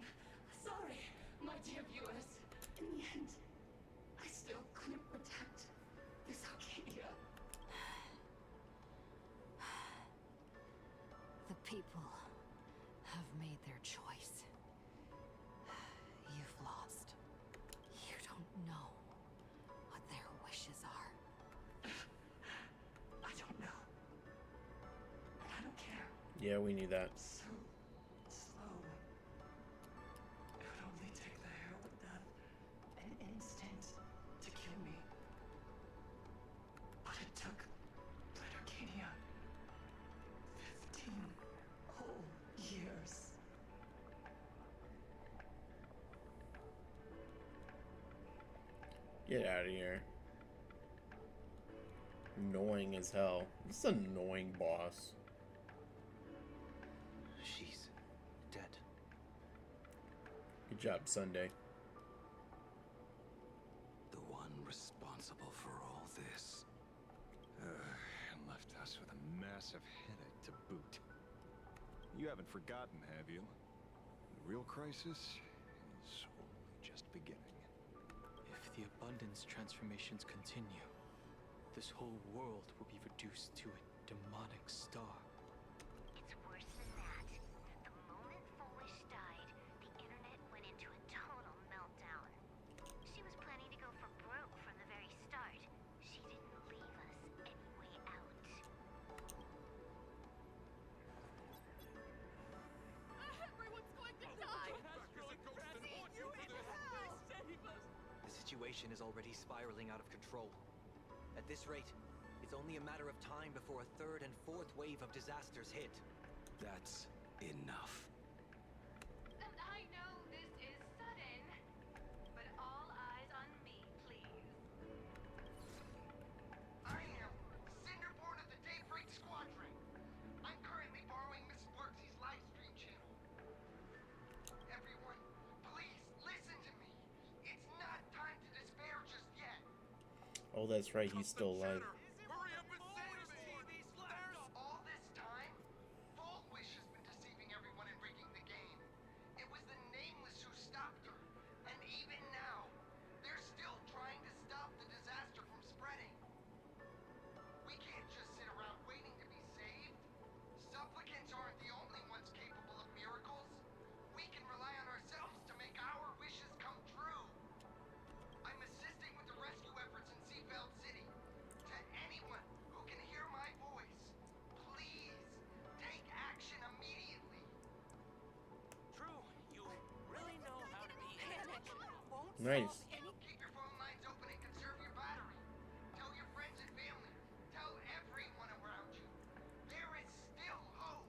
sorry, my dear viewers. In the end, I still couldn't protect this Arcadia. The people have made their choice. You've lost. You don't know what their wishes are. I don't know. And I don't care. Yeah, we knew that. So slow. It would only take the heroin death, an instant, to kill me. But it took Red Arcadia 15 whole years. Get out of here. Annoying as hell. This is an annoying boss. She's dead. Good job, Sunday. The one responsible for all this. And left us with a massive headache to boot. You haven't forgotten, have you? The real crisis is only just beginning. If the abundance transformations continue, this whole world will be reduced to a demonic star. It's worse than that. The moment Foolish died, the internet went into a total meltdown. She was planning to go for broke from the very start. She didn't leave us any way out. Everyone's going to die! The situation is already spiraling out of control. At this rate, it's only a matter of time before a third and fourth wave of disasters hit. That's enough. And I know this is sudden, but all eyes on me, please. I am Cinderborn of the Daybreak Squadron. I'm currently borrowing Miss Worksy's live stream channel. Everyone, please listen to me. It's not time to despair just yet. Oh, that's right. He's still alive. Hurry up and save me! All this time, Full Wish has been deceiving everyone and rigging the game. It was the Nameless who stopped her. And even now, they're still trying to stop the disaster from spreading. We can't just sit around waiting to be saved. Supplicants aren't the only ones capable of miracles. We can rely on ourselves to make our wishes come true. I'm assisting with the rescue efforts in Seafeld City. To anyone who can hear my voice, please take action immediately. True, you really know how to be panic. Won't Nice. solve any. Keep your phone lines open and conserve your battery. Tell your friends and family. Tell everyone around you. There is still hope.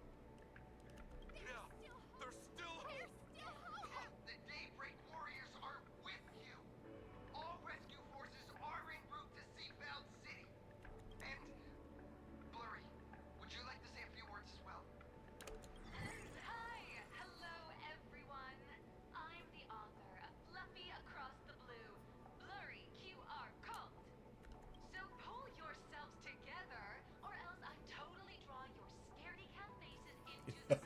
Yeah, there's still hope. The Daybreak Warriors are with you. All rescue forces are en route to Seafeld City. And, Blurry, would you like to say a few words as well? Hi! Hello, everyone! I'm the author of Fluffy Across the Blue, Blurry QR Cult. So pull yourselves together, or else I totally draw your scaredy cat faces into the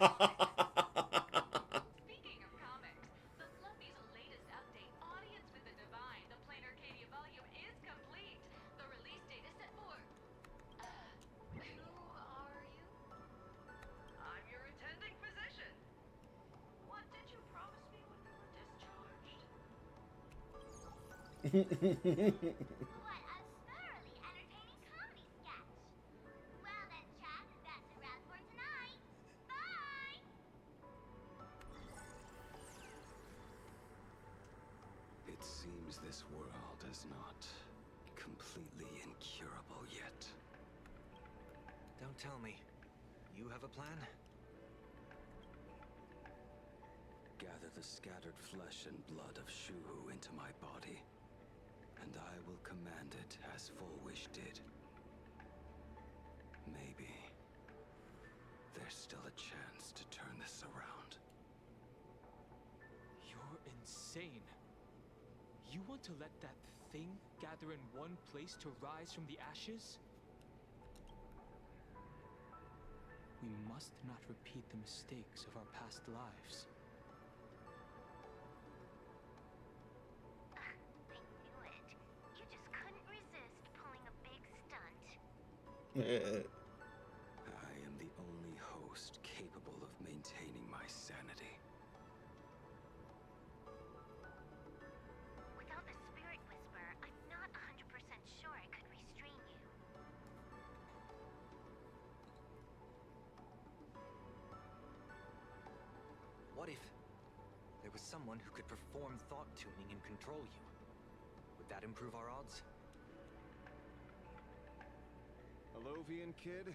Speaking of comics, the Fluffies' latest update, Audience with the Divine, the Plain Arcadia volume, is complete. The release date is set for... who are you? I'm your attending physician. What did you promise me when you were discharged? What a thoroughly entertaining comedy sketch. Well then, chat, that's a wrap for tonight. Bye! It seems this world is not completely incurable yet. Don't tell me. You have a plan? Gather the scattered flesh and blood of Shuhu into my body, and demand it as Full Wish did, maybe there's still a chance to turn this around. You're insane. You want to let that thing gather in one place to rise from the ashes? We must not repeat the mistakes of our past lives. I knew it. You just couldn't resist pulling a big stunt. I am the only host capable of maintaining my sanity. Without the Spirit Whisperer, I'm not 100% sure I could restrain you. What if there was someone who could perform thought tuning and control you? Would that improve our odds? Alovian kid,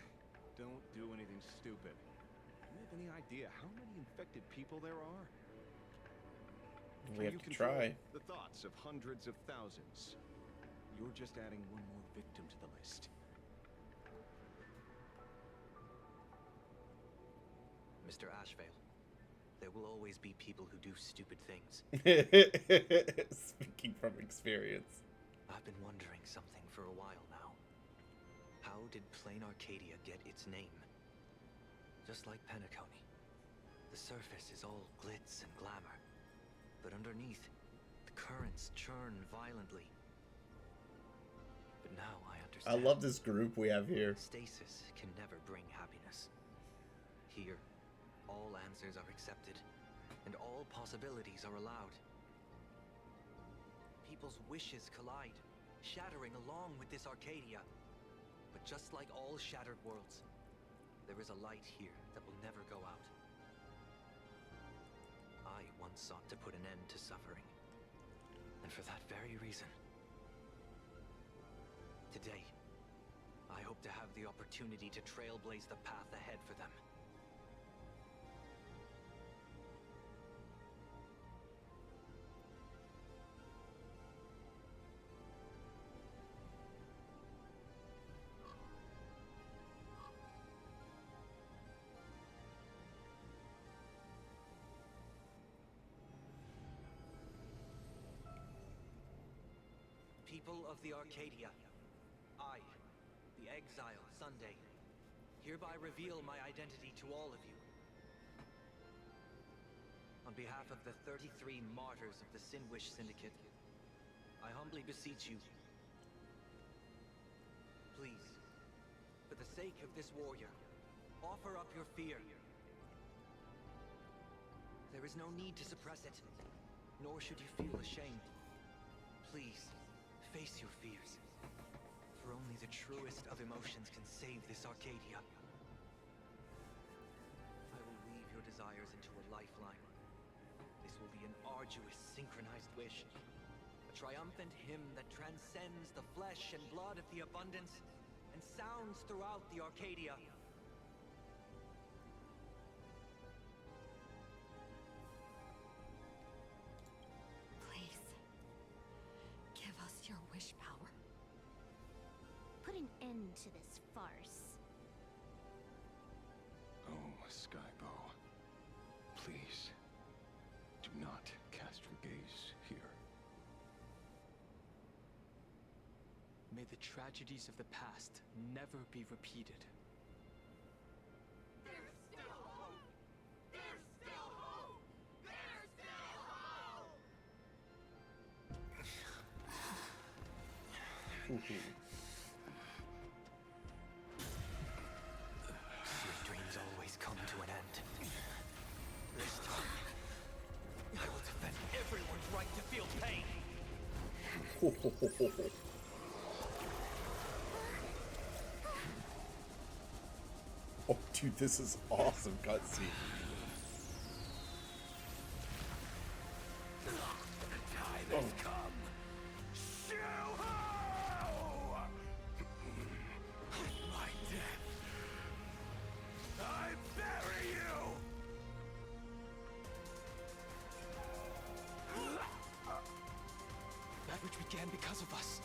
don't do anything stupid. Do you have any idea how many infected people there are? We have You to control try. the thoughts of hundreds of thousands. You're just adding one more victim to the list. Mr. Ashvale, there will always be people who do stupid things. Speaking from experience. I've been wondering something for a while now. How did Plain Arcadia get its name? Just like Penacony, the surface is all glitz and glamour, but underneath, the currents churn violently. But now I I understand. love this group we have here. Stasis can never bring happiness. Here, all answers are accepted, and all possibilities are allowed. People's wishes collide, shattering along with this Arcadia. But just like all shattered worlds, there is a light here that will never go out. I once sought to put an end to suffering, and for that very reason, today, I hope to have the opportunity to trailblaze the path ahead for them. People of the Arcadia, I, the exile Sunday, hereby reveal my identity to all of you. On behalf of the 33 martyrs of the Sinwish Syndicate, I humbly beseech you, please, for the sake of this warrior, offer up your fear. There is no need to suppress it, nor should you feel ashamed. Please, face your fears, for only the truest of emotions can save this Arcadia. I will weave your desires into a lifeline. This will be an arduous, synchronized wish, a triumphant hymn that transcends the flesh and blood of the abundance and sounds throughout the Arcadia. Give us your wish power. Put an end to this farce. Oh, Skybow. Please, do not cast your gaze here. May the tragedies of the past never be repeated. There's still hope! There's still hope! There's still hope! Your dreams always come to an end. This time, I will defend everyone's right to feel pain. Oh, dude, this is awesome cutscene. Time has come. Show how! My death. I bury you! That which began because of us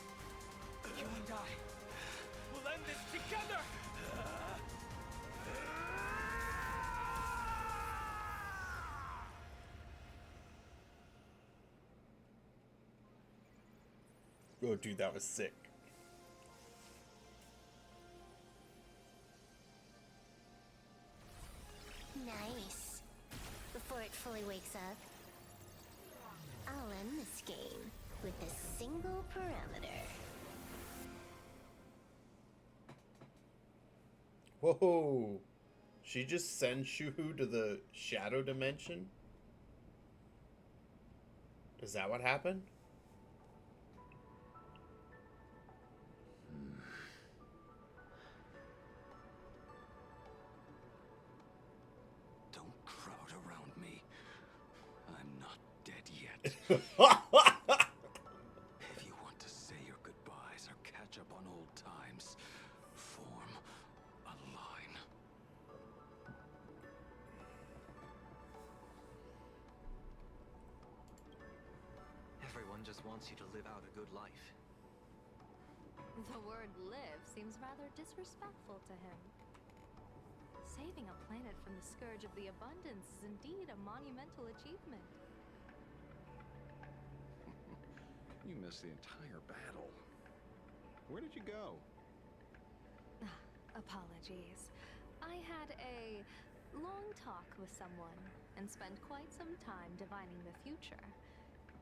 You and I will end this together! Oh, dude, that was sick. Nice. Before it fully wakes up, I'll end this game with a single parameter. Whoa! She just sends Shuhu to the shadow dimension? Is that what happened? Don't crowd around me. I'm not dead yet. If you want to say your goodbyes or catch up on old times, form a line. Everyone just wants you to live out a good life. The word live seems rather disrespectful to him. Saving a planet from the scourge of the abundance is indeed a monumental achievement. You missed the entire battle. Where did you go? Apologies. I had a long talk with someone and spent quite some time divining the future,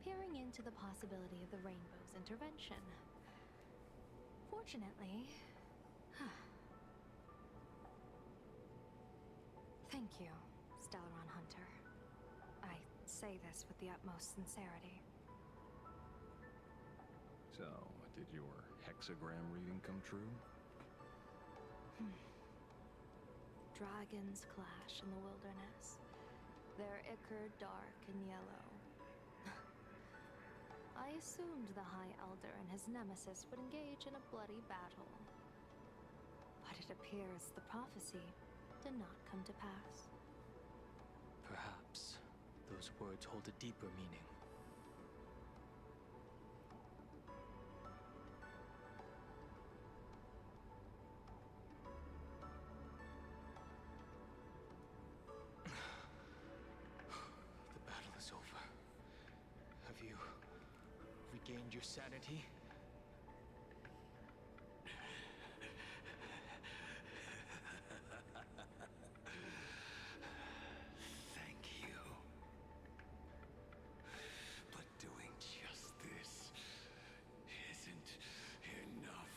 peering into the possibility of the Rainbow's intervention. Fortunately... Thank you, Stellaron Hunter. I say this with the utmost sincerity. So, did your hexagram reading come true? Dragons clash in the wilderness. Their ichor dark and yellow. I assumed the High Elder and his nemesis would engage in a bloody battle. But it appears the prophecy did not come to pass. Perhaps those words hold a deeper meaning. The battle is over. Have you regained your sanity? Thank you. But doing just this isn't enough.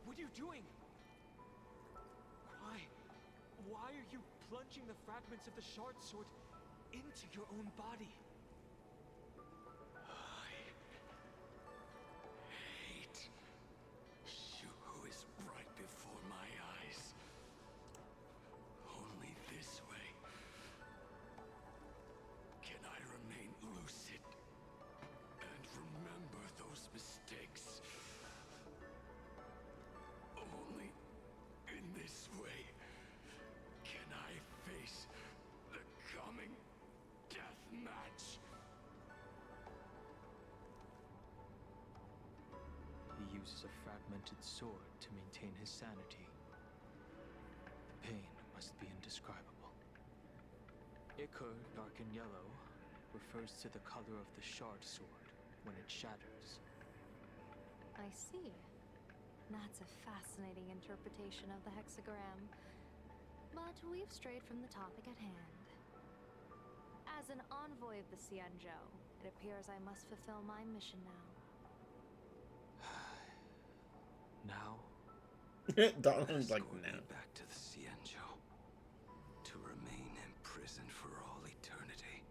What are you doing? Why are you plunging the fragments of the shard sword into your own body? I hate you who is right before my eyes. Only this way can I remain lucid and remember those mistakes. Only in this way can I face the coming death match. He uses a fragmented sword to maintain his sanity. The pain must be indescribable. Ichor, dark and yellow, refers to the color of the shard sword when it shatters. I see. That's a fascinating interpretation of the hexagram. But we've strayed from the topic at hand. As an envoy of the Xianzhou, it appears I must fulfill my mission now. Now? Donald's like, Escort no. me back to the Xianzhou, to remain imprisoned for all eternity.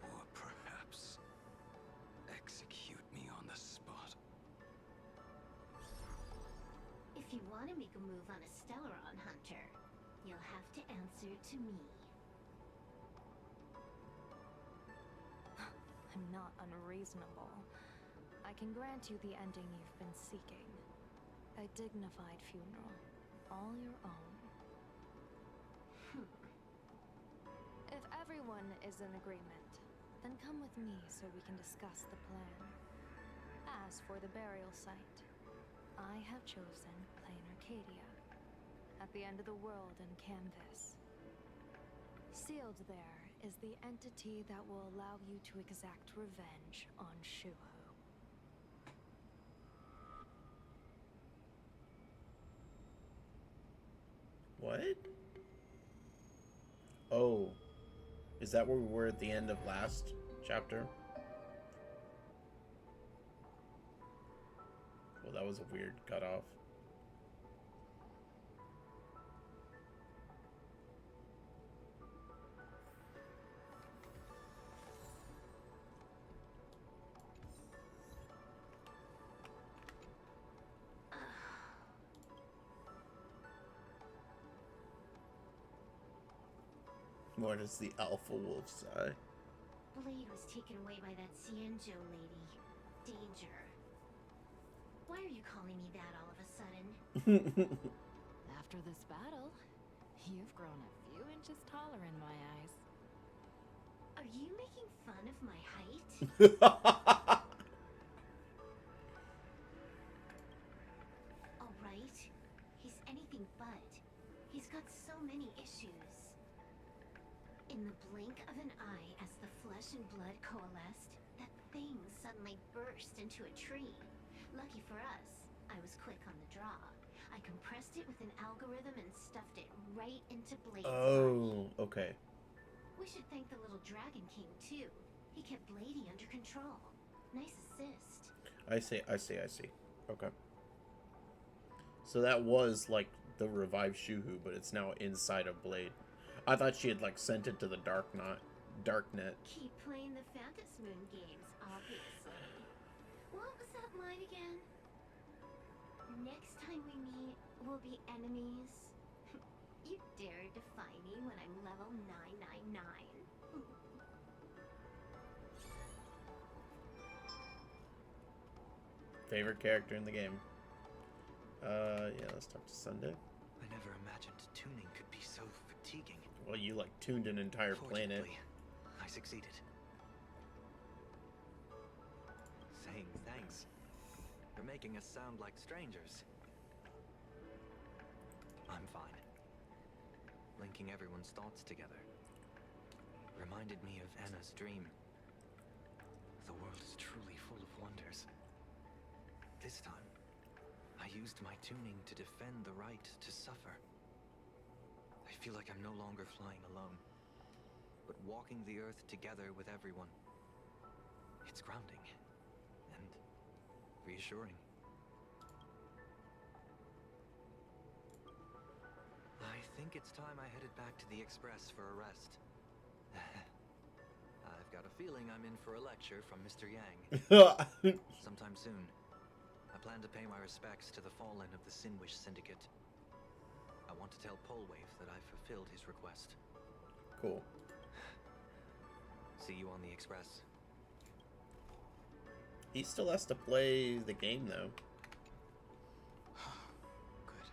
Or perhaps execute me on the spot. If you want to make a move on a Stellaron Hunter, you'll have to answer to me. I'm not unreasonable. I can grant you the ending you've been seeking. A dignified funeral, all your own. If everyone is in agreement, Then come with me so we can discuss the plan. As for the burial site, I have chosen Plain Arcadia, at the end of the world in Canvas. Sealed there is the entity that will allow you to exact revenge on Shuhu. What? Oh. Is that where we were at the end of last chapter? Well, that was a weird cutoff. What does the alpha wolf say? Blade was taken away by that Xianzhou lady. Danger. Why are you calling me that all of a sudden? After this battle, you've grown a few inches taller in my eyes. Are you making fun of my height? Alright. He's anything but. He's got so many issues. In the blink of an eye, as the flesh and blood coalesced, that thing suddenly burst into a tree. Lucky for us, I was quick on the draw. I compressed it with an algorithm and stuffed it right into Blade's body. Okay. We should thank the little Dragon King, too. He kept Bladey under control. Nice assist. I see. Okay. So that was like the revived Shuhu, but it's now inside of Blade. I thought she had like sent it to the darknet. Keep playing the Phantom Moon games, obviously. What was that line again? Next time we meet, we'll be enemies. You dare defy me when I'm level 999. Favorite character in the game? Yeah, let's talk to Sunday. I never imagined tuning could be so fatiguing. Well, you like tuned an entire planet. I succeeded. Saying thanks. You're making us sound like strangers. I'm fine. Linking everyone's thoughts together reminded me of Anna's dream. The world is truly full of wonders. This time, I used my tuning to defend the right to suffer. I feel like I'm no longer flying alone, but walking the earth together with everyone. It's grounding and reassuring. I think it's time I headed back to the Express for a rest. I've got a feeling I'm in for a lecture from Mr. Yang. Sometime soon. I plan to pay my respects to the fallen of the Sinwish Syndicate. I want to tell Polwave that I've fulfilled his request. Cool. See you on the Express. He still has to play the game, though. Good.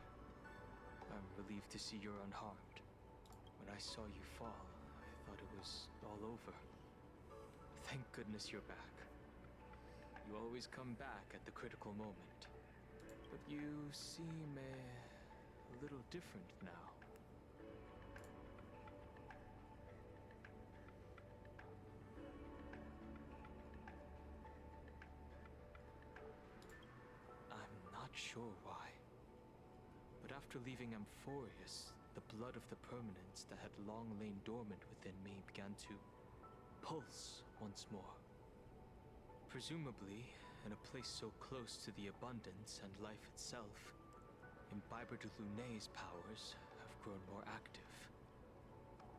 I'm relieved to see you're unharmed. When I saw you fall, I thought it was all over. Thank goodness you're back. You always come back at the critical moment. But you seem a little different now. I'm not sure why. But after leaving Amphorius, the blood of the permanence that had long lain dormant within me began to pulse once more. Presumably, in a place so close to the abundance and life itself, Imbiber de Lunay's powers have grown more active.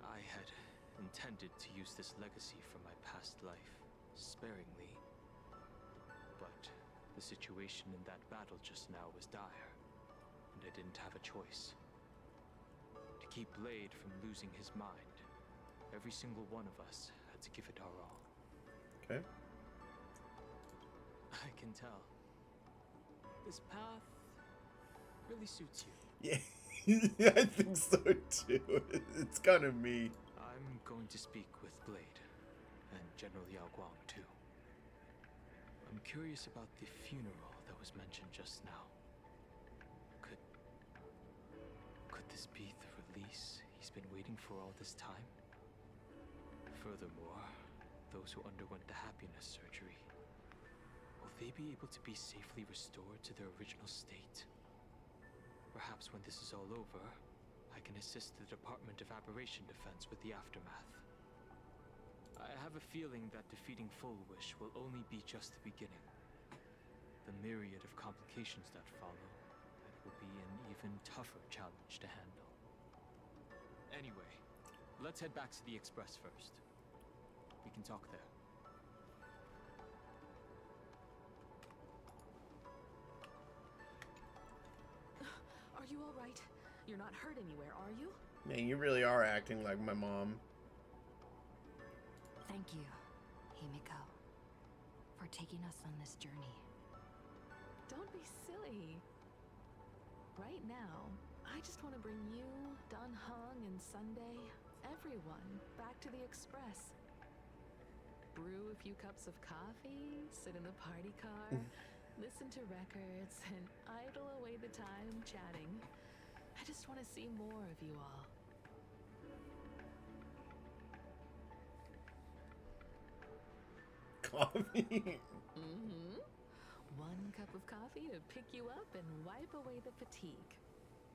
I had intended to use this legacy from my past life sparingly, but the situation in that battle just now was dire, and I didn't have a choice. To keep Blade from losing his mind, every single one of us had to give it our all. Okay. I can tell. This path really suits you. Yeah, I think so too. It's kind of me. I'm going to speak with Blade, and General Yao Guang, too. I'm curious about the funeral that was mentioned just now. Could this be the release he's been waiting for all this time? Furthermore, those who underwent the happiness surgery, will they be able to be safely restored to their original state? Perhaps when this is all over, I can assist the Department of Aberration Defense with the aftermath. I have a feeling that defeating Full Wish will only be just the beginning. The myriad of complications that follow, that will be an even tougher challenge to handle. Anyway, let's head back to the Express first. We can talk there. Are you all right? You're not hurt anywhere, are you? Man, you really are acting like my mom. Thank you, Himiko, for taking us on this journey. Don't be silly. Right now, I just want to bring you, Dan Heng, and Sunday, everyone, back to the Express. Brew a few cups of coffee, sit in the party car, listen to records, and idle away the time chatting. I just want to see more of you all. Coffee? Mm-hmm. One cup of coffee to pick you up and wipe away the fatigue.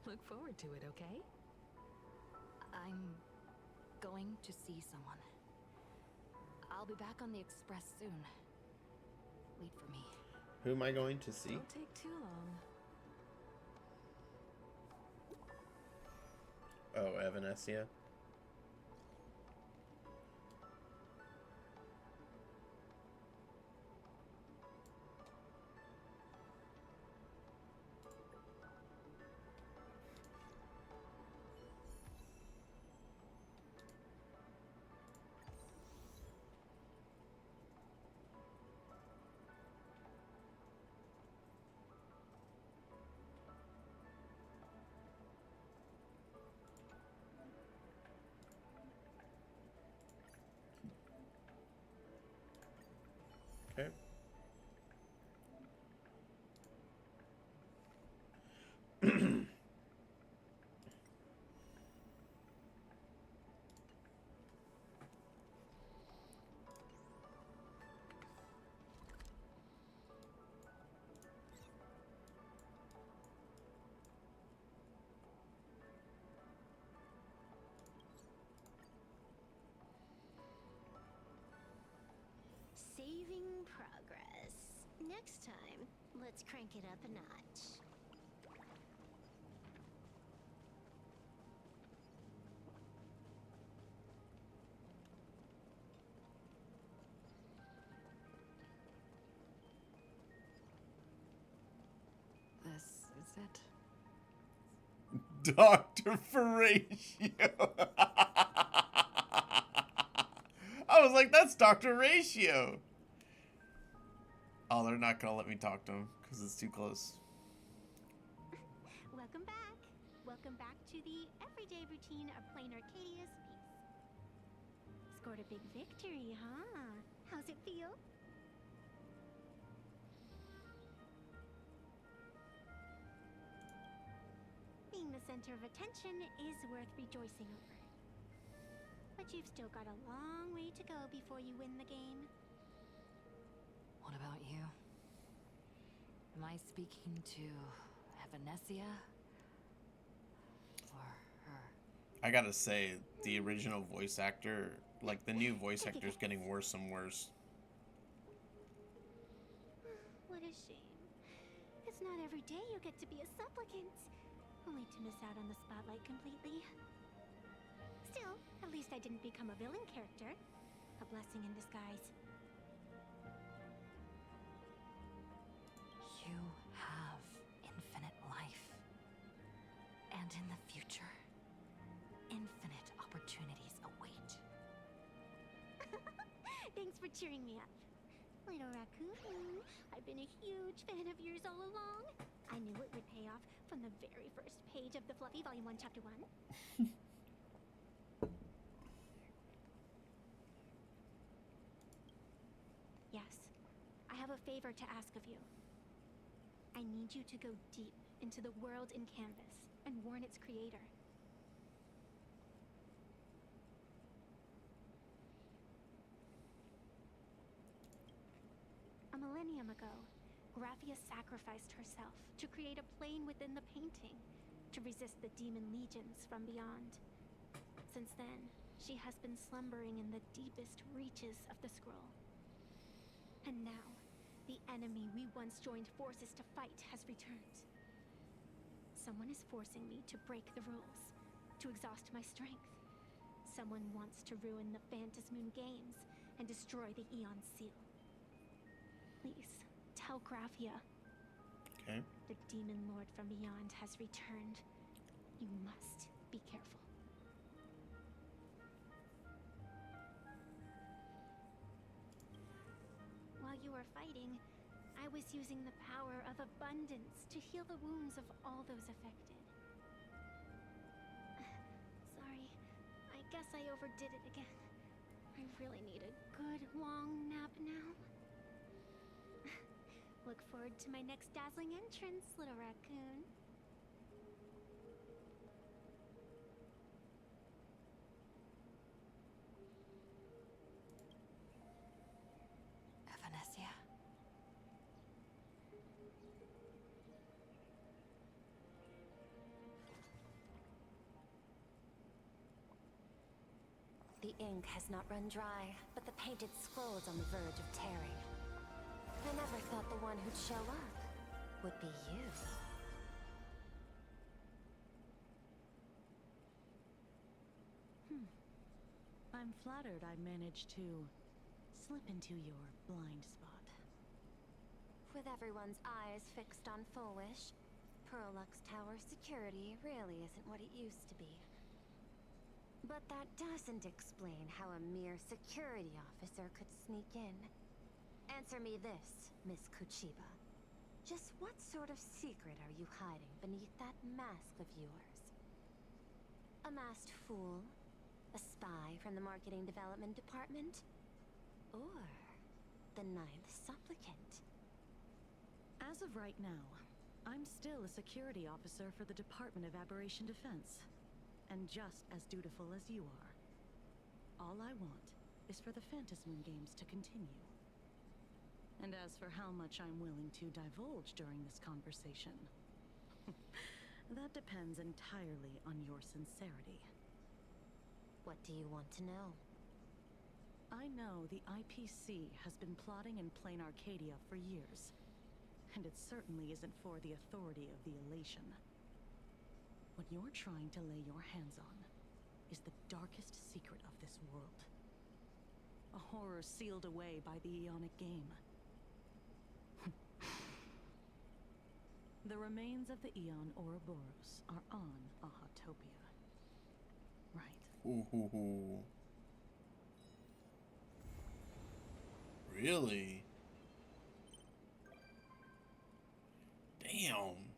Look forward to it, okay? I'm going to see someone. I'll be back on the Express soon. Wait for me. Who am I going to see? Don't take too long. Oh, Evanescia. Okay. Saving progress. Next time, let's crank it up a notch. This is it. Dr. Horatio. I was like, that's Dr. Ratio. Oh, they're not gonna let me talk to him because it's too close. Welcome back. Welcome back to the everyday routine of plain Arcadia's piece. Scored a big victory, huh? How's it feel? Being the center of attention is worth rejoicing over. But you've still got a long way to go before you win the game. What about you? Am I speaking to Evanescia? Or her? I gotta say, the original voice actor, like the new voice actor, is getting worse and worse. What a shame. It's not every day you get to be a supplicant, only to miss out on the spotlight completely. Still, at least I didn't become a villain character. A blessing in disguise. You have infinite life. And in the future, infinite opportunities await. Thanks for cheering me up. Little raccoon, I've been a huge fan of yours all along. I knew it would pay off from the very first page of the Fluffy Volume 1, Chapter 1. have a favor to ask of you. I need you to go deep into the world in Canvas and warn its creator. A millennium ago, Graphia sacrificed herself to create a plane within the painting to resist the demon legions from beyond. Since then, she has been slumbering in the deepest reaches of the scroll. And now, the enemy we once joined forces to fight has returned. Someone is forcing me to break the rules, to exhaust my strength. Someone wants to ruin the Phantasmoon games and destroy the Eon Seal. Please, tell Graphia. Okay. The Demon Lord from beyond has returned. You must be careful. While you were fighting, I was using the power of abundance to heal the wounds of all those affected. Sorry, I guess I overdid it again. I really need a good long nap now. Look forward to my next dazzling entrance, little raccoon. Evanesia. The ink has not run dry, but the painted scroll is on the verge of tearing. I never thought the one who'd show up would be you. I'm flattered I managed to slip into your blind spot. With everyone's eyes fixed on Full Wish, Pearlux Tower security really isn't what it used to be. But that doesn't explain how a mere security officer could sneak in. Answer me this, Miss Kuchiba. Just what sort of secret are you hiding beneath that mask of yours? A masked fool? A spy from the Marketing Development Department? Or the Ninth Supplicant? As of right now, I'm still a security officer for the Department of Aberration Defense, and just as dutiful as you are. All I want is for the Phantasmoon games to continue. And as for how much I'm willing to divulge during this conversation, that depends entirely on your sincerity. What do you want to know? I know the IPC has been plotting in Plain Arcadia for years, and it certainly isn't for the authority of the Elation. What you're trying to lay your hands on is the darkest secret of this world. A horror sealed away by the Eonic Game. The remains of the Eon Ouroboros are on Ahatopia. Right. Ooh. Really? Damn.